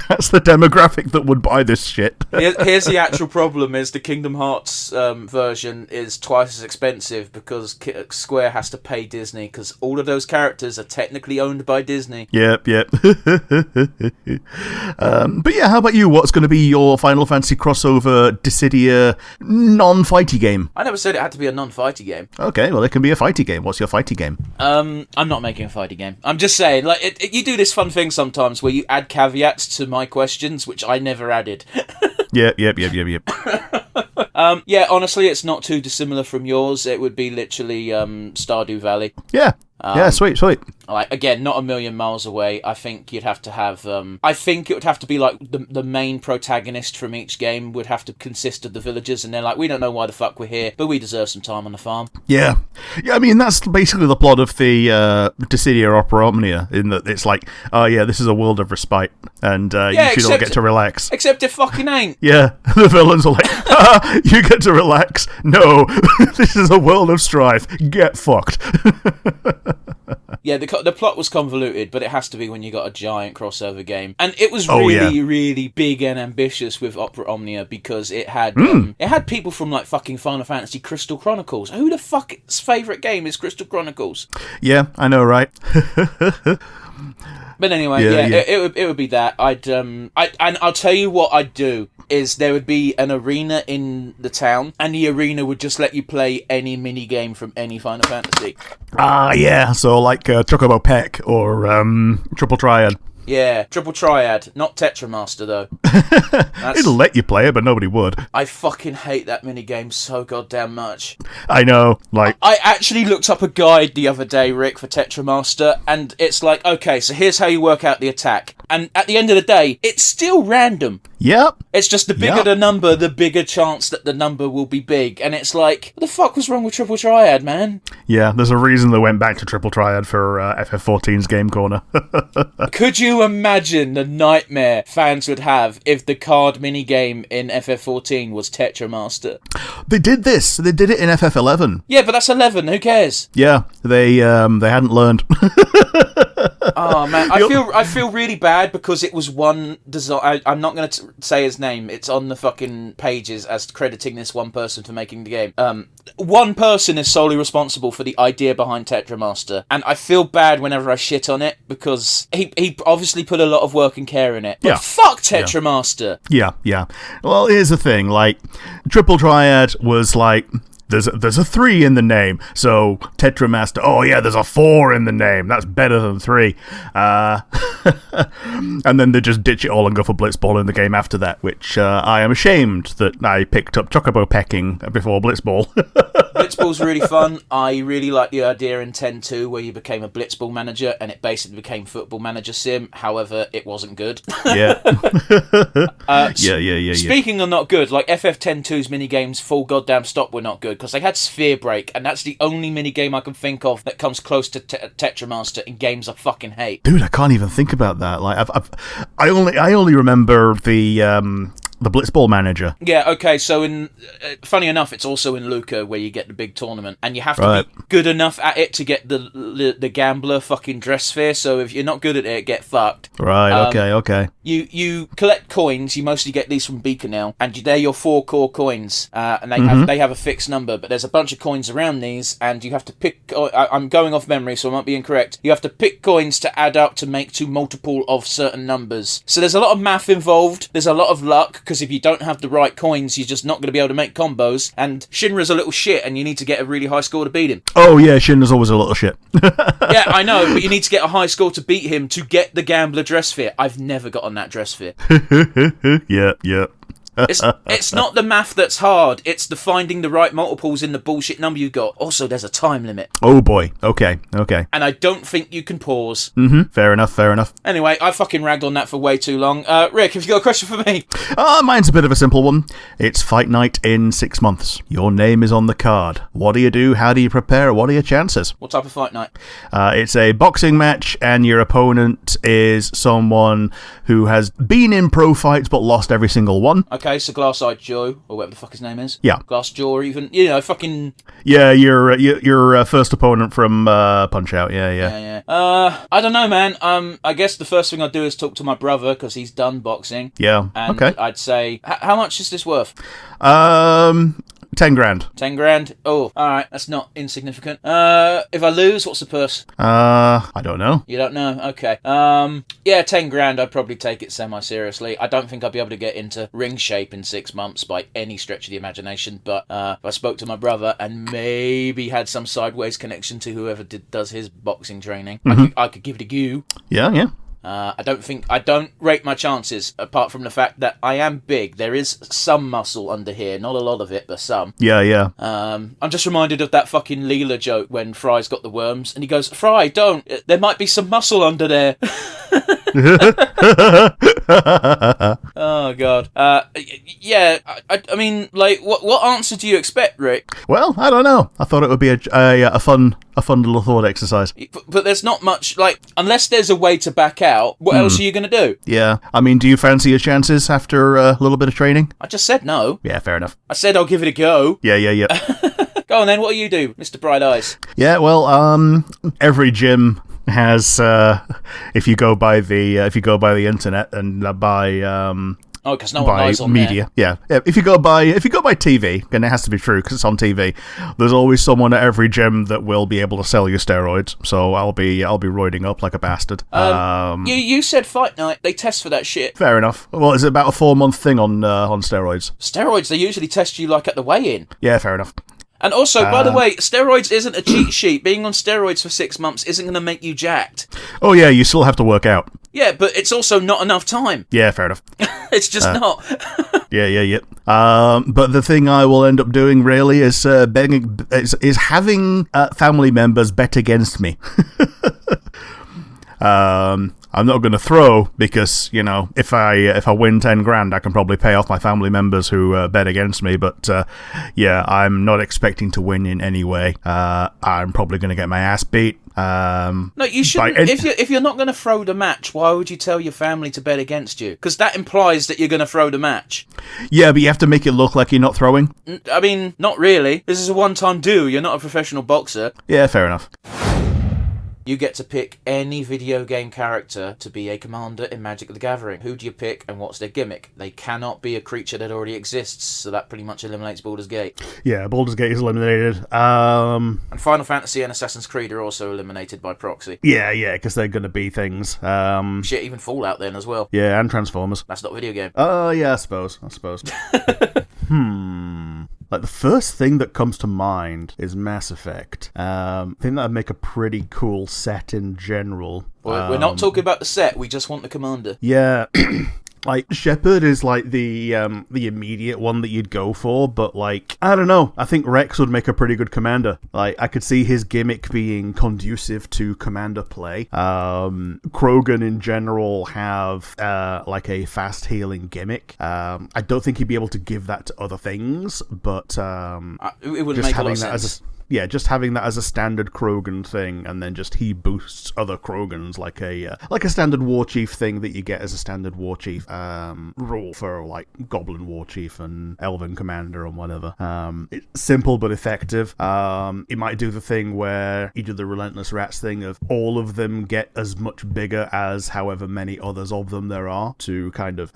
that's the demographic that would buy this shit. Here's the actual problem: is the Kingdom Hearts version is twice as expensive because Square has to pay Disney, because all of those characters are technically owned by Disney. Yep. But yeah, how about you? What's going to be your Final Fantasy crossover Dissidia non-fighty game? I never said it had to be a non-fighty game. Okay, well, it can be a fighty game. What's your fighty game? I'm not making a fighty game. I'm just saying, like, you do this fun thing sometimes where you add caveats to my questions, which I never added. Yep. Yeah, honestly, it's not too dissimilar from yours. It would be literally Stardew Valley. Yeah. Yeah, sweet. Like, again, not a million miles away. I think you'd have to have... I think it would have to be, like, the main protagonist from each game would have to consist of the villagers, and they're like, we don't know why the fuck we're here, but we deserve some time on the farm. Yeah, I mean, that's basically the plot of the Dissidia Opera Omnia, in that it's like, oh yeah, this is a world of respite, and you should all get to relax. Except it fucking ain't. Yeah, the villains are like, you get to relax. No, this is a world of strife. Get fucked. Yeah, the plot was convoluted, but it has to be when you got a giant crossover game. And it was really big and ambitious with Opera Omnia because it had people from like fucking Final Fantasy Crystal Chronicles. Who the fuck's favourite game is Crystal Chronicles? Yeah, I know, right? But anyway, it would be that. And I'll tell you what I'd do is there would be an arena in the town, and the arena would just let you play any mini game from any Final Fantasy. Yeah. So like Chocobo Peck or Triple Triad. Yeah, Triple Triad, not Tetramaster though. It'll let you play it, but nobody would. I fucking hate that minigame so goddamn much. I know, like... I actually looked up a guide the other day, Rick, for Tetramaster, and it's like, okay, so here's how you work out the attack. And at the end of the day, it's still random. Yep. It's just the bigger the number, the bigger chance that the number will be big. And it's like, what the fuck was wrong with Triple Triad, man? Yeah, there's a reason they went back to Triple Triad for FF14's Game Corner. Could you imagine the nightmare fans would have if the card minigame in FF14 was Tetramaster? They did this. They did it in FF11. Yeah, but that's 11. Who cares? Yeah, they hadn't learned. Oh man, I feel really bad because it was one design. I'm not going to say his name. It's on the fucking pages as crediting this one person for making the game. One person is solely responsible for the idea behind Tetramaster, and I feel bad whenever I shit on it because he obviously put a lot of work and care in it. But fuck Tetramaster. Yeah. Well, here's the thing. Like, Triple Triad was like... There's a 3 in the name, so Tetramaster, oh yeah, there's a 4 in the name, that's better than 3. And then they just ditch it all and go for Blitzball in the game after that, which I am ashamed that I picked up Chocobo Pecking before Blitzball. Blitzball's really fun. I really like the idea in 10.2 where you became a Blitzball manager and it basically became Football Manager Sim, however, it wasn't good. Yeah. Yeah. Speaking of not good, like FF10.2's minigames full goddamn stop were not good, because they had Sphere Break, and that's the only minigame I can think of that comes close to Tetramaster in games I fucking hate. Dude, I can't even think about that. Like, I only remember the Blitzball Manager. Yeah, okay, so funny enough, it's also in Luca where you get the big tournament, and you have to be good enough at it to get the gambler fucking dress sphere, so if you're not good at it, get fucked. Right, okay. You collect coins, you mostly get these from Beaconell, and they're your 4 core coins, and they have a fixed number, but there's a bunch of coins around these, and you have to pick, I'm going off memory, so I might be incorrect, you have to pick coins to add up to make to multiple of certain numbers. So there's a lot of math involved, there's a lot of luck, because if you don't have the right coins, you're just not going to be able to make combos, and Shinra's a little shit, and you need to get a really high score to beat him. Oh yeah, Shinra's always a little shit. Yeah, I know, but you need to get a high score to beat him to get the gambler dress sphere. I've never gotten that dress sphere. Yeah. It's not the math that's hard, it's the finding the right multiples in the bullshit number you got. Also, there's a time limit. Oh boy, okay. And I don't think you can pause. Fair enough. Anyway, I fucking ragged on that for way too long. Rick, have you got a question for me? Mine's a bit of a simple one. It's fight night in 6 months. Your name is on the card. What do you do? How do you prepare? What are your chances? What type of fight night? It's a boxing match, and your opponent is someone who has been in pro fights but lost every single one. Okay, so Glass-Eyed Joe, or whatever the fuck his name is. Yeah. Glass-Jaw, even, fucking... Yeah, your first opponent from Punch-Out, yeah. I don't know, man. I guess the first thing I'd do is talk to my brother, because he's done boxing. Yeah, and okay. I'd say, how much is this worth? 10 grand. 10 grand? Oh, alright, that's not insignificant. If I lose, what's the purse? I don't know. You don't know? Okay. Yeah, 10 grand, I'd probably take it semi-seriously. I don't think I'd be able to get into ring shape in 6 months by any stretch of the imagination, but if I spoke to my brother and maybe had some sideways connection to whoever does his boxing training, I could give it a go. Yeah. I don't rate my chances, apart from the fact that I am big. There is some muscle under here, not a lot of it, but some. Yeah. I'm just reminded of that fucking Leela joke when Fry's got the worms, and he goes, "Fry, don't. There might be some muscle under there." Oh god. Yeah. I mean, like, what answer do you expect, Rick? Well, I don't know. I thought it would be a fun little thought exercise. But there's not much, like, unless there's a way to back out. What else are you gonna do? Yeah. I mean, do you fancy your chances after a little bit of training? I just said no. Yeah, fair enough. I said I'll give it a go. Yeah. Go on then. What do you do, Mr. Bright Eyes? Yeah. Well, every gym has, if you go by the internet and by Oh, because no one by lies on media. Yeah. If you go by TV, and it has to be true because it's on TV, there's always someone at every gym that will be able to sell you steroids. So I'll be roiding up like a bastard. You said Fight Night. They test for that shit. Fair enough. Well, is it about a 4-month thing on steroids? Steroids, they usually test you like at the weigh-in. Yeah, fair enough. And also, by the way, steroids isn't a cheat sheet. Being on steroids for 6 months isn't going to make you jacked. Oh yeah, you still have to work out. Yeah, but it's also not enough time. Yeah, fair enough. It's just not. Yeah. But the thing I will end up doing really is having family members bet against me. I'm not going to throw because, you know, if I win 10 grand, I can probably pay off my family members who bet against me. But yeah, I'm not expecting to win in any way. I'm probably going to get my ass beat. No, you shouldn't. If you're not going to throw the match, why would you tell your family to bet against you? Because that implies that you're going to throw the match. Yeah, but you have to make it look like you're not throwing. I mean, not really. This is a one-time do. You're not a professional boxer. Yeah, fair enough. You get to pick any video game character to be a commander in Magic the Gathering. Who do you pick and what's their gimmick? They cannot be a creature that already exists, so that pretty much eliminates Baldur's Gate. Yeah, Baldur's Gate is eliminated. And Final Fantasy and Assassin's Creed are also eliminated by proxy. Yeah, because they're going to be things. Shit, even Fallout then as well. Yeah, and Transformers. That's not a video game. Oh, yeah, I suppose. Like, the first thing that comes to mind is Mass Effect. I think that'd make a pretty cool set in general. We're not talking about the set, we just want the commander. Yeah. Like, Shepard is, like, the immediate one that you'd go for, but, like, I don't know. I think Rex would make a pretty good commander. Like, I could see his gimmick being conducive to commander play. Krogan, in general, have, like, a fast healing gimmick. I don't think he'd be able to give that to other things, but, it would make a lot of sense. Just having that as a standard Krogan thing, and then just he boosts other Krogans like a standard war chief thing that you get as a standard war chief rule for like Goblin war chief and Elven commander and whatever. It's simple but effective. It might do the thing where you do the Relentless Rats thing of all of them get as much bigger as however many others of them there are to kind of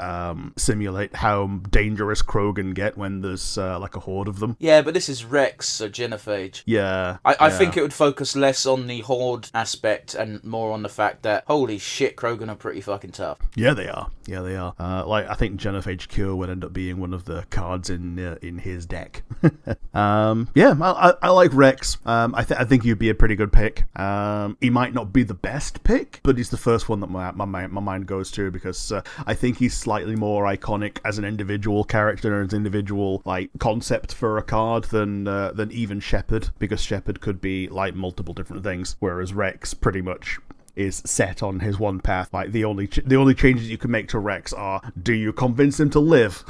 simulate how dangerous Krogan get when there's like a horde of them. Yeah, but this is Rex, so Genophage. Yeah. I think it would focus less on the horde aspect and more on the fact that, holy shit, Krogan are pretty fucking tough. Yeah, they are. Like, I think Genophage Cure would end up being one of the cards in his deck. I like Rex. I think he'd be a pretty good pick. He might not be the best pick, but he's the first one that my mind goes to because I think he's slightly more iconic as an individual character and as an individual like concept for a card than even Shepard, because Shepard could be like multiple different things, whereas Rex pretty much is set on his one path. Like the only changes you can make to Rex are: do you convince him to live,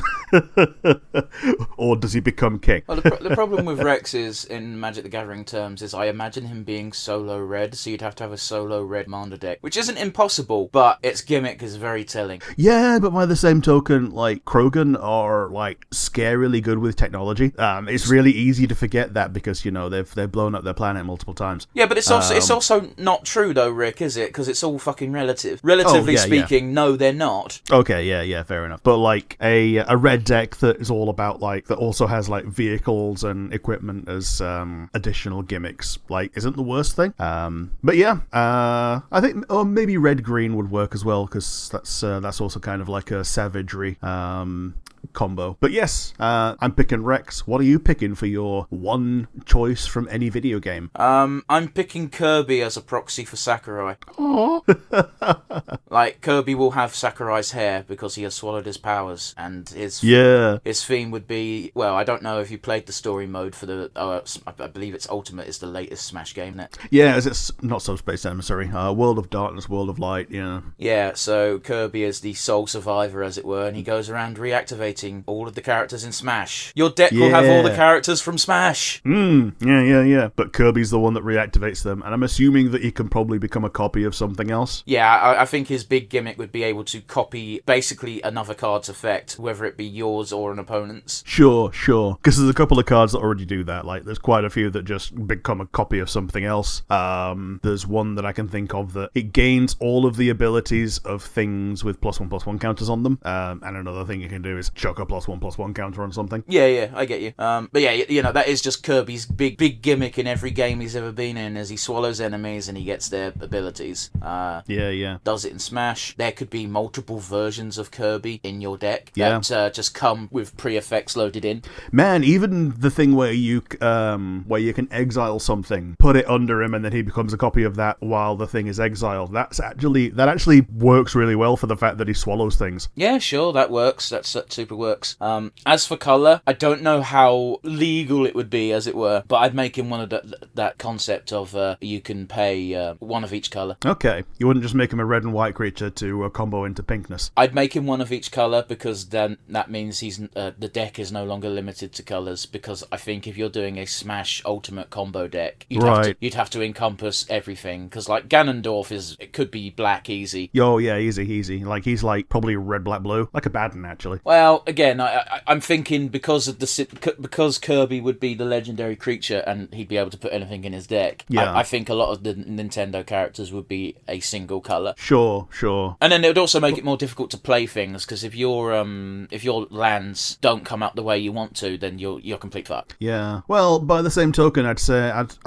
or does he become king? Well, the problem with Rex is, in Magic the Gathering terms, is I imagine him being solo red, so you'd have to have a solo red commander deck, which isn't impossible, but its gimmick is very telling. Yeah, but by the same token, like Krogan are like scarily good with technology. It's really easy to forget that because you know they've blown up their planet multiple times. Yeah, but it's also not true though, Rick, is it? Because it's all fucking relative. Relatively speaking, no, they're not. Okay, yeah, fair enough. But like a red deck that is all about like that also has like vehicles and equipment as additional gimmicks, like isn't the worst thing. But yeah, I think maybe red green would work as well because that's also kind of like a savagery combo. But yes, I'm picking Rex. What are you picking for your one choice from any video game? I'm picking Kirby as a proxy for Sakurai. Aww. Like, Kirby will have Sakurai's hair because he has swallowed his powers, and his theme would be, well, I don't know if you played the story mode for the, I believe it's Ultimate is the latest Smash game, isn't it? Yeah, it's not Subspace Emissary. World of Darkness, World of Light, yeah. Yeah, so Kirby is the sole survivor, as it were, and he goes around reactivating activating all of the characters in Smash. Your deck will have all the characters from Smash. Yeah. But Kirby's the one that reactivates them, and I'm assuming that he can probably become a copy of something else. Yeah, I think his big gimmick would be able to copy basically another card's effect, whether it be yours or an opponent's. Sure. Because there's a couple of cards that already do that. Like, there's quite a few that just become a copy of something else. There's one that I can think of that it gains all of the abilities of things with +1/+1 counters on them. And another thing you can do is chuck a +1/+1 counter on something. Yeah, I get you. But yeah, you know, that is just Kirby's big gimmick in every game he's ever been in, is he swallows enemies and he gets their abilities. Yeah. Does it in Smash. There could be multiple versions of Kirby in your deck that just come with pre-effects loaded in. Man, even the thing where you can exile something, put it under him, and then he becomes a copy of that while the thing is exiled. That actually works really well for the fact that he swallows things. Yeah, sure, that works. That super works. As for color, I don't know how legal it would be, as it were, but I'd make him one of that concept of you can pay one of each color. Okay, you wouldn't just make him a red and white creature to combo into pinkness. I'd make him one of each color, because then that means he's the deck is no longer limited to colors. Because I think if you're doing a Smash Ultimate combo deck, you'd have to encompass everything. Because like Ganondorf it could be black easy. Oh yeah, easy. Like he's like probably red, black, blue, like a Baden actually. Well, again, I'm thinking because Kirby would be the legendary creature and he'd be able to put anything in his deck. Yeah. I think a lot of the Nintendo characters would be a single color. Sure. And then it would also make it more difficult to play things, because if your lands don't come out the way you want to, then you're complete fuck. Yeah. Well, by the same token, I'd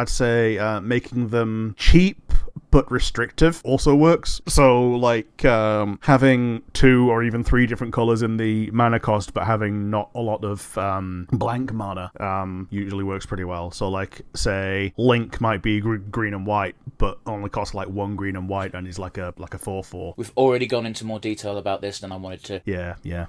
say making them cheap but restrictive also works. So, like, having 2 or even 3 different colors in the mana cost, but having not a lot of blank mana usually works pretty well. So, like, say Link might be green and white, but only costs like 1 green and white, and he's like a 4/4. We've already gone into more detail about this than I wanted to. Yeah.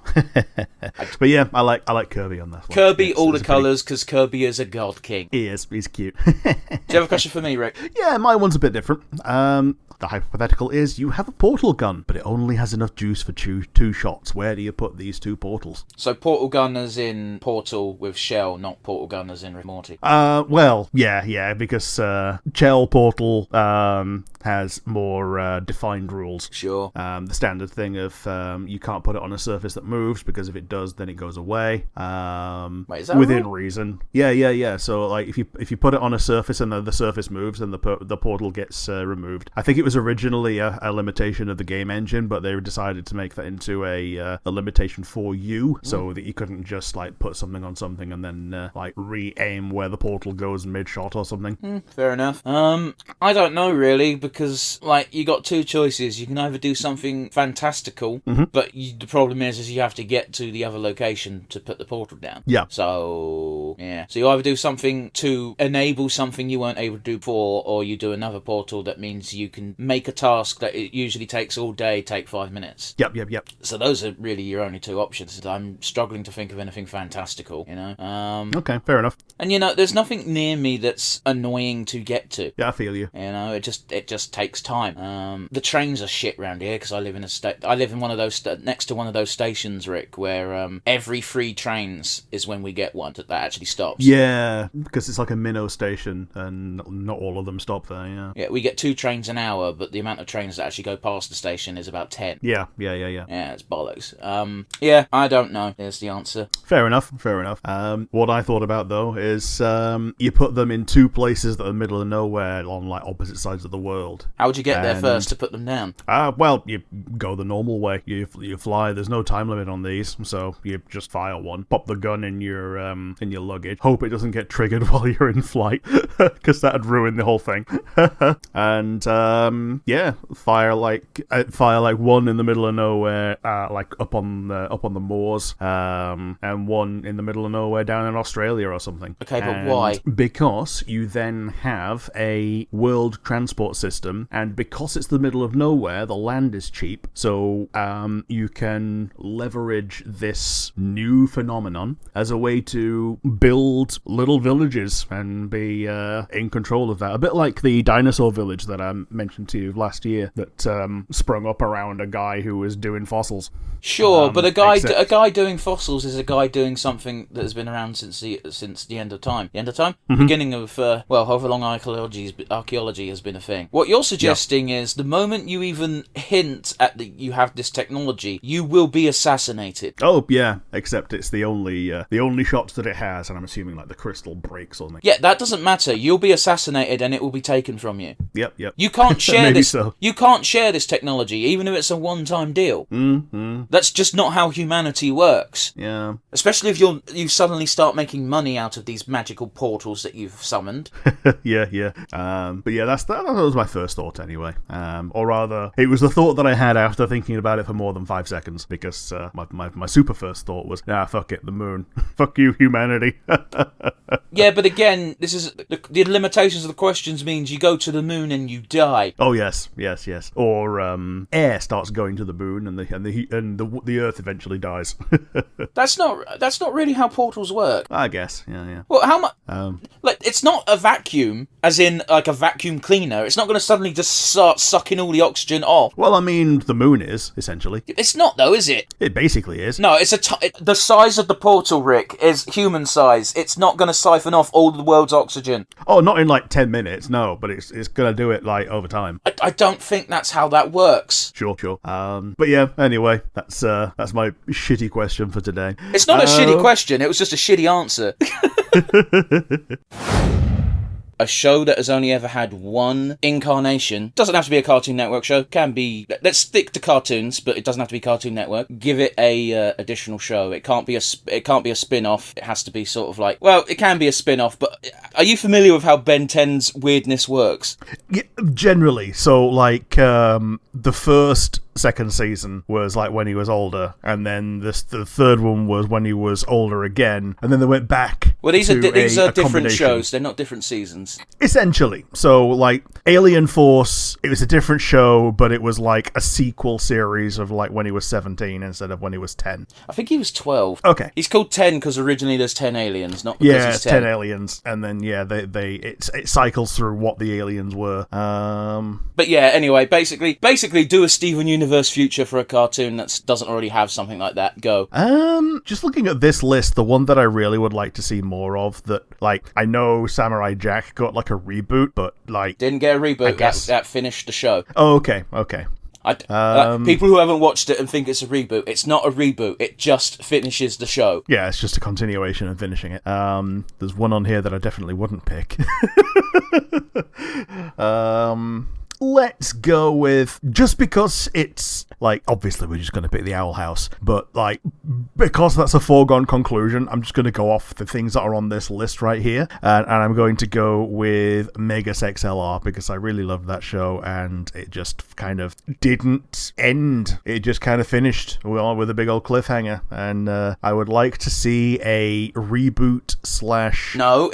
But yeah, I like Kirby on this one. Kirby, all the colors, because Kirby is a god king. He is. He's cute. Do you have a question for me, Rick? Yeah, my one's a bit different. The hypothetical is you have a portal gun, but it only has enough juice for 2 shots. Where do you put these 2 portals? So portal gun as in Portal with Shell, not portal gun as in Rick and Morty. Well, yeah, because Shell Portal has more defined rules. Sure. The standard thing of you can't put it on a surface that moves, because if it does, then it goes away. Wait, is that within right? reason? Yeah. So like if you put it on a surface and then the surface moves, then the portal gets removed. I think it was originally a limitation of the game engine, but they decided to make that into a limitation for you, so that you couldn't just like put something on something and then like re-aim where the portal goes mid-shot or something. Fair enough. I don't know really, because like you got 2 choices. You can either do something fantastical, but the problem is you have to get to the other location to put the portal down. Yeah. So you either do something to enable something you weren't able to do before, or you do another portal that means you can make a task that it usually takes all day take 5 minutes. Yep. So those are really your only 2 options. I'm struggling to think of anything fantastical, you know. Okay, fair enough. And you know, there's nothing near me that's annoying to get to. Yeah, I feel you. You know, it just takes time. The trains are shit round here because I live in one of those next to one of those stations, Rick, where every 3 trains is when we get one that actually stops. Yeah, because it's like a minnow station, and not all of them stop there. Yeah, we get 2 trains an hour, but the amount of trains that actually go past the station is about 10. Yeah. Yeah, it's bollocks. Yeah, I don't know. There's the answer. Fair enough. What I thought about though is you put them in 2 places that are middle of nowhere on like opposite sides of the world. How would you get there first to put them down? Well, you go the normal way. You fly. There's no time limit on these, so you just fire one. Pop the gun in your luggage. Hope it doesn't get triggered while you're in flight, because that'd ruin the whole thing. And fire like one in the middle of nowhere, like up on the moors, and one in the middle of nowhere down in Australia or something. Okay, but why? Because you then have a world transport system system, and because it's the middle of nowhere, the land is cheap, so you can leverage this new phenomenon as a way to build little villages and be in control of that. A bit like the dinosaur village that I mentioned to you last year that sprung up around a guy who was doing fossils. Sure, but a guy doing fossils is a guy doing something that has been around since the end of time. The end of time? Beginning of, however long archaeology has been a thing. What you're suggesting is the moment you even hint at that you have this technology, you will be assassinated. Oh, yeah, except it's the only shots that it has, and I'm assuming like the crystal breaks or something. Yeah, that doesn't matter. You'll be assassinated and it will be taken from you. Yep. You can't share this. So. You can't share this technology, even if it's a one-time deal. That's just not how humanity works. Yeah. Especially if you suddenly start making money out of these magical portals that you've summoned. Yeah. But yeah, that was my first thought anyway. Or rather, it was the thought that I had after thinking about it for more than 5 seconds, because my super first thought was, fuck it, the moon. Fuck you, humanity. Yeah, but again, this is the limitations of the questions means you go to the moon and you die. Oh yes. Or air starts going to the moon and the Earth eventually dies. That's not really how portals work. I guess. Yeah. Well, how much? It's not a vacuum, as in like a vacuum cleaner. It's not going to suddenly just start sucking all the oxygen off. Well, I mean, the moon is essentially. It's not though, is it? It basically is. No, it's the size of the portal, Rick, is human size. It's not going to siphon off all the world's oxygen. Oh, not in like 10 minutes, no, but it's going to do it like over time. I don't think that's how that works. Sure. But yeah, anyway, that's my shitty question for today. It's not a shitty question, it was just a shitty answer. A show that has only ever had one incarnation. Doesn't have to be a Cartoon Network show. Can be. Let's stick to cartoons, but it doesn't have to be Cartoon Network. Give it a additional show. It can't be a spin-off. It has to be sort of like. Well, it can be a spin-off. But are you familiar with how Ben 10's weirdness works? Yeah, generally. So like the second season was like when he was older, and then the third one was when he was older again, and then they went back. Well, these are different shows. They're not different seasons. Essentially. So, like, Alien Force, it was a different show, but it was like a sequel series of like when he was 17 instead of when he was 10. I think he was 12. Okay. He's called 10 because originally there's 10 aliens, not because he's 10. 10 aliens, and then it cycles through what the aliens were. But yeah, anyway, basically do a Steven Universe future for a cartoon that doesn't already have something like that. Go. Just looking at this list, the one that I really would like to see more of, that, like, I know Samurai Jack got like a reboot, but like didn't get a reboot. That finished the show. Oh, okay. People who haven't watched it and think it's a reboot, it's not a reboot. It just finishes the show. Yeah, it's just a continuation and finishing it. There's one on here that I definitely wouldn't pick. Let's go with, just because it's, like, obviously we're just going to pick the Owl House, but, like, because that's a foregone conclusion, I'm just going to go off the things that are on this list right here, and I'm going to go with Megas XLR, because I really loved that show, and it just kind of didn't end. It just kind of finished with a big old cliffhanger, and I would like to see a reboot / No,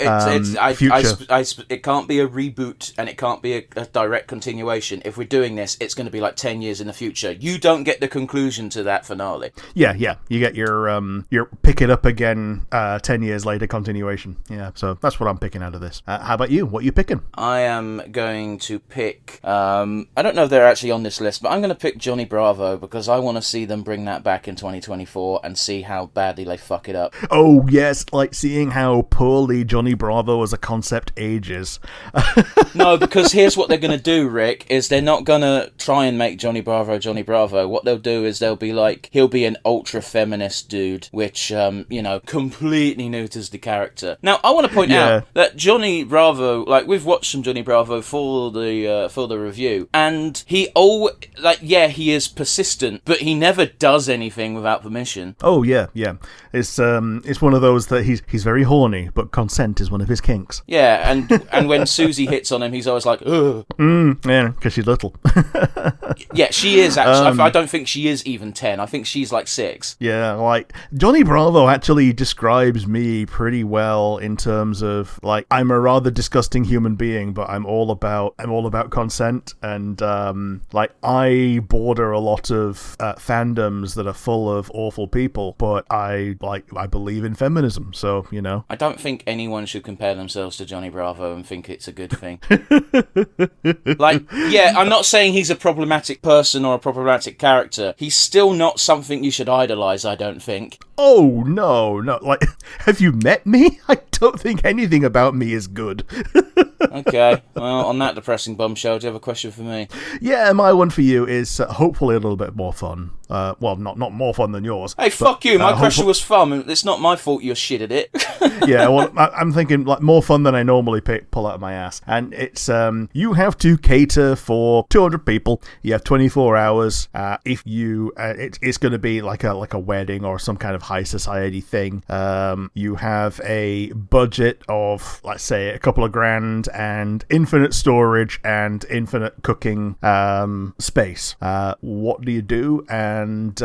future. It can't be a reboot, and it can't be a direct continuation. If we're doing this, it's going to be like 10 years in the future. You don't get the conclusion to that finale. Yeah. You get your pick it up again 10 years later continuation. Yeah, so that's what I'm picking out of this. How about you? What are you picking? I am going to pick... I don't know if they're actually on this list, but I'm going to pick Johnny Bravo because I want to see them bring that back in 2024 and see how badly they fuck it up. Oh, yes, like seeing how poorly Johnny Bravo as a concept ages. No, because here's what they're going to do, Rick, is they're not going to try and make Johnny Bravo. What they'll do is they'll be like, he'll be an ultra-feminist dude, which, completely neuters the character. Now, I want to point out that Johnny Bravo, like, we've watched some Johnny Bravo for the review, and he is persistent, but he never does anything without permission. Oh, yeah. It's one of those that he's very horny, but consent is one of his kinks. Yeah, and when Susie hits on him, he's always like, ugh. Yeah. Yeah, because she's little. Yeah, she is actually. I don't think she is even 10. I think she's like 6. Yeah, like Johnny Bravo actually describes me pretty well in terms of like I'm a rather disgusting human being, but I'm all about consent, and like I border a lot of fandoms that are full of awful people, but I believe in feminism, so you know. I don't think anyone should compare themselves to Johnny Bravo and think it's a good thing. Like, yeah, I'm not saying he's a problematic person or a problematic character. He's still not something you should idolize, I don't think. Oh, no. Like, have you met me? I don't think anything about me is good. Okay, well, on that depressing bombshell, do you have a question for me? Yeah, my one for you is hopefully a little bit more fun. Well, not more fun than yours. Hey, fuck you, my question was fun, and it's not my fault you're shit at it. Yeah, well, I'm thinking like more fun than I normally pull out of my ass. And it's, you have to cater for 200 people. You have 24 hours. If you, it's going to be like a wedding or some kind of high society thing. You have a budget of, let's say, a couple of grand and infinite storage and infinite cooking space. What do you do? And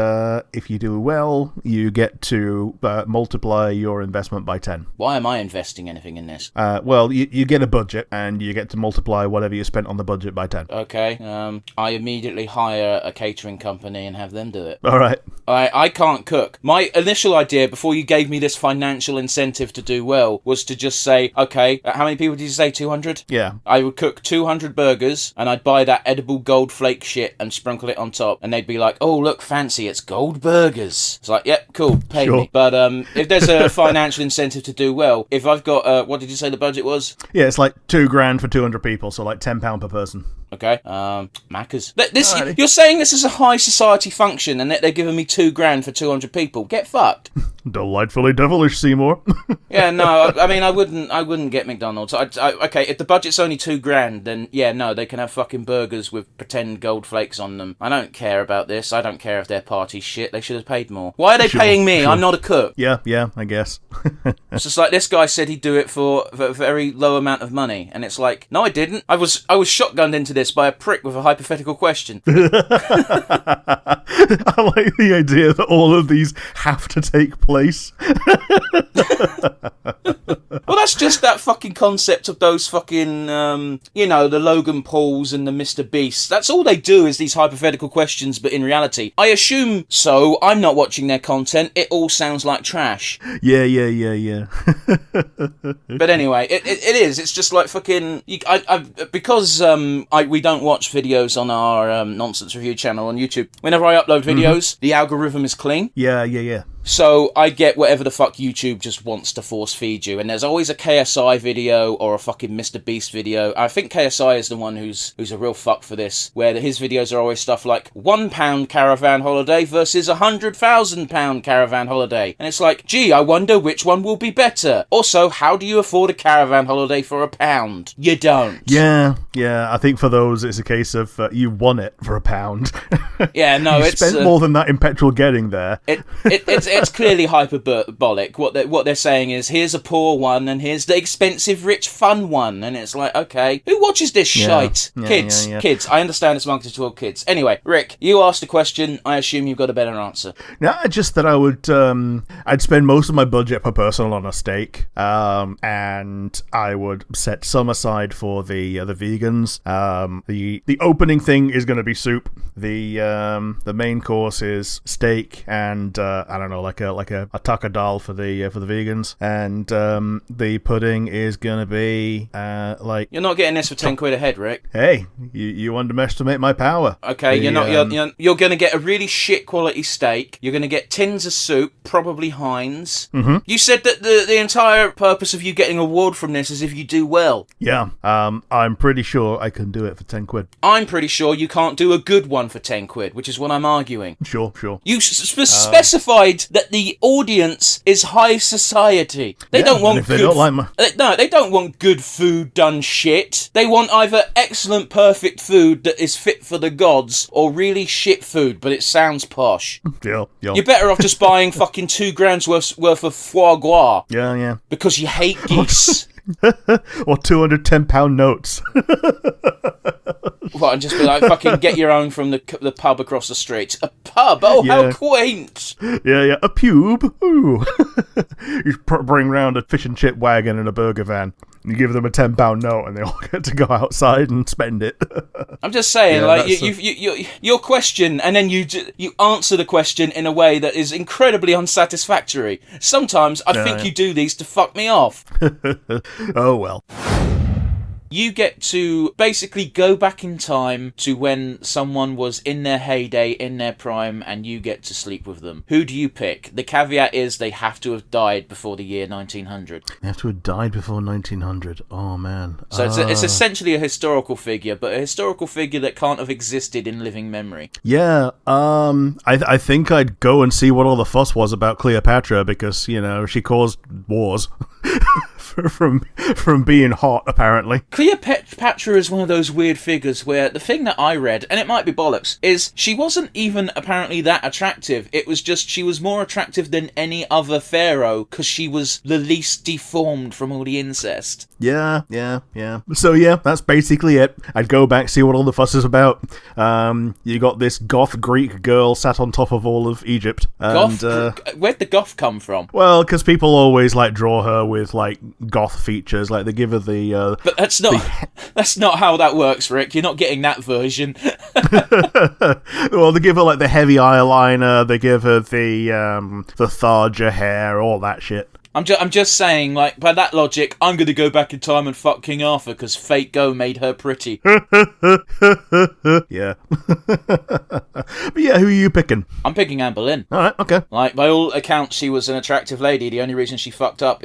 if you do well, you get to multiply your investment by 10. Why am I investing anything in this? Well, you get a budget, and you get to multiply whatever you spent on the budget by 10. Okay, I immediately hire a catering company and have them do it. All right. I can't cook. My initial idea, before you gave me this financial incentive to do well, was to just say, okay, how many people did you say, 200? Yeah. I would cook 200 burgers, and I'd buy that edible gold flake shit and sprinkle it on top, and they'd be like, oh, look, fancy, it's gold burgers. It's like, yep, cool, pay me. But if there's a financial incentive to do well, if I've got, what did you say the budget was? Yeah, it's like $2,000 for 200 people, so like £10 per person. Okay, Macca's. You're saying this is a high society function, and that they're giving me $2,000 for 200 people? Get fucked. Delightfully devilish, Seymour. Yeah, no, I mean, I wouldn't get McDonald's. Okay, if the budget's only $2,000, then yeah, no, they can have fucking burgers with pretend gold flakes on them. I don't care about this. I don't care if their party's shit. They should have paid more. Why are they paying me? Sure. I'm not a cook. Yeah, I guess. It's just like this guy said he'd do it for a very low amount of money, and it's like, no, I didn't. I was shotgunned into this by a prick with a hypothetical question. I like the idea that all of these have to take place. Well, that's just that fucking concept of those fucking, the Logan Pauls and the Mr. Beasts. That's all they do is these hypothetical questions, but in reality, I assume so. I'm not watching their content. It all sounds like trash. Yeah. But anyway, it is. It's just like fucking... because we don't watch videos on our Nonsense Review channel on YouTube. Whenever I upload videos, the algorithm is clean. Yeah. So I get whatever the fuck YouTube just wants to force feed you, and there's always a KSI video or a fucking Mr. Beast video. I think KSI is the one who's a real fuck for this, where his videos are always stuff like £1 caravan holiday versus £100,000 caravan holiday, and it's like, gee, I wonder which one will be better. Also, how do you afford a caravan holiday for £1? You don't. Yeah. I think for those, it's a case of you won it for £1. Yeah, no, you spent more than that in petrol getting there. It's clearly hyperbolic. What they're saying is, here's a poor one and here's the expensive, rich, fun one, and it's like, okay, who watches this shite? Kids. I understand it's marketed toward kids. Anyway, Rick, you asked a question. I assume you've got a better answer. No, just that I would, I'd spend most of my budget per person on a steak, and I would set some aside for the vegans. The opening thing is going to be soup. The main course is steak and I don't know, like a taka dal for the vegans, and the pudding is gonna be like... You're not getting this for 10 quid a head, Rick. Hey, you underestimate my power. Okay, you're gonna get a really shit quality steak. You're gonna get tins of soup, probably Heinz. Mm-hmm. You said that the entire purpose of you getting an award from this is if you do well. Yeah, I'm pretty sure I can do it for 10 quid. I'm pretty sure you can't do a good one for 10 quid, which is what I'm arguing. Sure. You specified that the audience is high society. They don't want good... they don't want good food done shit. They want either excellent, perfect food that is fit for the gods, or really shit food, but it sounds posh. Yeah. You're better off just buying fucking £2,000 worth of foie gras. Yeah. Because you hate geese. Or £210 notes. What, and just be like, fucking get your own from the pub across the street. A pub? Oh, Yeah. how quaint! Yeah, a pube. Ooh. You bring round a fish and chip wagon and a burger van. You give them a £10 note, and they all get to go outside and spend it. I'm just saying, Yeah, like, that's your question, and then you answer the question in a way that is incredibly unsatisfactory. Sometimes I think you do these to fuck me off. Oh well. You get to basically go back in time to when someone was in their heyday, in their prime, and you get to sleep with them. Who do you pick? The caveat is they have to have died before the year 1900. They have to have died before 1900. Oh man. So it's essentially a historical figure, but a historical figure that can't have existed in living memory. Yeah. I think I'd go and see what all the fuss was about Cleopatra because she caused wars. From being hot, apparently. Cleopatra is one of those weird figures where the thing that I read, and it might be bollocks, is she wasn't even apparently that attractive. It was just she was more attractive than any other pharaoh because she was the least deformed from all the incest. Yeah. So yeah, that's basically it. I'd go back, see what all the fuss is about. You got this goth Greek girl sat on top of all of Egypt. And, where'd the goth come from? Well, because people always draw her with goth features, they give her the. But that's not how that works, Rick. You're not getting that version. Well, they give her the heavy eyeliner. They give her the Tharja hair, all that shit. I'm just saying, by that logic, I'm going to go back in time and fuck King Arthur because Fate Go made her pretty. Yeah. But yeah, who are you picking? I'm picking Anne Boleyn. Alright, okay. By all accounts, she was an attractive lady. The only reason she got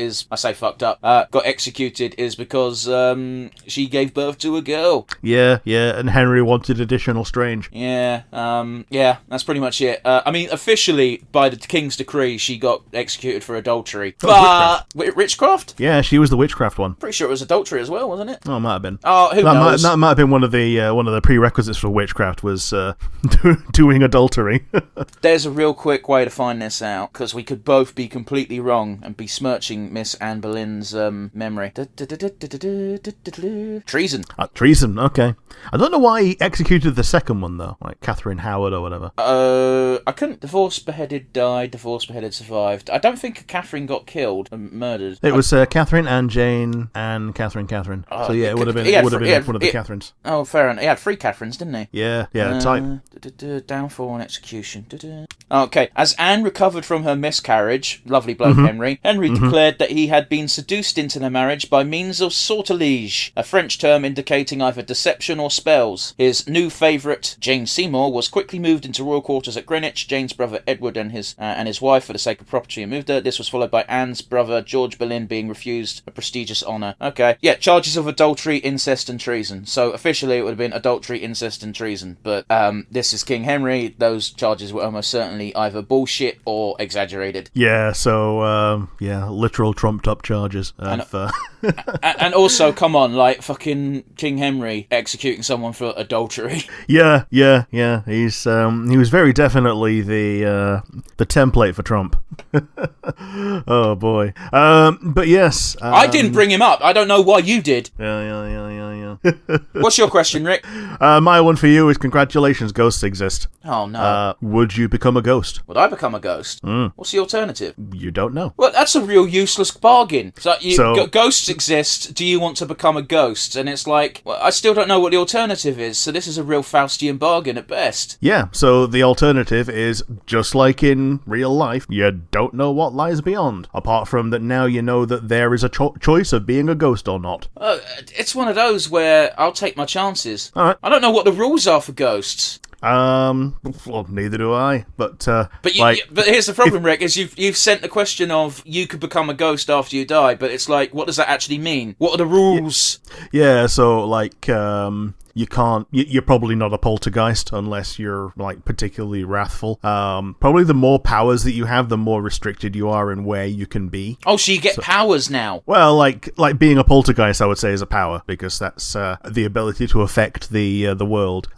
executed is because she gave birth to a girl. Yeah, and Henry wanted additional strange. Yeah, that's pretty much it. Officially, by the King's decree, she got executed for adultery. Witchcraft? Yeah, she was the witchcraft one. Pretty sure it was adultery as well, wasn't it? Oh, it might have been. Oh, who knows? That might have been one of the prerequisites for witchcraft was doing adultery. There's a real quick way to find this out, because we could both be completely wrong and besmirching Miss Anne Boleyn's memory. Treason. Treason, okay. I don't know why he executed the second one, though, Catherine Howard or whatever. I couldn't. Divorced, beheaded, died. Divorced, beheaded, survived. I don't think Catherine got killed and murdered. It was Catherine and Jane and Catherine. So yeah, it would have been one of the Catherines. Oh, fair enough. He had 3 Catherines, didn't he? Yeah, type. Downfall and execution. Okay, as Anne recovered from her miscarriage, lovely bloke Henry declared that he had been seduced into the marriage by means of sortilege, a French term indicating either deception or spells. His new favourite, Jane Seymour, was quickly moved into royal quarters at Greenwich. Jane's brother Edward and his wife, for the sake of property, moved her. This was followed by Anne's brother George Boleyn being refused a prestigious honour. Okay, yeah, charges of adultery, incest and treason. So officially it would have been adultery, incest and treason, but this is King Henry. Those charges were almost certainly either bullshit or exaggerated. Yeah, so literal trumped up charges. And also, come on, fucking King Henry executing someone for adultery. Yeah. He's he was very definitely the template for Trump. Oh boy. But yes. I didn't bring him up. I don't know why you did. Yeah. What's your question, Rick? My one for you is congratulations, ghosts exist. Oh no. Would you become a ghost? Would I become a ghost? What's the alternative? You don't know. Well, that's a real useless bargain. Ghosts exist. Do you want to become a ghost? And it's I still don't know what the alternative is. So this is a real Faustian bargain at best. Yeah. So the alternative is just like in real life. You don't know what lies beyond. Apart from that, now you know that there is a choice of being a ghost or not. It's one of those where I'll take my chances. All right. I don't know what the rules are for ghosts. Well, neither do I. But here's the problem, Rick, is you've sent the question of you could become a ghost after you die, but it's what does that actually mean? What are the rules? Yeah, so you can't. You're probably not a poltergeist unless you're particularly wrathful. Probably the more powers that you have, the more restricted you are in where you can be. Oh, so you get powers now? Well, like being a poltergeist, I would say is a power because that's the ability to affect the world.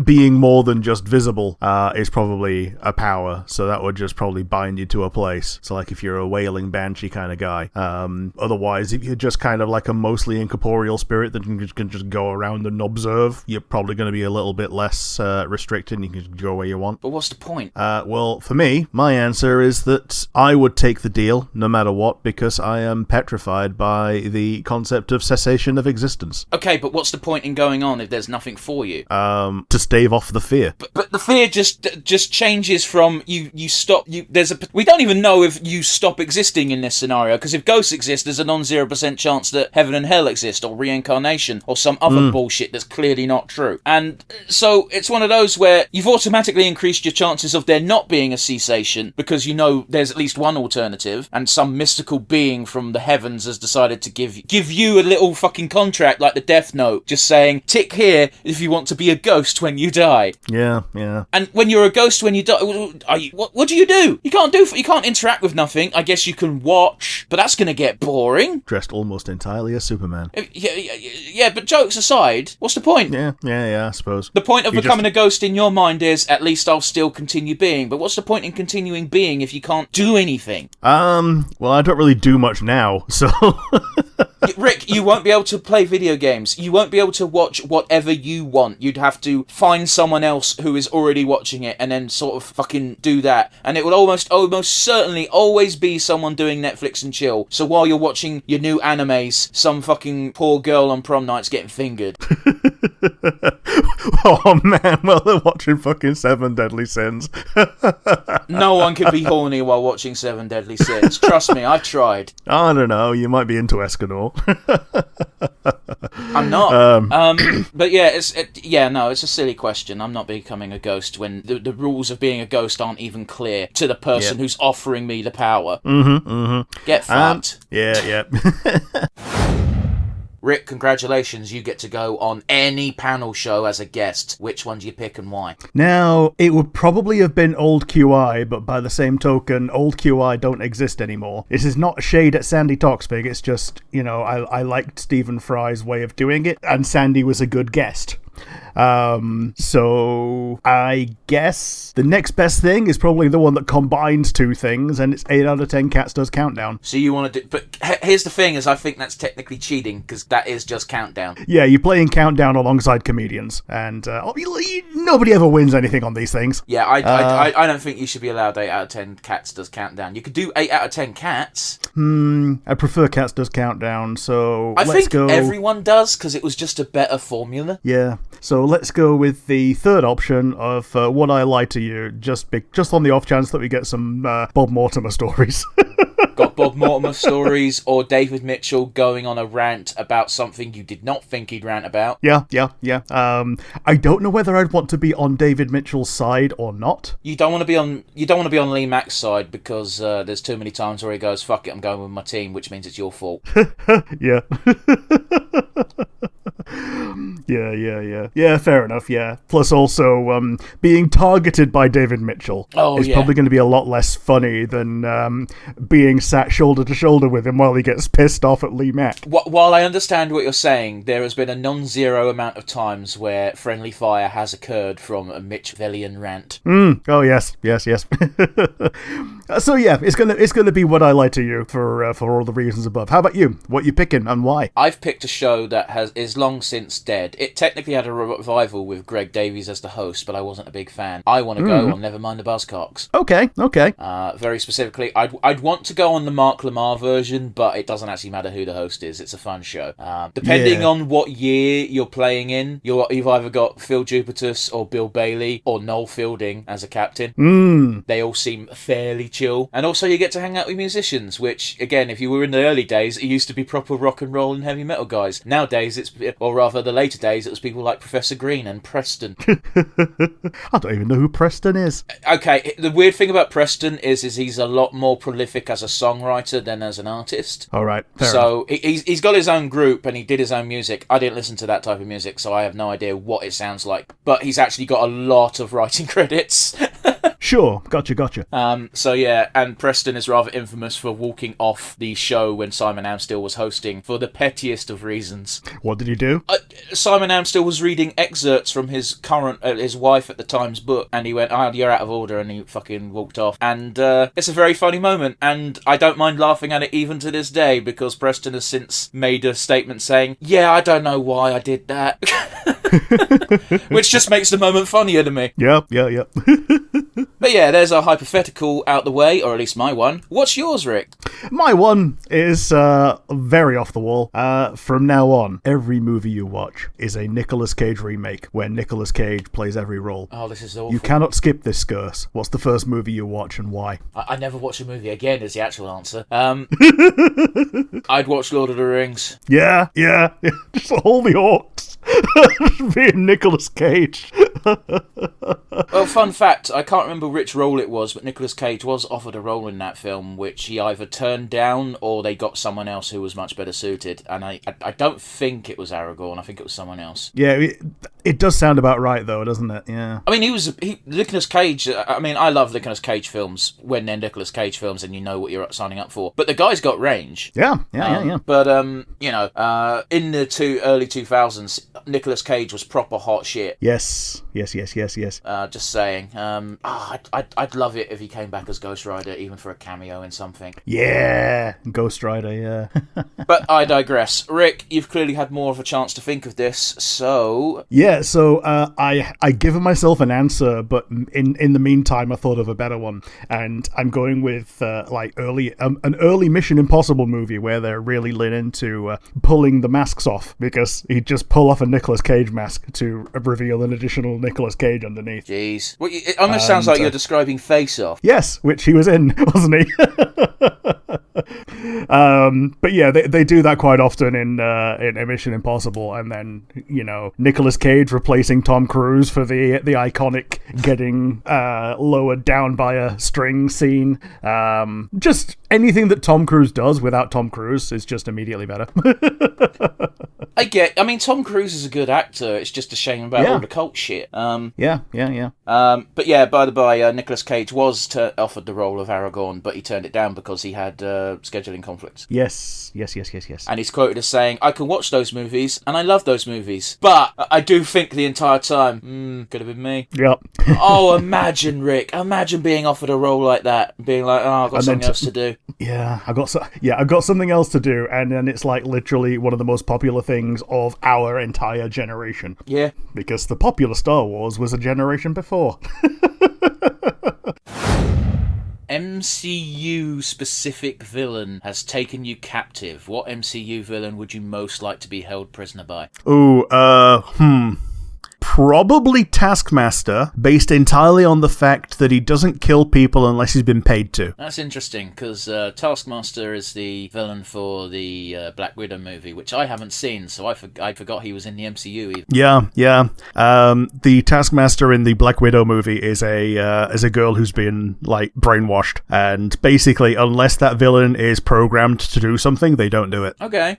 Being more than just visible is probably a power. So that would just probably bind you to a place. So if you're a wailing banshee kind of guy. Otherwise, if you're just kind of like a mostly incorporeal spirit that can can just go around and observe, you're probably going to be a little bit less restricted and you can go where you want. But what's the point? Well, for me, my answer is that I would take the deal no matter what, because I am petrified by the concept of cessation of existence. Okay, but what's the point in going on if there's nothing for you? To stave off the fear. But the fear just changes from you stop. We don't even know if you stop existing in this scenario, because if ghosts exist, there's a non-0% chance that heaven and hell exist, or reincarnation, or some other bullshit that's clearly not true. And so it's one of those where you've automatically increased your chances of there not being a cessation, because you know there's at least one alternative, and some mystical being from the heavens has decided to give you a little fucking contract like the Death Note, just saying, tick here if you want to be a ghost when you die. Yeah. And when you're a ghost when you die, what do? You can't interact with nothing. I guess you can watch, but that's going to get boring. Dressed almost entirely as Superman. Yeah, but jokes aside, what's the point? Yeah, I suppose. The point of becoming a ghost in your mind is, at least I'll still continue being, but what's the point in continuing being if you can't do anything? Well, I don't really do much now, so... Rick, you won't be able to play video games. You won't be able to watch whatever you want. You'd have to find someone else who is already watching it and then sort of fucking do that. And it will almost certainly always be someone doing Netflix and chill. So while you're watching your new animes, some fucking poor girl on prom night's getting fingered. Oh man, well, they're watching fucking Seven Deadly Sins. No one can be horny while watching Seven Deadly Sins. Trust me, I've tried. I don't know, you might be into Escanor. I'm not. But yeah, it's a silly question. I'm not becoming a ghost when the rules of being a ghost aren't even clear to the person who's offering me the power. Get fucked. Yeah. Rick, congratulations, you get to go on any panel show as a guest. Which one do you pick and why? Now, it would probably have been Old QI, but by the same token, Old QI don't exist anymore. This is not a shade at Sandy Toxpig, it's just, I liked Stephen Fry's way of doing it, and Sandy was a good guest. So I guess the next best thing is probably the one that combines two things, and it's 8 out of 10 Cats Does Countdown. So you want to do, but here's the thing, is I think that's technically cheating, because that is just Countdown. Yeah, you're playing Countdown alongside comedians, and nobody ever wins anything on these things. Yeah, I don't think you should be allowed 8 out of 10 Cats Does Countdown. You could do 8 out of 10 Cats. I prefer Cats Does Countdown, so I think everyone does, because it was just a better formula. Yeah. So let's go with the third option of Would I Lie to You, just on the off chance that we get some Bob Mortimer stories. Got Bob Mortimer stories, or David Mitchell going on a rant about something you did not think he'd rant about. Yeah. I don't know whether I'd want to be on David Mitchell's side or not. You don't want to be on Lee Mack's side, because there's too many times where he goes, "Fuck it, I'm going with my team," which means it's your fault. Yeah. Yeah, fair enough, yeah. Plus also, being targeted by David Mitchell is probably going to be a lot less funny than being sat shoulder to shoulder with him while he gets pissed off at Lee Mack. While I understand what you're saying, there has been a non-zero amount of times where friendly fire has occurred from a Mitch Vellian rant. Oh, yes. So yeah, it's gonna be What I Lie to You for all the reasons above. How about you? What you picking and why? I've picked a show that is long since dead. It technically had a revival with Greg Davies as the host, but I wasn't a big fan. I want to go on Nevermind the Buzzcocks. Okay. Very specifically, I'd want to go on the Mark Lamar version, but it doesn't actually matter who the host is. It's a fun show. Depending on what year you're playing in, you've either got Phil Jupitus or Bill Bailey or Noel Fielding as a captain. They all seem fairly chill, and also you get to hang out with musicians, which again, if you were in the early days, it used to be proper rock and roll and heavy metal guys. Nowadays or rather the later days, it was people like Professor Green and Preston. I don't even know who Preston is. Okay, the weird thing about Preston is he's a lot more prolific as a songwriter than as an artist. All right, so he's got his own group and he did his own music. I didn't listen to that type of music, so I have no idea what it sounds like, but he's actually got a lot of writing credits. Sure, gotcha. So yeah, and Preston is rather infamous for walking off the show when Simon Amstell was hosting for the pettiest of reasons. What did he do? Simon Amstell was reading excerpts from his his wife at the time's book, and he went, you're out of order, and he fucking walked off. And it's a very funny moment, and I don't mind laughing at it even to this day, because Preston has since made a statement saying, yeah, I don't know why I did that. Which just makes the moment funnier to me. Yeah. But yeah, there's our hypothetical out the way, or at least my one. What's yours, Rick? My one is very off the wall. From now on, every movie you watch is a Nicolas Cage remake where Nicolas Cage plays every role. Oh, this is awful. You cannot skip this curse. What's the first movie you watch and why? I never watch a movie again is the actual answer. I'd watch Lord of the Rings. Yeah. Just all the orcs. Being Nicolas Cage. Well, fun fact, I can't remember which role it was, but Nicolas Cage was offered a role in that film, which he either turned down or they got someone else who was much better suited. And I don't think it was Aragorn, I think it was someone else. Yeah, it does sound about right, though, doesn't it? Yeah. I mean, Nicolas Cage, I mean, I love Nicolas Cage films when they're Nicolas Cage films and you know what you're signing up for. But the guy's got range. Yeah. But, in the early 2000s, Nicolas Cage was proper hot shit. Yes. Just saying. I'd love it if he came back as Ghost Rider, even for a cameo in something. Yeah, Ghost Rider, yeah. But I digress. Rick, you've clearly had more of a chance to think of this, so... Yeah, so I given myself an answer, but in the meantime, I thought of a better one. And I'm going with an early Mission Impossible movie where they're really leaning into pulling the masks off, because he'd just pull off a Nicolas Cage mask to reveal an additional Nicolas Cage underneath. Jeez. Well, it almost sounds like you're describing Face Off. Yes, which he was in, wasn't he? But yeah, they do that quite often in Mission Impossible, and then Nicolas Cage replacing Tom Cruise for the iconic getting lowered down by a string scene. Just anything that Tom Cruise does without Tom Cruise is just immediately better. I mean, Tom Cruise is a good actor. It's just a shame about all the cult shit. Yeah. But yeah, by the by, Nicolas Cage was offered the role of Aragorn, but he turned it down because he had scheduling conflicts. Yes. And he's quoted as saying, I can watch those movies, and I love those movies, but I do think the entire time, could have been me. Yep. Oh, imagine, Rick. Imagine being offered a role like that, being like, I've got something else to do. Yeah, I've got something else to do, and then it's like literally one of the most popular things of our entire generation. Yeah. Because the popular Star Wars was a generation before. MCU-specific villain has taken you captive. What MCU villain would you most like to be held prisoner by? Probably Taskmaster, based entirely on the fact that he doesn't kill people unless he's been paid to. That's interesting, because Taskmaster is the villain for the Black Widow movie, which I haven't seen, so I forgot he was in the MCU even. Yeah. The Taskmaster in the Black Widow movie is a girl who's been, brainwashed, and basically, unless that villain is programmed to do something, they don't do it. Okay.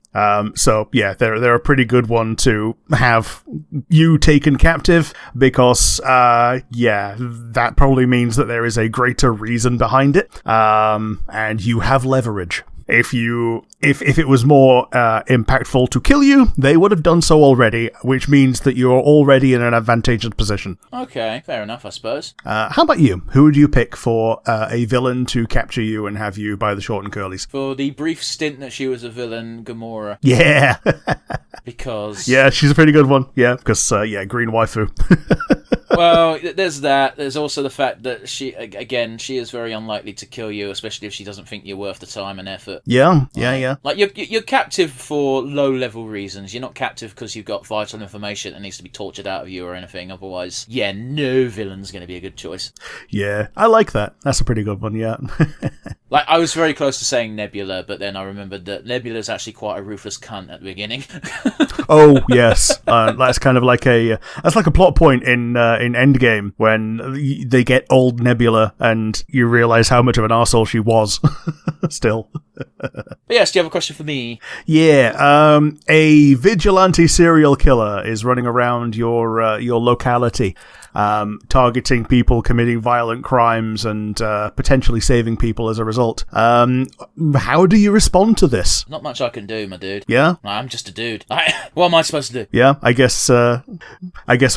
So, yeah, they're a pretty good one to have you taken captive, because that probably means that there is a greater reason behind it, and you have leverage. If it was more impactful to kill you, they would have done so already, which means that you're already in an advantageous position. Okay, fair enough, I suppose. How about you? Who would you pick for a villain to capture you and have you by the short and curlies? For the brief stint that she was a villain, Gamora. Yeah. Because... Yeah, she's a pretty good one. Yeah, because, green waifu. Well, there's that. There's also the fact that she is very unlikely to kill you, especially if she doesn't think you're worth the time and effort. Yeah. Like, you're captive for low-level reasons. You're not captive because you've got vital information that needs to be tortured out of you or anything. Otherwise, no villain's going to be a good choice. Yeah, I like that. That's a pretty good one, yeah. Like, I was very close to saying Nebula, but then I remembered that Nebula's actually quite a ruthless cunt at the beginning. Oh yes, that's kind of like that's like a plot point in Endgame when they get old Nebula and you realize how much of an arsehole she was. Still. But yes, do you have a question for me? Yeah, a vigilante serial killer is running around your locality, targeting people committing violent crimes and potentially saving people as a result. How do you respond to this? Not much I can do, my dude. Yeah? I'm just a dude. What am I supposed to do? Yeah, I guess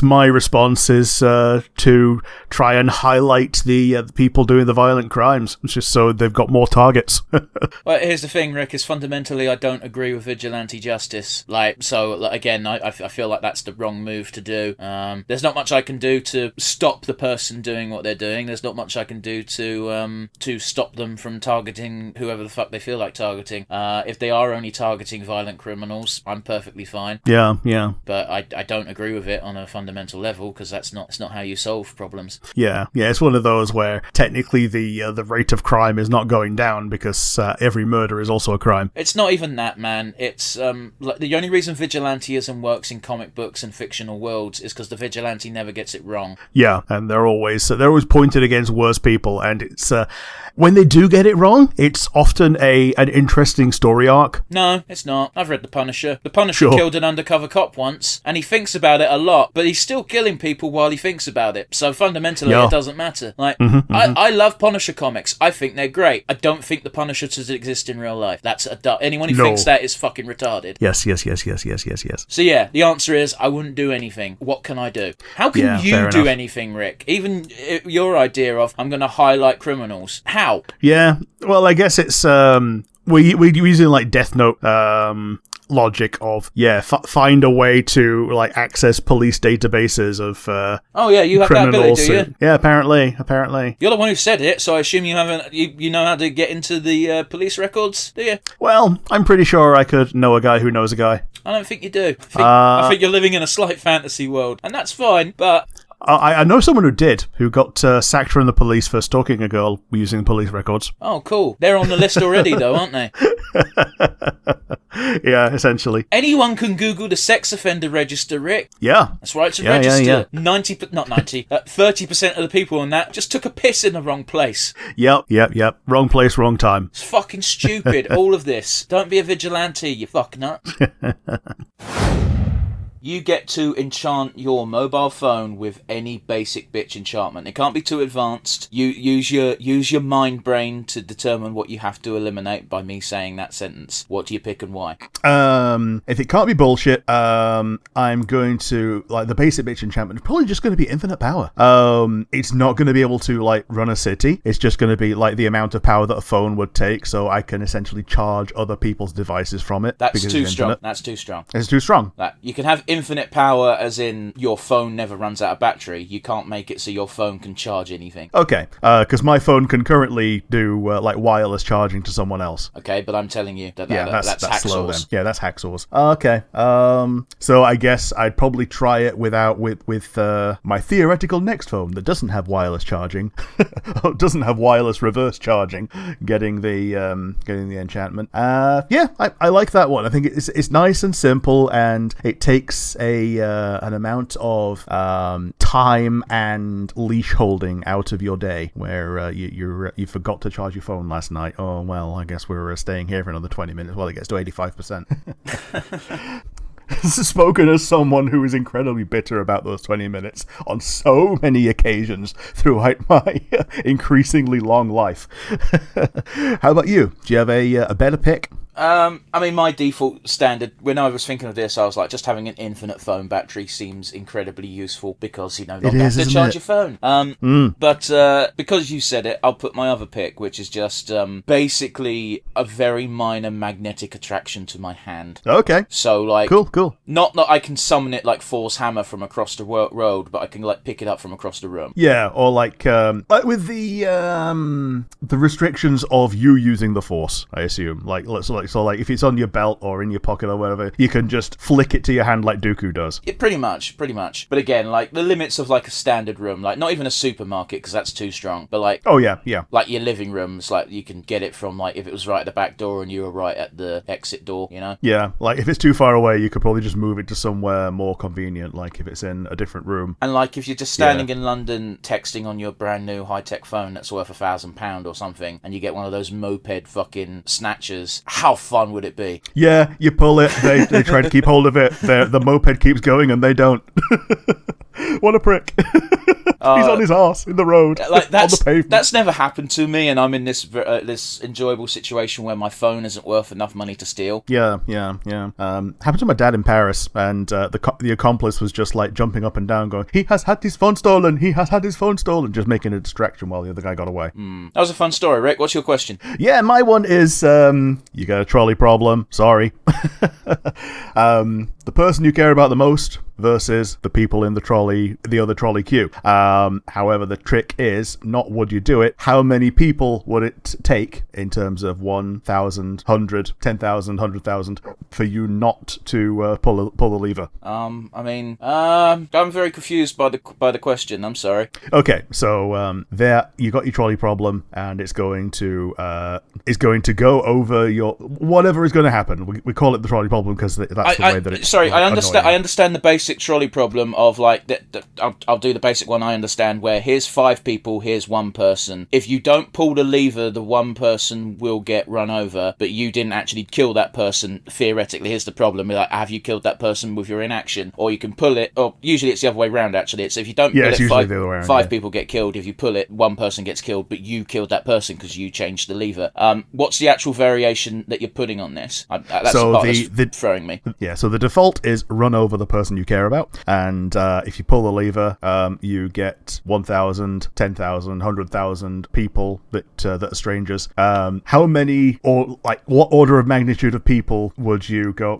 my response is to try and highlight the people doing the violent crimes, just so they've got more targets. Well, here's the thing, Rick, is fundamentally I don't agree with vigilante justice. Again, I feel like that's the wrong move to do. There's not much I can do to stop the person doing what they're doing. There's not much I can do to stop them from targeting whoever the fuck they feel like targeting. If they are only targeting violent criminals, I'm perfectly fine. Yeah. But I don't agree with it on a fundamental level, because that's not how you solve problems. Yeah, it's one of those where technically the rate of crime is not going down because every murder is also a crime. It's not even that, man. It's the only reason vigilanteism works in comic books and fictional worlds is because the vigilante never gets it wrong. Yeah, and they're always pointed against worse people, and it's when they do get it wrong, it's often an interesting story arc. No, it's not. I've read The Punisher. The Punisher killed an undercover cop once, and he thinks about it a lot, but he's still killing people while he thinks about it. So fundamentally, it doesn't matter. I love Punisher comics. I think they're great. I don't think the Punisher does exist in real life. That's anyone who thinks that is fucking retarded. Yes. So yeah, the answer is I wouldn't do anything. What can I do? How can you do anything, Rick? Even your idea of I'm going to highlight criminals. How? Yeah, well, I guess it's we're using like Death Note logic of find a way to like access police databases of you have that ability, do you? Yeah, apparently you're the one who said it, so I assume you haven't. You know how to get into the police records, do you? Well, I'm pretty sure I could know a guy who knows a guy. I don't think you do. I think you're living in a slight fantasy world, and that's fine, but I know someone who got sacked from the police for stalking a girl using police records. Oh, cool. They're on the list already, though, aren't they? Yeah, essentially. Anyone can Google the sex offender register, Rick. Yeah. That's right, it's a register. 30% of the people on that just took a piss in the wrong place. Yep. Wrong place, wrong time. It's fucking stupid, all of this. Don't be a vigilante, you fucknut. You get to enchant your mobile phone with any basic bitch enchantment. It can't be too advanced. You use your mind brain to determine what you have to eliminate by me saying that sentence. What do you pick and why? If it can't be bullshit, I'm going to like the basic bitch enchantment. Probably just going to be infinite power. It's not going to be able to like run a city. It's just going to be like the amount of power that a phone would take, so I can essentially charge other people's devices from it. That's too strong. That's too strong. It's too strong. You can have infinite power as in your phone never runs out of battery. You can't make it so your phone can charge anything. Okay, because my phone can currently do like wireless charging to someone else. Okay, but I'm telling you that's slow then. hacksaws. Yeah, that's hacksaws. Okay, so I guess I'd probably try it with my theoretical next phone that doesn't have wireless charging, doesn't have wireless reverse charging, getting the enchantment. I like that one. I think it's nice and simple, and it takes an amount of time and leash holding out of your day where you forgot to charge your phone last night. Oh well, I guess we're staying here for another 20 minutes while it gets to 85%. Spoken as someone who is incredibly bitter about those 20 minutes on so many occasions throughout my increasingly long life. How about you? Do you have a better pick? My default standard, when I was thinking of this, I was like, just having an infinite phone battery seems incredibly useful because, not have to charge your phone. But because you said it, I'll put my other pick, which is just basically a very minor magnetic attraction to my hand. Okay. So, like... Cool. Not that I can summon it like Thor's hammer from across the road, but I can, like, pick it up from across the room. Yeah, or like with the restrictions of you using the Force, I assume. Like So like if it's on your belt or in your pocket or whatever, you can just flick it to your hand like Dooku does. Yeah, pretty much. But again, like the limits of like a standard room, like not even a supermarket because that's too strong, but like Oh yeah. like your living rooms, like you can get it from like if it was right at the back door and you were right at the exit door, you know? Yeah, like if it's too far away, you could probably just move it to somewhere more convenient, like if it's in a different room. And like if you're just standing in London texting on your brand new high-tech phone that's worth £1,000 or something, and you get one of those moped fucking snatchers, how fun would it be? Yeah, you pull it, they try to keep hold of it, the moped keeps going and they don't. What a prick. He's on his arse in the road, like on the pavement. That's never happened to me, and I'm in this this enjoyable situation where my phone isn't worth enough money to steal. Yeah. Happened to my dad in Paris, and the accomplice was just like jumping up and down, going, "He has had his phone stolen. He has had his phone stolen," just making a distraction while the other guy got away. That was a fun story, Rick. What's your question? Yeah, my one is you got a trolley problem. Sorry. The person you care about the most versus the people in the other trolley queue. However, the trick is not would you do it, how many people would it take in terms of 1,000, 100, 10,000, 100,000 for you not to pull the lever? I'm very confused by the question. I'm sorry. Okay, so there you got your trolley problem, and it's going to go over your whatever is going to happen. We call it the trolley problem because that's the way that it's. Sorry, I understand. annoying. I understand the basic trolley problem of like. I'll do the basic one. I understand where here's 5 people, here's 1 person. If you don't pull the lever, the 1 person will get run over, but you didn't actually kill that person. Theoretically, here's the problem: like, have you killed that person with your inaction? Or you can pull it. Or usually it's the other way around. Actually, it's if you don't pull it's it, usually the other way around, 5 people get killed. If you pull it, 1 person gets killed, but you killed that person because you changed the lever. What's the actual variation that you're putting on this? That's So the part that's throwing me. Yeah, so the default is run over the person you care about, and if you pull the lever, you get 1,000, 10,000, 100,000 people that are strangers. How many, or like what order of magnitude of people would you go?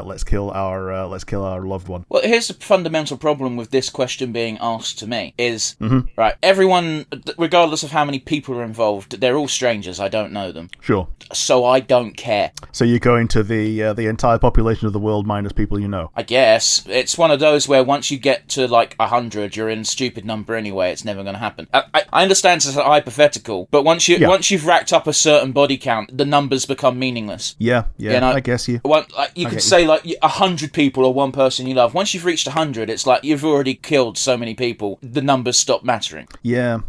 Let's kill our loved one. Well, here's the fundamental problem with this question being asked to me is, right, everyone, regardless of how many people are involved, they're all strangers. I don't know them. Sure. So I don't care. So you're going to the entire population of the world minus people you know. I guess. It's one of those where once you get to like 100, you're in stupid number anyway. It's never going to happen. I understand it's a hypothetical, but once you've racked up a certain body count, the numbers become meaningless. Yeah, You know, I guess you. You could say like 100 people or 1 person you love. Once you've reached 100, it's like you've already killed so many people. The numbers stop mattering. Yeah.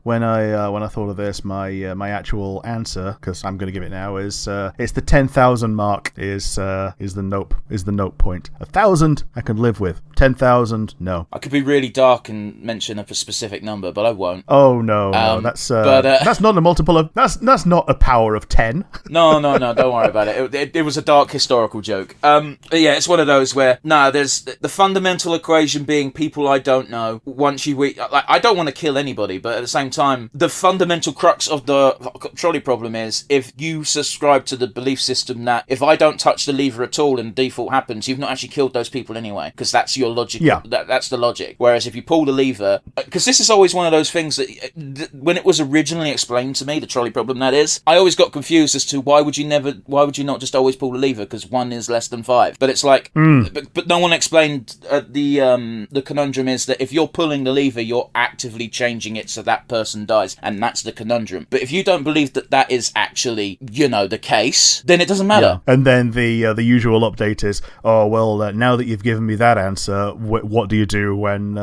When I thought of this, my actual answer, because I'm going to give it now, is it's the 10,000 mark. Is the note point. 1,000 I can live with. 10,000 no. I could be really dark and mention a specific number, but I won't. Oh no, that's not a multiple of that's not a power of 10. No, don't worry about it. It was a dark historical joke. Yeah, it's one of those where there's the fundamental equation being people I don't know. Once you I don't want to kill anybody, but at the same time, the fundamental crux of the trolley problem is if you subscribe to the belief system that if I don't touch the lever at all and default happens, you've not actually killed those people anyway, because that's your logic. Yeah. That's the logic. Whereas if you pull the lever, because this is always one of those things that when it was originally explained to me, the trolley problem that is, I always got confused as to why would you not just always pull the lever because 1 is less than 5. But it's like, but no one explained the conundrum is that if you're pulling the lever, you're actively changing it so that person dies, and that's the conundrum. But if you don't believe that is actually, the case, then it doesn't matter. Yeah. And then the usual update is, now that you've given me that answer, what do you do when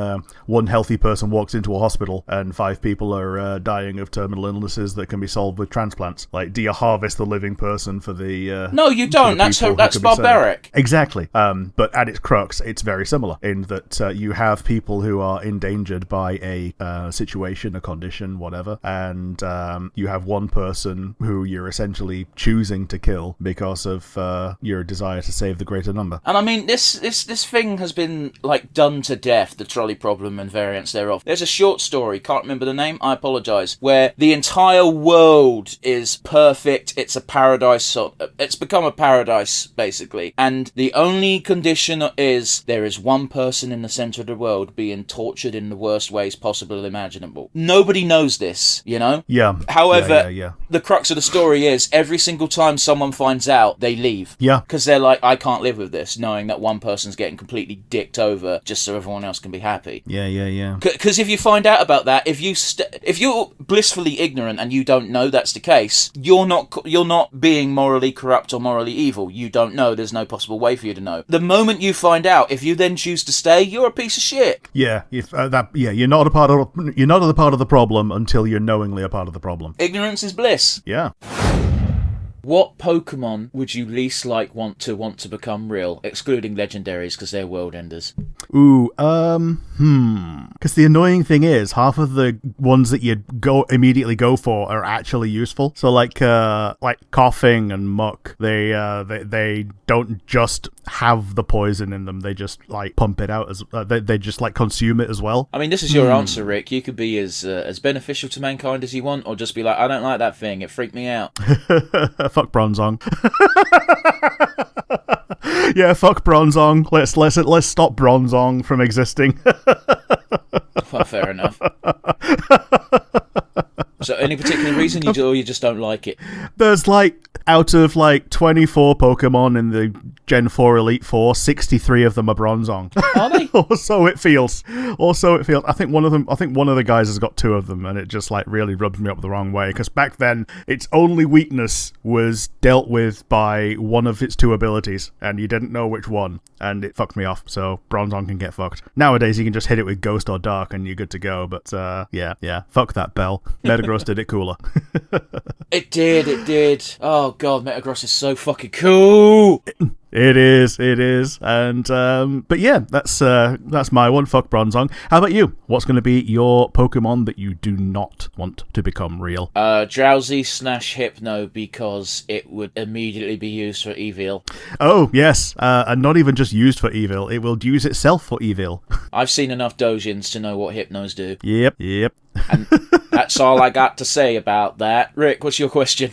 1 healthy person walks into a hospital and 5 people are dying of terminal illnesses that can be solved with transplants? Like, do you harvest the living person for the? No, you don't. That's barbaric. Exactly. But at its crux, it's very similar in that you have people who are endangered by a situation, a condition, whatever, and you have 1 person who you're essentially choosing to kill because of your desire to save the greater number. And I mean, this thing has been like done to death, the trolley problem and variants thereof. There's a short story, can't remember the name, I apologise, where the entire world is perfect. It's a paradise. It's become a paradise, basically. And the only condition is there is 1 person in the centre of the world being tortured in the worst ways possible and imaginable. nobody knows this, you know? Yeah. However, Yeah. the crux of the story is every single time someone finds out, they leave. Yeah. Because they're like, I can't live with this, knowing that one person's getting completely dicked over just so everyone else can be happy. Yeah. Because if you find out about that, if you're blissfully ignorant and you don't know that's the case, you're not being morally corrupt or morally evil. You don't know. There's no possible way for you to know. The moment you find out, if you then choose to stay, you're a piece of shit. Yeah. You're not a part of the problem until you're knowingly a part of the problem. Ignorance is bliss. Yeah. What Pokemon would you least want to become real, excluding legendaries because they're world enders? Ooh, because the annoying thing is, half of the ones that you immediately go for are actually useful. So like Coughing and Muck, they don't just have the poison in them; they just like pump it out as they just like consume it as well. I mean, this is your answer, Rick. You could be as beneficial to mankind as you want, or just be like, I don't like that thing; it freaked me out. Fuck Bronzong. Yeah, fuck Bronzong. Let's stop Bronzong from existing. Well, fair enough. So, any particular reason you just don't like it? There's out of 24 Pokemon in the Gen 4 Elite Four, 63 of them are Bronzong. Are they? Or so it feels. I think one of the guys has got 2 of them, and it just really rubs me up the wrong way. Because back then, its only weakness was dealt with by one of its 2 abilities, and you didn't know which one, and it fucked me off. So Bronzong can get fucked. Nowadays, you can just hit it with Ghost or Dark, and you're good to go. But yeah, fuck that bell. Metagross did it cooler. It did. Oh god, Metagross is so fucking cool. It is, and but yeah, that's my one. Fuck Bronzong. How about you? What's going to be your Pokemon that you do not want to become real? Drowsy / Hypno, because it would immediately be used for evil. Oh yes, and not even just used for evil; it will use itself for evil. I've seen enough Dojins to know what Hypnos do. Yep. And that's all I got to say about that. Rick, what's your question?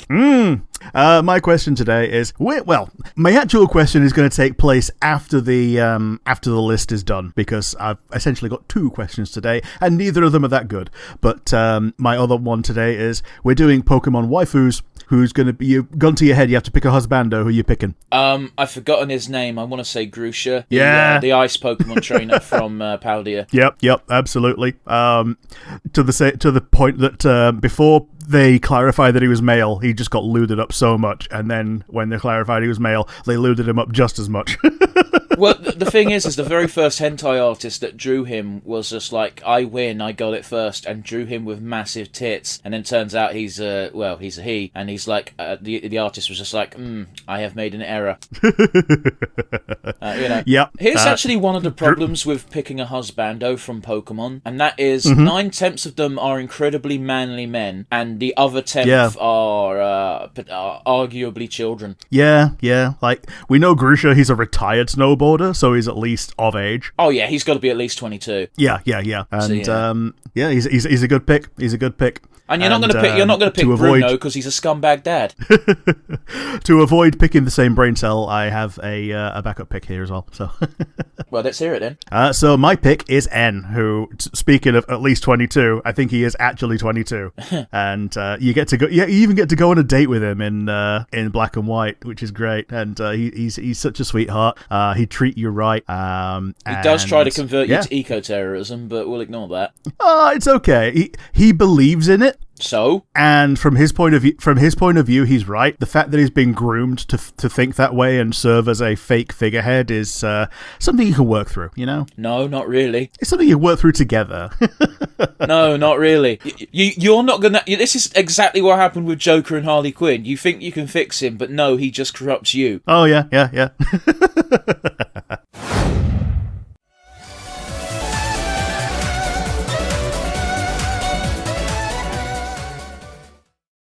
My question today is, my actual question is going to take place after the list is done, because I've essentially got 2 questions today, and neither of them are that good. But my other one today is, we're doing Pokemon waifus. Who's going to be, gun to your head, you have to pick a husbando. Who are you picking? I've forgotten his name. I want to say Grusha. Yeah. The ice Pokemon trainer from Paldea. Yep, absolutely. To the point that before they clarified that he was male, he just got looted up so much, and then when they clarified he was male, they looted him up just as much. Well, the thing is the very first hentai artist that drew him was just like, I win, I got it first, and drew him with massive tits, and then turns out he's a he, and he's like, the artist was just like, I have made an error. Yep. Here's actually one of the problems with picking a husbando from Pokemon, and that is 9/10 of them are incredibly manly men, and the other 10th are arguably children. Yeah. We know Grusha, he's a retired snowboarder, so he's at least of age. Oh yeah, he's got to be at least 22. Yeah. And he's a good pick. He's a good pick. And you're not going to pick Bruno because he's a scumbag dad. To avoid picking the same brain cell, I have a backup pick here as well. So, well, let's hear it then. So my pick is N, who, speaking of at least 22, I think he is actually 22, and you get to go. Yeah, you even get to go on a date with him in Black and White, which is great. And he's such a sweetheart. He treat you right. He does try to convert you to eco-terrorism, but we'll ignore that. It's okay. He believes in it. So, and from his point of view, he's right. The fact that he's been groomed to think that way and serve as a fake figurehead is something you can work through. You know? No, not really. It's something you work through together. No, not really. You're not gonna. This is exactly what happened with Joker and Harley Quinn. You think you can fix him, but no, he just corrupts you. Oh yeah.